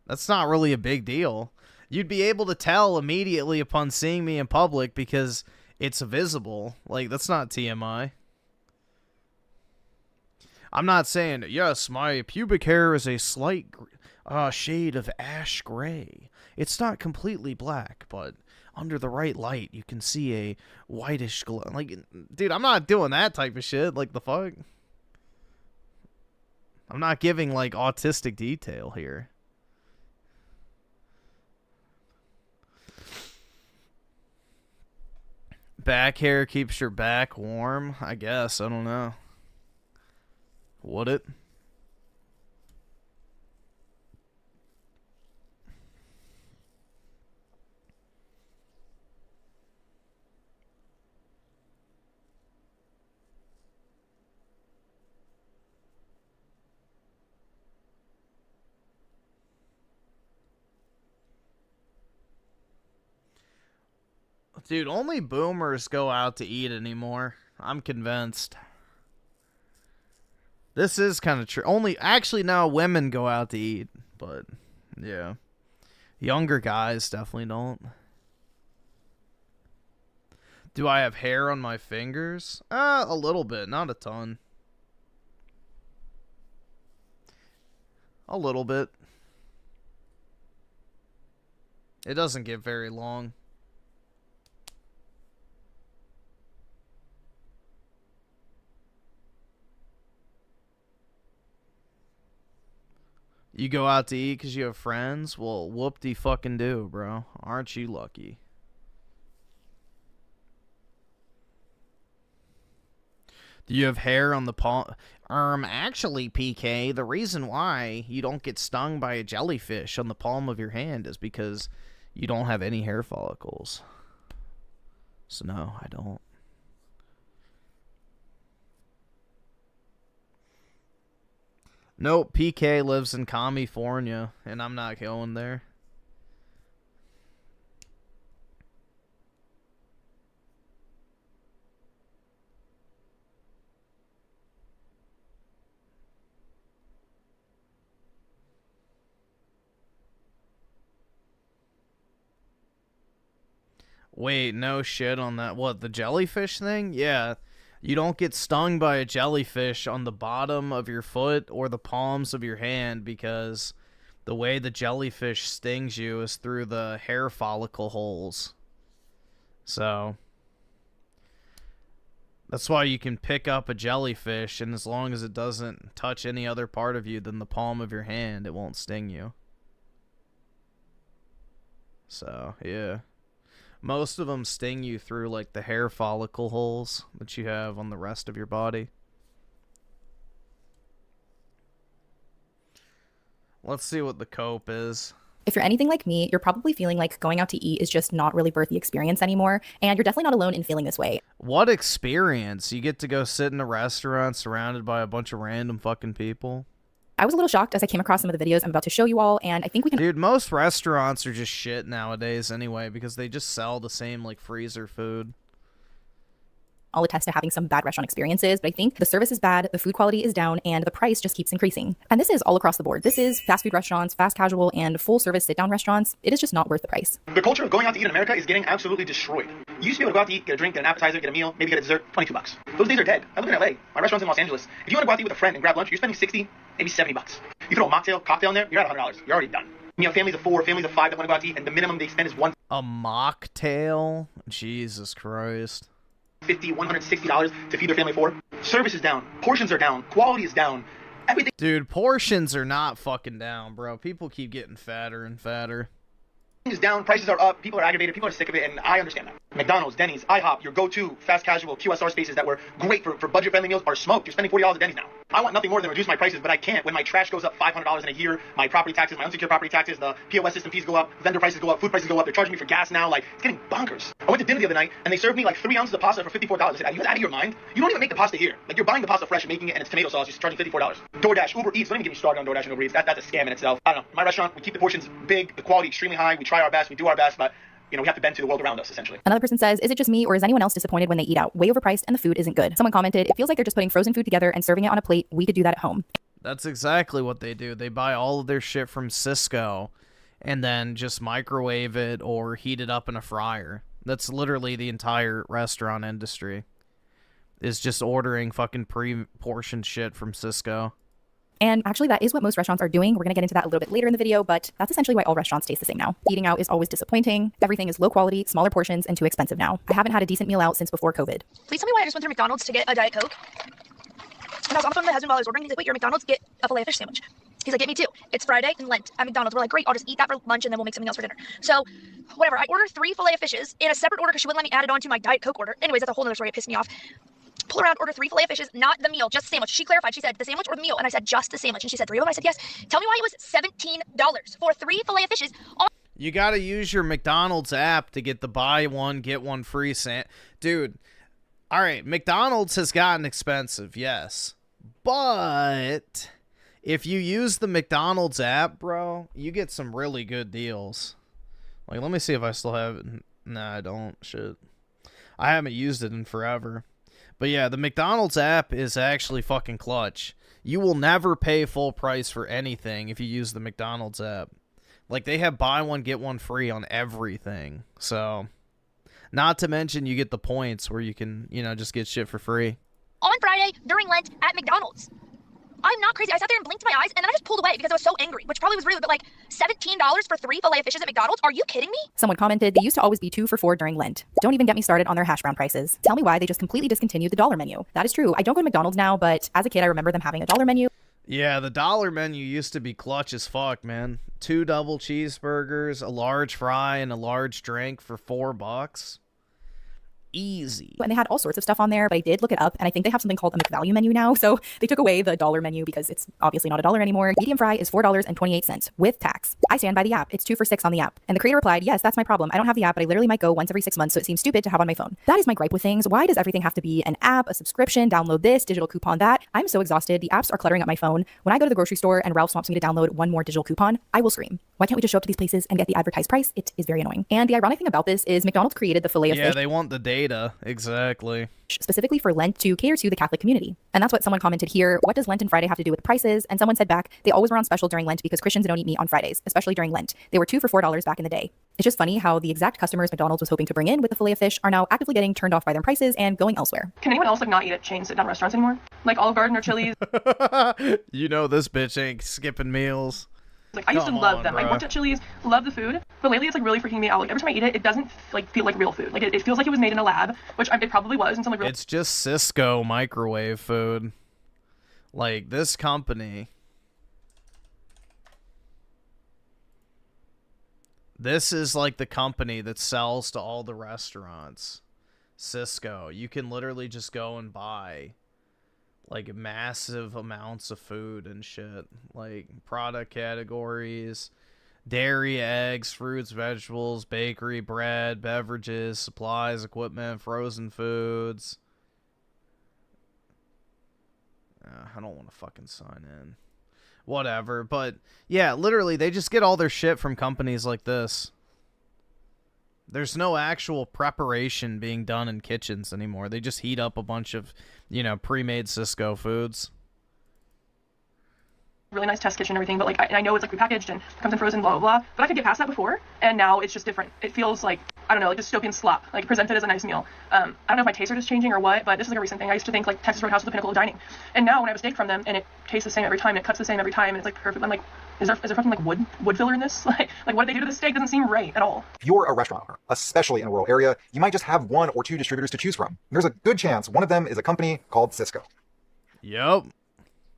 That's not really a big deal. You'd be able to tell immediately upon seeing me in public because it's visible. Like, that's not TMI. I'm not saying, yes, my pubic hair is a slight shade of ash gray. It's not completely black, but under the right light, you can see a whitish glow. Like, dude, I'm not doing that type of shit. Like, the fuck? I'm not giving, like, autistic detail here. Back hair keeps your back warm, I guess. I don't know. Would it? Dude, only boomers go out to eat anymore. I'm convinced. This is kind of true. Actually, now women go out to eat, but yeah. Younger guys definitely don't. Do I have hair on my fingers? A little bit, not a ton. A little bit. It doesn't get very long. You go out to eat because you have friends? Well, whoop-de-fucking-do, bro. Aren't you lucky? Do you have hair on the palm? Actually, PK, the reason why you don't get stung by a jellyfish on the palm of your hand is because you don't have any hair follicles. So, no, I don't. Nope, PK lives in California, and I'm not going there. Wait, no shit on that. What, the jellyfish thing? Yeah. You don't get stung by a jellyfish on the bottom of your foot or the palms of your hand because the way the jellyfish stings you is through the hair follicle holes. So that's why you can pick up a jellyfish, and as long as it doesn't touch any other part of you than the palm of your hand, it won't sting you. So, yeah. Most of them sting you through, like, the hair follicle holes that you have on the rest of your body. Let's see what the cope is. If you're anything like me, you're probably feeling like going out to eat is just not really worth the experience anymore, and you're definitely not alone in feeling this way. What experience? You get to go sit in a restaurant surrounded by a bunch of random fucking people? I was a little shocked as I came across some of the videos I'm about to show you all, and I think we can— Dude, most restaurants are just shit nowadays anyway, because they just sell the same, like, freezer food. I'll attest to having some bad restaurant experiences, but I think the service is bad, the food quality is down, and the price just keeps increasing. And this is all across the board. This is fast food restaurants, fast casual, and full service sit-down restaurants. It is just not worth the price. The culture of going out to eat in America is getting absolutely destroyed. You used to be able to go out to eat, get a drink, get an appetizer, get a meal, maybe get a dessert, $22. Those days are dead. I live in LA. My restaurant's in Los Angeles. If you want to go out to eat with a friend and grab lunch, you're spending 60, maybe $70. You throw a mocktail, cocktail in there, you're at $100. You're already done. You have families of 4, families of 5 that want to go out to eat, and the minimum they spend is A mocktail? Jesus Christ. $50, $160 to feed their family of 4. Service is down. Portions are down. Quality is down. Everything. Dude, portions are not fucking down, bro. People keep getting fatter and fatter. Is down. Prices are up. People are aggravated. People are sick of it, and I understand that. McDonald's, Denny's, IHOP, your go-to fast casual QSR spaces that were great for budget-friendly meals are smoked. You're spending $40 at Denny's now. I want nothing more than reduce my prices, but I can't when my trash goes up $500 in a year, my property taxes, my unsecured property taxes, the POS system fees go up, vendor prices go up, food prices go up, they're charging me for gas now, like, it's getting bonkers. I went to dinner the other night, and they served me like 3 ounces of pasta for $54. I said, are you guys out of your mind? You don't even make the pasta here. Like, you're buying the pasta fresh and making it, and it's tomato sauce, you're charging $54. DoorDash, Uber Eats, don't even get me started on DoorDash and Uber Eats. That's a scam in itself. I don't know. In my restaurant, we keep the portions big, the quality extremely high, we try our best, we do our best, but you know, we have to bend to the world around us, essentially. Another person says, is it just me or is anyone else disappointed when they eat out? Way overpriced and the food isn't good. Someone commented, it feels like they're just putting frozen food together and serving it on a plate. We could do that at home. That's exactly what they do. They buy all of their shit from Cisco and then just microwave it or heat it up in a fryer. That's literally the entire restaurant industry. Is just ordering fucking pre-portioned shit from Cisco. And actually, that is what most restaurants are doing. We're going to get into that a little bit later in the video, but that's essentially why all restaurants taste the same now. Eating out is always disappointing. Everything is low quality, smaller portions, and too expensive now. I haven't had a decent meal out since before COVID. Please tell me why I just went through McDonald's to get a Diet Coke. And I was on the phone with my husband while I was ordering. He's like, wait, you're at McDonald's? Get a filet of fish sandwich. He's like, get me too. It's Friday and Lent at McDonald's. We're like, great, I'll just eat that for lunch and then we'll make something else for dinner. So, whatever. I ordered 3 filet of fishes in a separate order because she wouldn't let me add it onto my Diet Coke order. Anyways, that's a whole other story. It pissed me off. Pull around, order 3 filet of fishes, not the meal, just the sandwich. She clarified. She said, the sandwich or the meal? And I said, just the sandwich. And she said, 3 of them? I said, yes. Tell me why it was $17 for 3 filet of fishes. You gotta use your McDonald's app to get the buy one, get one free Dude, alright, McDonald's has gotten expensive, yes. But if you use the McDonald's app, bro, you get some really good deals. Like, let me see if I still have it. Nah, I don't. Shit. I haven't used it in forever. But yeah, the McDonald's app is actually fucking clutch. You will never pay full price for anything if you use the McDonald's app. Like, they have buy one, get one free on everything. So, not to mention you get the points where you can, you know, just get shit for free. On Friday, during Lent, at McDonald's. I'm not crazy. I sat there and blinked my eyes, and then I just pulled away because I was so angry, which probably was rude, but like, $17 for 3 filet of fishes at McDonald's? Are you kidding me? Someone commented, they used to always be 2 for $4 during Lent. Don't even get me started on their hash brown prices. Tell me why they just completely discontinued the dollar menu. That is true. I don't go to McDonald's now, but as a kid, I remember them having a dollar menu. Yeah, the dollar menu used to be clutch as fuck, man. 2 double cheeseburgers, a large fry, and a large drink for $4. Easy. And they had all sorts of stuff on there, but I did look it up, and I think they have something called a McValue menu now. So they took away the dollar menu because it's obviously not a dollar anymore. Medium fry is $4.28 with tax. I stand by the app. It's 2 for $6 on the app. And the creator replied, yes, that's my problem. I don't have the app, but I literally might go once every 6 months, so it seems stupid to have on my phone. That is my gripe with things. Why does everything have to be an app, a subscription, download this, digital coupon that? I'm so exhausted. The apps are cluttering up my phone. When I go to the grocery store and Ralph wants me to download one more digital coupon, I will scream. Why can't we just show up to these places and get the advertised price? It is very annoying. And the ironic thing about this is McDonald's created the filet of fish. Yeah, they want the data data, exactly. Specifically for Lent to cater to the Catholic community. And that's what someone commented here. What does Lent and Friday have to do with prices? And someone said back, they always were on special during Lent because Christians don't eat meat on Fridays, especially during Lent. They were 2 for $4 back in the day. It's just funny how the exact customers McDonald's was hoping to bring in with the fillet of fish are now actively getting turned off by their prices and going elsewhere. Can anyone else like not eat at chain sit-down restaurants anymore? Like Olive Garden or Chili's? You know this bitch ain't skipping meals. Like I used to love them. I worked at Chili's, love the food, but lately it's like really freaking me out. Like every time I eat it, it doesn't like feel like real food. Like it feels like it was made in a lab, which it probably was in some like real. It's just Cisco microwave food. Like this company. This is like the company that sells to all the restaurants. Cisco. You can literally just go and buy like massive amounts of food and shit, like product categories, dairy, eggs, fruits, vegetables, bakery, bread, beverages, supplies, equipment, frozen foods. I don't want to fucking sign in. Whatever, but yeah, literally they just get all their shit from companies like this. There's no actual preparation being done in kitchens anymore. They just heat up a bunch of, you know, pre-made Cisco foods. Really nice test kitchen and everything, but like I know it's like repackaged and comes in frozen, blah blah blah. But I could get past that before, and now it's just different. It feels like, I don't know, like dystopian slop, like presented as a nice meal. I don't know if my taste are just changing or what, but this is like a recent thing. I used to think like Texas Roadhouse was the pinnacle of dining, and now when I have a steak from them and it tastes the same every time, and it cuts the same every time, and it's like perfect. I'm like, is there fucking like wood filler in this? like what did they do to this steak? Doesn't seem right at all. If you're a restaurant owner, especially in a rural area, you might just have 1 or 2 distributors to choose from. There's a good chance one of them is a company called Cisco. Yep.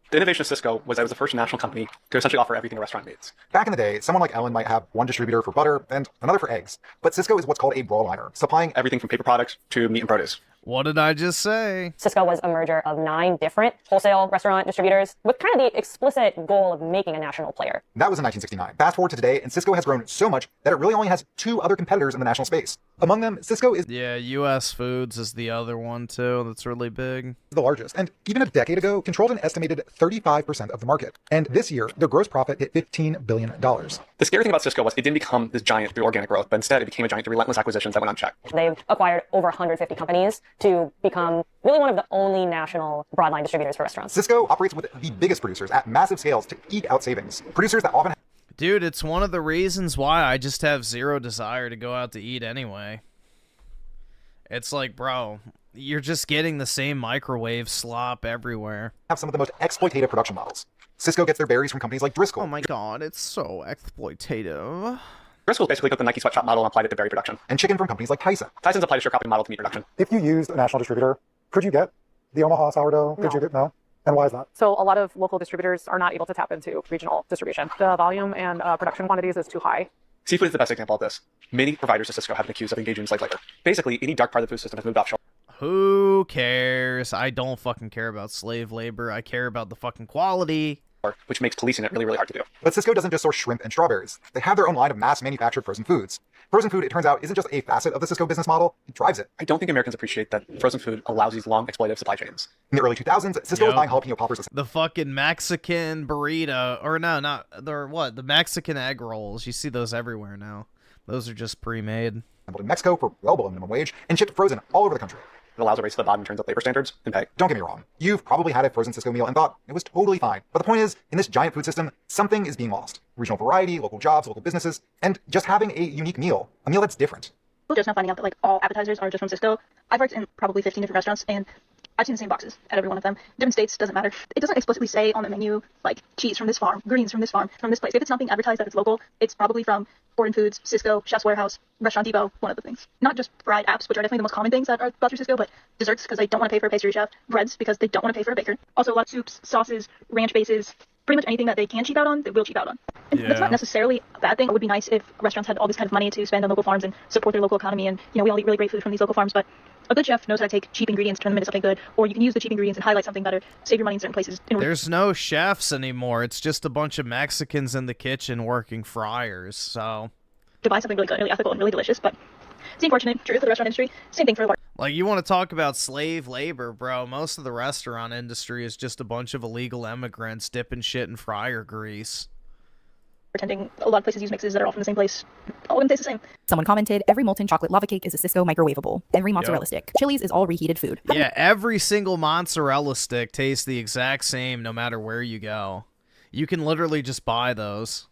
The innovation of Cisco was that it was the first national company to essentially offer everything a restaurant needs. Back in the day, someone like Ellen might have 1 distributor for butter and another for eggs. But Cisco is what's called a broadliner, supplying everything from paper products to meat and produce. What did I just say? Cisco was a merger of 9 different wholesale restaurant distributors with kind of the explicit goal of making a national player. That was in 1969. Fast forward to today, and Cisco has grown so much that it really only has 2 other competitors in the national space. Among them, Cisco is... Yeah, US Foods is the other one, too. That's really big. The largest, and even a decade ago, controlled an estimated 35% of the market. And this year, their gross profit hit $15 billion. The scary thing about Cisco was it didn't become this giant through organic growth, but instead it became a giant through relentless acquisitions that went unchecked. They've acquired over 150 companies to become really one of the only national broadline distributors for restaurants. Cisco operates with the biggest producers at massive scales to eke out savings. Producers that often... Dude, it's one of the reasons why I just have zero desire to go out to eat anyway. It's like, bro, you're just getting the same microwave slop everywhere. Have some of the most exploitative production models. Cisco gets their berries from companies like Driscoll. Oh my god, it's so exploitative. Driscoll basically took the Nike sweatshop model and applied it to berry production. And chicken from companies like Tyson. Tyson's applied a sharecropping model to meat production. If you used a national distributor, could you get the Omaha sourdough? No. Could you get no? And why is that? So a lot of local distributors are not able to tap into regional distribution. The volume and production quantities is too high. Seafood is the best example of this. Many providers to Cisco have been accused of engaging in slave labor. Basically, any dark part of the food system has moved offshore. Who cares? I don't fucking care about slave labor. I care about the fucking quality. Which makes policing it really, really hard to do. But Cisco doesn't just source shrimp and strawberries. They have their own line of mass-manufactured frozen foods. Frozen food, it turns out, isn't just a facet of the Cisco business model, it drives it. I don't think Americans appreciate that frozen food allows these long exploitative supply chains. In the early 2000s, Cisco was buying jalapeno poppers. The fucking Mexican burrito, or no, not, the Mexican egg rolls. You see those everywhere now. Those are just pre-made. In Mexico for well below minimum wage, and shipped frozen all over the country. It allows a race to the bottom in terms of labor standards and pay. Don't get me wrong. You've probably had a frozen Cisco meal and thought it was totally fine. But the point is, in this giant food system, something is being lost. Regional variety, local jobs, local businesses, and just having a unique meal. A meal that's different. Just now finding out that like all appetizers are just from Cisco. I've worked in probably 15 different restaurants, and I've seen the same boxes at every one of them. Different states, doesn't matter. It doesn't explicitly say on the menu, like, cheese from this farm, greens from this farm, from this place. If it's not being advertised that it's local, it's probably from Gordon Foods, Cisco, Chef's Warehouse, Restaurant Depot, one of the things. Not just fried apps, which are definitely the most common things that are brought through Cisco, but desserts, because they don't want to pay for a pastry chef, breads, because they don't want to pay for a baker. Also, a lot of soups, sauces, ranch bases, pretty much anything that they can cheap out on, they will cheap out on. And that's not necessarily a bad thing. It would be nice if restaurants had all this kind of money to spend on local farms and support their local economy, and, you know, we all eat really great food from these local farms, but a good chef knows how to take cheap ingredients, turn them into something good, or you can use the cheap ingredients and highlight something better, save your money in certain places. There's no chefs anymore. It's just a bunch of Mexicans in the kitchen working fryers, so... To buy something really good, really ethical, and really delicious, but it's the unfortunate truth of the restaurant industry. Same thing for the bar. Like, you want to talk about slave labor, bro. Most of the restaurant industry is just a bunch of illegal immigrants dipping shit in fryer grease. pretending a lot of places use mixes that are all from the same place. All of them taste the same. Someone commented, every molten chocolate lava cake is a Cisco microwavable. Every mozzarella stick. Chili's is all reheated food. Yeah, every single mozzarella stick tastes the exact same no matter where you go. You can literally just buy those.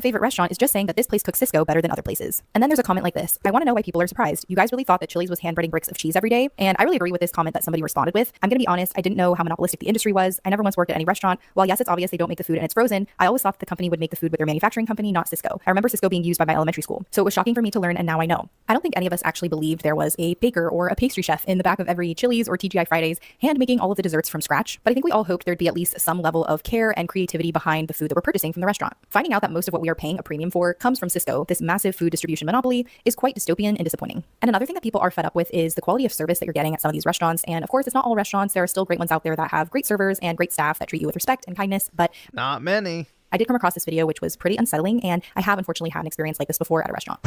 Favorite restaurant is just saying that this place cooks Cisco better than other places. And then there's a comment like this. I want to know why people are surprised. You guys really thought that Chili's was hand breading bricks of cheese every day? And I really agree with this comment that somebody responded with. I'm going to be honest, I didn't know how monopolistic the industry was. I never once worked at any restaurant. While yes, it's obvious they don't make the food and it's frozen, I always thought that the company would make the food with their manufacturing company, not Cisco. I remember Cisco being used by my elementary school. So it was shocking for me to learn, and now I know. I don't think any of us actually believed there was a baker or a pastry chef in the back of every Chili's or TGI Fridays hand making all of the desserts from scratch. But I think we all hoped there'd be at least some level of care and creativity behind the food that we're purchasing from the restaurant. Finding out that most of what we are paying a premium for comes from Cisco, this massive food distribution monopoly, is quite dystopian and disappointing. And another thing that people are fed up with is the quality of service that you're getting at some of these restaurants. And of course, it's not all restaurants. There are still great ones out there that have great servers and great staff that treat you with respect and kindness, but not many. I did come across this video, which was pretty unsettling, and I have unfortunately had an experience like this before at a restaurant.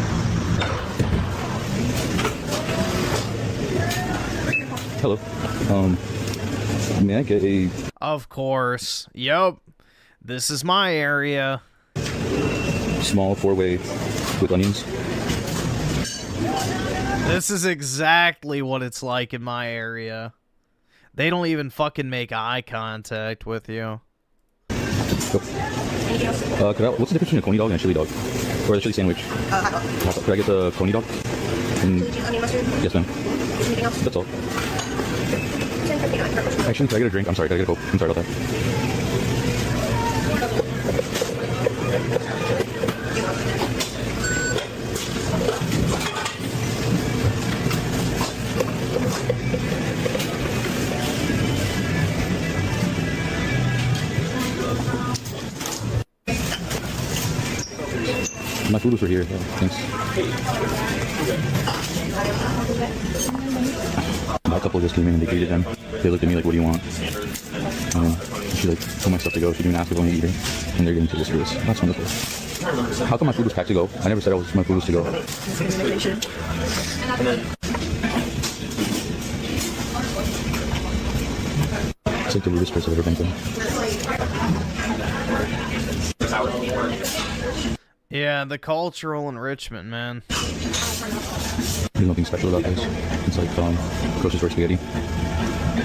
Hello. May I get a... Of course. Yup. This is my area. Small 4-way with onions. This is exactly what it's like in my area. They don't even fucking make eye contact with you. What's the difference between a coney dog and a chili dog? Or a chili sandwich? Could I get the coney dog? And... Yes, ma'am. That's all. Actually, can I get a drink? I'm sorry, can I get a Coke? I'm sorry about that. My food was right here. Thanks. A couple just came in and they greeted them. They looked at me like, what do you want? She like told my stuff to go. She didn't ask if I wanted to eat it. And they're getting to this service. That's wonderful. How come my food was packed to go? I never said my food was to go. It's like the rudest place I've ever been to. Yeah, the cultural enrichment, man. There's nothing special about this. It's like grocery store spaghetti.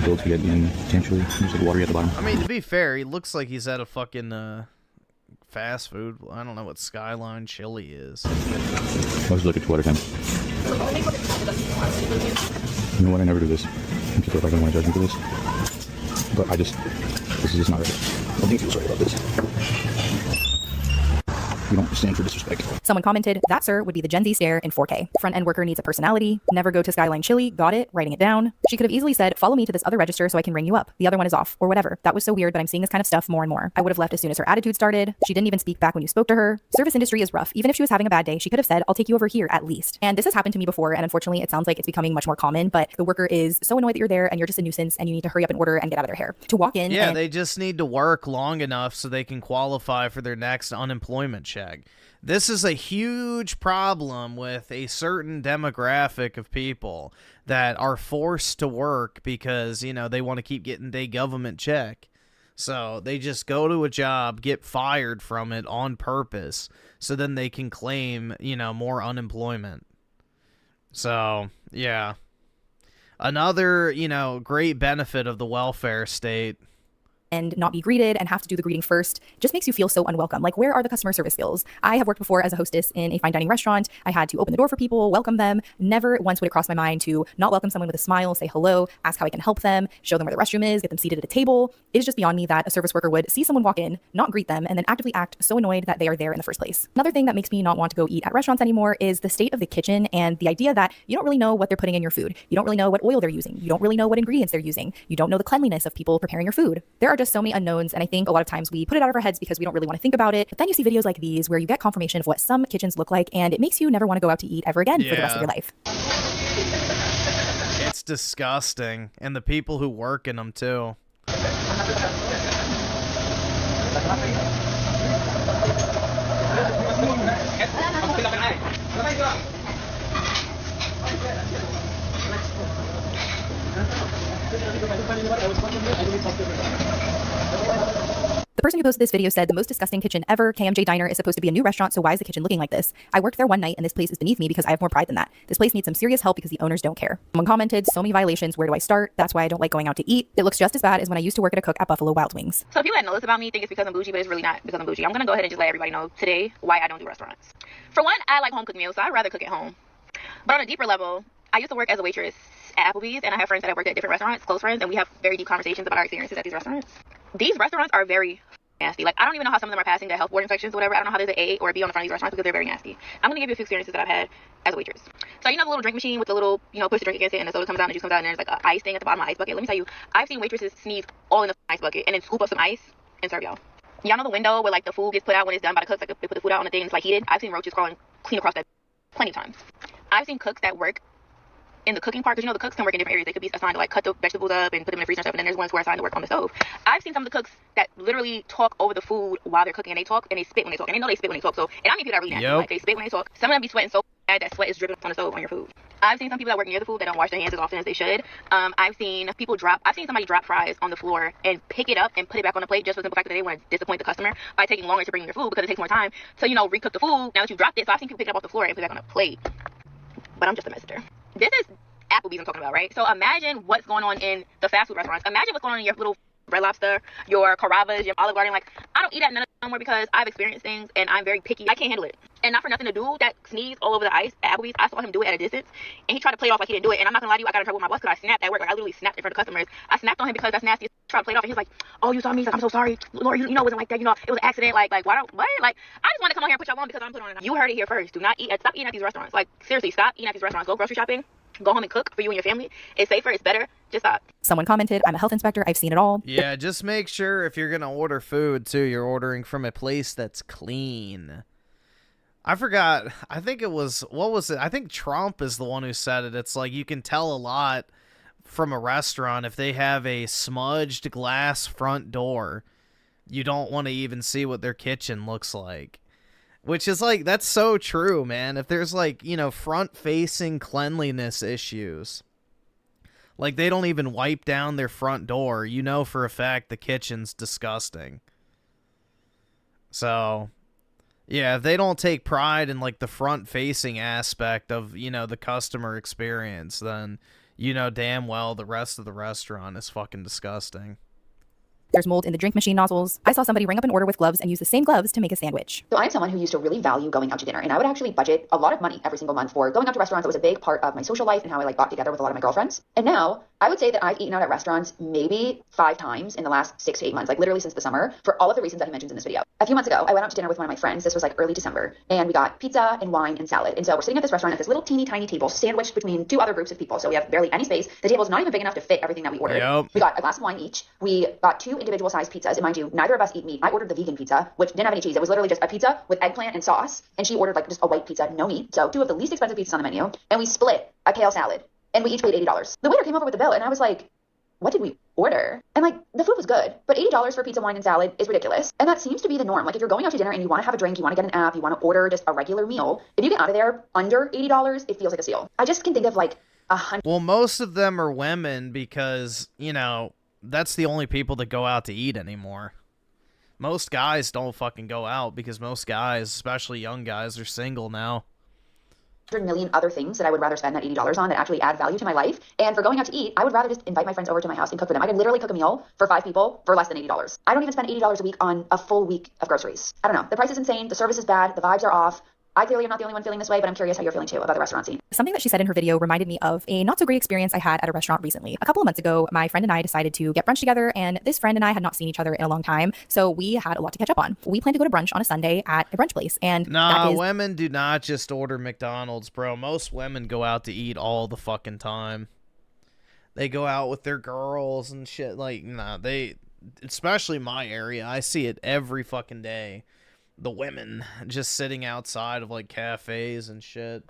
Grilled spaghetti and potentially there's like water at the bottom. I mean, to be fair, he looks like he's at a fucking fast food. I don't know what Skyline Chili is. I was looking to water time. You know what? I never do this. And people are probably going to want to judge me for this. But this is just not right. I think he was right about this. We don't stand for disrespect. Someone commented, that, sir, would be the Gen Z stare in 4K. Front-end worker needs a personality. Never go to Skyline Chili. Got it. Writing it down. She could have easily said, follow me to this other register so I can ring you up. The other one is off. Or whatever. That was so weird, but I'm seeing this kind of stuff more and more. I would have left as soon as her attitude started. She didn't even speak back when you spoke to her. Service industry is rough. Even if she was having a bad day, she could have said, I'll take you over here at least. And this has happened to me before, and unfortunately, it sounds like it's becoming much more common, but the worker is so annoyed that you're there and you're just a nuisance and you need to hurry up and order and get out of their hair. To walk in Yeah, they just need to work long enough so they can qualify for their next unemployment check. This is a huge problem with a certain demographic of people that are forced to work because, you know, they want to keep getting their government check. So they just go to a job, get fired from it on purpose, so then they can claim, you know, more unemployment. So, yeah. Another, you know, great benefit of the welfare state. And not be greeted and have to do the greeting first just makes you feel so unwelcome. Like, where are the customer service skills? I have worked before as a hostess in a fine dining restaurant. I had to open the door for people, welcome them. Never once would it cross my mind to not welcome someone with a smile, say hello, ask how I can help them, show them where the restroom is, get them seated at a table. It is just beyond me that a service worker would see someone walk in, not greet them, and then actively act so annoyed that they are there in the first place. Another thing that makes me not want to go eat at restaurants anymore is the state of the kitchen and the idea that you don't really know what they're putting in your food. You don't really know what oil they're using. You don't really know what ingredients they're using. You don't know the cleanliness of people preparing your food. There are just so many unknowns, and I think a lot of times we put it out of our heads because we don't really want to think about it. But then you see videos like these where you get confirmation of what some kitchens look like, and it makes you never want to go out to eat ever again for the rest of your life. It's disgusting. And the people who work in them, too. The person who who posted this video said, the most disgusting kitchen ever. KMJ Diner is supposed to be a new restaurant, so why is the kitchen looking like this? I worked there one night and this place is beneath me because I have more pride than that. This place needs some serious help because the owners don't care. Someone commented, so many violations, where do I start? That's why I don't like going out to eat. It looks just as bad as when I used to work at a cook at Buffalo Wild Wings. So people that know this about me think it's because I'm bougie, but it's really not because I'm bougie. I'm gonna go ahead and just let everybody know today why I don't do restaurants. For one, I like home cooked meals, so I'd rather cook at home. But on a deeper level, I used to work as a waitress at Applebee's, and I have friends that have worked at different restaurants, close friends, and we have very deep conversations about our experiences at these restaurants. These restaurants are very nasty. Like, I don't even know how some of them are passing the health board inspections or whatever. I don't know how there's an A or a B on the front of these restaurants because they're very nasty. I'm going to give you a few experiences that I've had as a waitress. So, you know the little drink machine with the little, push the drink against it and the soda comes out and the juice comes out and there's like an ice thing at the bottom of the ice bucket. Let me tell you, I've seen waitresses sneeze all in the ice bucket and then scoop up some ice and serve y'all. Y'all know the window where like the food gets put out when it's done by the cooks, like they put the food out on the thing and it's like heated? I've seen roaches crawling clean across that plenty of times. I've seen cooks that work in the cooking part, because the cooks can work in different areas. They could be assigned to like cut the vegetables up and put them in the freezer and stuff, and then there's ones who are assigned to work on the stove. I've seen some of the cooks that literally talk over the food while they're cooking, and they talk and they spit when they talk, and they know they spit when they talk. So, and I mean people that are really nasty, like they spit when they talk. Some of them be sweating so bad that sweat is dripping on the stove on your food. I've seen some people that work near the food that don't wash their hands as often as they should. I've seen somebody drop fries on the floor and pick it up and put it back on the plate just for the simple fact that they want to disappoint the customer by taking longer to bring in your food because it takes more time to, recook the food now that you've dropped it. So I've seen people pick it up off the floor and put it back on a plate. But I'm just a messenger. This is Applebee's I'm talking about, right? So imagine what's going on in the fast food restaurants. Imagine what's going on in your little Red Lobster, your Carrabba's, your Olive Garden. Like, I don't eat at none of them no more because I've experienced things and I'm very picky. I can't handle it. And not for nothing, the dude that sneezed all over the ice at Applebee's, I saw him do it at a distance and he tried to play it off like he didn't do it. And I'm not gonna lie to you, I got in trouble with my boss because I snapped at work. Like, I literally snapped in front of customers. I snapped on him because that's nasty. Tried to play it off and he's like, oh, you saw me? He's like, I'm so sorry. Lord, it wasn't like that. It was an accident. Like, why don't, what? Like, I just want to come on here and put y'all on because I'm putting on it. You heard it here first. Stop eating at these restaurants. Like, seriously, stop eating at these restaurants. Go grocery shopping. Go home and cook for you and your family. It's safer. It's better. Just stop. Someone commented, I'm a health inspector. I've seen it all. Yeah, just make sure if you're going to order food, too, you're ordering from a place that's clean. I forgot. I think it was, what was it? I think Trump is the one who said it. It's like you can tell a lot from a restaurant if they have a smudged glass front door. You don't want to even see what their kitchen looks like. Which is like, that's so true, man. If there's like, front-facing cleanliness issues, like they don't even wipe down their front door, for a fact the kitchen's disgusting. So, yeah, if they don't take pride in like the front-facing aspect of, the customer experience, then damn well the rest of the restaurant is fucking disgusting. There's mold in the drink machine nozzles. I saw somebody ring up an order with gloves and use the same gloves to make a sandwich. So I'm someone who used to really value going out to dinner, and I would actually budget a lot of money every single month for going out to restaurants. That was a big part of my social life and how I got together with a lot of my girlfriends. And now I would say that I've eaten out at restaurants maybe 5 times in the last 6 to 8 months, like literally since the summer, for all of the reasons that he mentions in this video. A few months ago, I went out to dinner with one of my friends. This was like early December, and we got pizza and wine and salad. And so we're sitting at this restaurant at this little teeny tiny table sandwiched between 2 other groups of people. So we have barely any space. The table's not even big enough to fit everything that we ordered. Yep. We got a glass of wine each. We got 2 individual sized pizzas. And mind you, neither of us eat meat. I ordered the vegan pizza, which didn't have any cheese. It was literally just a pizza with eggplant and sauce. And she ordered like just a white pizza, no meat. So 2 of the least expensive pizzas on the menu. And we split a kale salad. And we each paid $80. The waiter came over with the bill and I was like, what did we order? And like, the food was good, but $80 for pizza, wine, and salad is ridiculous. And that seems to be the norm. Like if you're going out to dinner and you want to have a drink, you want to get an app, you want to order just a regular meal, if you get out of there under $80, it feels like a steal. I just can think of like 100. Well, most of them are women because, that's the only people that go out to eat anymore. Most guys don't fucking go out because most guys, especially young guys, are single now. 100 million other things that I would rather spend that $80 on that actually add value to my life. And for going out to eat, I would rather just invite my friends over to my house and cook for them. I could literally cook a meal for 5 people for less than $80. I don't even spend $80 a week on a full week of groceries. I don't know. The price is insane. The service is bad. The vibes are off. I clearly am not the only one feeling this way, but I'm curious how you're feeling too about the restaurant scene. Something that she said in her video reminded me of a not so great experience I had at a restaurant recently. A couple of months ago, my friend and I decided to get brunch together, and this friend and I had not seen each other in a long time, so we had a lot to catch up on. We planned to go to brunch on a Sunday at a brunch place, and women do not just order McDonald's, bro. Most women go out to eat all the fucking time. They go out with their girls and shit. Like, especially my area, I see it every fucking day. The women just sitting outside of like cafes and shit,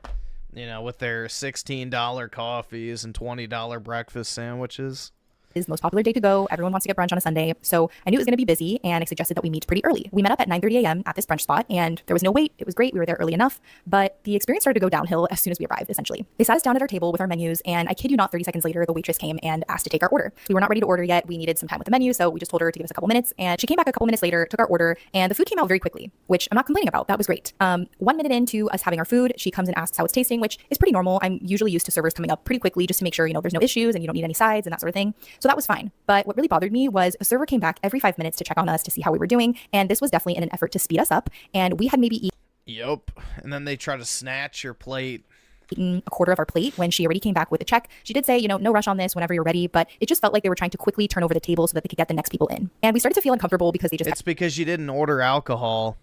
with their $16 coffees and $20 breakfast sandwiches. is the most popular day to go. Everyone wants to get brunch on a Sunday. So I knew it was going to be busy, and I suggested that we meet pretty early. We met up at 9:30 a.m. at this brunch spot, and there was no wait. It was great. We were there early enough, but the experience started to go downhill as soon as we arrived, essentially. They sat us down at our table with our menus, and I kid you not, 30 seconds later, the waitress came and asked to take our order. We were not ready to order yet. We needed some time with the menu, so we just told her to give us a couple minutes, and she came back a couple minutes later, took our order, and the food came out very quickly, which I'm not complaining about. That was great. 1 minute into us having our food, she comes and asks how it's tasting, which is pretty normal. I'm usually used to servers coming up pretty quickly just to make sure, there's no issues and you don't need any sides and that sort of thing. So that was fine. But what really bothered me was a server came back every 5 minutes to check on us to see how we were doing. And this was definitely in an effort to speed us up. And we had maybe Yup. And then they try to snatch your plate. Eaten a quarter of our plate when she already came back with a check. She did say, no rush on this whenever you're ready, but it just felt like they were trying to quickly turn over the table so that they could get the next people in. And we started to feel uncomfortable because they just It's because you didn't order alcohol.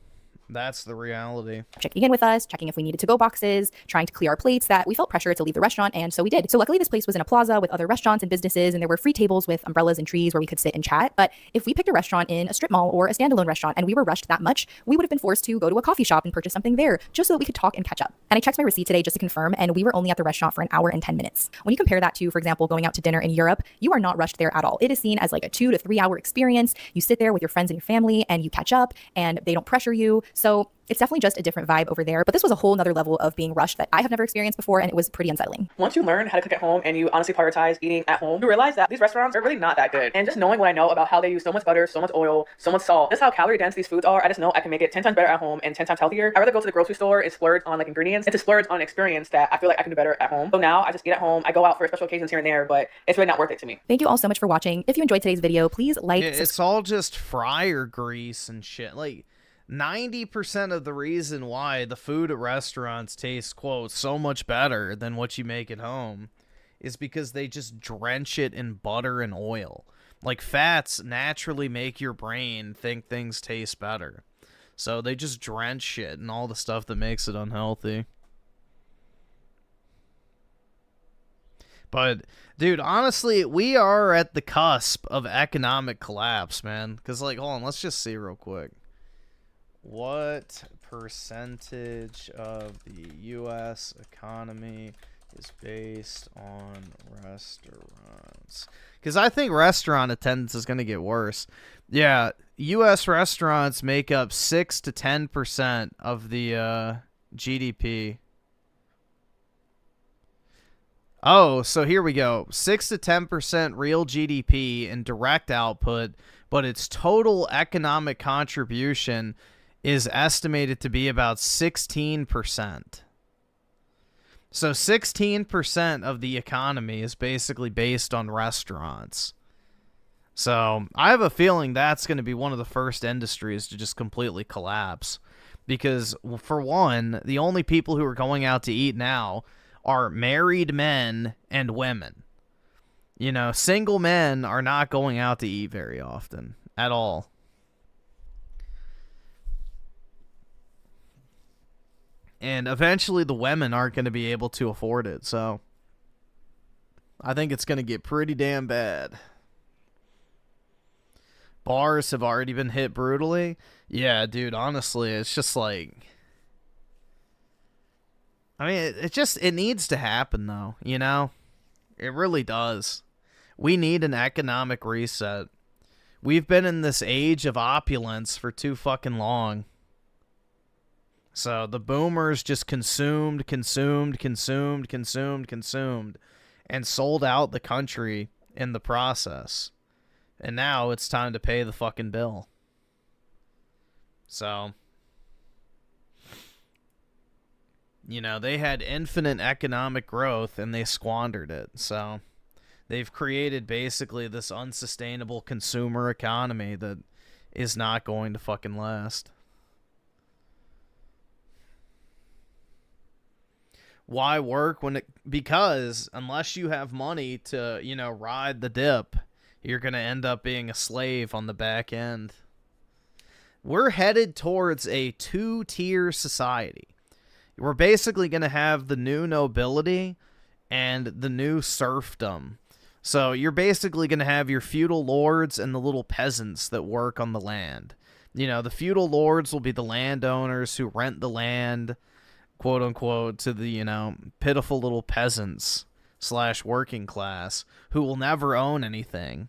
That's the reality. Checking in with us, checking if we needed to-go boxes, trying to clear our plates, that we felt pressure to leave the restaurant, and so we did. So luckily this place was in a plaza with other restaurants and businesses, and there were free tables with umbrellas and trees where we could sit and chat. But if we picked a restaurant in a strip mall or a standalone restaurant and we were rushed that much, we would have been forced to go to a coffee shop and purchase something there just so that we could talk and catch up. And I checked my receipt today just to confirm, and we were only at the restaurant for an hour and 10 minutes. When you compare that to, for example, going out to dinner in Europe, you are not rushed there at all. It is seen as like a 2 to 3 hour experience. You sit there with your friends and your family and you catch up, and they don't pressure you. So it's definitely just a different vibe over there. But this was a whole nother level of being rushed that I have never experienced before, and it was pretty unsettling. Once you learn how to cook at home and you honestly prioritize eating at home, you realize that these restaurants are really not that good. And just knowing what I know about how they use so much butter, so much oil, so much salt, just how calorie dense these foods are, I just know I can make it 10 times better at home and 10 times healthier. I'd rather go to the grocery store and splurge on ingredients and to splurge on an experience that I feel like I can do better at home. So now I just eat at home. I go out for special occasions here and there, but it's really not worth it to me. Thank you all so much for watching. If you enjoyed today's video, please like. It's all just fryer grease and shit. Like 90% of the reason why the food at restaurants tastes, quote, so much better than what you make at home is because they just drench it in butter and oil. Like, fats naturally make your brain think things taste better. So they just drench shit and all the stuff that makes it unhealthy. But, dude, honestly, we are at the cusp of economic collapse, man. Because, like, hold on, let's just see real quick. What percentage of the U.S. economy is based on restaurants? Because I think restaurant attendance is going to get worse. Yeah, U.S. restaurants make up 6 to 10% of the GDP. Oh, so here we go. 6 to 10% real GDP and direct output, but its total economic contribution is estimated to be about 16%. So 16% of the economy is basically based on restaurants. So I have a feeling that's going to be one of the first industries to just completely collapse. Because, for one, the only people who are going out to eat now are married men and women. Single men are not going out to eat very often at all. And eventually the women aren't going to be able to afford it, so I think it's going to get pretty damn bad. Bars have already been hit brutally. Yeah, dude, honestly, it's just like... I mean, it needs to happen, though, It really does. We need an economic reset. We've been in this age of opulence for too fucking long. So the boomers just consumed, and sold out the country in the process. And now it's time to pay the fucking bill. So, they had infinite economic growth and they squandered it. So they've created basically this unsustainable consumer economy that is not going to fucking last. Why work because unless you have money to, ride the dip, you're going to end up being a slave on the back end. We're headed towards a 2-tier society. We're basically going to have the new nobility and the new serfdom. So you're basically going to have your feudal lords and the little peasants that work on the land. The feudal lords will be the landowners who rent the land, quote unquote, to the, pitiful little peasants slash working class who will never own anything,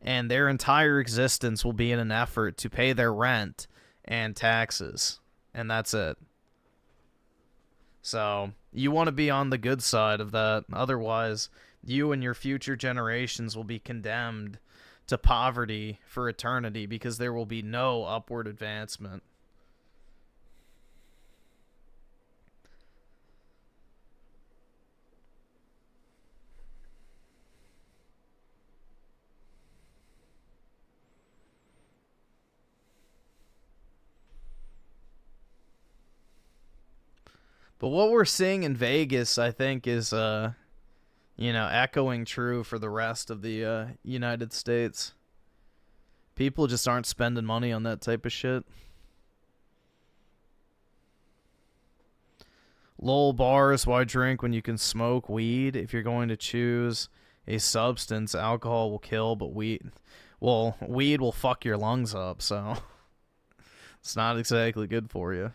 and their entire existence will be in an effort to pay their rent and taxes, and that's it. So you want to be on the good side of that. Otherwise, you and your future generations will be condemned to poverty for eternity because there will be no upward advancement. But what we're seeing in Vegas, I think, is, echoing true for the rest of the United States. People just aren't spending money on that type of shit. Lol bars, why drink when you can smoke weed? If you're going to choose a substance, alcohol will kill, but weed will fuck your lungs up, so it's not exactly good for you.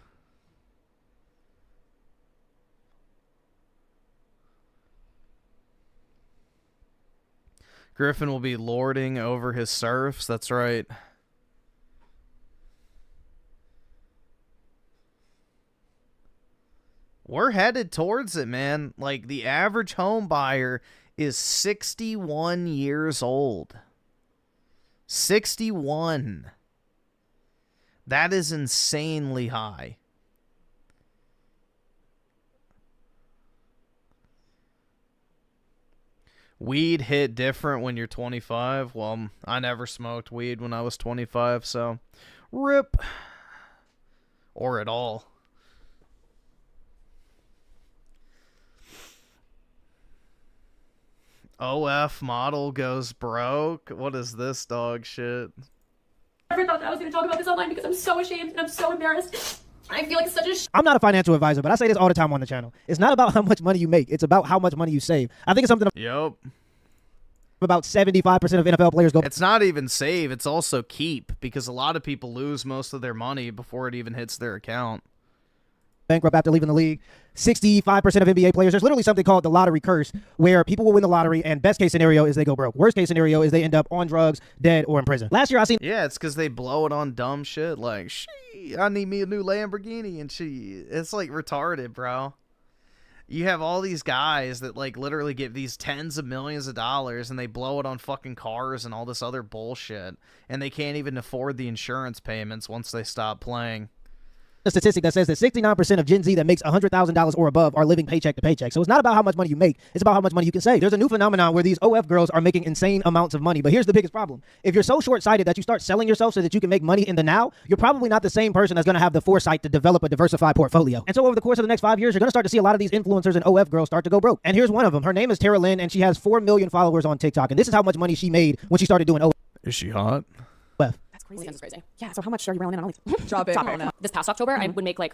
Griffin will be lording over his serfs. That's right. We're headed towards it, man. Like, the average home buyer is 61 years old. 61. That is insanely high. Weed hit different when you're 25. Well, I never smoked weed when I was 25, so rip. Or at all. OF model goes broke. What is this dog shit? I never thought that I was going to talk about this online because I'm so ashamed and I'm so embarrassed. I feel like such a I'm not a financial advisor, but I say this all the time on the channel. It's not about how much money you make. It's about how much money you save. I think it's something Yup. About 75% of NFL players go. It's not even save. It's also keep, because a lot of people lose most of their money before it even hits their account. Bankrupt after leaving the league. 65% of NBA players. There's literally something called the lottery curse, where people will win the lottery, and best case scenario is they go broke. Worst case scenario is they end up on drugs, dead, or in prison. Last year I seen. Yeah, it's because they blow it on dumb shit like, I need me a new Lamborghini, and it's like retarded, bro. You have all these guys that like literally get these tens of millions of dollars, and they blow it on fucking cars and all this other bullshit, and they can't even afford the insurance payments once they stop playing. A statistic that says that 69% of Gen Z that makes $100,000 or above are living paycheck to paycheck. So it's not about how much money you make. It's about how much money you can save. There's a new phenomenon where these OF girls are making insane amounts of money. But here's the biggest problem. If you're so short-sighted that you start selling yourself so that you can make money in the now, you're probably not the same person that's going to have the foresight to develop a diversified portfolio. And so over the course of the next 5 years, you're going to start to see a lot of these influencers and OF girls start to go broke. And here's one of them. Her name is Tara Lynn, and she has 4 million followers on TikTok. And this is how much money she made when she started doing OF. Is she hot? That's crazy. That's crazy. Yeah, so how much are you rolling in on OnlyFans? Drop it. This past October, I would make like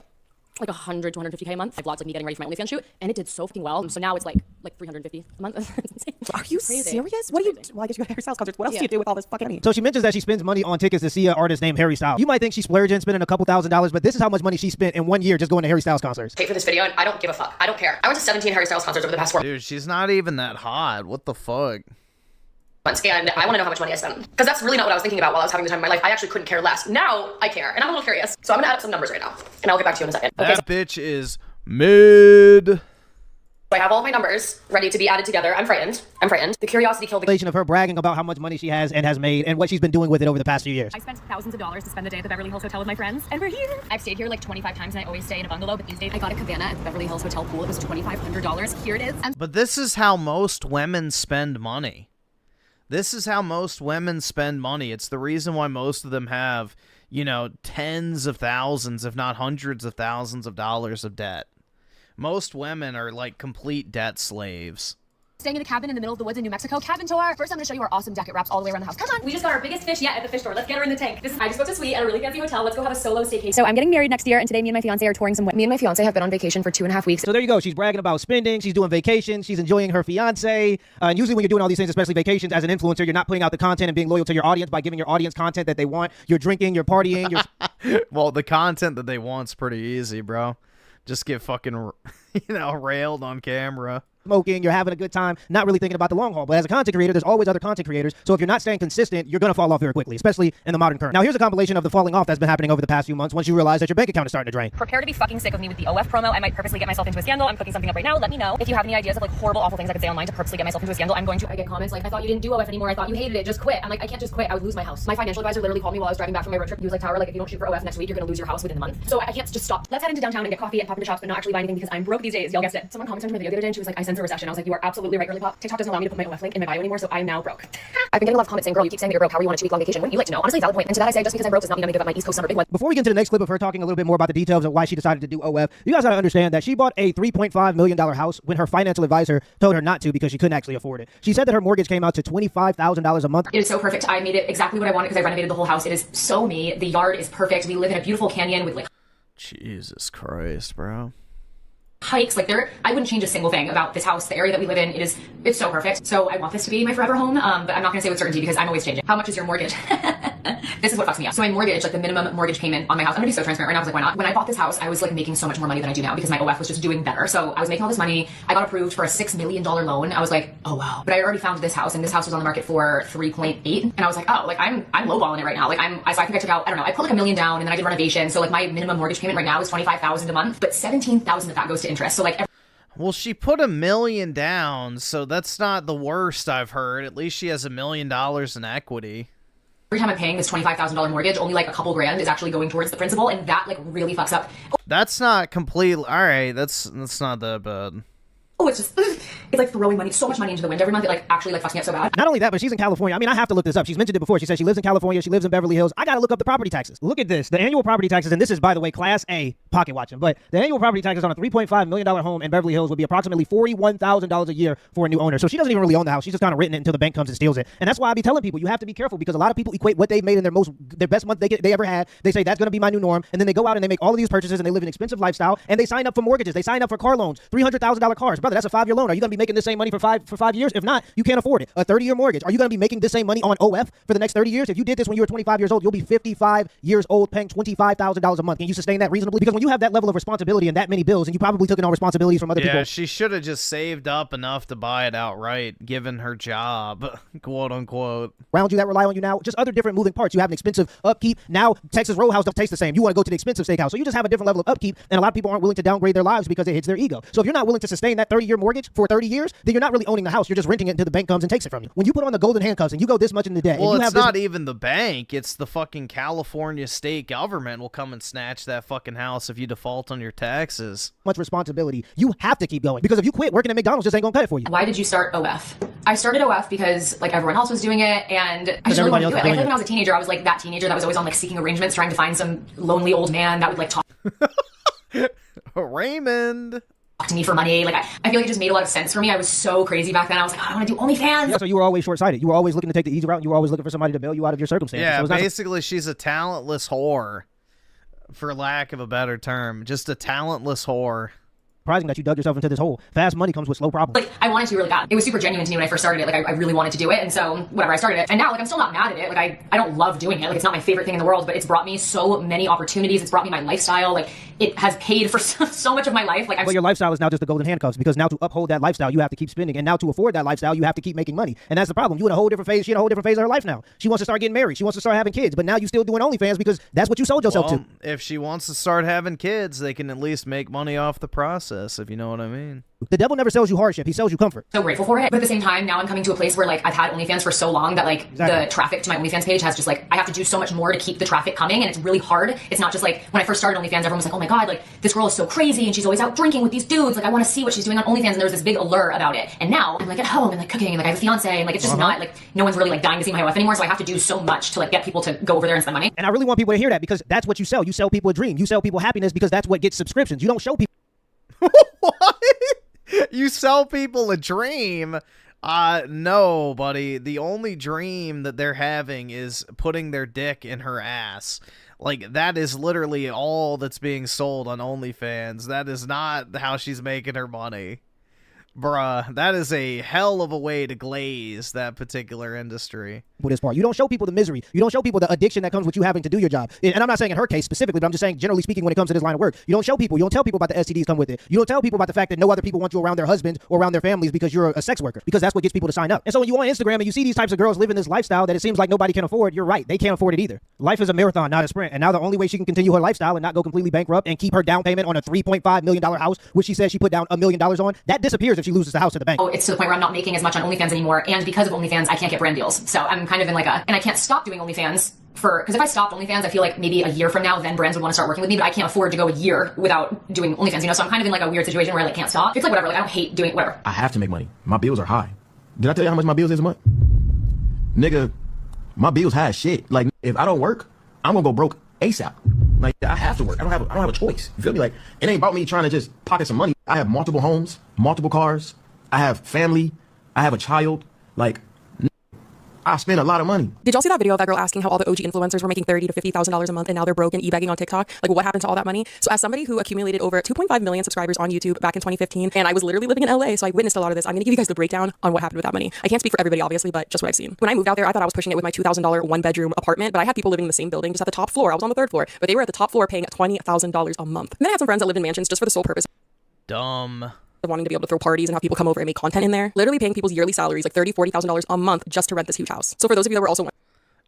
100 to 150K a month. I vlogged like me getting ready for my OnlyFans shoot, and it did so fucking well. So now it's like 350 a month. It's insane. Are you serious? What do you? Well, I guess you go to Harry Styles concerts. What else do you do with all this fucking money? So she mentions that she spends money on tickets to see an artist named Harry Styles. You might think she's splurging, spending a couple $1,000s, but this is how much money she spent in 1 year just going to Harry Styles concerts. Paid for this video, and I don't give a fuck. I don't care. I went to 17 Harry Styles concerts over the past 4 Dude, she's not even that hot. What the fuck? months, and I want to know how much money I spent, because that's really not what I was thinking about while I was having the time of my life. I actually couldn't care less. Now I care, and I'm a little curious. So I'm gonna add up some numbers right now, and I'll get back to you in a second. Okay, that bitch is mid. So I have all of my numbers ready to be added together. I'm frightened. The curiosity killed the... Of her bragging about how much money she has and has made and what she's been doing with it over the past few years. I spent thousands of dollars to spend the day at the Beverly Hills Hotel with my friends, and we're here. I've stayed here like 25 times, and I always stay in a bungalow, but these days I got a cabana at the Beverly Hills Hotel pool. It was $2,500. Here it is. But this is how most women spend money. This is how most women spend money. It's the reason why most of them have, you know, tens of thousands, if not hundreds of thousands of dollars of debt. Most women are like complete debt slaves. Staying in a cabin in the middle of the woods in New Mexico. Cabin tour. First, I'm going to show you our awesome jacket wraps all the way around the house. Come on. We just got our biggest fish yet at the fish store. Let's get her in the tank. I just booked a suite at a really fancy hotel. Let's go have a solo staycation. So I'm getting married next year, and today me and my fiance are touring some... Me and my fiance have been on vacation for 2.5 weeks. So there you go. She's bragging about spending. She's doing vacations. She's enjoying her fiance. And usually when you're doing all these things, especially vacations, as an influencer, you're not putting out the content and being loyal to your audience by giving your audience content that they want. You're drinking, you're partying, you're... Well, the content that they want's pretty easy, bro. Just get fucking, you know, railed on camera. smoking, you're having a good time, not really thinking about the long haul. But as a content creator, there's always other content creators. So if you're not staying consistent, you're going to fall off very quickly, especially in the modern current. Now, here's a compilation of the falling off that's been happening over the past few months once you realize that your bank account is starting to drain. Prepare to be fucking sick of me with the OF promo. I might purposely get myself into a scandal. I'm cooking something up right now. Let me know if you have any ideas of like horrible, awful things I could say online to purposely get myself into a scandal. I'm going to. I get comments like, I thought you didn't do OF anymore. I thought you hated it. Just quit. I'm like, I can't just quit. I would lose my house. My financial advisor literally called me while I was driving back from my road trip. He was like, Tower, like if you don't shoot for OF next week, you're going to lose your house within a month. So I can't just stop. Let's head into downtown and get coffee and pop into the shops, but not actually buy anything because I'm broke these days. Y'all guessed it. Someone commented on my video the other day and she was like, I sense a recession. I was like, you are absolutely right, girly pop. TikTok doesn't allow me to put my OF link in my bio anymore, so I'm now broke. I've been getting a lot of comments saying, girl, you keep saying that you're broke. How are you on a 2-week long vacation? Wouldn't you like to know? Honestly, valid point. And to that I say, just because I'm broke does not mean I'm going to give up my East Coast summer big one. Before we get into the next clip of her talking a little bit more about the details of why she decided to do OF, you guys got to understand that she bought a $3.5 million house when her financial advisor told her not to because she couldn't actually afford it. She said that her mortgage came out to $25,000 a month. It is so perfect. I made it exactly what I wanted because I renovated the whole house. It is so me. The yard is perfect. We live in a beautiful canyon with like Jesus Christ, bro. Hikes. Like I wouldn't change a single thing about this house. The area that we live in, it's so perfect. So I want this to be my forever home. But I'm not gonna say with certainty because I'm always changing. How much is your mortgage? This is what fucks me up. So my mortgage, like the minimum mortgage payment on my house, I'm gonna be so transparent right now. I was like, why not? When I bought this house, I was like making so much more money than I do now because my OF was just doing better. So I was making all this money. I got approved for a $6 million loan. I was like, oh wow. But I already found this house and this house was on the market for 3.8. And I was like, oh, like I'm lowballing it right now. Like so I think I took out, I don't know, I put like $1 million down and then I did renovation. So like my minimum mortgage payment right now is $25,000 a month, but $17,000 of that goes to interest. So like well, she put $1 million down, so that's not the worst I've heard. At least she has $1 million in equity. every time I'm paying this $25,000 mortgage, only like a couple grand is actually going towards the principal, and that like really fucks up. That's not completely all right. That's not that bad. Oh, it's just, it's like throwing money, so much money into the wind every month. It like actually like fucks me up so bad. Not only that, but she's in California. I mean, I have to look this up. She's mentioned it before. She said she lives in California. She lives in Beverly Hills. I got to look up the property taxes. Look at this. The annual property taxes, and this is, by the way, Class A pocket watching, but the annual property taxes on a $3.5 million home in Beverly Hills would be approximately $41,000 a year for a new owner. So she doesn't even really own the house. She's just kind of written it until the bank comes and steals it. And that's why I be telling people, you have to be careful, because a lot of people equate what they made in their best month they ever had. They say that's going to be my new norm. And then they go out and they make all of these purchases and they live an expensive lifestyle and they sign up for mortgages. They sign up for car loans, $300,000 cars. Brother, that's a 5-year loan. Are you going to be making the same money for five years? If not, you can't afford it. A 30-year mortgage. Are you going to be making the same money on OF for the next 30 years? If you did this when you were 25 years old, you'll be 55 years old paying $25,000 a month. Can you sustain that reasonably? Because when you have that level of responsibility and that many bills, and you probably took in all responsibilities from other people. Yeah, she should have just saved up enough to buy it outright, given her job, quote unquote. Around you that rely on you now, just other different moving parts. You have an expensive upkeep. Now, Texas Roadhouse don't taste the same. You want to go to the expensive steakhouse. So you just have a different level of upkeep, and a lot of people aren't willing to downgrade their lives because it hits their ego. So if you're not willing to sustain that 30-year mortgage for 30 years, then you're not really owning the house. You're just renting it until the bank comes and takes it from you. When you put on the golden handcuffs and you go this much into debt, well, and you it's have not even the bank. It's the fucking California state government will come and snatch that fucking house if you default on your taxes. Much responsibility. You have to keep going, because if you quit, working at McDonald's just ain't gonna cut it for you. Why did you start OF? I started OF because like everyone else was doing it, and I just really wanted to do it. Like when I was a teenager, I was like that teenager that was always on like seeking arrangements, trying to find some lonely old man that would like talk Raymond to me for money. Like I feel like it just made a lot of sense for me. I was so crazy back then. I was like, oh, I want to do OnlyFans. Yeah, so you were always short-sighted. You were always looking to take the easy route, and you were always looking for somebody to bail you out of your circumstances. Yeah, so basically she's a talentless whore, for lack of a better term. Just a talentless whore. Surprising that you dug yourself into this hole. Fast money comes with slow problems. Like I wanted to really bad. It was super genuine to me when I first started it. Like I really wanted to do it, and so whatever, I started it. And now like I'm still not mad at it. Like I don't love doing it. Like it's not my favorite thing in the world, but it's brought me so many opportunities. It's brought me my lifestyle. Like it has paid for so much of my life. Like but your lifestyle is now just the golden handcuffs, because now to uphold that lifestyle you have to keep spending, and now to afford that lifestyle you have to keep making money. And that's the problem. You in a whole different phase. She in a whole different phase of her life now. She wants to start getting married. She wants to start having kids, but now you still doing OnlyFans because that's what you sold yourself to. If she wants to start having kids, they can at least make money off the process, if you know what I mean. The devil never sells you hardship. He sells you comfort. So grateful for it. But at the same time, now I'm coming to a place where like I've had OnlyFans for so long that like the traffic to my OnlyFans page has just like, I have to do so much more to keep the traffic coming. And it's really hard. It's not just like when I first started OnlyFans, everyone was like, oh my God, like this girl is so crazy and she's always out drinking with these dudes. Like I want to see what she's doing on OnlyFans. And there was this big allure about it. And now I'm like at home and like cooking and like I have a fiance and like it's just not like no one's really like dying to see my OF anymore. So I have to do so much to like get people to go over there and spend money. And I really want people to hear that, because that's what you sell. You sell people a dream. You sell people happiness, because that's what gets subscriptions. You don't show people. What? You sell people a dream? No, buddy. The only dream that they're having is putting their dick in her ass. Like, that is literally all that's being sold on OnlyFans. That is not how she's making her money. Bruh, that is a hell of a way to glaze that particular industry. this part. You don't show people the misery. You don't show people the addiction that comes with you having to do your job. And I'm not saying in her case specifically, but I'm just saying generally speaking when it comes to this line of work. You don't show people. You don't tell people about the STDs come with it. You don't tell people about the fact that no other people want you around their husbands or around their families because you're a sex worker, because that's what gets people to sign up. And so when you on Instagram and you see these types of girls living this lifestyle that it seems like nobody can afford, you're right. They can't afford it either. Life is a marathon, not a sprint. And now the only way she can continue her lifestyle and not go completely bankrupt and keep her down payment on a $3.5 million house, which she says she put down $1 million on, that disappears if she loses the house to the bank. Oh, it's to the point where I'm not making as much on OnlyFans anymore, and because of OnlyFans, I can't get brand deals. So I'm kind of in like and I can't stop doing OnlyFans because if I stopped OnlyFans, I feel like maybe a year from now, then brands would want to start working with me, but I can't afford to go a year without doing OnlyFans, so I'm kind of in like a weird situation where I like can't stop. It's like whatever, like I don't hate doing whatever. I have to make money. My bills are high. Did I tell you how much my bills is a month? Nigga, my bills high as shit. Like, if I don't work, I'm gonna go broke ASAP. Like, I have to work. I don't have a choice. You feel me? Like, it ain't about me trying to just pocket some money. I have multiple homes, multiple cars. I have family. I have a child. Like, I spend a lot of money. Did y'all see that video of that girl asking how all the OG influencers were making $30,000 to $50,000 a month and now they're broke and e-bagging on TikTok? Like, what happened to all that money? So as somebody who accumulated over 2.5 million subscribers on YouTube back in 2015, and I was literally living in LA, so I witnessed a lot of this, I'm gonna give you guys the breakdown on what happened with that money. I can't speak for everybody, obviously, but just what I've seen. When I moved out there, I thought I was pushing it with my $2,000 one-bedroom apartment, but I had people living in the same building just at the top floor. I was on the third floor, but they were at the top floor paying $20,000 a month. And then I had some friends that lived in mansions just for the sole purpose Dumb. of wanting to be able to throw parties and have people come over and make content in there, literally paying people's yearly salaries like $30,000, $40,000 a month just to rent this huge house. So for those of you that were also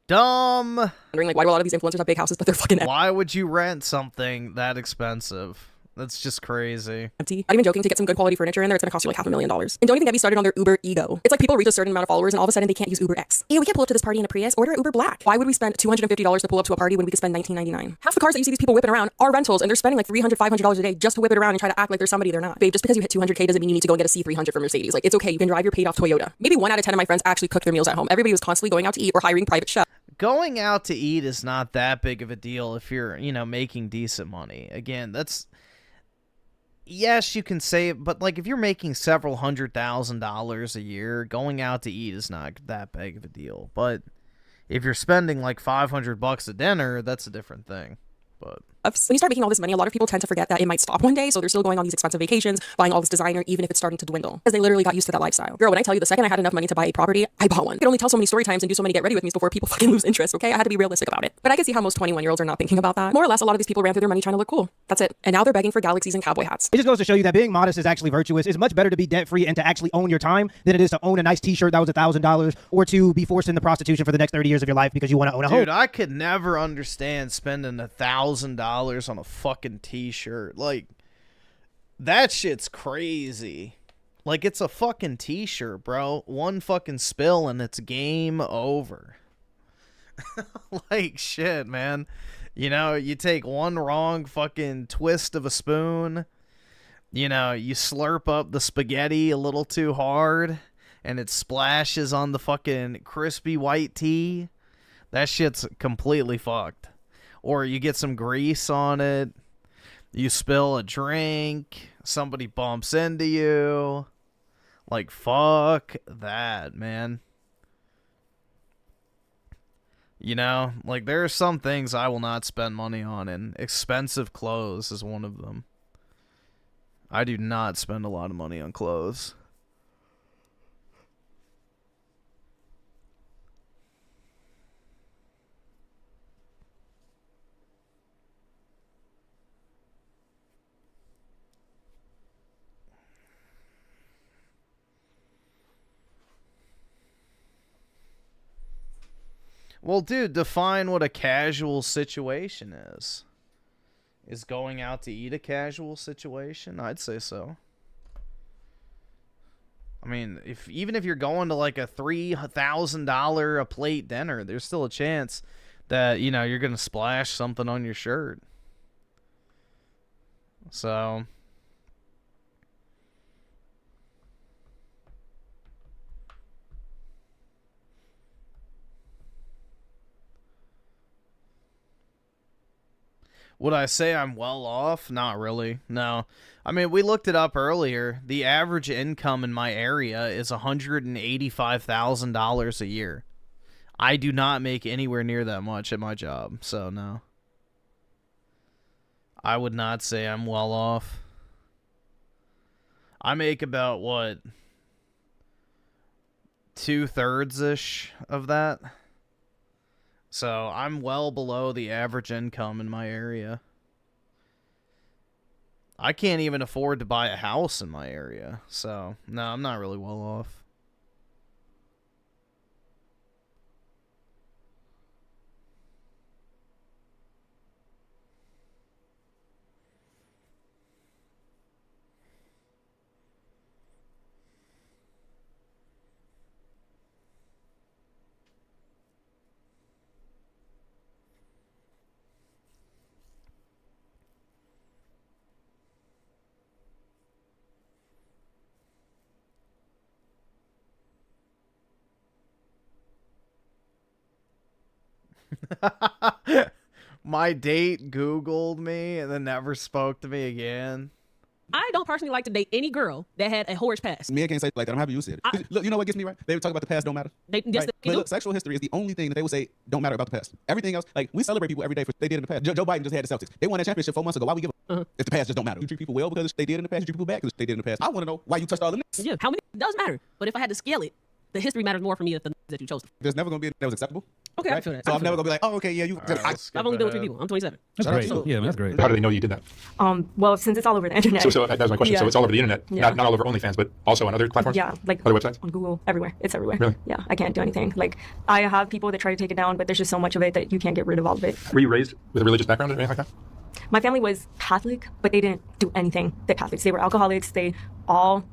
dumb, wondering like why do a lot of these influencers have big houses but they're fucking why would you rent something that expensive? That's just crazy. empty. Not even joking, to get some good quality furniture in there, it's gonna cost you like $500,000. And don't even get me started on their Uber ego. It's like people reach a certain amount of followers and all of a sudden they can't use Uber X. Hey, we can't pull up to this party in a Prius, order Uber Black. Why would we spend $250 to pull up to a party when we could spend $19.99? Half the cars that you see these people whipping around are rentals and they're spending like $300, $500 a day just to whip it around and try to act like they're somebody they're not. Babe, just because you hit 200K doesn't mean you need to go and get a C300 from Mercedes. Like, it's okay, you can drive your paid off Toyota. Maybe 1 out of 10 of my friends actually cook their meals at home. Everybody was constantly going out to eat or hiring private chefs. Going out to eat is not that big of a deal if you're, making decent money. Again, yes, you can save, but like if you're making several $100,000 a year, going out to eat is not that big of a deal. But if you're spending like $500 a dinner, that's a different thing. But when you start making all this money, a lot of people tend to forget that it might stop one day, so they're still going on these expensive vacations, buying all this designer, even if it's starting to dwindle, because they literally got used to that lifestyle. Girl, when I tell you the second I had enough money to buy a property, I bought one. I could only tell so many story times and do so many get ready with me's before people fucking lose interest, okay? I had to be realistic about it. But I can see how most 21-year-olds are not thinking about that. More or less, a lot of these people ran through their money trying to look cool. That's it. And now they're begging for galaxies and cowboy hats. It just goes to show you that being modest is actually virtuous. It's much better to be debt-free and to actually own your time than it is to own a nice t-shirt that was $1,000 or to be forced into prostitution for the next 30 years of your life because you want to own a home. Dude, I could never understand spending $1,000 on a fucking t-shirt. Like, that shit's crazy. Like, it's a fucking t-shirt, bro. One fucking spill and it's game over. Like, shit, man. You take one wrong fucking twist of a spoon, you slurp up the spaghetti a little too hard and it splashes on the fucking crispy white tee. That shit's completely fucked. Or you get some grease on it. You spill a drink, somebody bumps into you. Like, fuck that, man. Like, there are some things I will not spend money on, and expensive clothes is one of them. I do not spend a lot of money on clothes. Well, dude, define what a casual situation is. Is going out to eat a casual situation? I'd say so. I mean, even if you're going to like a $3,000 a plate dinner, there's still a chance that, you're going to splash something on your shirt. So... Would I say I'm well off? Not really. No. I mean, we looked it up earlier. The average income in my area is $185,000 a year. I do not make anywhere near that much at my job, so no. I would not say I'm well off. I make about, what, 2/3-ish of that? So I'm well below the average income in my area. I can't even afford to buy a house in my area. So, no, I'm not really well off. My date Googled me and then never spoke to me again. I don't personally like to date any girl that had a whorish past. Men can't say like that. I'm happy you said it. Look, you know what gets me right? They would talk about the past don't matter. Yes, right? But look, sexual history is the only thing that they would say don't matter about the past. Everything else, like we celebrate people every day for they did in the past. Joe Biden just had the Celtics. They won that championship 4 months ago. Why we give them? If the past just don't matter? You treat people well because they did in the past. You treat people bad because they did in the past. I want to know why you touched all the niggas. Yeah, how many does matter? But if I had to scale it, the history matters more for me than the that you chose. There's never going to be that was acceptable. Okay, right? I feel that. So I'm never going to be like, oh, okay, yeah, you. I've only been with 3 people. I'm 27. That's great. Yeah, that's great. How do they know you did that? Well, since it's all over the internet. So that was my question. Yeah. So it's all over the internet, Yeah. not all over OnlyFans, but also on other platforms? Yeah, like other websites? on Google, everywhere. It's everywhere. Really? Yeah, I can't do anything. Like, I have people that try to take it down, but there's just so much of it that you can't get rid of all of it. Were you raised with a religious background or anything like that? My family was Catholic, but they didn't do anything that Catholics. They were alcoholics. They all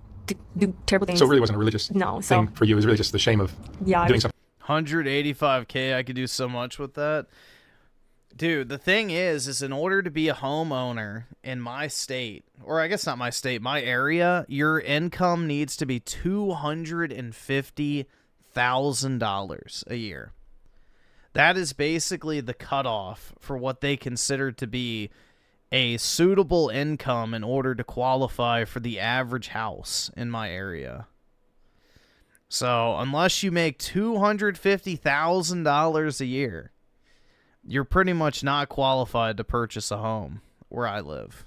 do terrible things. So it really wasn't a religious thing for you. It was really just the shame of doing something. 185K, I could do so much with that. Dude, the thing is in order to be a homeowner in my state, or I guess not my state, my area, your income needs to be $250,000 a year. That is basically the cutoff for what they consider to be a suitable income in order to qualify for the average house in my area. So, unless you make $250,000 a year, you're pretty much not qualified to purchase a home where I live.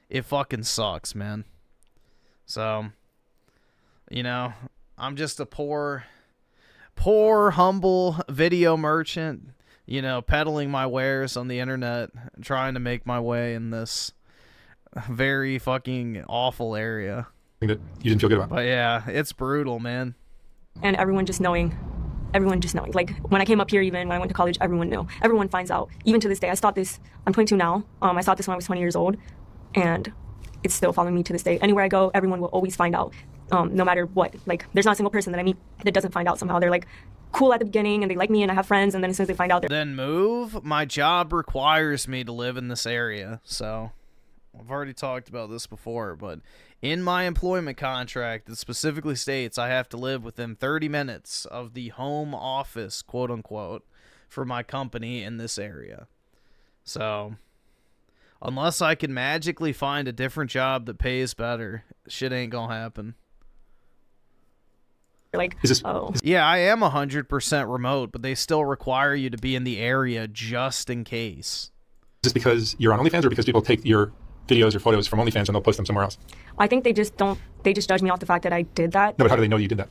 It fucking sucks, man. So, you know, I'm just a poor, humble video merchant, you know, peddling my wares on the internet, trying to make my way in this very fucking awful area. That you didn't feel good about. But yeah, it's brutal, man. And everyone just knowing. Like, when I came up here, even when I went to college, everyone knew. Everyone finds out. Even to this day, I thought this. I'm 22 now. I thought this when I was 20 years old, and it's still following me to this day. Anywhere I go, everyone will always find out, no matter what. Like, there's not a single person that I meet that doesn't find out somehow. They're like cool at the beginning, and they like me, and I have friends, and then as soon as they find out, they're Then move. My job requires me to live in this area, so I've already talked about this before, but in my employment contract, it specifically states I have to live within 30 minutes of the home office, quote unquote, for my company in this area. So, unless I can magically find a different job that pays better, shit ain't gonna happen. like, Yeah, I am 100% remote, but they still require you to be in the area just in case. Is this because you're on OnlyFans or because people take your videos or photos from OnlyFans and they'll post them somewhere else? I think they just judge me off the fact that I did that. No, but how do they know you did that?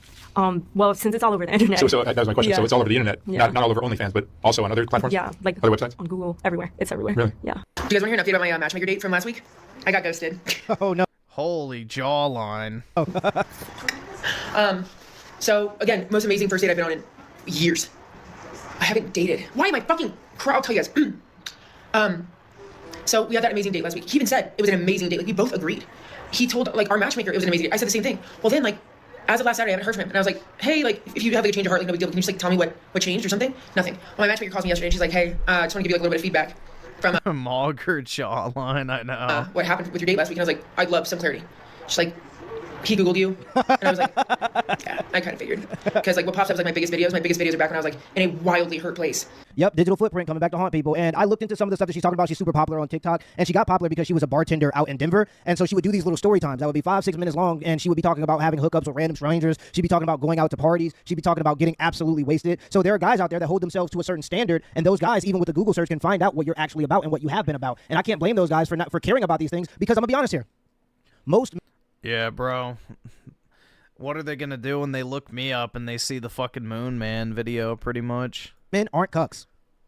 Well, since it's all over the internet. So that was my question. Yeah. So it's all over the internet, Yeah. not all over OnlyFans, but also on other platforms? Yeah, like other websites? on Google, everywhere. It's everywhere. Really? Yeah. Do you guys want to hear an update about my matchmaker date from last week? I got ghosted. Oh, no. Holy jawline. So, again, most amazing first date I've been on in years. I haven't dated. Why am I fucking... I'll tell you guys. So we had that amazing date last week. He even said it was an amazing date. Like, we both agreed. He told, like, our matchmaker it was an amazing date. I said the same thing. Well, then, like, as of last Saturday, I haven't heard from him. And I was like, hey, like, if you have, like, a change of heart, like, no big deal. Can you just, like, tell me what changed or something? Nothing. Well, my matchmaker calls me yesterday, and she's like, hey, I just want to give you, like, a little bit of feedback from... Mager jawline, I know. What happened with your date last week. And I was like, I'd love some clarity. She's like, he Googled you. And I was like, yeah, I kind of figured. Because, like, what pops up is, like, my biggest videos. My biggest videos are back when I was, like, in a wildly hurt place. Yep, digital footprint coming back to haunt people. And I looked into some of the stuff that she's talking about. She's super popular on TikTok. And she got popular because she was a bartender out in Denver. And so she would do these little story times that would be 5-6 minutes long. And she would be talking about having hookups with random strangers. She'd be talking about going out to parties. She'd be talking about getting absolutely wasted. So there are guys out there that hold themselves to a certain standard. And those guys, even with the Google search, can find out what you're actually about and what you have been about. And I can't blame those guys for caring about these things, because I'm going to be honest here. Yeah, bro. What are they going to do when they look me up and they see the fucking Moon Man video, pretty much? Men aren't cucks.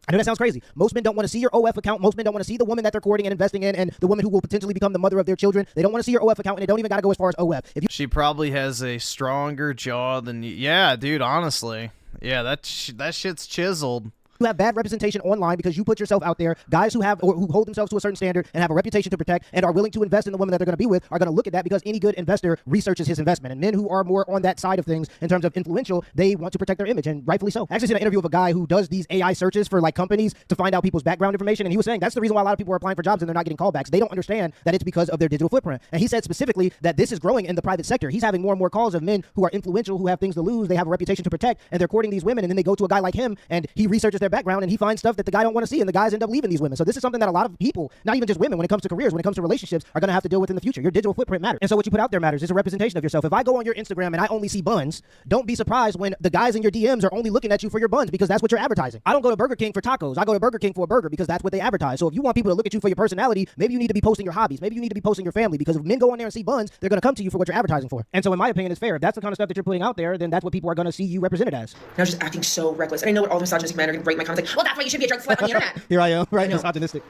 I know that sounds crazy. Most men don't want to see your OF account. Most men don't want to see the woman that they're courting and investing in and the woman who will potentially become the mother of their children. They don't want to see your OF account, and they don't even got to go as far as OF. She probably has a stronger jaw than you. Yeah, dude, honestly. Yeah, that shit's chiseled. You have bad representation online because you put yourself out there. Guys who have or who hold themselves to a certain standard and have a reputation to protect and are willing to invest in the woman that they're going to be with are going to look at that because any good investor researches his investment. And men who are more on that side of things in terms of influential, they want to protect their image, and rightfully so. I actually seen an interview of a guy who does these AI searches for like companies to find out people's background information, and he was saying that's the reason why a lot of people are applying for jobs and they're not getting callbacks. They don't understand that it's because of their digital footprint. And he said specifically that this is growing in the private sector. He's having more and more calls of men who are influential, who have things to lose, they have a reputation to protect, and they're courting these women, and then they go to a guy like him and he researches their background and he finds stuff that the guy don't want to see, and the guys end up leaving these women. So this is something that a lot of people, not even just women, when it comes to careers, when it comes to relationships, are going to have to deal with in the future. Your digital footprint matters. And so what you put out there matters. It's a representation of yourself. If I go on your Instagram and I only see buns, don't be surprised when the guys in your DMs are only looking at you for your buns, because that's what you're advertising. I don't go to Burger King for tacos. I go to Burger King for a burger because that's what they advertise. So if you want people to look at you for your personality, maybe you need to be posting your hobbies. Maybe you need to be posting your family, because if men go on there and see buns, they're going to come to you for what you're advertising for. And so in my opinion, it's fair. If that's the kind of stuff that you're putting out there, then that's what people are going to see you represented as. Now just acting so reckless. And I know what all the misogynistic men are going to break my comments like, well, that's why you should be a drug slut on the internet. Here I am, right? Misogynistic.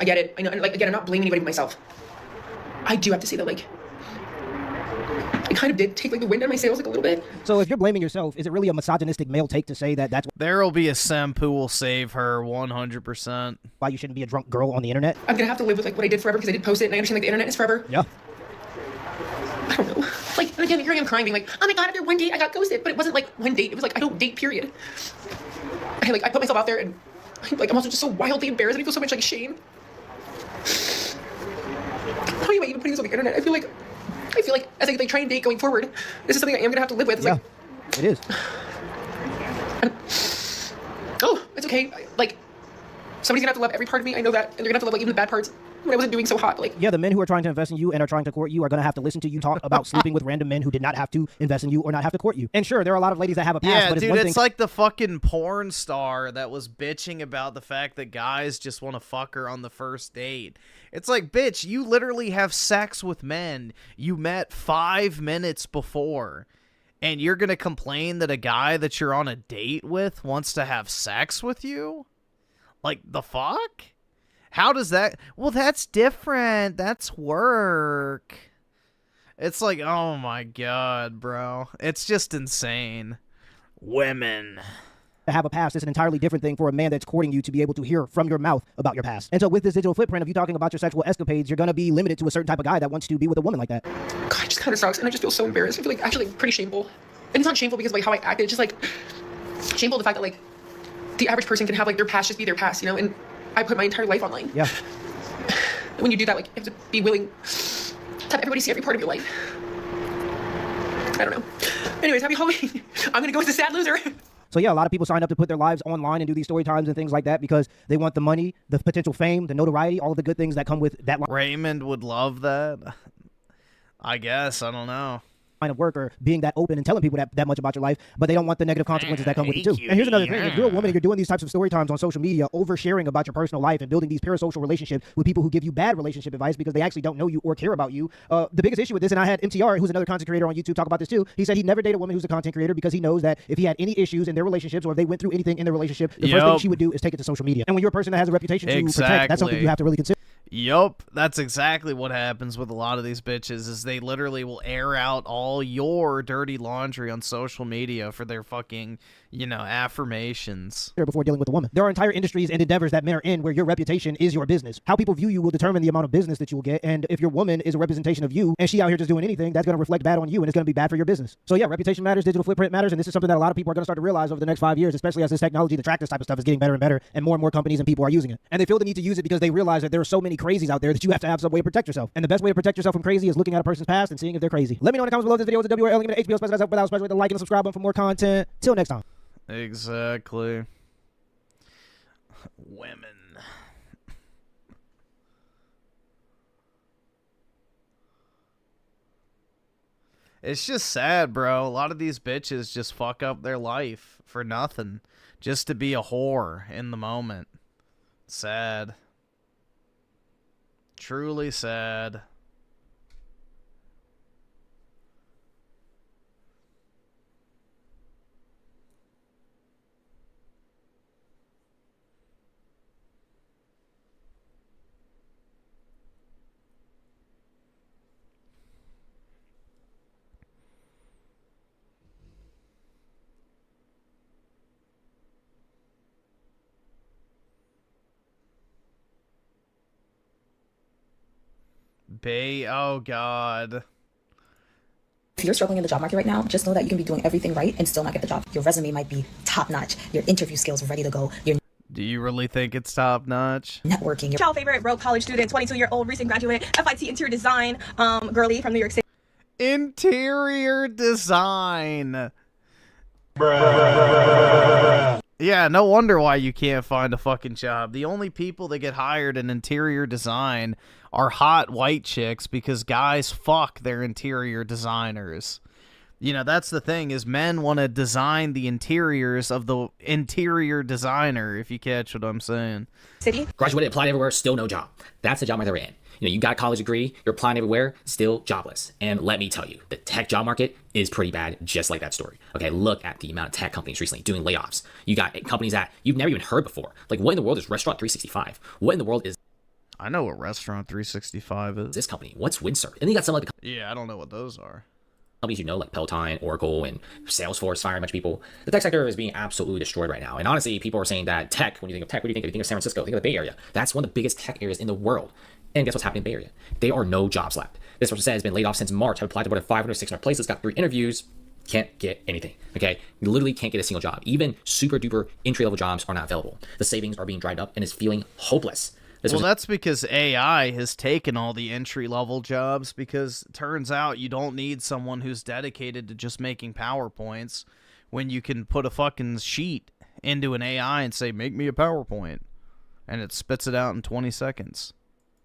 I get it. I know. And like, again, I'm not blaming anybody but myself. I do have to say that, like, I kind of did take like the wind out of my sails like a little bit. So if you're blaming yourself, is it really a misogynistic male take to say that that's There'll be a simp who will save her 100%. Why you shouldn't be a drunk girl on the internet? I'm gonna have to live with like what I did forever because I did post it, and I understand like the internet is forever. Yeah. I don't know. Like, and again, here I am crying, being like, oh my god, after one date I got ghosted, but it wasn't like one date. It was like I don't date, period. I like I put myself out there, and like I'm also just so wildly embarrassed, and I feel so much like shame. How am I even putting this on the internet? I feel like as I like try and date going forward, this is something I am gonna have to live with. It's yeah, like, it is. Oh, it's okay. Like, somebody's gonna have to love every part of me. I know that, and they're gonna have to love like even the bad parts when I wasn't doing so hot. Like, yeah, the men who are trying to invest in you and are trying to court you are going to have to listen to you talk about sleeping with random men who did not have to invest in you or not have to court you. And sure, there are a lot of ladies that have a past, Yeah, but dude, one it's thing. like the fucking porn star that was bitching about the fact that guys just want to fuck her on the first date. It's like, bitch, you literally have sex with men you met 5 minutes before, and you're going to complain that a guy that you're on a date with wants to have sex with you? Like, the fuck? How does that... Well, that's different. That's work. It's like, oh my god, bro. It's just insane. Women. To have a past is an entirely different thing for a man that's courting you to be able to hear from your mouth about your past. And so with this digital footprint of you talking about your sexual escapades, you're going to be limited to a certain type of guy that wants to be with a woman like that. God, it just kind of sucks, and I just feel so embarrassed. I feel like actually like, pretty shameful. And it's not shameful because of like how I acted. It's just like shameful the fact that like the average person can have like their past just be their past, you know? And I put my entire life online. Yeah. And when you do that, like you have to be willing to have everybody see every part of your life. I don't know. Anyways, happy Halloween. I'm gonna go with the sad loser. So yeah, a lot of people sign up to put their lives online and do these story times and things like that because they want the money, the potential fame, the notoriety, all of the good things that come with that Raymond would love that. I guess. I don't know. line of work or being that open and telling people that much about your life, but they don't want the negative consequences that come with it too. And here's another thing. If you're a woman and you're doing these types of story times on social media, oversharing about your personal life and building these parasocial relationships with people who give you bad relationship advice because they actually don't know you or care about you, the biggest issue with this, and I had MTR, who's another content creator on YouTube, talk about this too. He said he'd never date a woman who's a content creator because he knows that if he had any issues in their relationships or if they went through anything in their relationship, the first thing she would do is take it to social media. And when you're a person that has a reputation to protect, that's something you have to really consider. Yup, that's exactly what happens with a lot of these bitches is they literally will air out all your dirty laundry on social media for their fucking, affirmations. Before dealing with a woman. There are entire industries and endeavors that men are in where your reputation is your business. How people view you will determine the amount of business that you will get, and if your woman is a representation of you and she out here just doing anything, that's going to reflect bad on you and it's going to be bad for your business. So yeah, reputation matters, digital footprint matters, and this is something that a lot of people are going to start to realize over the next 5 years, especially as this technology to track this type of stuff is getting better and better, and more companies and people are using it. And they feel the need to use it because they realize that there are so many crazies out there that you have to have some way to protect yourself. And the best way to protect yourself from crazy is looking at a person's past and seeing if they're crazy. Let me know in the comments below this video is a WRL link to HBO special without especially the like and subscribe button for more content. Till next time. Exactly. Women. It's just sad, bro. A lot of these bitches just fuck up their life for nothing. Just to be a whore in the moment. Sad. Truly sad. Oh, God. If you're struggling in the job market right now, just know that you can be doing everything right and still not get the job. Your resume might be top-notch. Your interview skills are ready to go. Your Do you really think it's top-notch? networking. Your Child favorite, broke college student, 22-year-old, recent graduate, FIT interior design, girly from New York City. Interior design. Bruh. Yeah, no wonder why you can't find a fucking job. The only people that get hired in interior design are hot white chicks because guys fuck their interior designers. You know, that's the thing, is men want to design the interiors of the interior designer, if you catch what I'm saying. City. Graduated, applied everywhere, still no job. That's the job market we're in. You know, you got a college degree, you're applying everywhere, still jobless. And let me tell you, the tech job market is pretty bad, just like that story. Okay, look at the amount of tech companies recently doing layoffs. You got companies that you've never even heard before. Like, what in the world is Restaurant 365? What in the world is... I know what Restaurant 365 is. This company, what's Windsor? And then you got some like the... Yeah, I don't know what those are. Companies you know, like Peloton, Oracle, and Salesforce firing a bunch of people. The tech sector is being absolutely destroyed right now. And honestly, people are saying that tech, when you think of tech, what do you think of? You think of San Francisco, think of the Bay Area. That's one of the biggest tech areas in the world. And guess what's happening in the Bay Area? There are no jobs left. This person says has been laid off since March, have applied to more than 500, 600 places, got 3 interviews, can't get anything, okay? You literally can't get a single job. Even super duper entry-level jobs are not available. The savings are being dried up and is feeling hopeless. Well, that's because AI has taken all the entry-level jobs, because it turns out you don't need someone who's dedicated to just making PowerPoints when you can put a fucking sheet into an AI and say, make me a PowerPoint, and it spits it out in 20 seconds.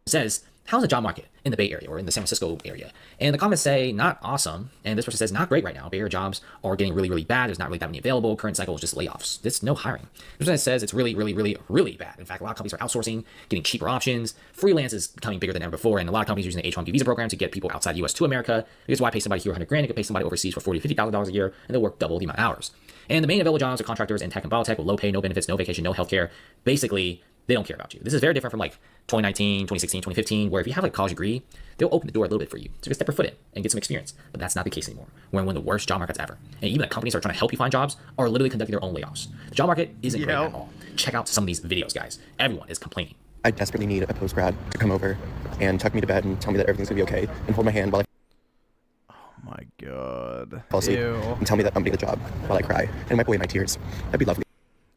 Says, how's the job market in the Bay Area or in the San Francisco area? And the comments say, not awesome. And this person says, not great right now. Bay Area jobs are getting really, really bad. There's not really that many available. Current cycle is just layoffs. There's no hiring. This person says it's really, really, really, really bad. In fact, a lot of companies are outsourcing, getting cheaper options. Freelance is becoming bigger than ever before. And a lot of companies using the H-1B visa program to get people outside the U.S. to America. Because why pay somebody here $100,000? You could pay somebody overseas for $40,000 to $50,000 a year, and they'll work double the amount of hours. And the main available jobs are contractors in tech and biotech with low pay, no benefits, no vacation, no healthcare. Basically, they don't care about you. This is very different from like 2019, 2016, 2015, where if you have like a college degree, they'll open the door a little bit for you. So you can step your foot in and get some experience. But that's not the case anymore. We're in one of the worst job markets ever. And even the companies that are trying to help you find jobs are literally conducting their own layoffs. The job market isn't great at all. Check out some of these videos, guys. Everyone is complaining. I desperately need a post-grad to come over and tuck me to bed and tell me that everything's gonna be okay and hold my hand while I my God. fall asleep Ew. and tell me that I'm getting a job while I cry and wipe away my tears. That'd be lovely.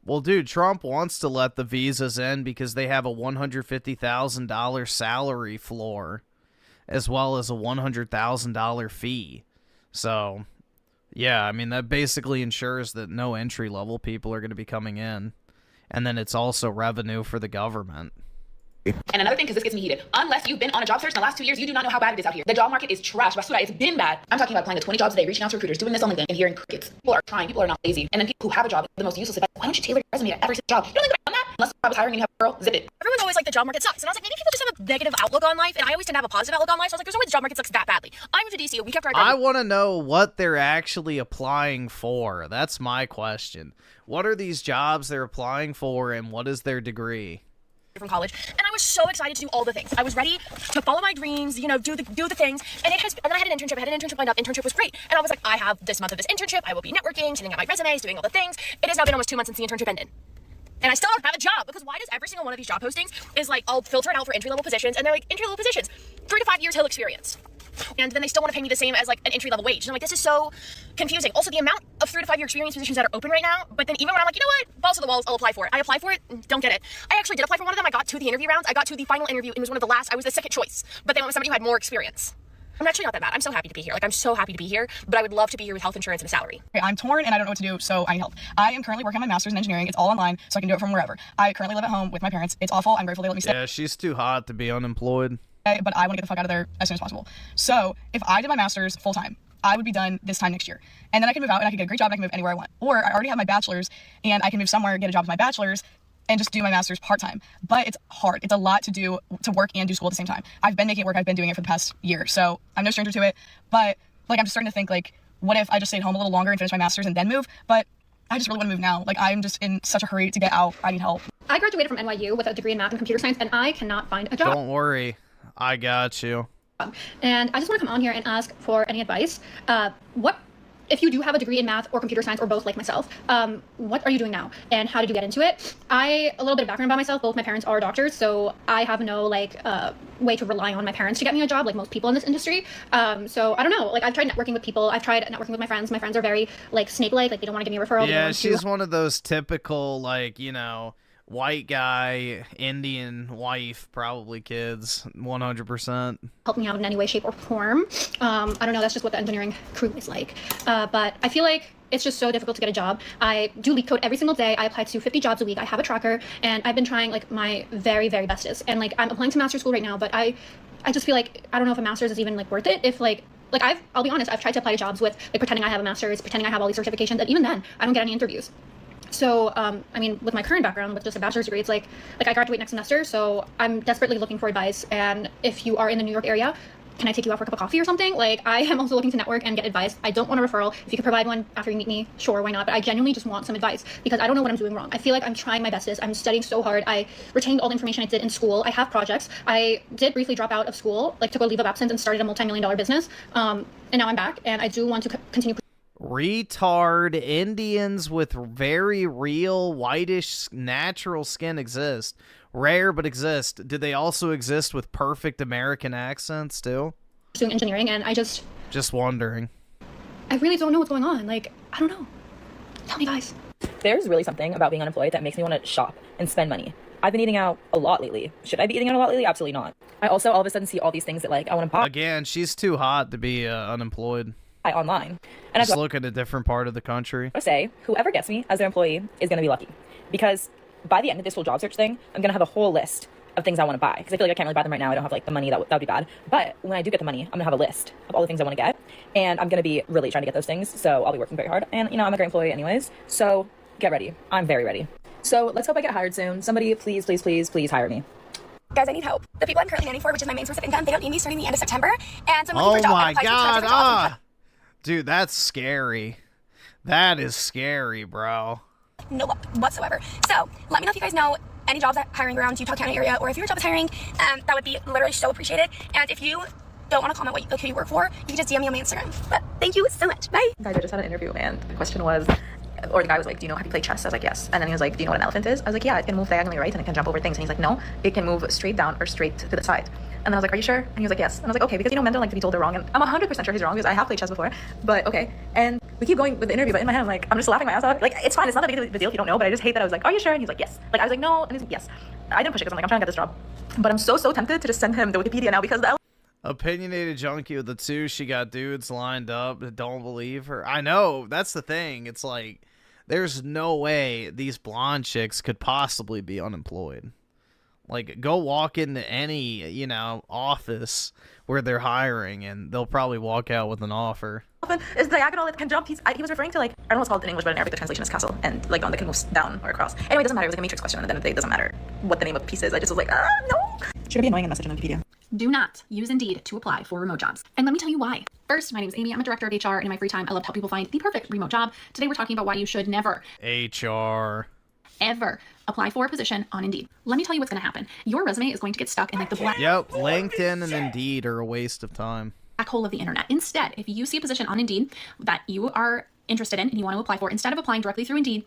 Well, dude, Trump wants to let the visas in because they have a $150,000 salary floor as well as a $100,000 fee. So, yeah, I mean, that basically ensures that no entry-level people are going to be coming in. And then it's also revenue for the government. And another thing, because this gets me heated, unless you've been on a job search in the last 2 years, you do not know how bad it is out here. The job market is trash. Basura, it's been bad. I'm talking about applying to 20 jobs a day, reaching out to recruiters, doing this on LinkedIn, and hearing crickets. People are trying, people are not lazy. And then people who have a job, the most useless advice, why don't you tailor your resume to every single job? You don't think about that? Unless the job is hiring and you have a girl, zip it. Everyone's always like, the job market sucks. And I was like, maybe people just have a negative outlook on life. And I always tend to have a positive outlook on life. So I was like, there's no way the job market sucks that badly. I moved to DC a week after I I graduated. want to know what they're actually applying for. That's my question. What are these jobs they're applying for, and what is their degree? From college, and I was so excited to do all the things. I was ready to follow my dreams, you know, do the things. And then I had an internship. Lined up. Internship was great, and I was like, I have this month of this internship. I will be networking, sending out my resumes, doing all the things. It has now been almost 2 months since the internship ended, and I still don't have a job. Because why does every single one of these job postings is like, I'll filter it out for entry level positions, and they're like, entry level positions, 3 to 5 years Hill experience. And then they still want to pay me the same as like an entry-level wage. And I'm like, this is so confusing. Also, the amount of 3 to 5 year experience positions that are open right now, but then even when I'm like, you know what, balls to the walls, I'll apply for it. I applied for it, don't get it. I actually did apply for one of them. I got to the interview rounds. I got to the final interview and was one of the last. I was the second choice, but they went with somebody who had more experience. I'm actually not that bad. I'm so happy to be here. Like, I'm so happy to be here, but I would love to be here with health insurance and a salary. I'm torn and I don't know what to do, so I need help. I am currently working on my master's in engineering. It's all online, so I can do it from wherever. I currently live at home with my parents. It's awful. I'm grateful they let me stay. Yeah, she's too hot to be unemployed. But I want to get the fuck out of there as soon as possible. So if I did my master's full time, I would be done this time next year. And then I can move out and I can get a great job and I can move anywhere I want. Or I already have my bachelor's and I can move somewhere, get a job with my bachelor's, and just do my master's part-time. But it's hard. It's a lot to do, to work and do school at the same time. I've been making it work. I've been doing it for the past year. So I'm no stranger to it. But like, I'm just starting to think, like, what if I just stayed home a little longer and finished my master's and then move? But I just really want to move now. Like, I'm just in such a hurry to get out. I need help. I graduated from NYU with a degree in math and computer science, and I cannot find a job. Don't worry. I got you. And I just want to come on here and ask for any advice. What if you do have a degree in math or computer science or both like myself, what are you doing now and how did you get into it? A little bit of background about myself, both my parents are doctors, so I have no like way to rely on my parents to get me a job like most people in this industry. So I don't know, like I've tried networking with people, I've tried networking with my friends are very like snake-like, like they don't want to give me a referral. Yeah, she's one of those typical like, you know, white guy, Indian wife, probably kids, 100%. Help me out in any way, shape, or form. I don't know, that's just what the engineering crew is like. But I feel like it's just so difficult to get a job. I do leak code every single day. I apply to 50 jobs a week. I have a tracker, and I've been trying like my very, very bestest. And like I'm applying to master's school right now, but I just feel like I don't know if a master's is even like worth it. If I'll be honest, I've tried to apply to jobs with like pretending I have a master's, pretending I have all these certifications, and even then, I don't get any interviews. So, I mean, with my current background, with just a bachelor's degree, it's like I graduate next semester, so I'm desperately looking for advice. And if you are in the New York area, can I take you out for a cup of coffee or something? Like, I am also looking to network and get advice. I don't want a referral. If you could provide one after you meet me, sure, why not? But I genuinely just want some advice because I don't know what I'm doing wrong. I feel like I'm trying my bestest. I'm studying so hard. I retained all the information I did in school. I have projects. I did briefly drop out of school, like took a leave of absence and started a multi-million-dollar business. And now I'm back, and I do want to continue. Retard Indians with very real whitish natural skin exist. Rare, but exist. Do they also exist with perfect American accents too? Pursuing engineering, and I just wondering. I really don't know what's going on. Like, I don't know. Tell me, guys. There's really something about being unemployed that makes me want to shop and spend money. I've been eating out a lot lately. Should I be eating out a lot lately? Absolutely not. I also all of a sudden see all these things that like I want to buy. Again, she's too hot to be unemployed. Online. And just look at a different part of the country. I say, whoever gets me as their employee is going to be lucky. Because by the end of this whole job search thing, I'm going to have a whole list of things I want to buy. Because I feel like I can't really buy them right now. I don't have like the money. That would be bad. But when I do get the money, I'm going to have a list of all the things I want to get. And I'm going to be really trying to get those things. So I'll be working very hard. And, you know, I'm a great employee anyways. So get ready. I'm very ready. So let's hope I get hired soon. Somebody please, please, please, please hire me. Guys, I need help. The people I'm currently nannying for, which is my main source of income, they don't need me starting the end of September. And so I'm looking for a job. Oh my God. Dude, that's scary. That is scary, bro. No luck whatsoever. So let me know if you guys know any jobs that hiring around Utah County area, or if your job is hiring, that would be literally so appreciated. And if you don't want to comment who you work for, you can just DM me on my Instagram. But thank you so much. Bye. Guys, I just had an interview and the question was, or the guy was like, do you know how to play chess? I was like, yes. And then he was like, do you know what an elephant is? I was like, yeah, it can move diagonally right and it can jump over things. And he's like, no, it can move straight down or straight to the side. And then I was like, are you sure? And he was like, yes. And I was like, okay, because you know men don't like to be told they're wrong. And I'm 100% sure he's wrong because I have played chess before. But okay. And we keep going with the interview, but in my head I'm like, I'm just laughing my ass off. Like, it's fine, it's not that big of a deal if you don't know, but I just hate that I was like, are you sure? And he's like, yes. Like, I was like, no. And he's like, yes. I didn't push it because I'm like, I'm trying to get this job. But I'm so tempted to just send him the Wikipedia now because the Opinionated junkie with the two, she got dudes lined up that don't believe her. I know, that's the thing. It's like, there's no way these blonde chicks could possibly be unemployed. Like, go walk into any, you know, office where they're hiring, and they'll probably walk out with an offer. Is diagonal, it can jump. He was referring to, like, I don't know what's called in English, but in Arabic the translation is castle, and like that can move down or across. Anyway, it doesn't matter. It was like a matrix question, and then it doesn't matter what the name of the piece is. I just was like, no. Should it be annoying and message on Wikipedia? Do not use Indeed to apply for remote jobs. And let me tell you why. First, my name is Amy. I'm a director of HR, and in my free time, I love to help people find the perfect remote job. Today, we're talking about why you should never ever apply for a position on Indeed. Let me tell you what's going to happen. Your resume is going to get stuck in like the black LinkedIn and Indeed are a waste of time. Black hole of the internet. Instead, if you see a position on Indeed that you are interested in and you want to apply for, instead of applying directly through Indeed,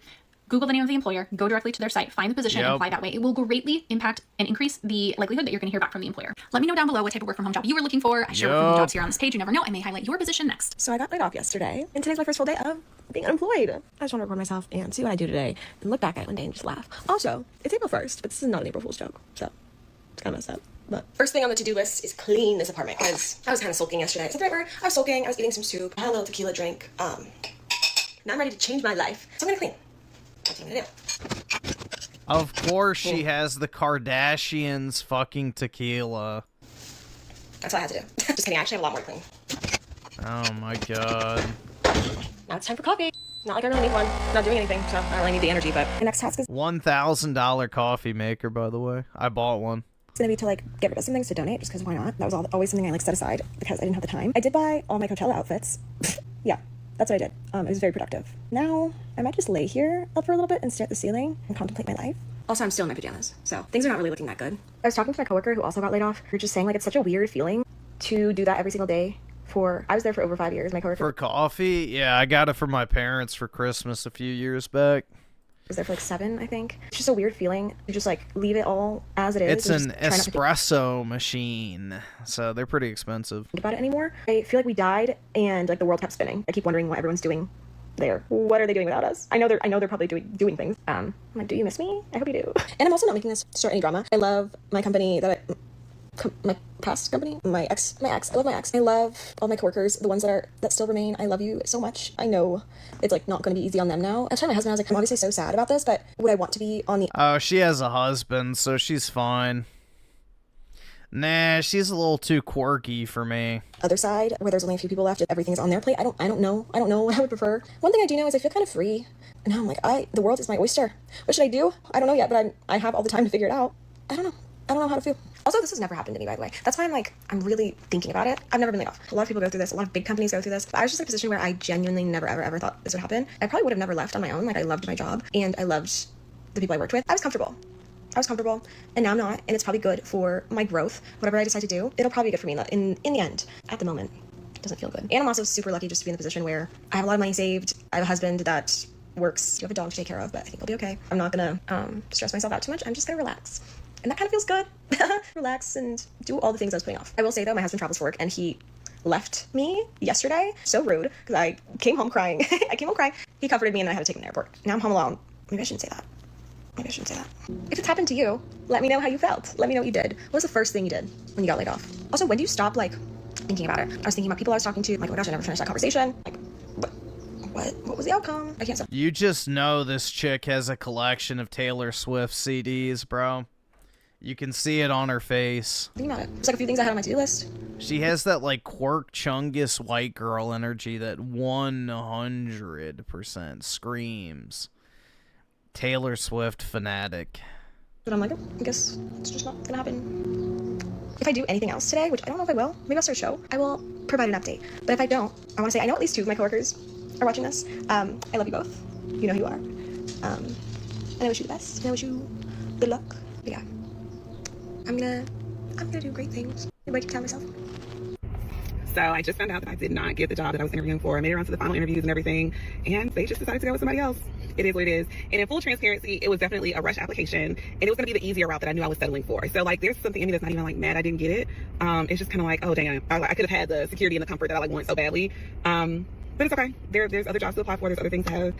Google the name of the employer, go directly to their site, find the position, and apply that way. It will greatly impact and increase the likelihood that you're going to hear back from the employer. Let me know down below what type of work from home job you were looking for. I share work from home jobs here on this page. You never know. I may highlight your position next. So I got laid off yesterday, and today's my first full day of being unemployed. I just want to record myself and see what I do today, and look back at it one day and just laugh. Also, it's April 1st, but this is not an April Fool's joke, so it's kind of messed up. But first thing on the to-do list is clean this apartment, because I was kind of sulking yesterday. So I was sulking, I was eating some soup, I had a little tequila drink. Now I'm ready to change my life, so I'm gonna clean. That's what I'm gonna do. Of course she has the Kardashians fucking tequila. That's all I had to do. Just kidding, I actually have a lot more to clean. Oh my god. Now it's time for coffee. Not like I really need one. Not doing anything, so I don't really need the energy, but the next task is $1,000 coffee maker, by the way. I bought one. It's gonna be to like get rid of some things to donate, just because why not? That was always something I like set aside because I didn't have the time. I did buy all my Coachella outfits. Yeah, that's what I did. It was very productive. Now I might just lay here up for a little bit and stare at the ceiling and contemplate my life. Also, I'm still in my pajamas, so things are not really looking that good. I was talking to my coworker who also got laid off. Who were just saying like it's such a weird feeling to do that every single day I was there for over 5 years. My coworker For coffee? Yeah, I got it from my parents for Christmas a few years back. was there for like 7, I think. It's just a weird feeling. You just like leave it all as it is. It's and an just try not to espresso machine, so they're pretty expensive. think about it anymore. I feel like we died and like the world kept spinning. I keep wondering what everyone's doing there. What are they doing without us? I know they're probably doing things. I'm like, do you miss me? I hope you do. And I'm also not making this to start any drama. I love my company my past company, my ex. I love my ex. I love all my coworkers, the ones that still remain. I love you so much. I know it's like not going to be easy on them now. I was telling my husband, I was like, I'm obviously so sad about this, but would I want to be on the Oh, she has a husband, so she's fine. Nah, she's a little too quirky for me. other side where there's only a few people left? Everything's on their plate. I don't know what I would prefer. One thing I do know is I feel kind of free. And now I'm like, the world is my oyster. What should I do? I don't know yet, but I have all the time to figure it out. I don't know how to feel. Also, this has never happened to me, by the way. That's why I'm really thinking about it. I've never been laid off. A lot of people go through this. A lot of big companies go through this. But I was just in a position where I genuinely never, ever thought this would happen. I probably would have never left on my own. Like, I loved my job and I loved the people I worked with. I was comfortable, and now I'm not, and it's probably good for my growth. Whatever I decide to do, it'll probably be good for me in the end. At the moment, it doesn't feel good. And I'm also super lucky just to be in the position where I have a lot of money saved. I have a husband that works. You have a dog to take care of, but I think I'll be okay. I'm not gonna stress myself out too much. I'm just gonna relax. And that kind of feels good. Relax and do all the things I was putting off. I will say though, my husband travels for work and he left me yesterday. So rude, because I came home crying. He comforted me and then I had to take him to the airport. Now I'm home alone. Maybe I shouldn't say that. If it's happened to you, let me know how you felt. Let me know what you did. What was the first thing you did when you got laid off? Also, when do you stop thinking about it? I was thinking about people I was talking to. I'm like, oh my gosh, I never finished that conversation. Like, what was the outcome? I can't stop. You just know this chick has a collection of Taylor Swift CDs, bro. You can see it on her face. Thinking about it. There's like a few things I had on my to-do list. She has that like quirk chungus white girl energy that 100% screams Taylor Swift fanatic. But I'm like, I guess it's just not gonna happen. If I do anything else today, which I don't know if I will, maybe I'll start a show, I will provide an update. But if I don't, I want to say I know at least 2 of my coworkers are watching this. I love you both. You know who you are. And I wish you the best. And I wish you good luck. But yeah, I'm gonna do great things. Maybe I can tell myself. So I just found out that I did not get the job that I was interviewing for. I made it around to the final interviews and everything, and they just decided to go with somebody else. It is what it is. And in full transparency, it was definitely a rush application, and it was going to be the easier route that I knew I was settling for. So like, there's something in me that's not even like mad I didn't get it. It's just kind of like, oh damn, I could have had the security and the comfort that I like want so badly. But it's okay. There's other jobs to apply for. There's other things that have,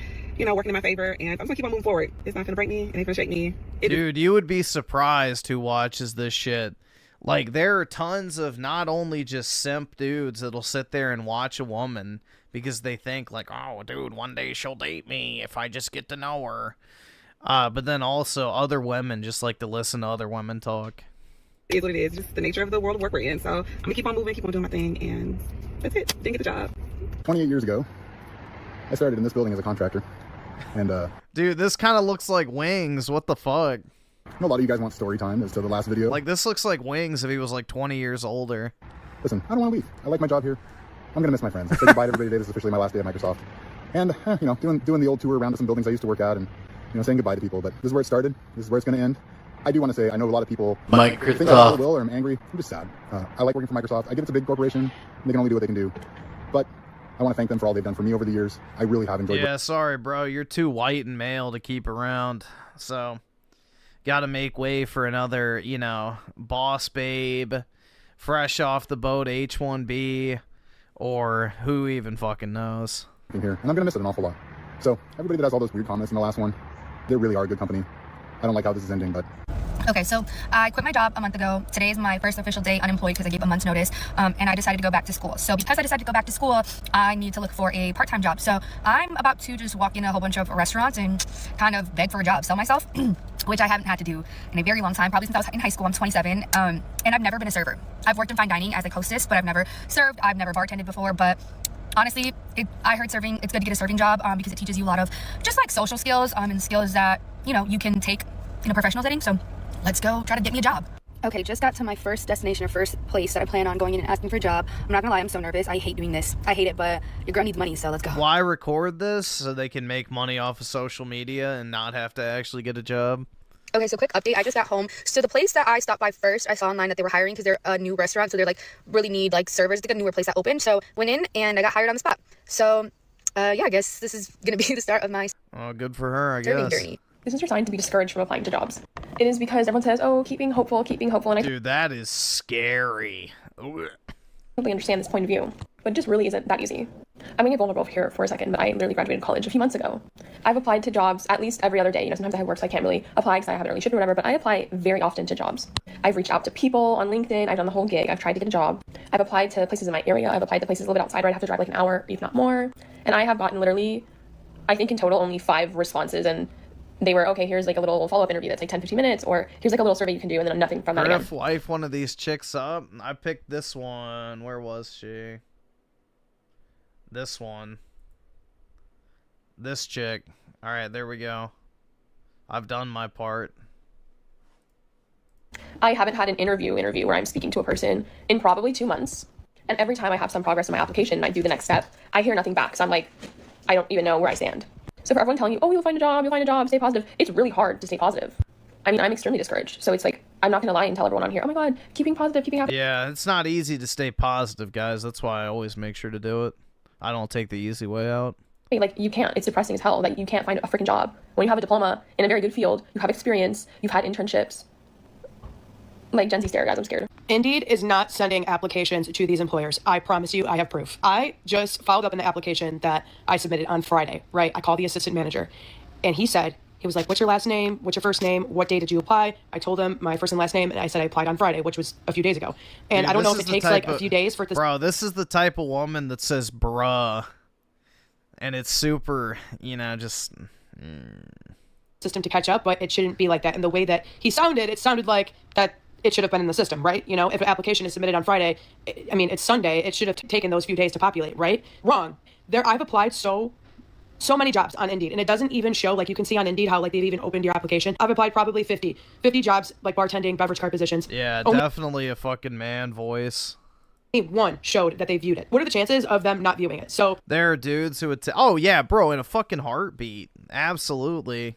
working in my favor, and I'm just gonna keep on moving forward. It's not gonna break me. It ain't gonna shake me. Dude, you would be surprised who watches this shit. Like, there are tons of not only just simp dudes that'll sit there and watch a woman because they think, like, oh, dude, one day she'll date me if I just get to know her. But then also other women just like to listen to other women talk. It is what it is. Just the nature of the world of work we're in. So I'm gonna keep on moving, keep on doing my thing, and that's it. Didn't get the job. 28 years ago, I started in this building as a contractor. And, dude, this kind of looks like Wings. What the fuck? I know a lot of you guys want story time as to the last video. Like, this looks like Wings if he was like 20 years older. Listen, I don't want to leave. I like my job here. I'm going to miss my friends. I said goodbye to everybody today. This is officially my last day at Microsoft. And, doing the old tour around to some buildings I used to work at and, saying goodbye to people. But this is where it started. This is where it's going to end. I do want to say, I know a lot of people think I will or I'm angry. I'm just sad. I like working for Microsoft. I get it's a big corporation. They can only do what they can do. But I want to thank them for all they've done for me over the years. I really have enjoyed it. Yeah, sorry, bro. You're too white and male to keep around. So, gotta make way for another, boss babe, fresh off the boat H-1B, or who even fucking knows. Here. And I'm going to miss it an awful lot. So, everybody that has all those weird comments in the last one, they really are a good company. I don't like how this is ending, but... Okay, so I quit my job a month ago. Today is my first official day unemployed because I gave a month's notice, and I decided to go back to school. So because I decided to go back to school, I need to look for a part-time job. So I'm about to just walk in a whole bunch of restaurants and kind of beg for a job, sell myself, which I haven't had to do in a very long time, probably since I was in high school. I'm 27, and I've never been a server. I've worked in fine dining as a hostess, but I've never served. I've never bartended before, but honestly, I heard serving, it's good to get a serving job because it teaches you a lot of just like social skills and skills that, you can take in a professional setting. So let's go try to get me a job. Okay, just got to my first destination or first place that I plan on going in and asking for a job. I'm not gonna lie, I'm so nervous. I hate doing this. I hate it, but your girl needs money, so let's go. Why record this? So they can make money off of social media and not have to actually get a job? Okay, so quick update. I just got home. So the place that I stopped by first, I saw online that they were hiring because they're a new restaurant. So they're like really need like servers to get a newer place that opened. So went in and I got hired on the spot. So yeah, I guess this is going to be the start of my Oh, good for her, I serving guess. journey. Isn't your sign to be discouraged from applying to jobs? It is because everyone says, oh, keeping hopeful, and I Dude, that is scary. Ugh. totally understand this point of view, but it just really isn't that easy. I'm gonna get vulnerable here for a second, but I literally graduated college a few months ago. I've applied to jobs at least every other day. You know, sometimes I have work, so I can't really apply because I have an early shift or whatever, but I apply very often to jobs. I've reached out to people on LinkedIn. I've done the whole gig. I've tried to get a job. I've applied to places in my area. I've applied to places a little bit outside where I'd have to drive like an hour, if not more. And I have gotten literally, I think in total, only 5 responses, and they were, okay, here's like a little follow-up interview that's like 10, 15 minutes, or here's like a little survey you can do, and then nothing from that again. If wife one of these chicks up, I picked this one. Where was she? This one. This chick. Alright, there we go. I've done my part. I haven't had an interview where I'm speaking to a person in probably 2 months. And every time I have some progress in my application and I do the next step, I hear nothing back. So I'm like, I don't even know where I stand. So for everyone telling you, oh, you'll find a job, stay positive, it's really hard to stay positive. I mean, I'm extremely discouraged. So it's like, I'm not going to lie and tell everyone on here, oh my God, keeping positive, keeping happy. Yeah, it's not easy to stay positive, guys. That's why I always make sure to do it. I don't take the easy way out. Like, you can't. It's depressing as hell. Like, you can't find a freaking job. When you have a diploma in a very good field, you have experience, you've had internships. Like, Gen Z stare, guys, I'm scared. Indeed is not sending applications to these employers. I promise you, I have proof. I just followed up in the application that I submitted on Friday, right? I called the assistant manager, and he was like, what's your last name? What's your first name? What day did you apply? I told him my first and last name, and I said I applied on Friday, which was a few days ago. And Dude, I don't know if it takes like a few days for it to... Bro, this is the type of woman that says bruh. And it's super, you know, just... system to catch up, but it shouldn't be like that. And the way that he sounded, it sounded like that it should have been in the system, right? You know, if an application is submitted on Friday, I mean, it's Sunday, it should have taken those few days to populate, right? Wrong. I've applied so many jobs on Indeed, and it doesn't even show, like you can see on Indeed how like they've even opened your application. I've applied probably 50 jobs, like bartending, beverage cart positions. Yeah, definitely a fucking man voice. One showed that they viewed it. What are the chances of them not viewing it? So there are dudes who would oh yeah, bro, in a fucking heartbeat. Absolutely.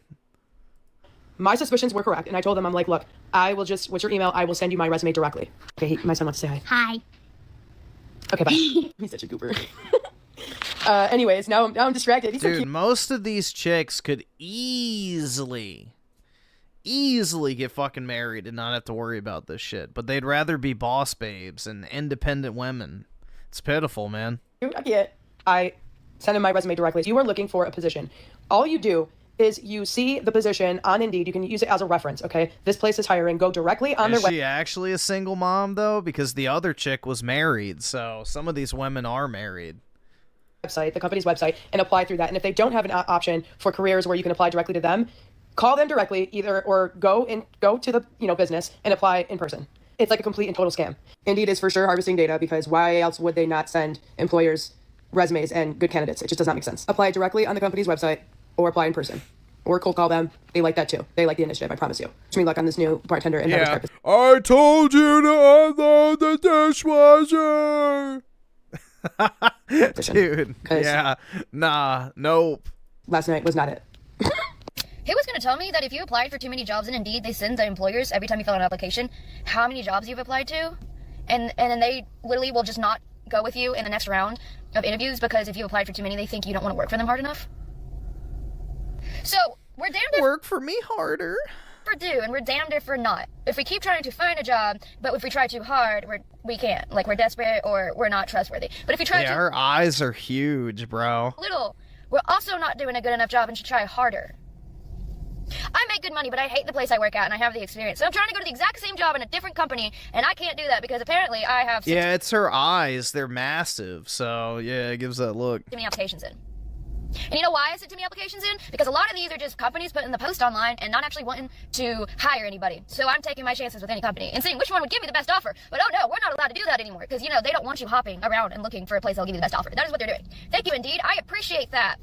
My suspicions were correct, and I told them, I'm like, look, I will just, what's your email? I will send you my resume directly. Okay, my son wants to say hi. Hi. Okay, bye. He's such a goober. Anyways, now I'm distracted. He's so Dude, cute. most of these chicks could easily get fucking married and not have to worry about this shit. But they'd rather be boss babes and independent women. It's pitiful, man. I send him my resume directly. If you are looking for a position, all you do is you see the position on Indeed. You can use it as a reference, okay? This place is hiring. Go directly on their website. Is she actually a single mom, though? Because the other chick was married, so some of these women are married. The company's website, and apply through that. And if they don't have an option for careers where you can apply directly to them, call them directly or go to the business and apply in person. It's like a complete and total scam. Indeed is for sure harvesting data, because why else would they not send employers resumes and good candidates? It just does not make sense. Apply directly on the company's website or apply in person. Or cold call them. They like that too. They like the initiative, I promise you. Wish me luck on this new bartender and beverage cart. I told you to unload the dishwasher! Dude, yeah. Nah, nope. Last night was not it. He was going to tell me that if you applied for too many jobs in Indeed, they send the employers, every time you fill out an application, how many jobs you've applied to. And then they literally will just not go with you in the next round of interviews because if you applied for too many, they think you don't want to work for them hard enough. So, we're damned if... Work for me harder. For do, and we're damned if we're not. If we keep trying to find a job, but if we try too hard, we can't. Like, we're desperate or we're not trustworthy. But if you try her eyes are huge, bro. little, we're also not doing a good enough job and should try harder. I make good money, but I hate the place I work at, and I have the experience. So I'm trying to go to the exact same job in a different company, and I can't do that because apparently I have... Yeah, it's her eyes. They're massive, so yeah, it gives that look. Too many applications in. And you know why I sent too many applications in? Because a lot of these are just companies putting the post online and not actually wanting to hire anybody. So I'm taking my chances with any company and seeing which one would give me the best offer. But oh no, we're not allowed to do that anymore because, they don't want you hopping around and looking for a place that'll give you the best offer. That is what they're doing. Thank you, Indeed. I appreciate that.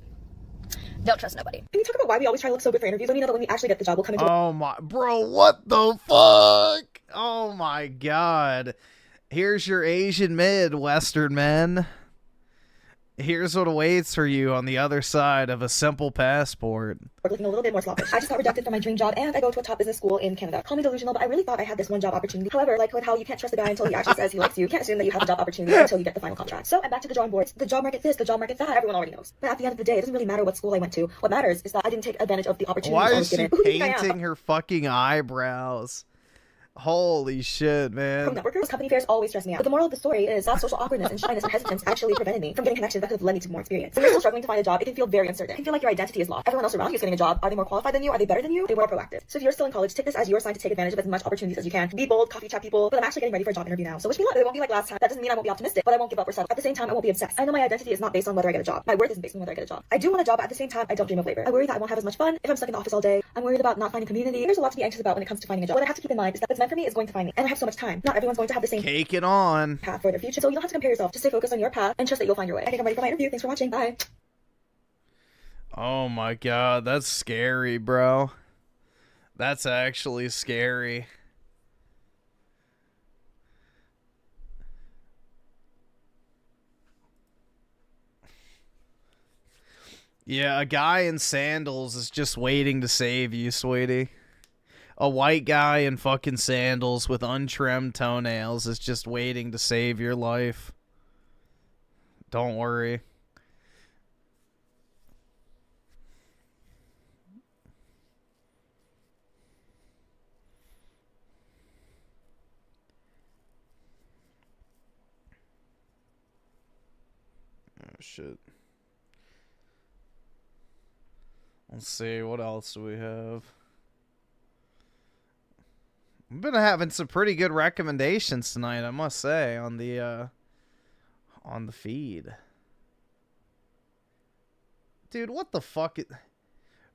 Don't trust nobody. Can you talk about why we always try to look so good for interviews when we know that when we actually get the job, we'll come into... Oh my... Bro, what the fuck? Oh my god. Here's your Asian Midwestern men. Here's what awaits for you on the other side of a simple passport. Looking a little bit more sloppish. I just got rejected from my dream job, and I go to a top business school in Canada. Call me delusional, but I really thought I had this one job opportunity. However, like with how you can't trust a guy until he actually says he likes you, you can't assume that you have a job opportunity until you get the final contract. So I'm back to the drawing boards. The job market this, the job market that, everyone already knows. But at the end of the day, it doesn't really matter what school I went to. What matters is that I didn't take advantage of the opportunities Why I was is she given. painting her fucking eyebrows? Holy shit, man. From networkers, company fairs always stress me out. But the moral of the story is that social awkwardness and shyness and hesitance actually prevented me from getting connections that could have led me to more experience. When you're still struggling to find a job, it can feel very uncertain. It can feel like your identity is lost. Everyone else around you is getting a job. Are they more qualified than you? Are they better than you? Are they more proactive? So if you're still in college, take this as your sign to take advantage of as much opportunities as you can. Be bold, coffee chat people. But I'm actually getting ready for a job interview now. So wish me luck. It won't be like last time. That doesn't mean I won't be optimistic, but I won't give up or settle. At the same time, I won't be obsessed. I know my identity is not based on whether I get a job. My worth isn't based on whether I get a job. I do want a job, but at the same time, I don't dream of labor. I worry that I won't have as much fun if I'm stuck in the office all day. I'm worried about not finding community. There's a lot to be anxious about when it comes to finding a job. What I have to keep in mind is that what's meant for me is going to find me, and I have so much time. Not everyone's going to have the same Take it on. path for their future, so you don't have to compare yourself. Just stay focused on your path and trust that you'll find your way. I think I'm ready for my interview. Thanks for watching. Bye. Oh my god, that's scary, bro. That's actually scary. Yeah, a guy in sandals is just waiting to save you, sweetie. A white guy in fucking sandals with untrimmed toenails is just waiting to save your life. Don't worry. Oh, shit. Let's see, what else do we have? I've been having some pretty good recommendations tonight, I must say, on the feed. Dude, what the fuck?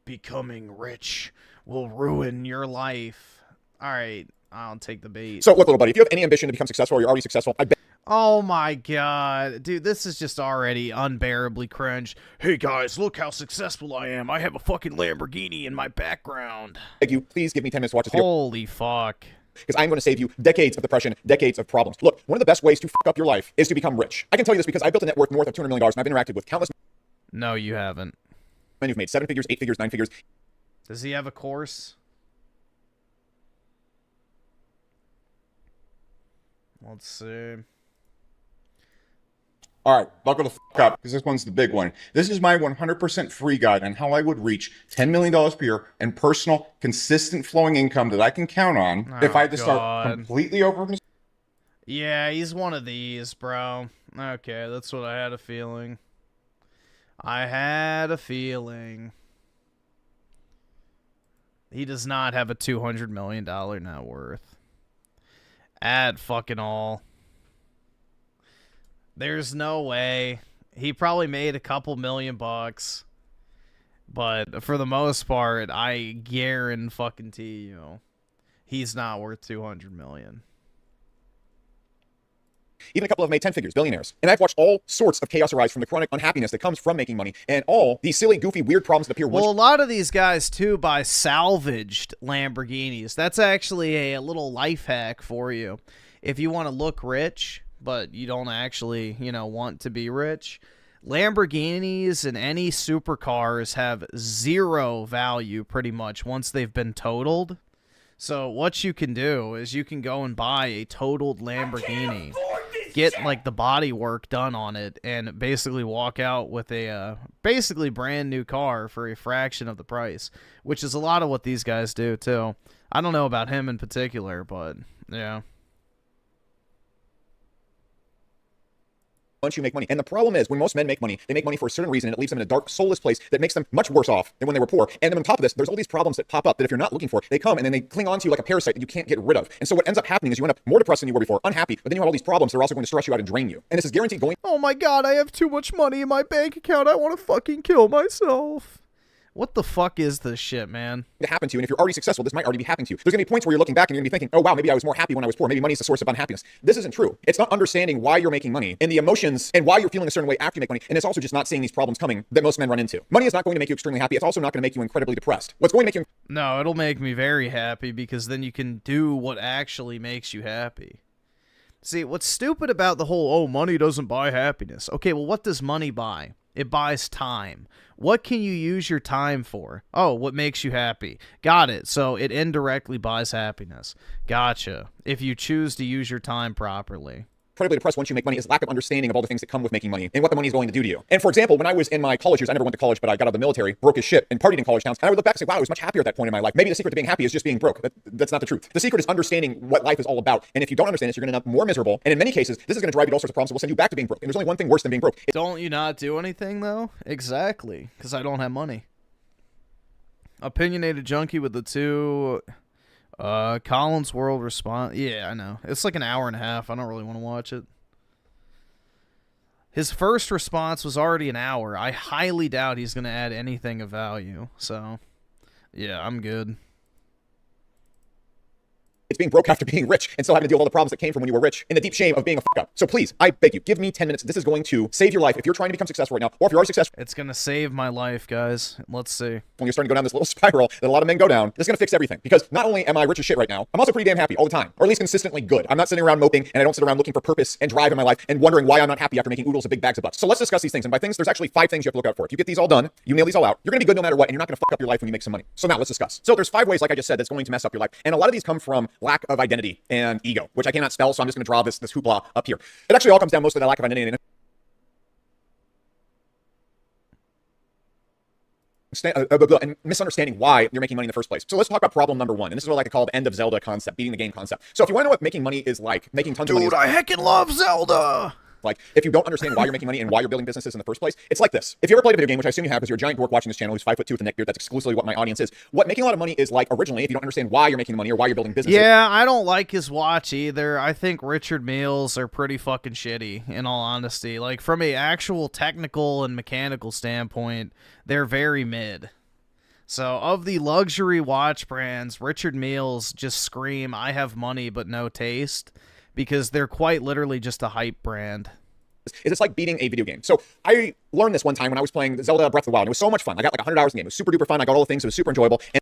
Becoming rich will ruin your life. Alright, I'll take the bait. So, look, little buddy, if you have any ambition to become successful or you're already successful, I bet. Oh my god. Dude, this is just already unbearably cringe. Hey guys, look how successful I am. I have a fucking Lamborghini in my background. Beg you, please give me 10 minutes to watch this video. Holy fuck. Because I'm going to save you decades of depression, decades of problems. Look, one of the best ways to fuck up your life is to become rich. I can tell you this because I built a net worth north of $200 million, and I've interacted with countless No, you haven't. men who've made 7 figures, 8 figures, 9 figures. Does he have a course? Let's see. All right, buckle the fuck up, because this one's the big one. This is my 100% free guide on how I would reach $10 million per year in personal, consistent flowing income that I can count on if I had to start completely over. Yeah, he's one of these, bro. Okay, that's what I had a feeling. I had a feeling. He does not have a $200 million net worth. At fucking all. There's no way. He probably made a couple $1,000,000. But for the most part, I guarantee you, he's not worth $200 million. Even a couple have made 10 figures, billionaires. And I've watched all sorts of chaos arise from the chronic unhappiness that comes from making money and all these silly, goofy, weird problems that appear once. Well, a lot of these guys, too, buy salvaged Lamborghinis. That's actually a little life hack for you. If you want to look rich, but you don't actually, want to be rich, Lamborghinis and any supercars have zero value pretty much once they've been totaled. So what you can do is you can go and buy a totaled Lamborghini, get like the body work done on it, and basically walk out with a basically brand new car for a fraction of the price, which is a lot of what these guys do too. I don't know about him in particular, but yeah. Once you make money. And the problem is, when most men make money, they make money for a certain reason, and it leaves them in a dark, soulless place that makes them much worse off than when they were poor. And then on top of this, there's all these problems that pop up that if you're not looking for, they come and then they cling on to you like a parasite that you can't get rid of. And so what ends up happening is you end up more depressed than you were before, unhappy, but then you have all these problems that are also going to stress you out and drain you. And this is guaranteed going. Oh my god, I have too much money in my bank account. I want to fucking kill myself. What the fuck is this shit, man? To happen to you, and if you're already successful, this might already be happening to you. There's going to be points where you're looking back and you're going to be thinking, oh wow, maybe I was more happy when I was poor. Maybe money is the source of unhappiness. This isn't true. It's not understanding why you're making money and the emotions and why you're feeling a certain way after you make money. And it's also just not seeing these problems coming that most men run into. Money is not going to make you extremely happy. It's also not going to make you incredibly depressed. What's going to make you... No, it'll make me very happy because then you can do what actually makes you happy. See, what's stupid about the whole, oh, money doesn't buy happiness. Okay, well, what does money buy? It buys time. What can you use your time for? Oh, what makes you happy? Got it. So it indirectly buys happiness. Gotcha. If you choose to use your time properly. Incredibly depressed once you make money is lack of understanding of all the things that come with making money and what the money is going to do to you. And for example, when I was in my college years, I never went to college, but I got out of the military, broke as shit, and partied in college towns. And I would look back and say, wow, I was much happier at that point in my life. Maybe the secret to being happy is just being broke. That's not the truth. The secret is understanding what life is all about. And if you don't understand this, you're going to end up more miserable. And in many cases, this is going to drive you to all sorts of problems that will send you back to being broke. And there's only one thing worse than being broke. Don't you not do anything, though? Exactly. Because I don't have money. Opinionated junkie with the two... Collins World response. Yeah, I know. It's like an hour and a half. I don't really want to watch it. His first response was already an hour. I highly doubt he's going to add anything of value. So, yeah, I'm good. It's being broke after being rich and still having to deal with all the problems that came from when you were rich and the deep shame of being a fuck up. So please, I beg you, give me 10 minutes. This is going to save your life if you're trying to become successful right now, or if you are successful. It's going to save my life, guys. Let's see. When you're starting to go down this little spiral that a lot of men go down, this is going to fix everything. Because not only am I rich as shit right now, I'm also pretty damn happy all the time, or at least consistently good. I'm not sitting around moping, and I don't sit around looking for purpose and drive in my life and wondering why I'm not happy after making oodles of big bags of bucks. So let's discuss these things. And by things, there's actually 5 things you have to look out for. If you get these all done, you nail these all out, you're going to be good no matter what, and you're not going to fuck up your life when you make some money. So now let's discuss. So there's 5 ways, like I just said, that's going to mess up your life. And a lot of these come from lack of identity and ego, which I cannot spell, so I'm just going to draw this hoopla up here. It actually all comes down mostly to that lack of identity and misunderstanding why you're making money in the first place. So let's talk about problem number 1, and this is what I like to call the end of Zelda concept, beating the game concept. So if you want to know what making money is like, making tons of money. Dude, I heckin' love Zelda! Like, if you don't understand why you're making money and why you're building businesses in the first place, it's like this. If you ever played a video game, which I assume you have because you're a giant dork watching this channel who's 5'2" with a neck beard, that's exclusively what my audience is. What making a lot of money is like originally, if you don't understand why you're making money or why you're building businesses. Yeah, I don't like his watch either. I think Richard Meals are pretty fucking shitty, in all honesty. Like, from a actual technical and mechanical standpoint, they're very mid. So, of the luxury watch brands, Richard Meals just scream, I have money but no taste, because they're quite literally just a hype brand. It's like beating a video game. So I learned this one time when I was playing Zelda Breath of the Wild. And it was so much fun. I got like 100 hours in the game. It was super duper fun. I got all the things. It was super enjoyable. And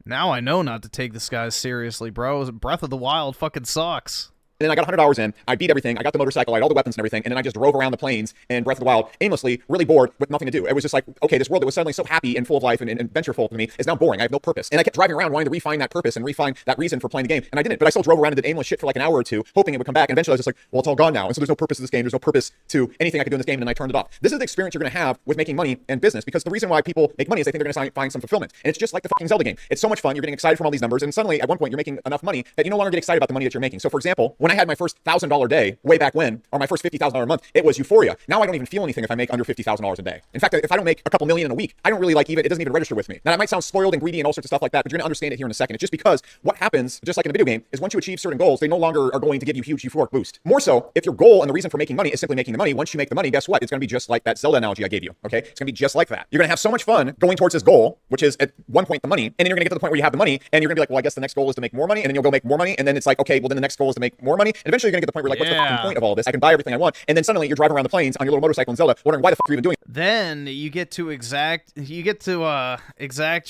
now I know not to take this guy seriously, bro. Breath of the Wild fucking sucks. And then I got 100 hours in, I beat everything, I got the motorcycle, I had all the weapons and everything, and then I just drove around the plains and Breath of the Wild aimlessly, really bored, with nothing to do. It was just like, okay, this world that was suddenly so happy and full of life and adventureful to me is now boring. I have no purpose. And I kept driving around wanting to refine that purpose and refine that reason for playing the game, and I didn't. But I still drove around and did aimless shit for like an hour or two, hoping it would come back, and eventually I was just like, well, it's all gone now, and so there's no purpose to this game, there's no purpose to anything I could do in this game, and then I turned it off. This is the experience you're going to have with making money and business, because the reason why people make money is they think they're going to find some fulfillment. And it's just like the fucking Zelda game. It's so much fun, you're getting excited from all these numbers, and suddenly at one point you're making enough money that you no longer get excited about the money that you're making. So for example, when I had my first $1,000 day way back when, or my first $50,000 a month, it was euphoria. Now I don't even feel anything if I make under $50,000 a day. In fact, if I don't make a couple million in a week, I don't really like even, it doesn't even register with me. Now that might sound spoiled and greedy and all sorts of stuff like that, but you're gonna understand it here in a second. It's just because what happens, just like in a video game, is once you achieve certain goals, they no longer are going to give you huge euphoric boost. More so, if your goal and the reason for making money is simply making the money, once you make the money, guess what? It's gonna be just like that Zelda analogy I gave you, okay? It's gonna be just like that. You're gonna have so much fun going towards this goal, which is at one point the money, and then you're gonna get to the point where you have the money, and you're gonna be like, well, I guess the next goal is to make more money, and then you'll go make more money, and then it's like, okay, well then the next goal is to make more money, and eventually you're gonna get to the point where you're like, what's the fucking point of all this? I can buy everything I want, and then suddenly you're driving around the plains on your little motorcycle in Zelda, wondering why the fuck are you even doing it. Then you get to exact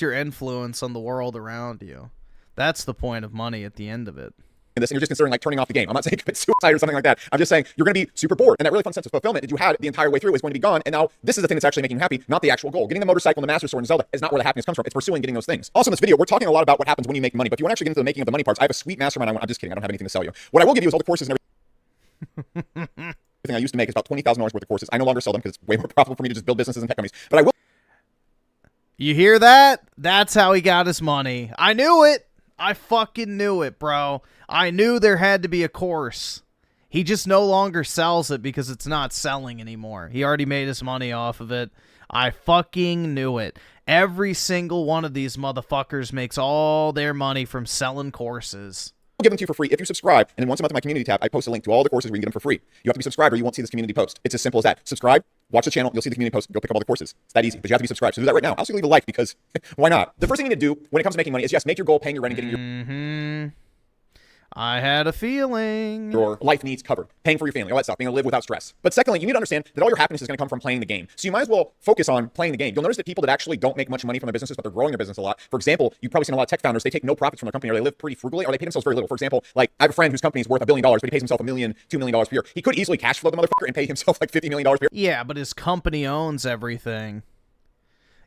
your influence on the world around you. That's the point of money at the end of it. And you're just considering like turning off the game. I'm not saying commit suicide or something like that. I'm just saying you're going to be super bored, and that really fun sense of fulfillment that you had the entire way through is going to be gone. And now this is the thing that's actually making you happy, not the actual goal. Getting the motorcycle and the Master Sword in Zelda is not where the happiness comes from. It's pursuing getting those things. Also in this video, we're talking a lot about what happens when you make money, but if you want to actually get into the making of the money parts, I have a sweet mastermind. I'm just kidding. I don't have anything to sell you. What I will give you is all the courses and everything. Everything I used to make is about $20,000 worth of courses. I no longer sell them because it's way more profitable for me to just build businesses and tech companies. But I will. You hear that? That's how he got his money. I knew it. I fucking knew it, bro. I knew there had to be a course. He just no longer sells it because it's not selling anymore. He already made his money off of it. I fucking knew it. Every single one of these motherfuckers makes all their money from selling courses. I'll give them to you for free if you subscribe. And then once a month in my community tab, I post a link to all the courses where you can get them for free. You have to be subscribed or you won't see this community post. It's as simple as that. Subscribe, watch the channel, you'll see the community post, go pick up all the courses. It's that easy, but you have to be subscribed. So do that right now. I'll also leave a like because why not? The first thing you need to do when it comes to making money is yes, make your goal paying your rent and getting your... I had a feeling. Your life needs covered, paying for your family, all that stuff, being able to live without stress. But secondly, you need to understand that all your happiness is going to come from playing the game. So you might as well focus on playing the game. You'll notice that people that actually don't make much money from their businesses, but they're growing their business a lot. For example, you've probably seen a lot of tech founders, they take no profits from their company, or they live pretty frugally, or they pay themselves very little. For example, like I have a friend whose company is worth $1 billion, but he pays himself $1 million, $2 million per year. He could easily cash flow the motherfucker and pay himself like $50 million per year. Yeah, but his company owns everything.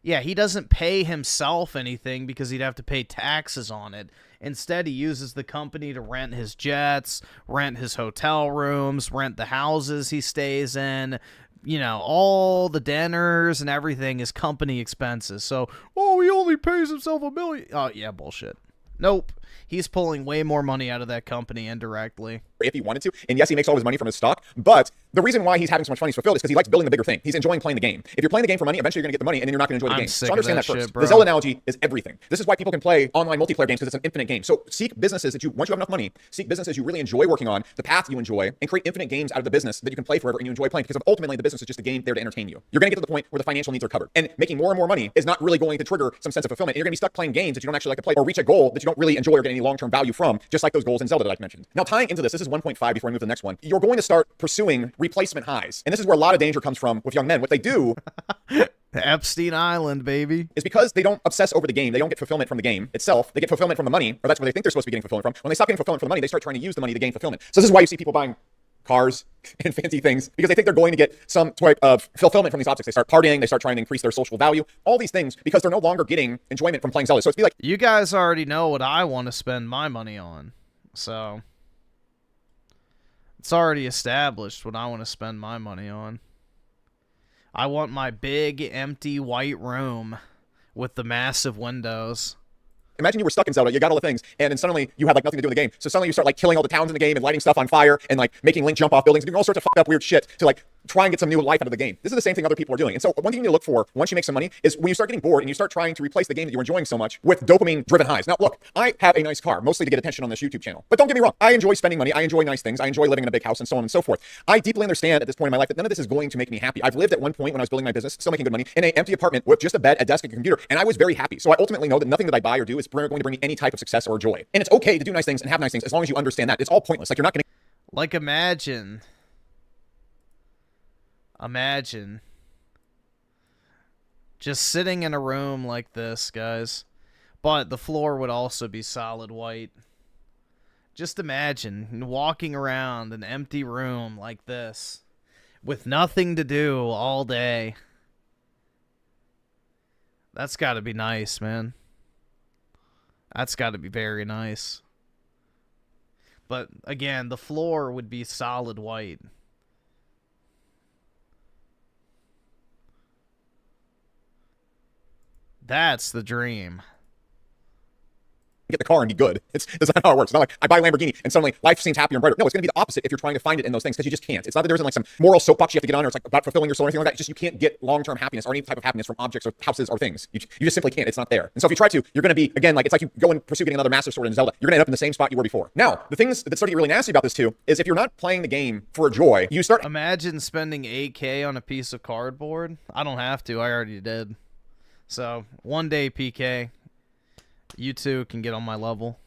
Yeah, he doesn't pay himself anything because he'd have to pay taxes on it. Instead, he uses the company to rent his jets, rent his hotel rooms, rent the houses he stays in. You know, all the dinners and everything is company expenses. So, oh, he only pays himself $1 million. Oh, yeah, bullshit. Nope. He's pulling way more money out of that company indirectly. If he wanted to. And yes, he makes all his money from his stock, but the reason why he's having so much fun is fulfilled is because he likes building the bigger thing. He's enjoying playing the game. If you're playing the game for money, eventually you're going to get the money, and then you're not going to enjoy the game. So understand that first. Shit, bro. The Zelda analogy is everything. This is why people can play online multiplayer games, because it's an infinite game. So seek businesses that you, once you have enough money, seek businesses you really enjoy working on, the path you enjoy, and create infinite games out of the business that you can play forever and you enjoy playing, because ultimately the business is just a game there to entertain you. You're going to get to the point where the financial needs are covered. And making more and more money is not really going to trigger some sense of fulfillment. And you're going to be stuck playing games that you don't actually like to play, or reach a goal that you don't really enjoy or get any long-term value from, just like those goals in Zelda that I've mentioned. Now, tying into this is 1.5 before I move to the next one. You're going to start pursuing replacement highs. And this is where a lot of danger comes from with young men. What they do Epstein Island, baby, is because they don't obsess over the game. They don't get fulfillment from the game itself. They get fulfillment from the money, or that's where they think they're supposed to be getting fulfillment from. When they stop getting fulfillment from the money, they start trying to use the money to gain fulfillment. So this is why you see people buying cars and fancy things, because they think they're going to get some type of fulfillment from these objects. They start partying, they start trying to increase their social value, all these things, because they're no longer getting enjoyment from playing Zelda. So it's be like, you guys already know what I want to spend my money on, so it's already established what I want to spend my money on. I want my big, empty, white room with the massive windows. Imagine you were stuck in Zelda, you got all the things, and then suddenly you had like nothing to do in the game. So suddenly you start like killing all the towns in the game and lighting stuff on fire and like making Link jump off buildings and doing all sorts of fucked up weird shit to like try and get some new life out of the game. This is the same thing other people are doing. And so one thing you need to look for once you make some money is when you start getting bored and you start trying to replace the game that you're enjoying so much with dopamine-driven highs. Now look, I have a nice car, mostly to get attention on this YouTube channel. But don't get me wrong, I enjoy spending money, I enjoy nice things, I enjoy living in a big house and so on and so forth. I deeply understand at this point in my life that none of this is going to make me happy. I've lived at one point when I was building my business, still making good money, in an empty apartment with just a bed, a desk, and a computer, and I was very happy. So I ultimately know that nothing that I buy or do is going to bring me any type of success or joy. And it's okay to do nice things and have nice things as long as you understand that. It's all pointless. Like you're not going to... Like imagine just sitting in a room like this, guys, but the floor would also be solid white. Just imagine walking around an empty room like this with nothing to do all day. That's got to be nice, man. That's got to be very nice. But again, the floor would be solid white. That's the dream. Get the car and be good. That's not how it works. It's not like I buy a Lamborghini and suddenly life seems happier and brighter. No, it's going to be the opposite if you're trying to find it in those things, because you just can't. It's not that there isn't like some moral soapbox you have to get on, or it's like about fulfilling your soul or anything like that. It's just you can't get long-term happiness or any type of happiness from objects or houses or things. You just simply can't. It's not there. And so if you try to, you're going to be, again, like it's like you go and pursue getting another Master Sword in Zelda. You're going to end up in the same spot you were before. Now, the things that start to get really nasty about this too is if you're not playing the game for a joy, you start... Imagine spending $8K on a piece of cardboard. I don't have to. I already did. So, one day, PK, you two can get on my level.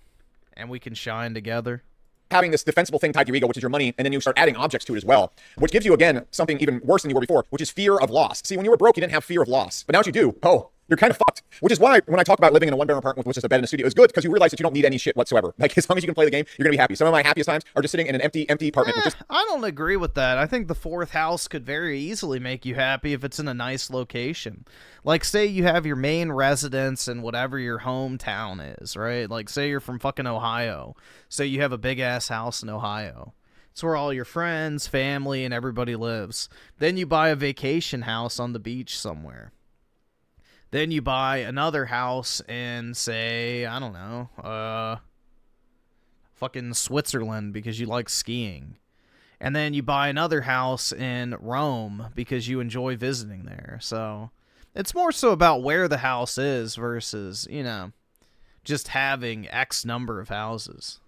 And we can shine together. Having this defensible thing tied to your ego, which is your money, and then you start adding objects to it as well, which gives you, again, something even worse than you were before, which is fear of loss. See, when you were broke, you didn't have fear of loss. But now that you do, oh, you're kind of fucked. Which is why when I talk about living in a one-bedroom apartment with just a bed and a studio, it's good because you realize that you don't need any shit whatsoever. Like, as long as you can play the game, you're going to be happy. Some of my happiest times are just sitting in an empty apartment. With just... I don't agree with that. I think the fourth house could very easily make you happy if it's in a nice location. Like, say you have your main residence in whatever your hometown is, right? Like, say you're from fucking Ohio. Say you have a big-ass house in Ohio. It's where all your friends, family, and everybody lives. Then you buy a vacation house on the beach somewhere. Then you buy another house in, say, I don't know, fucking Switzerland because you like skiing. And then you buy another house in Rome because you enjoy visiting there. So it's more so about where the house is versus, you know, just having X number of houses.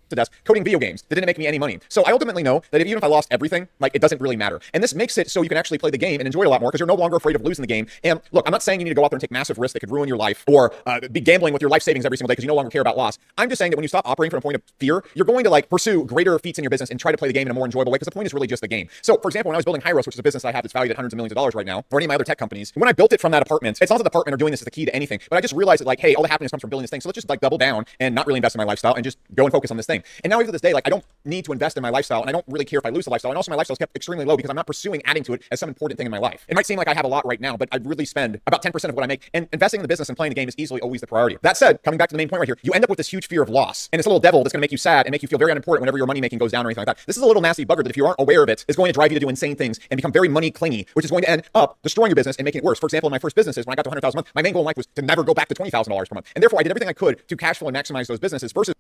to desk coding video games that didn't make me any money. So I ultimately know that even if I lost everything, like, it doesn't really matter. And this makes it so you can actually play the game and enjoy it a lot more because you're no longer afraid of losing the game. And look, I'm not saying you need to go out there and take massive risks that could ruin your life or be gambling with your life savings every single day because you no longer care about loss. I'm just saying that when you stop operating from a point of fear, you're going to like pursue greater feats in your business and try to play the game in a more enjoyable way because the point is really just the game. So for example, when I was building Hyros, which is a business I have that's valued at hundreds of millions of dollars right now, or any of my other tech companies, when I built it from that apartment, it's not that the apartment are doing this as the key to anything, but I just realized that like, hey, all the happiness comes from building this thing. So let's just like double down and not really invest in my lifestyle and just go and focus on this thing. And now even to this day, like I don't need to invest in my lifestyle and I don't really care if I lose the lifestyle. And also my lifestyle is kept extremely low because I'm not pursuing adding to it as some important thing in my life. It might seem like I have a lot right now, but I really spend about 10% of what I make, and investing in the business and playing the game is easily always the priority. That said, coming back to the main point right here, you end up with this huge fear of loss and this little devil that's going to make you sad and make you feel very unimportant whenever your money making goes down or anything like that. This is a little nasty bugger that if you aren't aware of it is going to drive you to do insane things and become very money clingy, which is going to end up destroying your business and making it worse. For example, in my first businesses, when I got to 100,000 a month, my main goal in life was to never go back to $20,000 per month. And therefore I did everything I could to cash flow and maximize those businesses versus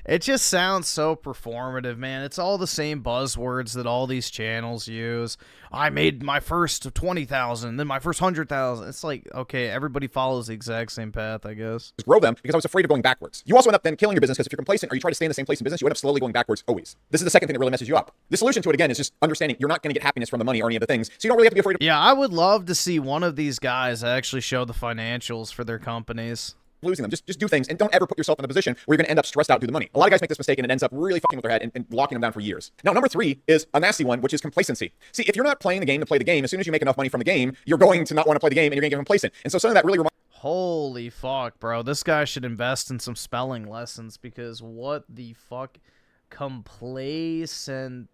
It just sounds so performative, man. It's all the same buzzwords that all these channels use. I made my first 20,000, then my first 100,000. It's like, okay, everybody follows the exact same path, I guess. grow them because I was afraid of going backwards. You also end up then killing your business because if you're complacent or you try to stay in the same place in business, you end up slowly going backwards always. This is the second thing that really messes you up. The solution to it again is just understanding you're not going to get happiness from the money or any of the things, so you don't really have to be afraid of. Yeah, I would love to see one of these guys actually show the financials for their companies. Losing them. Just do things and don't ever put yourself in a position where you're going to end up stressed out due to the money. A lot of guys make this mistake and it ends up really fucking with their head and locking them down for years. Now, number 3 is a nasty one, which is complacency. See, if you're not playing the game to play the game, as soon as you make enough money from the game, you're going to not want to play the game and you're going to get complacent. And so something that really Holy fuck, bro. This guy should invest in some spelling lessons because what the fuck? Complacent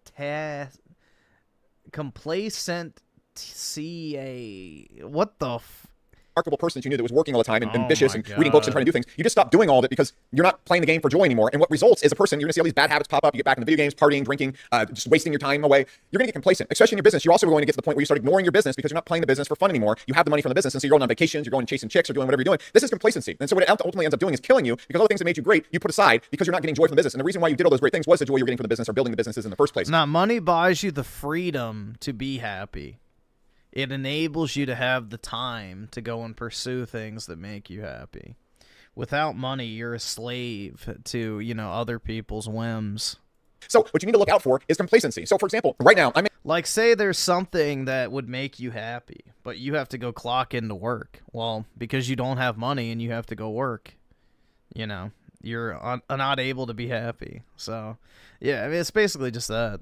CA. What the remarkable person that you knew that was working all the time and ambitious and reading books and trying to do things. You just stop doing all of it because you're not playing the game for joy anymore. And what results is a person, you're going to see all these bad habits pop up. You get back into video games, partying, drinking, just wasting your time away. You're going to get complacent, especially in your business. You're also going to get to the point where you start ignoring your business because you're not playing the business for fun anymore. You have the money from the business, and so you're going on vacations, you're going and chasing chicks, or doing whatever you're doing. This is complacency. And so what it ultimately ends up doing is killing you because all the things that made you great, you put aside because you're not getting joy from the business. And the reason why you did all those great things was the joy you're getting from the business or building the businesses in the first place. Now, money buys you the freedom to be happy. It enables you to have the time to go and pursue things that make you happy. Without money, you're a slave to, you know, other people's whims. So what you need to look out for is complacency. So for example, right now, like say there's something that would make you happy, but you have to go clock into work. Well, because you don't have money and you have to go work, you know, you're not able to be happy. So, yeah, I mean, it's basically just that.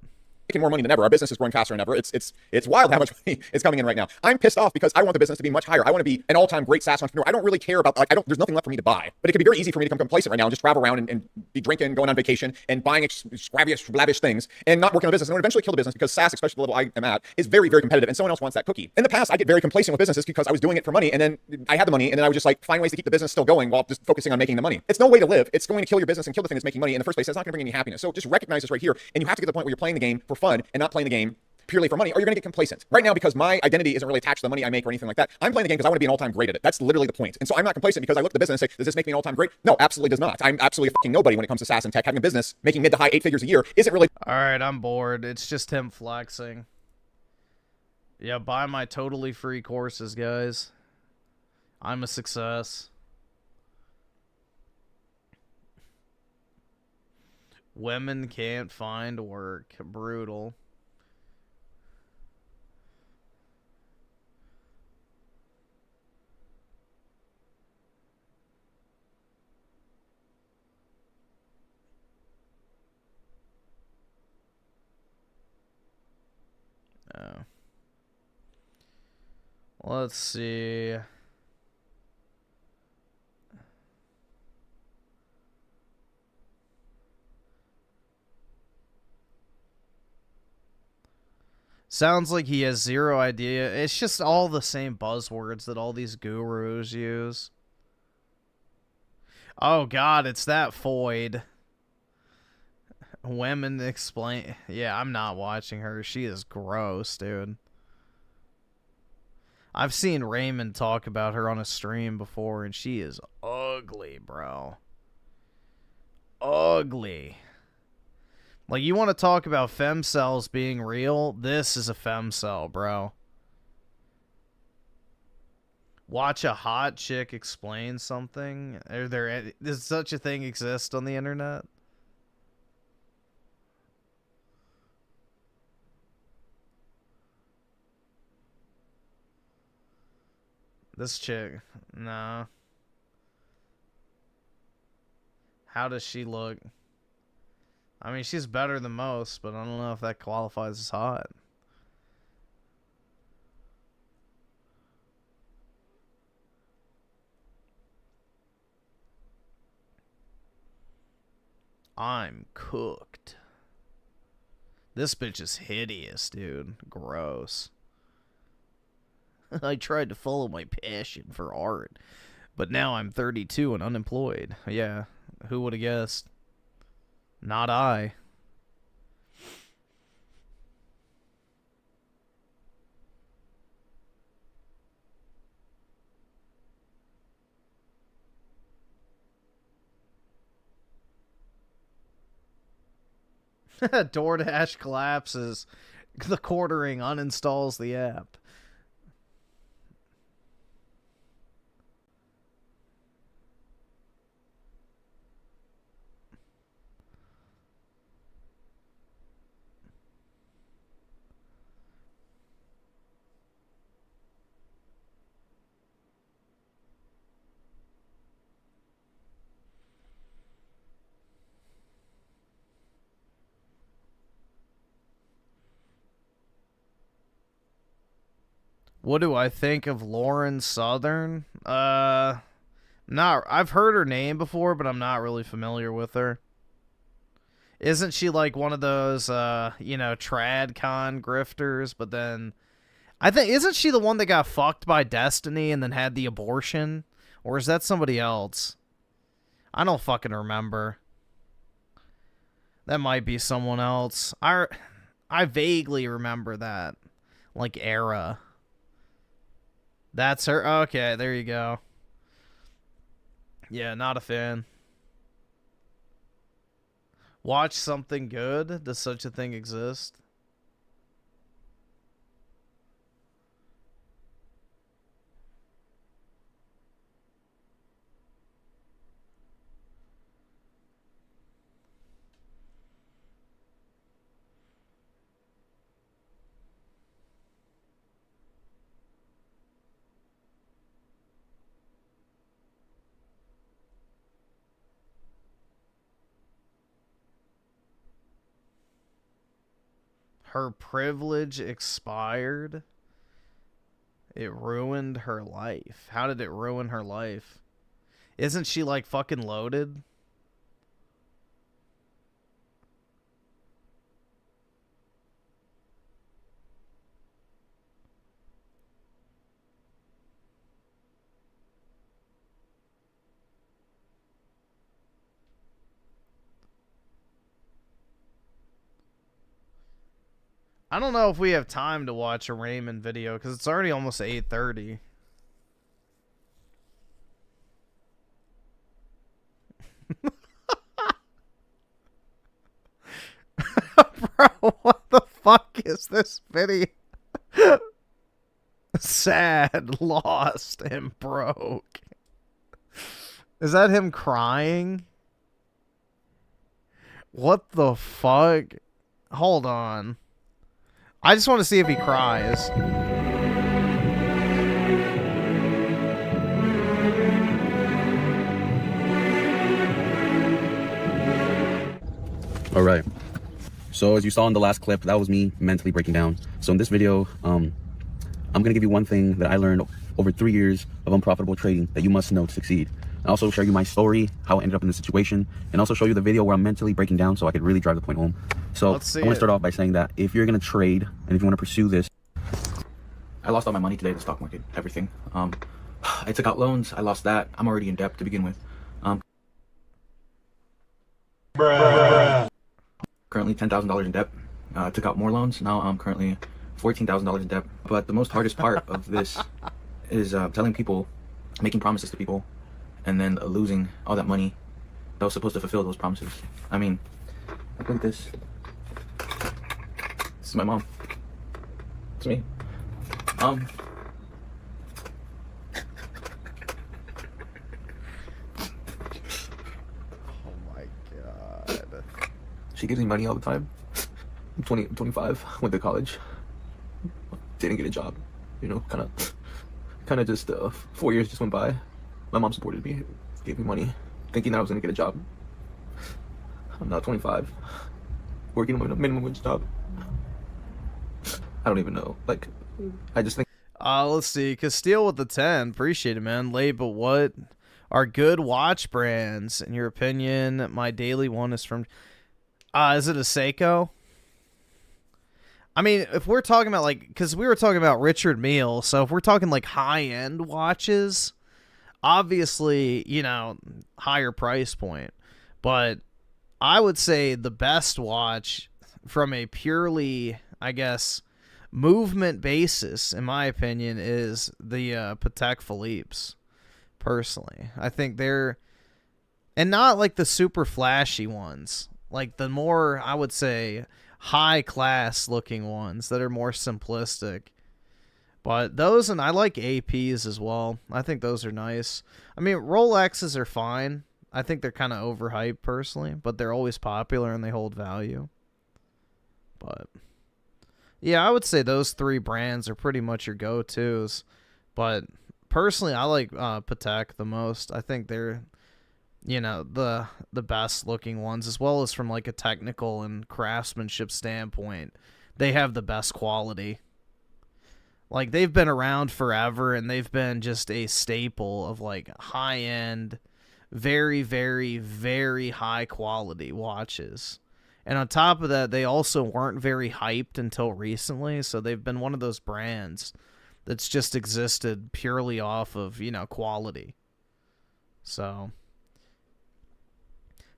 Making more money than ever. Our business is growing faster than ever. It's wild how much money is coming in right now. I'm pissed off because I want the business to be much higher. I want to be an all-time great SaaS entrepreneur. I don't really care about, like, there's nothing left for me to buy. But it could be very easy for me to become complacent right now and just travel around and be drinking, going on vacation, and buying extravagant, lavish things, and not working on the business. And it would eventually kill the business because SaaS, especially the level I am at, is very, very competitive, and someone else wants that cookie. In the past, I get very complacent with businesses because I was doing it for money, and then I had the money, and then I would just like find ways to keep the business still going while just focusing on making the money. It's no way to live. It's going to kill your business and kill the thing that's making money in the first place. It's not going to bring any happiness. So just recognize this right here, and you have to get to the point where you're playing the game for fun and not playing the game purely for money, or you're going to get complacent. Right now, because my identity isn't really attached to the money I make or anything like that, I'm playing the game because I want to be an all-time great at it. That's literally the point. And so I'm not complacent because I look at the business and say, does this make me an all-time great? No, absolutely does not. I'm absolutely fucking nobody when it comes to SaaS and tech. Having a business making mid to high 8 figures a year isn't really... All right, I'm bored. It's just him flexing. Yeah, buy my totally free courses, guys. I'm a success. Women can't find work. Brutal. Oh. Let's see. Sounds like he has zero idea. It's just all the same buzzwords that all these gurus use. Oh god, it's that Foyd. Women explain. Yeah, I'm not watching her. She is gross, dude. I've seen Raymond talk about her on a stream before, and she is ugly, bro. Ugly. Like, you want to talk about femcells being real? This is a femcell, bro. Watch a hot chick explain something? Does such a thing exist on the internet? This chick, no. How does she look? I mean, she's better than most, but I don't know if that qualifies as hot. I'm cooked. This bitch is hideous, dude. Gross. I tried to follow my passion for art, but now I'm 32 and unemployed. Yeah, who would have guessed? Not I. DoorDash collapses. The quartering uninstalls the app. What do I think of Lauren Southern? I've heard her name before, but I'm not really familiar with her. Isn't she like one of those, TradCon grifters? But then, isn't she the one that got fucked by Destiny and then had the abortion? Or is that somebody else? I don't fucking remember. That might be someone else. I vaguely remember that, like, era. That's her? Okay, there you go. Yeah, not a fan. Watch something good? Does such a thing exist? Her privilege expired. It ruined her life. How did it ruin her life? Isn't she like fucking loaded? I don't know if we have time to watch a Raymond video because it's already almost 8:30. Bro, what the fuck is this video? Sad, lost, and broke. Is that him crying? What the fuck? Hold on. I just want to see if he cries. All right. So as you saw in the last clip, that was me mentally breaking down. So in this video, I'm going to give you one thing that I learned over 3 years of unprofitable trading that you must know to succeed. I also share you my story, how I ended up in this situation, and also show you the video where I'm mentally breaking down so I could really drive the point home. So I want to start off by saying that if you're going to trade and if you want to pursue this, I lost all my money today in the stock market, everything. I took out loans, I lost that. I'm already in debt to begin with. Currently $10,000 in debt. I took out more loans. Now I'm currently $14,000 in debt. But the most hardest part of this is telling people, making promises to people, and then losing all that money that was supposed to fulfill those promises. I mean, look at this. This is my mom. It's me. She gives me money all the time. I'm 20, I'm 25, went to college, didn't get a job, you know, kind of just 4 years just went by. My mom supported me, gave me money, thinking that I was gonna get a job. I'm now 25, working a minimum wage job. I don't even know, like, I just think. Let's see, Castile with the 10, appreciate it, man. Late, but what are good watch brands, in your opinion? My daily one is from, is it a Seiko? I mean, if we're talking about, like, because we were talking about Richard Mille, so if we're talking, like, high-end watches, obviously, you know, higher price point. But I would say the best watch from a purely, I guess, movement basis, in my opinion, is the Patek Philippe's, personally. I think they're, and not, like, the super flashy ones. Like, the more, I would say, high-class looking ones that are more simplistic. But those, and I like APs as well. I think those are nice. I mean, Rolexes are fine. I think they're kind of overhyped, personally, but they're always popular and they hold value. But yeah, I would say those three brands are pretty much your go-tos. But personally, I like Patek the most. I think they're, you know, the best looking ones, as well as from, like, a technical and craftsmanship standpoint. They have the best quality. Like, they've been around forever, and they've been just a staple of, like, high-end, very, very, very high-quality watches. And on top of that, they also weren't very hyped until recently, so they've been one of those brands that's just existed purely off of, you know, quality. So,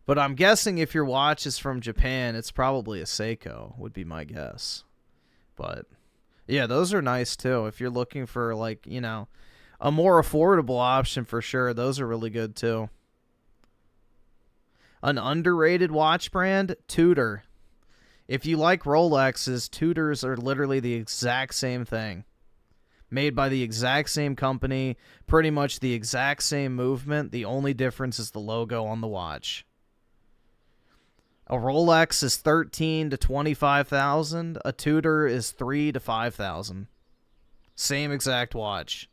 but I'm guessing if your watch is from Japan, it's probably a Seiko, would be my guess. But yeah, those are nice too. If you're looking for, like, you know, a more affordable option, for sure, those are really good too. An underrated watch brand, Tudor. If you like Rolexes, Tudors are literally the exact same thing. Made by the exact same company, pretty much the exact same movement. The only difference is the logo on the watch. A Rolex is $13,000 to $25,000. A Tudor is $3,000 to $5,000. Same exact watch.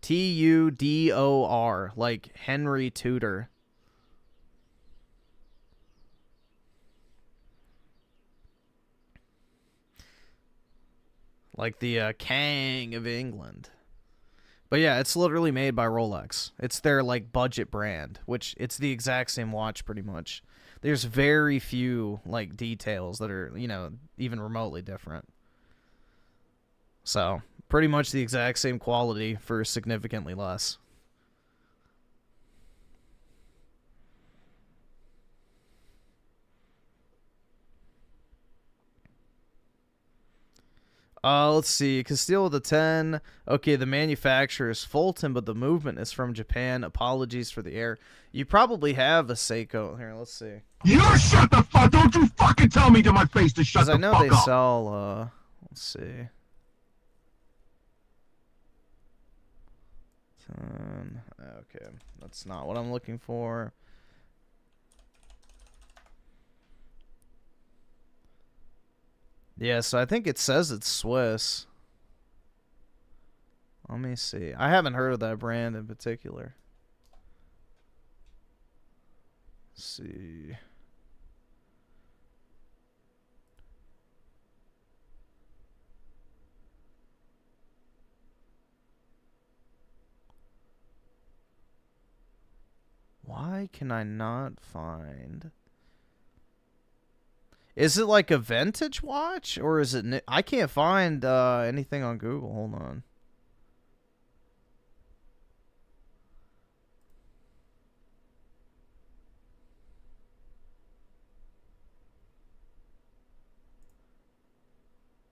Tudor, like Henry Tudor. Like the King of England. But yeah, it's literally made by Rolex. It's their, like, budget brand, which it's the exact same watch pretty much. There's very few, like, details that are, you know, even remotely different. So, pretty much the exact same quality for significantly less. Let's see. Castile with a 10. Okay, the manufacturer is Fulton, but the movement is from Japan. Apologies for the error. You probably have a Seiko. Here, let's see. You shut the fuck! Don't you fucking tell me to my face to shut the fuck up! Because I know they sell, let's see. 10. Okay, that's not what I'm looking for. Yeah, so I think it says it's Swiss. Let me see. I haven't heard of that brand in particular. Let's see. Why can I not find... Is it like a vintage watch, or is it... I can't find anything on Google. Hold on.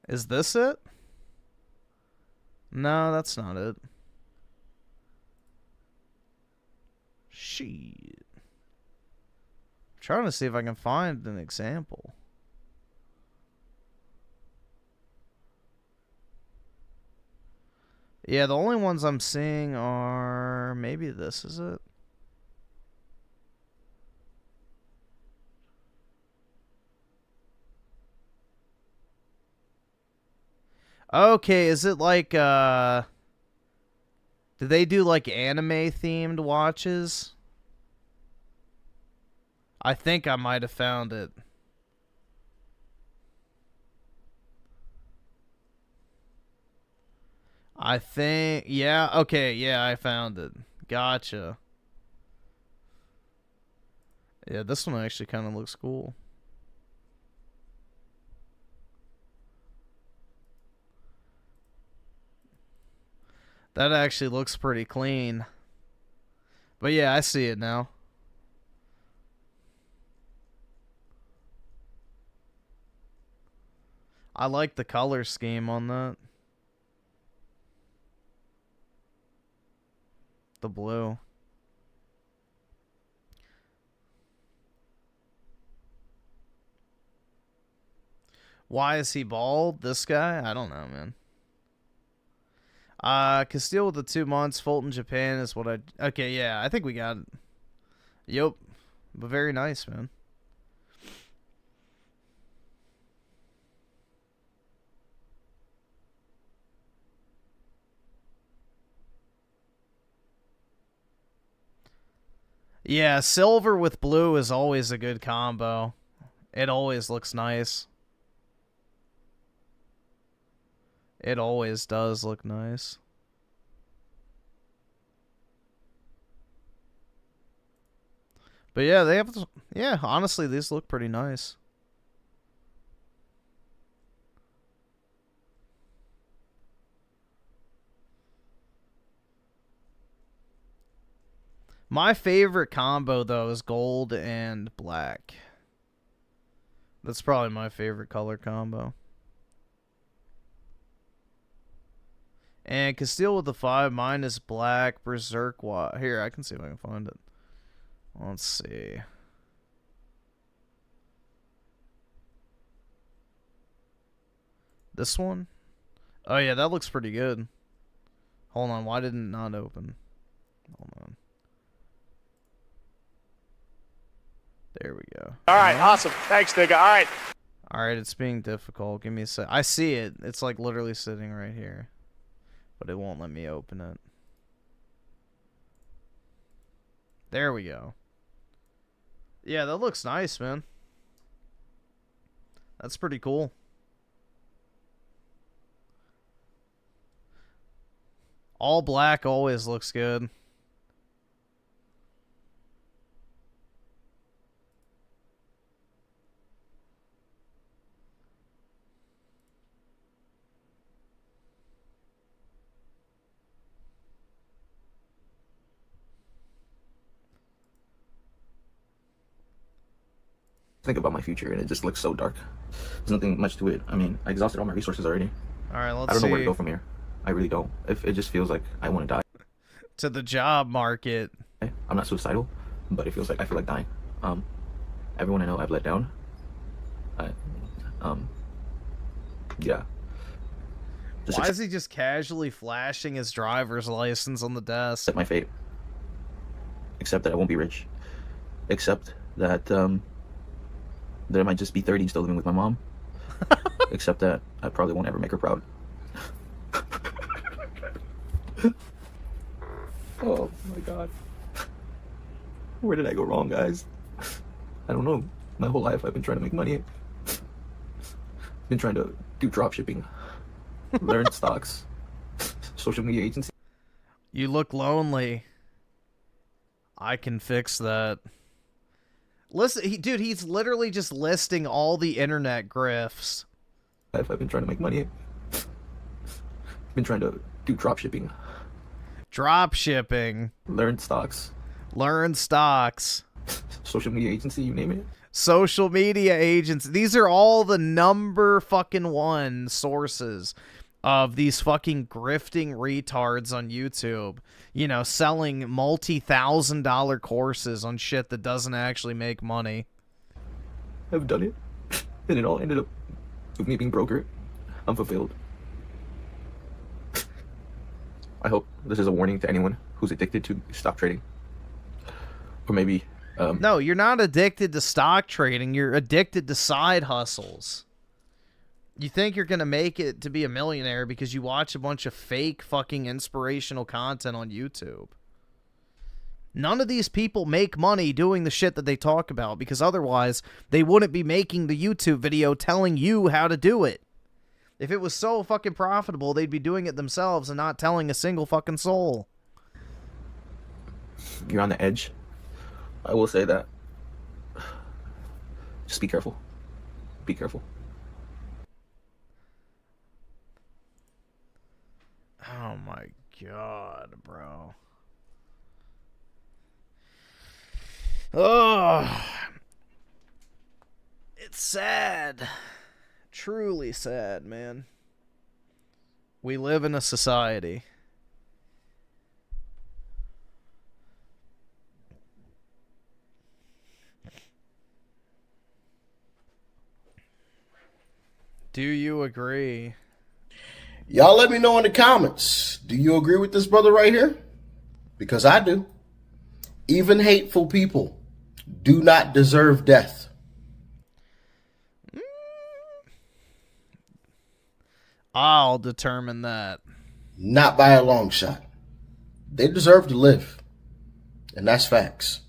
Is this it? No, that's not it. Shit. I'm trying to see if I can find an example. Yeah, the only ones I'm seeing are... Maybe this is it. Okay, is it like, do they do like anime-themed watches? I think I might have found it. I think, yeah, okay, yeah, I found it. Gotcha. Yeah, this one actually kind of looks cool. That actually looks pretty clean. But yeah, I see it now. I like the color scheme on that. The blue. Why is he bald? This guy? I don't know, man. Castile with the 2 months. Fulton, Japan is what I... Okay, yeah, I think we got it. Yup. But very nice, man. Yeah, silver with blue is always a good combo. It always looks nice. It always does look nice. But yeah, they have... Yeah, honestly, these look pretty nice. My favorite combo, though, is gold and black. That's probably my favorite color combo. And Castile with the 5, mine is black, Berserk white. Here, I can see if I can find it. Let's see. This one? Oh yeah, that looks pretty good. Hold on, why did it not open? Hold on. There we go. Alright, awesome. Thanks, nigga. Alright. Alright, it's being difficult. Give me a sec. I see it. It's like literally sitting right here. But it won't let me open it. There we go. Yeah, that looks nice, man. That's pretty cool. All black always looks good. Think about my future, and it just looks so dark. There's nothing much to it. I mean, I exhausted all my resources already. All right, let's see. I don't know where to go from here. I really don't. It just feels like I want to die. To the job market. I'm not suicidal, but it feels like I feel like dying. Everyone I know I've let down. Yeah. Why is he just casually flashing his driver's license on the desk? Accept my fate. Accept that I won't be rich. Accept that that I might just be 30 and still living with my mom. Except that I probably won't ever make her proud. Oh my god. Where did I go wrong, guys? I don't know. My whole life I've been trying to make money. Been trying to do drop shipping, learn stocks, social media agency. You look lonely. I can fix that. Listen, dude, he's literally just listing all the internet grifts. I've been trying to make money. Been trying to do drop shipping. Drop shipping. Learn stocks. Learn stocks. Social media agency, you name it. Social media agents. These are all the number fucking one sources of these fucking grifting retards on YouTube. You know, selling multi-$1,000 courses on shit that doesn't actually make money. I've done it. And it all ended up with me being broker. I'm fulfilled. I hope this is a warning to anyone who's addicted to stock trading. Or maybe... No, you're not addicted to stock trading. You're addicted to side hustles. You think you're gonna make it to be a millionaire because you watch a bunch of fake fucking inspirational content on YouTube. None of these people make money doing the shit that they talk about, because otherwise they wouldn't be making the YouTube video telling you how to do it. If it was so fucking profitable, they'd be doing it themselves and not telling a single fucking soul. You're on the edge. I will say that. Just be careful. Be careful. Oh my god, bro. Oh, it's sad. Truly sad, man. We live in a society. Do you agree? Y'all let me know in the comments. Do you agree with this brother right here? Because I do. Even hateful people do not deserve death. I'll determine that. Not by a long shot. They deserve to live. And that's facts.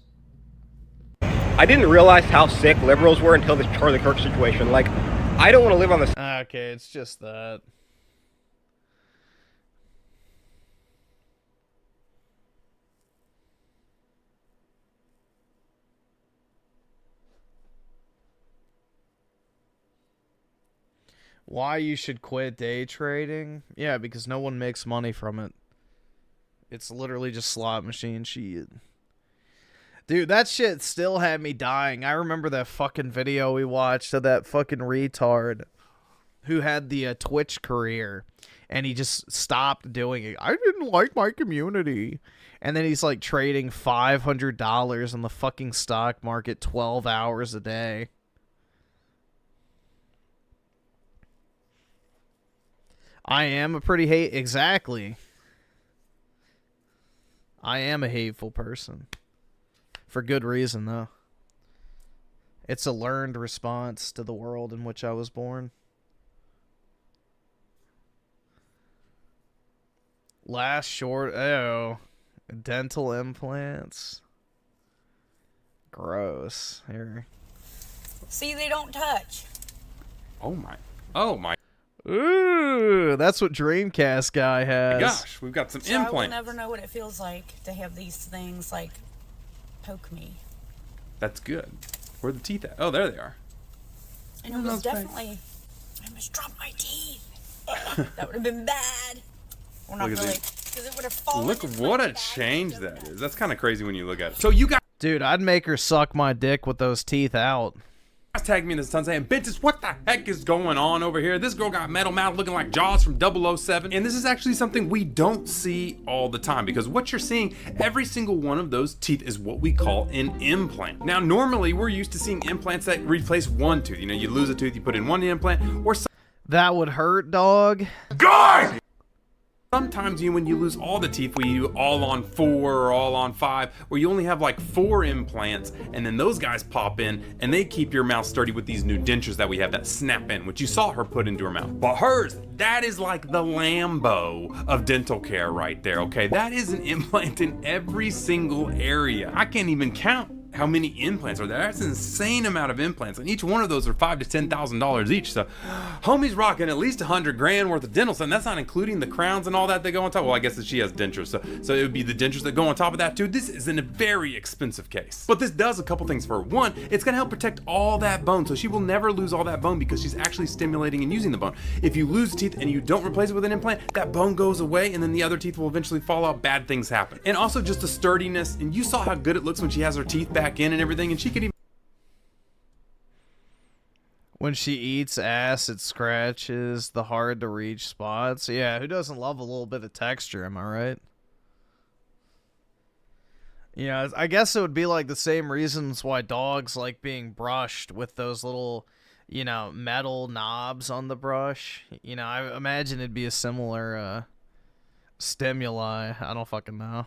I didn't realize how sick liberals were until this Charlie Kirk situation. Like, I don't want to live on this. Okay, it's just that. Why you should quit day trading? Yeah, because no one makes money from it. It's literally just slot machine shit. Dude, that shit still had me dying. I remember that fucking video we watched of that fucking retard who had the Twitch career, and he just stopped doing it. I didn't like my community. And then he's like trading $500 in the fucking stock market 12 hours a day. I am a pretty exactly. I am a hateful person. For good reason, though. It's a learned response to the world in which I was born. Last short... Oh. Dental implants. Gross. Here. See, they don't touch. Oh my. Oh my. Ooh, that's what Dreamcast guy has. Gosh, we've got some So implants. I will never know what it feels like to have these things, like, poke me. That's good. Where are the teeth at? Oh, there they are. And it was definitely... I almost dropped my teeth. That would have been bad. Well, not Look at really. these. Because it would have fallen. Look what a change that is. That's kind of crazy when you look at it. So you guys Dude, I'd make her suck my dick with those teeth out. tagged me in this ton saying, bitches, what the heck is going on over here? This girl got metal mouth looking like Jaws from 007. And this is actually something we don't see all the time, because what you're seeing, every single one of those teeth is what we call an implant. Now, normally we're used to seeing implants that replace one tooth. You know, you lose a tooth, you put in one implant, or that would hurt, dog. God! Sometimes when you lose all the teeth, we do all on 4 or all on 5, where you only have like 4 implants, and then those guys pop in and they keep your mouth sturdy with these new dentures that we have that snap in, which you saw her put into her mouth. But hers, that is like the Lambo of dental care right there, okay? That is an implant in every single area. I can't even count how many implants are there. That's an insane amount of implants, and each one of those are $5,000 to $10,000 each. So homie's rocking at least $100,000 worth of dental, and that's not including the crowns and all that go on top. Well, I guess that she has dentures, so it would be the dentures that go on top of that too. This is in a very expensive case, but this does a couple things for her. One, it's gonna help protect all that bone, so she will never lose all that bone because she's actually stimulating and using the bone. If you lose teeth and you don't replace it with an implant, that bone goes away, and then the other teeth will eventually fall out. Bad things happen. And also just the sturdiness, and you saw how good it looks when she has her teeth back in and everything, and she could even when she eats ass, it scratches the hard to reach spots. Yeah, who doesn't love a little bit of texture, am I right? Yeah, I guess it would be like the same reasons why dogs like being brushed with those little, you know, metal knobs on the brush. You know, I imagine it'd be a similar stimuli. I don't fucking know.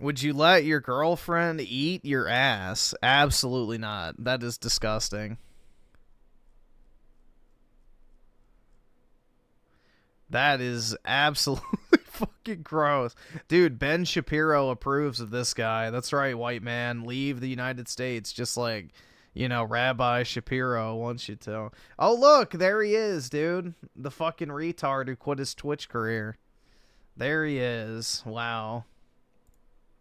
Would you let your girlfriend eat your ass? Absolutely not. That is disgusting. That is absolutely fucking gross. Dude, Ben Shapiro approves of this guy. That's right, white man. Leave the United States just like, you know, Rabbi Shapiro wants you to. Oh, look, there he is, dude. The fucking retard who quit his Twitch career. There he is. Wow.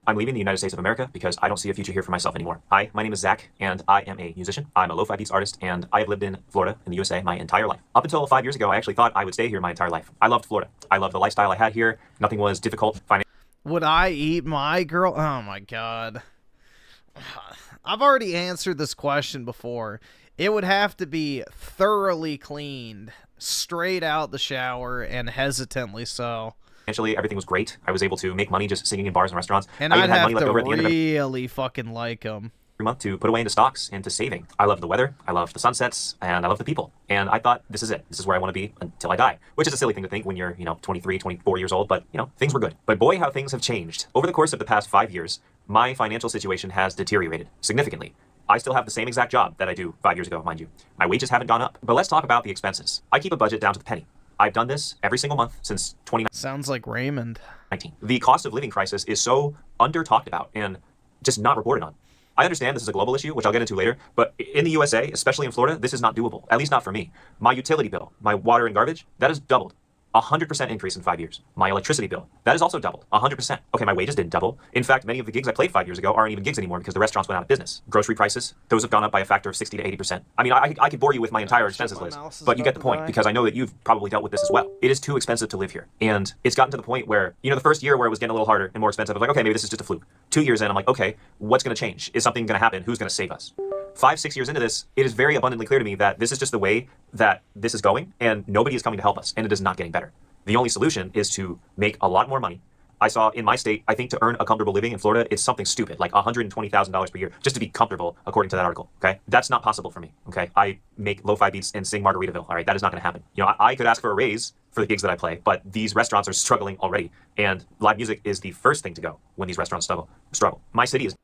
I'm leaving the United States of America because I don't see a future here for myself anymore. Hi, my name is Zach, and I am a musician. I'm a lo-fi beats artist, and I have lived in Florida, in the USA, my entire life. Up until 5 years ago, I actually thought I would stay here my entire life. I loved Florida. I loved the lifestyle I had here. Nothing was difficult. Would I eat my girl? Oh, my God. I've already answered this question before. It would have to be thoroughly cleaned, straight out the shower, and hesitantly so. Financially, everything was great. I was able to make money just singing in bars and restaurants. And I'd have to really fucking like them. Every month to put away into stocks and to saving. I love the weather, I love the sunsets, and I love the people. And I thought, this is it. This is where I want to be until I die. Which is a silly thing to think when you're, 23, 24 years old, but, things were good. But boy, how things have changed. Over the course of the past 5 years, my financial situation has deteriorated significantly. I still have the same exact job that I do 5 years ago, mind you. My wages haven't gone up. But let's talk about the expenses. I keep a budget down to the penny. I've done this every single month since 2019. Sounds like Raymond. The cost of living crisis is so under-talked about and just not reported on. I understand this is a global issue, which I'll get into later, but in the USA, especially in Florida, this is not doable, at least not for me. My utility bill, my water and garbage, that has doubled. 100% increase in 5 years. My electricity bill, that has also doubled. 100%. Okay, my wages didn't double. In fact, many of the gigs I played 5 years ago aren't even gigs anymore because the restaurants went out of business. Grocery prices, those have gone up by a factor of 60 to 80%. I mean, I could bore you with my entire expenses list, but you get the point because I know that you've probably dealt with this as well. It is too expensive to live here. And it's gotten to the point where, the first year where it was getting a little harder and more expensive, I was like, okay, maybe this is just a fluke. 2 years in, I'm like, okay, what's going to change? Is something going to happen? Who's going to save us? 5, 6 years into this, it is very abundantly clear to me that this is just the way that this is going and nobody is coming to help us and it is not getting better. The only solution is to make a lot more money. I saw in my state, I think to earn a comfortable living in Florida, it's something stupid, like $120,000 per year, just to be comfortable, according to that article, okay? That's not possible for me, okay? I make lo-fi beats and sing Margaritaville, all right? That is not gonna happen. I could ask for a raise for the gigs that I play, but these restaurants are struggling already, and live music is the first thing to go when these restaurants struggle. My city is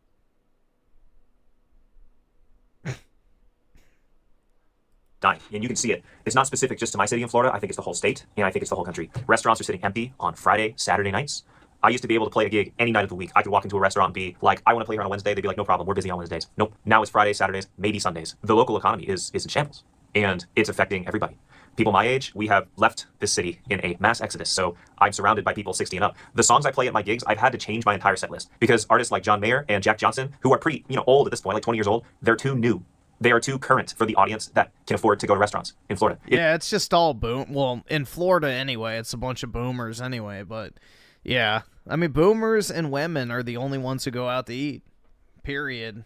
dying, and you can see it. It's not specific just to my city in Florida. I think it's the whole state, and I think it's the whole country. Restaurants are sitting empty on Friday, Saturday nights. I used to be able to play a gig any night of the week. I could walk into a restaurant and be like, I want to play here on a Wednesday. They'd be like, no problem, we're busy on Wednesdays. Nope. Now it's Fridays, Saturdays, maybe Sundays. The local economy is in shambles, and it's affecting everybody. People my age, we have left this city in a mass exodus, so I'm surrounded by people 60 and up. The songs I play at my gigs, I've had to change my entire set list because artists like John Mayer and Jack Johnson, who are pretty, old at this point, like 20 years old, they're too new. They are too current for the audience that can afford to go to restaurants in Florida. Yeah, it's just all boom. Well, in Florida anyway, it's a bunch of boomers anyway, but yeah. I mean, boomers and women are the only ones who go out to eat. Period.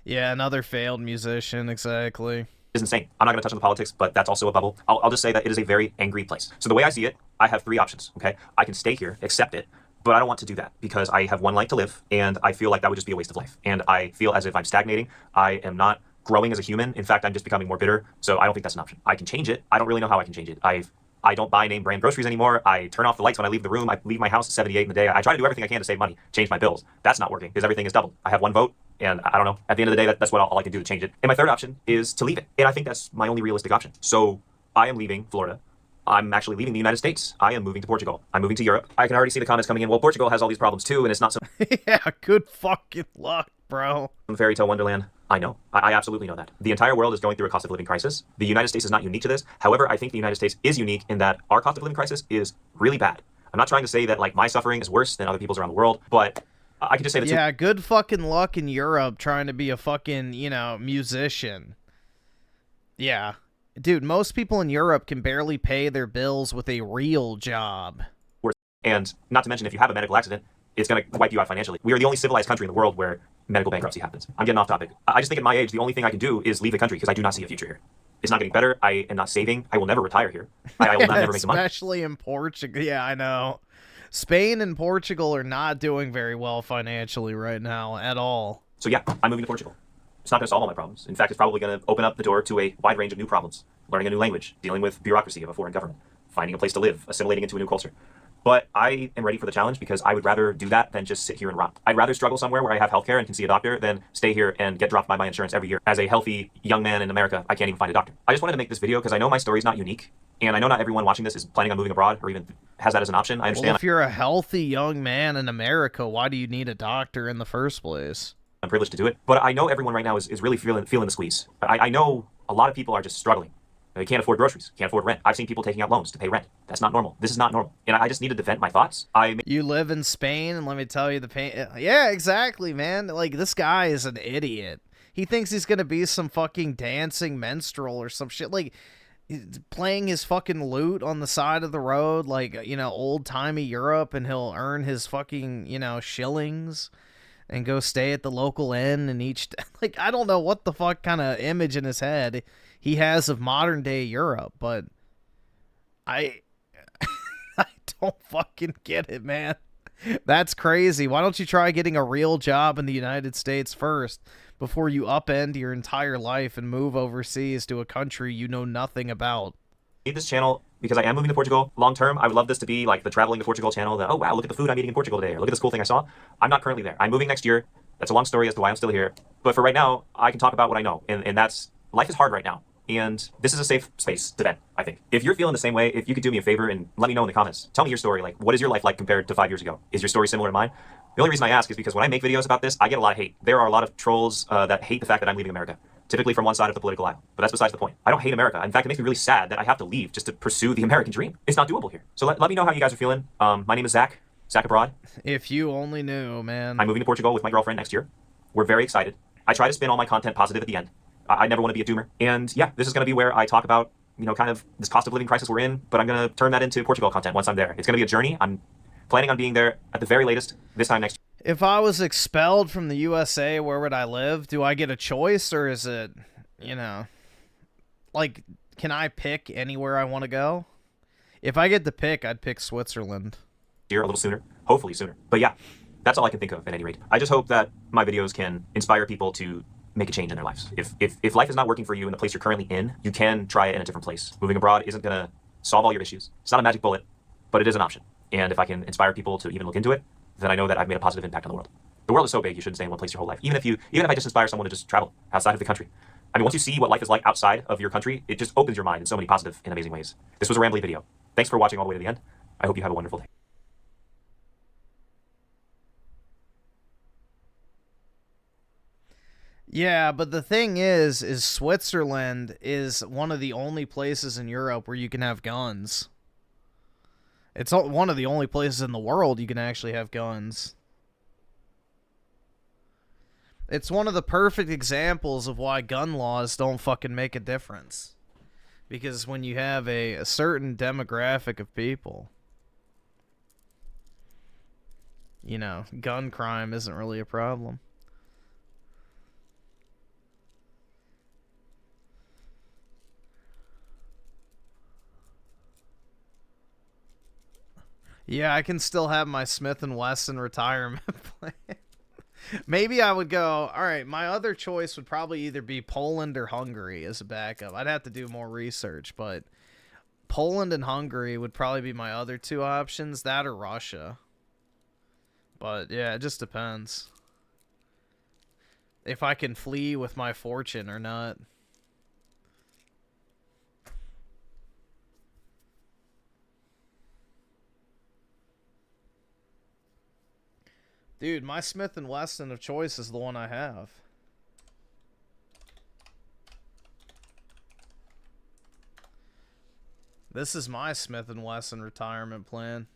Yeah, another failed musician, exactly. It's insane. I'm not going to touch on the politics, but that's also a bubble. I'll just say that it is a very angry place. So the way I see it, I have 3 options, okay? I can stay here, accept it, but I don't want to do that because I have one life to live, and I feel like that would just be a waste of life. And I feel as if I'm stagnating. I am not growing as a human. In fact, I'm just becoming more bitter. So I don't think that's an option. I can change it. I don't really know how I can change it. I don't buy name brand groceries anymore. I turn off the lights when I leave the room. I leave my house at 78 in the day. I try to do everything I can to save money, change my bills. That's not working because everything is doubled. I have 1 vote, and I don't know. At the end of the day, that's what all I can do to change it. And my third option is to leave it. And I think that's my only realistic option. So I am leaving Florida. I'm actually leaving the United States. I am moving to Portugal. I'm moving to Europe. I can already see the comments coming in. Well, Portugal has all these problems too, and it's not so. Yeah, good fucking luck, bro. Fairy tale wonderland. I know. I absolutely know that. The entire world is going through a cost of living crisis. The United States is not unique to this. However, I think the United States is unique in that our cost of living crisis is really bad. I'm not trying to say that like my suffering is worse than other people's around the world, but I can just say that. Yeah, good fucking luck in Europe trying to be a fucking, musician. Yeah. Dude, most people in Europe can barely pay their bills with a real job. And not to mention, if you have a medical accident, it's going to wipe you out financially. We are the only civilized country in the world where medical bankruptcy happens. I'm getting off topic. I just think at my age, the only thing I can do is leave the country because I do not see a future here. It's not getting better. I am not saving. I will never retire here. I will not never make the money. Especially in Portugal. Yeah, I know. Spain and Portugal are not doing very well financially right now at all. So yeah, I'm moving to Portugal. It's not going to solve all my problems. In fact, it's probably going to open up the door to a wide range of new problems. Learning a new language, dealing with bureaucracy of a foreign government, finding a place to live, assimilating into a new culture. But I am ready for the challenge because I would rather do that than just sit here and rot. I'd rather struggle somewhere where I have healthcare and can see a doctor than stay here and get dropped by my insurance every year. As a healthy young man in America, I can't even find a doctor. I just wanted to make this video because I know my story's not unique. And I know not everyone watching this is planning on moving abroad or even has that as an option. I understand. Well, if you're a healthy young man in America, why do you need a doctor in the first place? I'm privileged to do it. But I know everyone right now is really feeling the squeeze. I know a lot of people are just struggling. They can't afford groceries, can't afford rent. I've seen people taking out loans to pay rent. That's not normal. This is not normal. And I just needed to vent my thoughts. You live in Spain, and let me tell you the pain. Yeah, exactly, man. Like, this guy is an idiot. He thinks he's going to be some fucking dancing minstrel or some shit. Like, playing his fucking lute on the side of the road, like, you know, old-timey Europe, and he'll earn his fucking, you know, shillings and go stay at the local inn and each... Like, I don't know what the fuck kind of image in his head he has of modern day Europe, but I don't fucking get it, man. That's crazy. Why don't you try getting a real job in the United States first before you upend your entire life and move overseas to a country you know nothing about? I need this channel because I am moving to Portugal long term. I would love this to be like the traveling to Portugal channel. Oh wow, look at the food I'm eating in Portugal today, or look at this cool thing I saw. I'm not currently there. I'm moving next year. That's a long story as to why I'm still here. But for right now, I can talk about what I know, and that's life is hard right now. And this is a safe space to vent, I think. If you're feeling the same way, if you could do me a favor and let me know in the comments. Tell me your story. Like, what is your life like compared to 5 years ago? Is your story similar to mine? The only reason I ask is because when I make videos about this, I get a lot of hate. There are a lot of trolls that hate the fact that I'm leaving America, typically from one side of the political aisle. But that's besides the point. I don't hate America. In fact, it makes me really sad that I have to leave just to pursue the American dream. It's not doable here. So let me know how you guys are feeling. My name is Zach Abroad. If you only knew, man. I'm moving to Portugal with my girlfriend next year. We're very excited. I try to spin all my content positive at the end. I never want to be a doomer. And yeah, this is going to be where I talk about, you know, kind of this cost of living crisis we're in, but I'm going to turn that into Portugal content once I'm there. It's going to be a journey. I'm planning on being there at the very latest this time next year. If I was expelled from the USA, where would I live? Do I get a choice, or is it, you know, like, can I pick anywhere I want to go? If I get to pick, I'd pick Switzerland. Here a little sooner, hopefully sooner. But yeah, that's all I can think of at any rate. I just hope that my videos can inspire people to make a change in their lives. If life is not working for you in the place you're currently in, you can try it in a different place. Moving abroad isn't going to solve all your issues. It's not a magic bullet, but it is an option. And if I can inspire people to even look into it, then I know that I've made a positive impact on the world. The world is so big, you shouldn't stay in one place your whole life. Even if I just inspire someone to just travel outside of the country. I mean, once you see what life is like outside of your country, it just opens your mind in so many positive and amazing ways. This was a rambly video. Thanks for watching all the way to the end. I hope you have a wonderful day. Yeah, but the thing is Switzerland is one of the only places in Europe where you can have guns. It's one of the only places in the world you can actually have guns. It's one of the perfect examples of why gun laws don't fucking make a difference. Because when you have a certain demographic of people, you know, gun crime isn't really a problem. Yeah, I can still have my Smith & Wesson retirement plan. Maybe I would go, all right, my other choice would probably either be Poland or Hungary as a backup. I'd have to do more research, but Poland and Hungary would probably be my other two options, that or Russia. But yeah, it just depends if I can flee with my fortune or not. Dude, my Smith & Wesson of choice is the one I have. This is my Smith & Wesson retirement plan.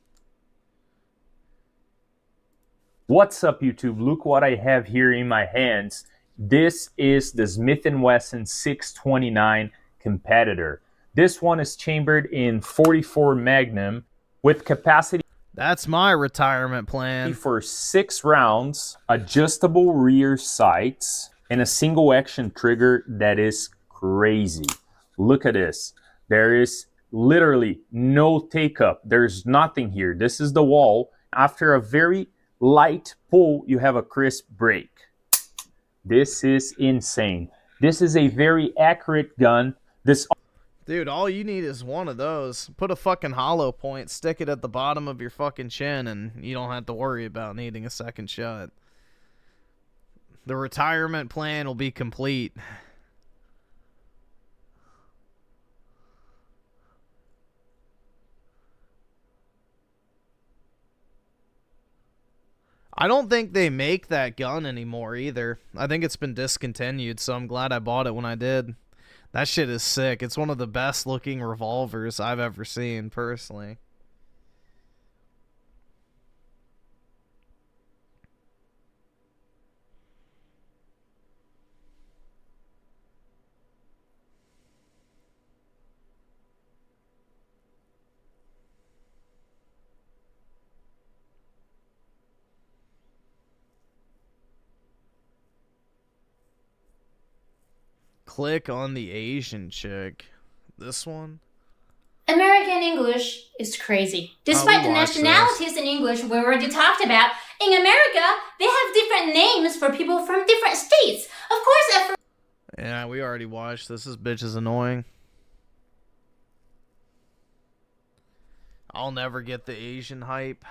What's up, YouTube? Look what I have here in my hands. This is the Smith & Wesson 629 competitor. This one is chambered in 44 Magnum with capacity. That's my retirement plan. For 6 rounds, adjustable rear sights, and a single action trigger that is crazy. Look at this. There is literally no take up. There's nothing here. This is the wall. After a very light pull, you have a crisp break. This is insane. This is a very accurate gun. Dude, all you need is one of those. Put a fucking hollow point, stick it at the bottom of your fucking chin, and you don't have to worry about needing a second shot. The retirement plan will be complete. I don't think they make that gun anymore either. I think it's been discontinued, so I'm glad I bought it when I did. That shit is sick. It's one of the best looking revolvers I've ever seen, personally. Click on the Asian chick. This one? American English is crazy. Despite the nationalities in English we already talked about, in America, they have different names for people from different states. Of course, Yeah, we already watched this. This bitch is annoying. I'll never get the Asian hype.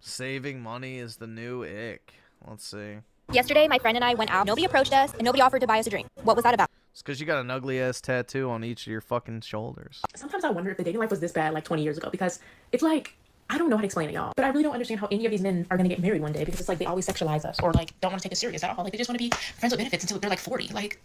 Saving money is the new ick. Let's see. Yesterday, my friend and I went out. Nobody approached us, and nobody offered to buy us a drink. What was that about? It's because you got an ugly-ass tattoo on each of your fucking shoulders. Sometimes I wonder if the dating life was this bad like 20 years ago, because it's like, I don't know how to explain it, y'all, but I really don't understand how any of these men are gonna get married one day, because it's like they always sexualize us or like don't want to take us serious at all. Like they just want to be friends with benefits until they're like 40. Like,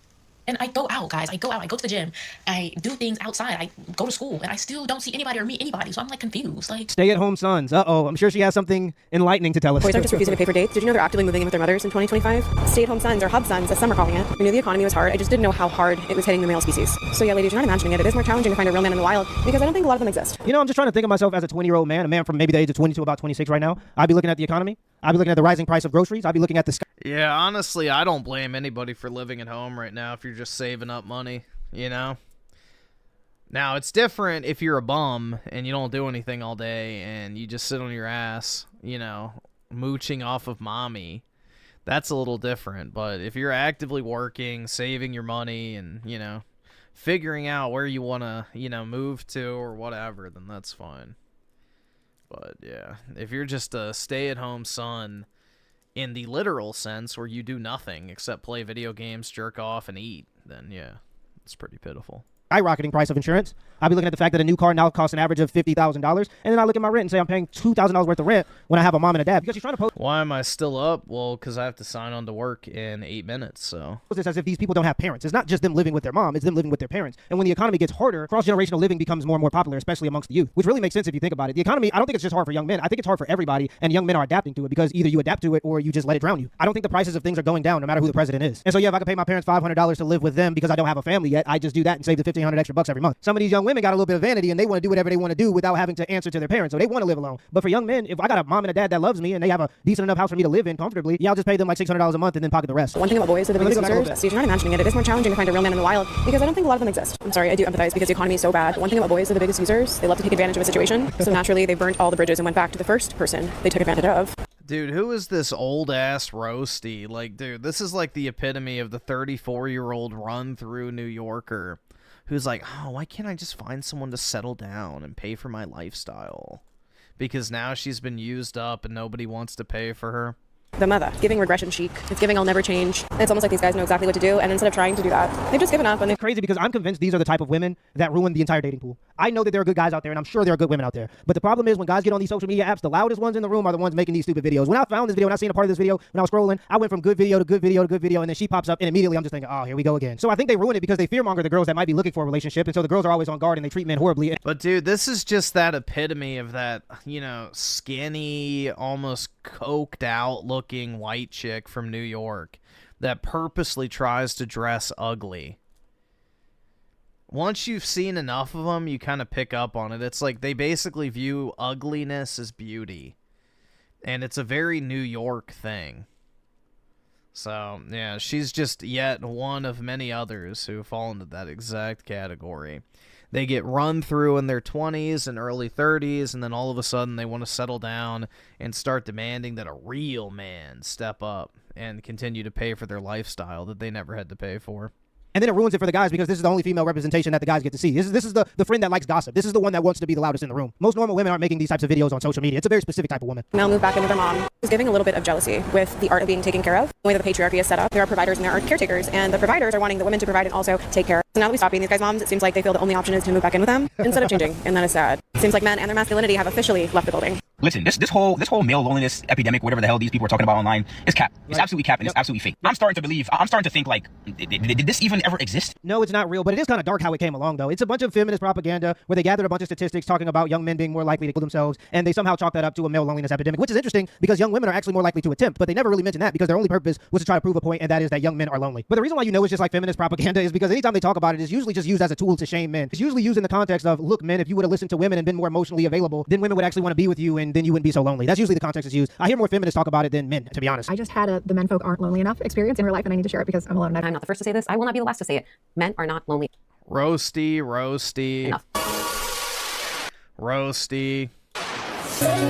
and I go out, guys. I go out. I go to the gym. I do things outside. I go to school, and I still don't see anybody or meet anybody. So I'm like confused. Like Stay-at-home sons. Uh-oh. I'm sure she has something enlightening to tell us. Boys aren't just refusing to pay for dates. Did you know they're actively moving in with their mothers in 2025? Stay-at-home sons, or hub sons, as some are calling it. I knew the economy was hard. I just didn't know how hard it was hitting the male species. So yeah, ladies, you're not imagining it. It is more challenging to find a real man in the wild because I don't think a lot of them exist. You know, I'm just trying to think of myself as a 20-year-old man, a man from maybe the age of 20 to about 26 right now. I'd be looking at the economy. I'd be looking at the rising price of groceries. I'd be looking at the sky. Yeah, honestly, I don't blame anybody for living at home right now if you're just saving up money, you know? Now, it's different if you're a bum and you don't do anything all day and you just sit on your ass, you know, mooching off of mommy. That's a little different. But if you're actively working, saving your money, and, you know, figuring out where you want to, you know, move to or whatever, then that's fine. But, yeah, if you're just a stay-at-home son in the literal sense where you do nothing except play video games, jerk off, and eat, then, yeah, it's pretty pitiful. Skyrocketing price of insurance. I'll be looking at the fact that a new car now costs an average of $50,000, and then I look at my rent and say I'm paying $2,000 worth of rent when I have a mom and a dad because she's trying to post. Why am I still up? Well, because I have to sign on to work in 8 minutes, so. It's as if these people don't have parents. It's not just them living with their mom, it's them living with their parents. And when the economy gets harder, cross-generational living becomes more and more popular, especially amongst the youth, which really makes sense if you think about it. The economy, I don't think it's just hard for young men. I think it's hard for everybody, and young men are adapting to it because either you adapt to it or you just let it drown you. I don't think the prices of things are going down no matter who the president is. And so yeah, if I could pay my parents $500 to live with them because I don't have a family yet, I just do that and save the $1,500 extra bucks every month. Some of these young women got a little bit of vanity and they want to do whatever they want to do without having to answer to their parents. So they want to live alone. But for young men, if I got a mom and a dad that loves me and they have a decent enough house for me to live in comfortably, yeah, I'll just pay them like $600 a month and then pocket the rest. One thing about boys are the biggest users. So you're not imagining it. It is more challenging to find a real man in the wild because I don't think a lot of them exist. I'm sorry, I do empathize because the economy is so bad. One thing about boys are the biggest users. They love to take advantage of a situation. So naturally, they burnt all the bridges and went back to the first person they took advantage of. Dude, who is this old-ass roasty? Like, dude, this is like the epitome of the 34-year-old run-through New Yorker who's like, oh, why can't I just find someone to settle down and pay for my lifestyle? Because now she's been used up and nobody wants to pay for her. The mother, giving regression chic. It's giving I'll never change. It's almost like these guys know exactly what to do, and instead of trying to do that, they've just given up. And it's crazy because I'm convinced these are the type of women that ruin the entire dating pool. I know that there are good guys out there, and I'm sure there are good women out there. But the problem is when guys get on these social media apps, the loudest ones in the room are the ones making these stupid videos. When I found this video, when I seen a part of this video, when I was scrolling, I went from good video to good video to good video, and then she pops up, and immediately I'm just thinking, oh, here we go again. So I think they ruin it because they fearmonger the girls that might be looking for a relationship, and so the girls are always on guard, and they treat men horribly. But dude, this is just that epitome of that, you know, skinny, almost coked out looking white chick from New York that purposely tries to dress ugly. Once you've seen enough of them, you kind of pick up on it. It's like they basically view ugliness as beauty. And it's a very New York thing. So, yeah, she's just yet one of many others who fall into that exact category. They get run through in their 20s and early 30s, and then all of a sudden they want to settle down and start demanding that a real man step up and continue to pay for their lifestyle that they never had to pay for. And then it ruins it for the guys because this is the only female representation that the guys get to see. This is the friend that likes gossip. This is the one that wants to be the loudest in the room. Most normal women aren't making these types of videos on social media. It's a very specific type of woman. Male moved back in with their mom. Is giving a little bit of jealousy with the art of being taken care of. The way that the patriarchy is set up, there are providers and there are caretakers, and the providers are wanting the women to provide and also take care. So now that we stop being these guys' moms, it seems like they feel the only option is to move back in with them instead of changing, and that is sad. It seems like men and their masculinity have officially left the building. Listen, this whole male loneliness epidemic, whatever the hell these people are talking about online, is cap. It's absolutely cap and it's absolutely fake. I'm starting to think like, did this even ever exist? No, it's not real, but it is kind of dark how it came along, though. It's a bunch of feminist propaganda where they gathered a bunch of statistics talking about young men being more likely to kill themselves, and they somehow chalk that up to a male loneliness epidemic, which is interesting because young women are actually more likely to attempt, but they never really mentioned that because their only purpose was to try to prove a point, and that is that young men are lonely. But the reason why you know it's just like feminist propaganda is because anytime they talk about it, it's usually just used as a tool to shame men. It's usually used in the context of, look, men, if you would have listened to women and been more emotionally available, then women would actually want to be with you, and then you wouldn't be so lonely. That's usually the context it's used. I hear more feminists talk about it than men, to be honest. I just had the men folk aren't lonely enough experience in real life, and I need to share it because I'm alone. I'm not the first to say this. I will not be the last to say it. Men are not lonely. Roasty. Enough. Roasty.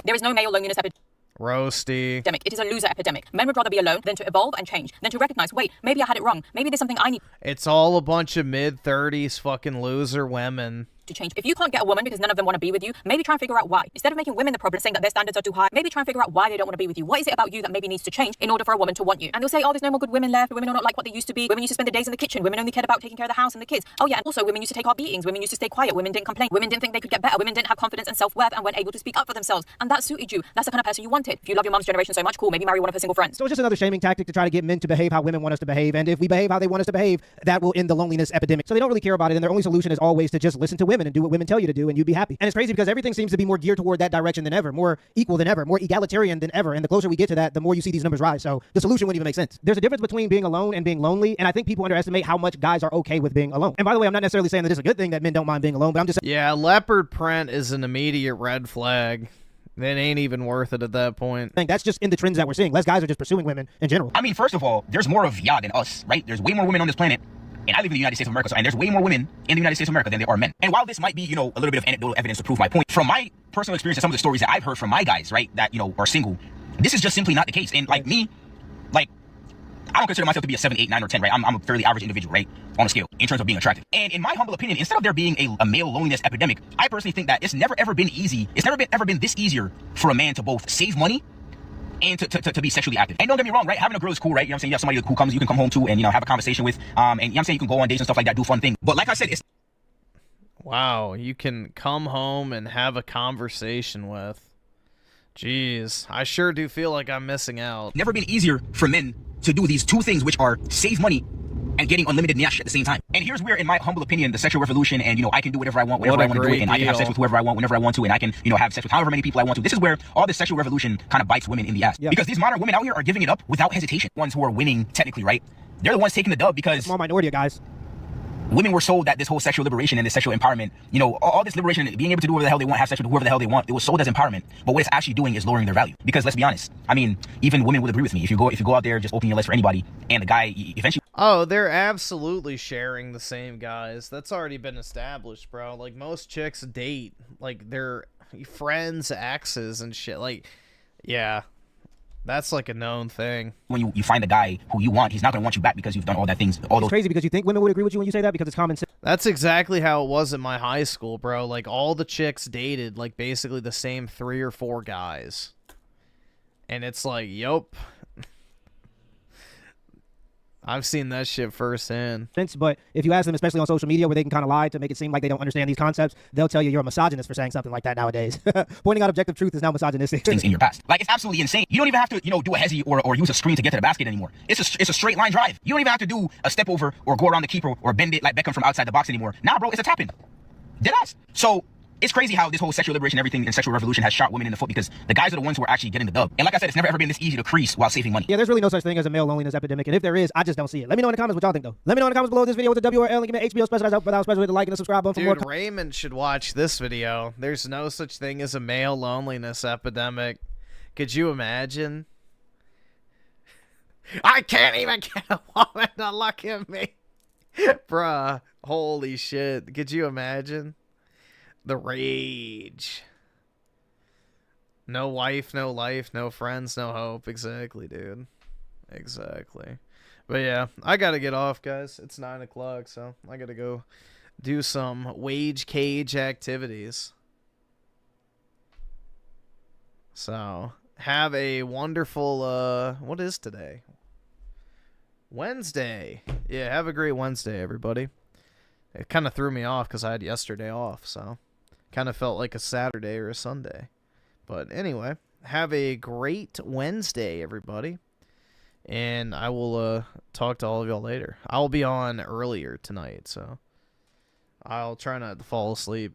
There is no male loneliness epidemic. Roasty. It is a loser epidemic. Men would rather be alone than to evolve and change, than to recognize, wait, maybe I had it wrong. Maybe there's something I need It's all a bunch of mid-30s fucking loser women. to change. If you can't get a woman because none of them want to be with you, maybe try and figure out why. Instead of making women the problem, saying that their standards are too high, maybe try and figure out why they don't want to be with you. What is it about you that maybe needs to change in order for a woman to want you? And they'll say, oh, there's no more good women left. Women are not like what they used to be. Women used to spend the days in the kitchen. Women only cared about taking care of the house and the kids. Oh yeah, and also women used to take hard beatings. Women used to stay quiet. Women didn't complain. Women didn't think they could get better. Women didn't have confidence and self-worth and weren't able to speak up for themselves. And that suited you. That's the kind of person you wanted. If you love your mom's generation so much, cool, maybe marry one of her single friends. So it's just another shaming tactic to try to get men to behave how women want us to behave, and if we behave how they want us to behave, that will end the loneliness epidemic. So they don't really care about it, and their only solution is always to just listen to women and do what women tell you to do, and you'd be happy. And it's crazy because everything seems to be more geared toward that direction than ever, more equal than ever, more egalitarian than ever, and the closer we get to that, the more you see these numbers rise. So the solution wouldn't even make sense. There's a difference between being alone and being lonely, and I think people underestimate how much guys are okay with being alone. And by the way, I'm not necessarily saying that it's a good thing that men don't mind being alone, but I'm just saying, yeah, leopard print is an immediate red flag. It ain't even worth it at that point. I think that's just in the trends that we're seeing. Less guys are just pursuing women in general. I mean, first of all, there's more of y'all than us, right? There's way more women on this planet. And I live in the United States of America, and there's way more women in the United States of America than there are men. And while this might be, a little bit of anecdotal evidence to prove my point, from my personal experience and some of the stories that I've heard from my guys, right, that, are single, this is just simply not the case. And like me, I don't consider myself to be a 7, 8, 9, or 10, right? I'm a fairly average individual, right? On a scale, in terms of being attractive. And in my humble opinion, instead of there being a male loneliness epidemic, I personally think that it's never ever been easy. It's never ever been this easier for a man to both save money and to be sexually active. And don't get me wrong, right? Having a girl is cool, right? You know what I'm saying? You have somebody who you can come home to and, have a conversation with. And you know what I'm saying? You can go on dates and stuff like that, do fun things. But like I said, it's... Wow, you can come home and have a conversation with. Jeez, I sure do feel like I'm missing out. Never been easier for men to do these two things, which are save money and getting unlimited nyash at the same time. And here's where, in my humble opinion, the sexual revolution and, I can do whatever I want, whenever I want to do it, and I can have sex with whoever I want, whenever I want to, and I can, have sex with however many people I want to. This is where all this sexual revolution kind of bites women in the ass. Yeah. Because these modern women out here are giving it up without hesitation. Ones who are winning, technically, right? They're the ones taking the dub because... Small minority of guys. Women were sold that this whole sexual liberation and this sexual empowerment, all this liberation, being able to do whatever the hell they want, have sex with whoever the hell they want, it was sold as empowerment. But what it's actually doing is lowering their value. Because let's be honest, I mean, even women would agree with me. If you go out there, just open your list for anybody, and the guy eventually... Oh, they're absolutely sharing the same guys. That's already been established, bro. Like, most chicks date, like, their friends' exes and shit. Like, yeah. That's like a known thing. When you find a guy who you want, he's not going to want you back because you've done all that things. It's crazy because you think women would agree with you when you say that because it's common sense. That's exactly how it was at my high school, bro. Like, all the chicks dated, like, basically the same 3 or 4 guys. And it's like, yup. I've seen that shit firsthand. But if you ask them, especially on social media where they can kind of lie to make it seem like they don't understand these concepts, they'll tell you you're a misogynist for saying something like that nowadays. Pointing out objective truth is now misogynistic. Things in your past. Like, it's absolutely insane. You don't even have to, do a hezi or use a screen to get to the basket anymore. It's a straight line drive. You don't even have to do a step over or go around the keeper or bend it like Beckham from outside the box anymore. Nah, bro, it's a tap-in. Deadass. So... it's crazy how this whole sexual liberation, everything, and sexual revolution has shot women in the foot because the guys are the ones who are actually getting the dub. And like I said, it's never ever been this easy to crease while saving money. Yeah, there's really no such thing as a male loneliness epidemic, and if there is, I just don't see it. Let me know in the comments what y'all think, though. Let me know in the comments below this video with the WRL and give me HBO special. Without special, hit the like and the subscribe button for more. Dude, Raymond should watch this video. There's no such thing as a male loneliness epidemic. Could you imagine? I can't even get a woman to look at me. Bruh, holy shit. Could you imagine? The rage. No wife, no life, no friends, no hope. Exactly, dude. Exactly. But yeah, I gotta get off, guys. It's 9 o'clock, so I gotta go do some wage cage activities. So, have a wonderful, what is today? Wednesday. Yeah, have a great Wednesday, everybody. It kind of threw me off because I had yesterday off, so kind of felt like a Saturday or a Sunday. But anyway, have a great Wednesday, everybody. And I will talk to all of y'all later. I'll be on earlier tonight, so I'll try not to fall asleep.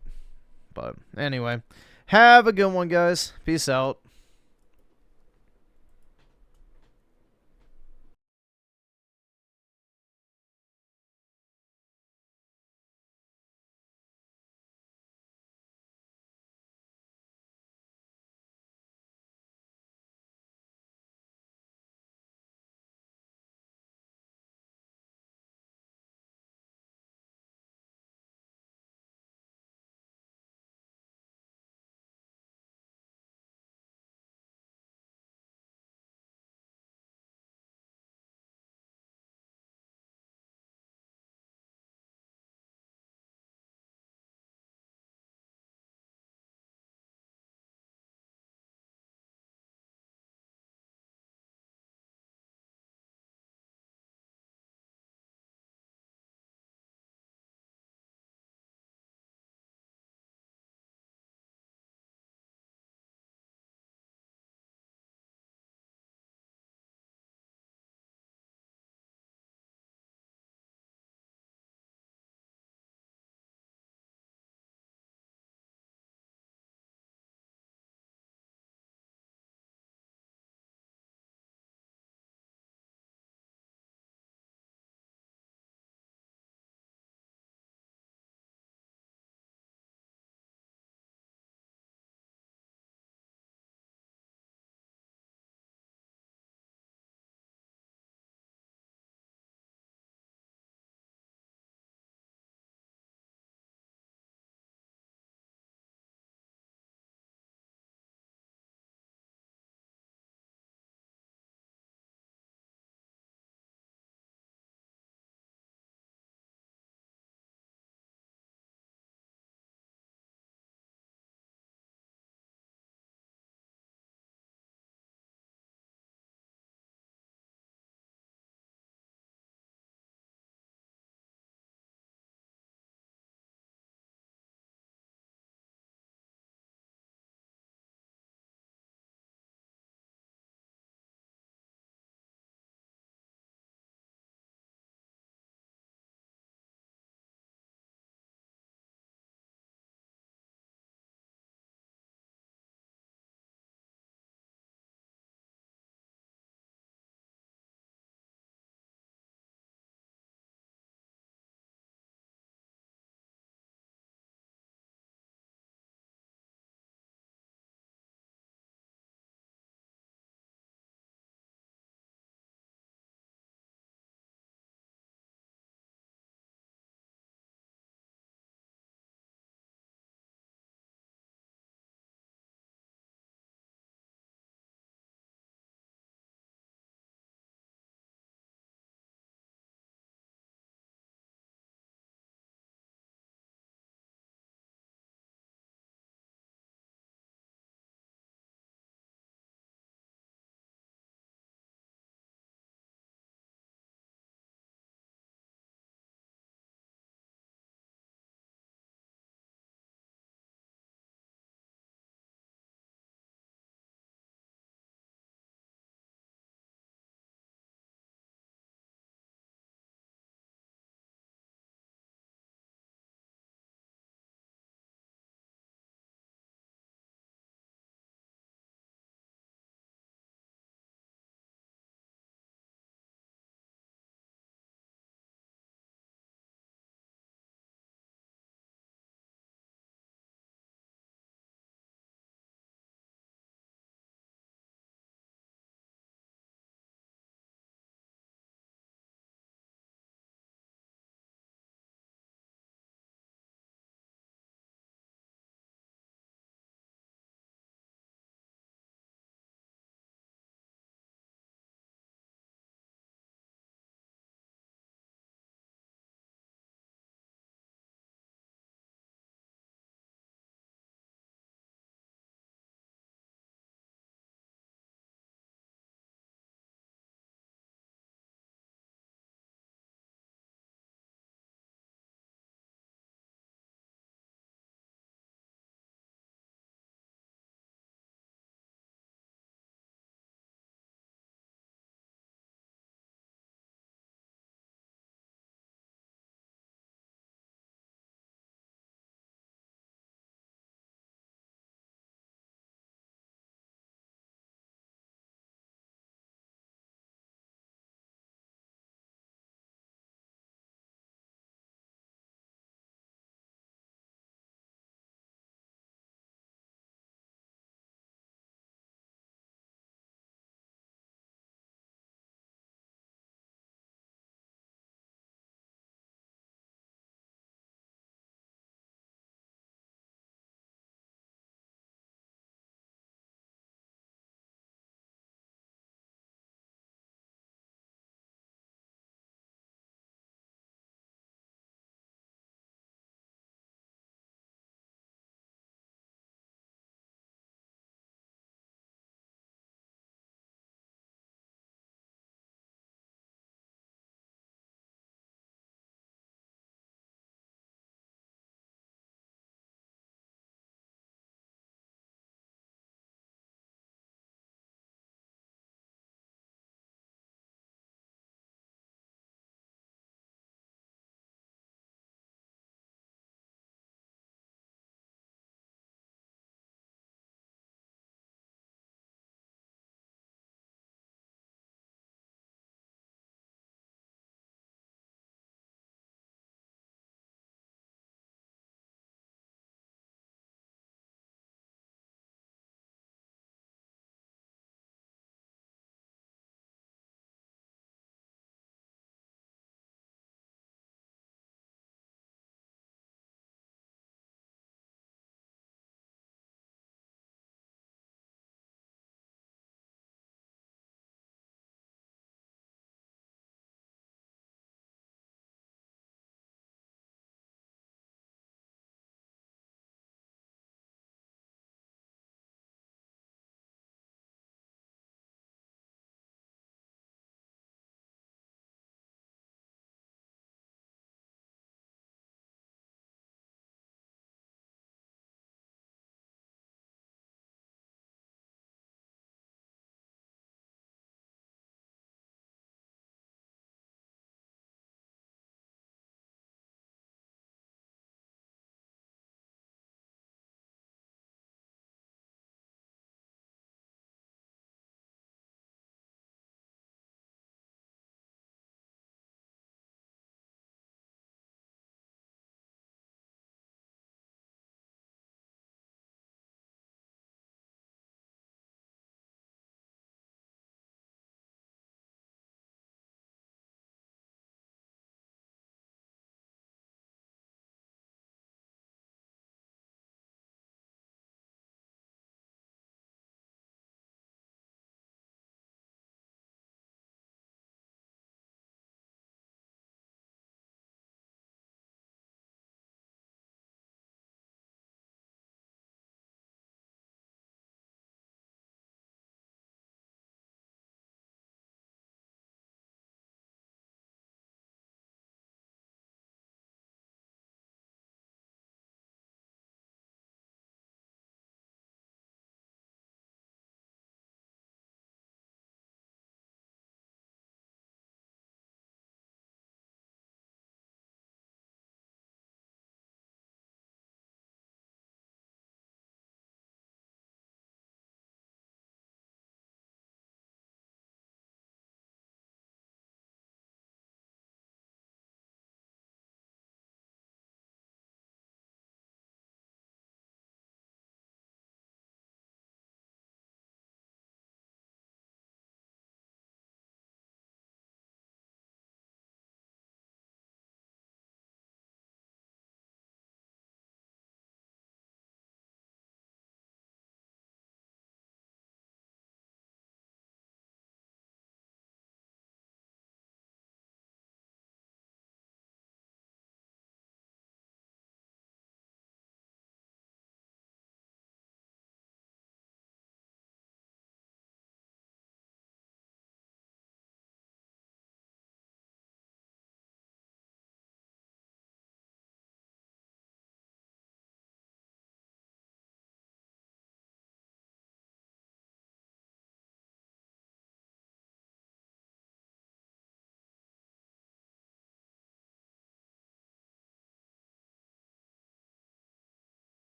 But anyway, have a good one, guys. Peace out.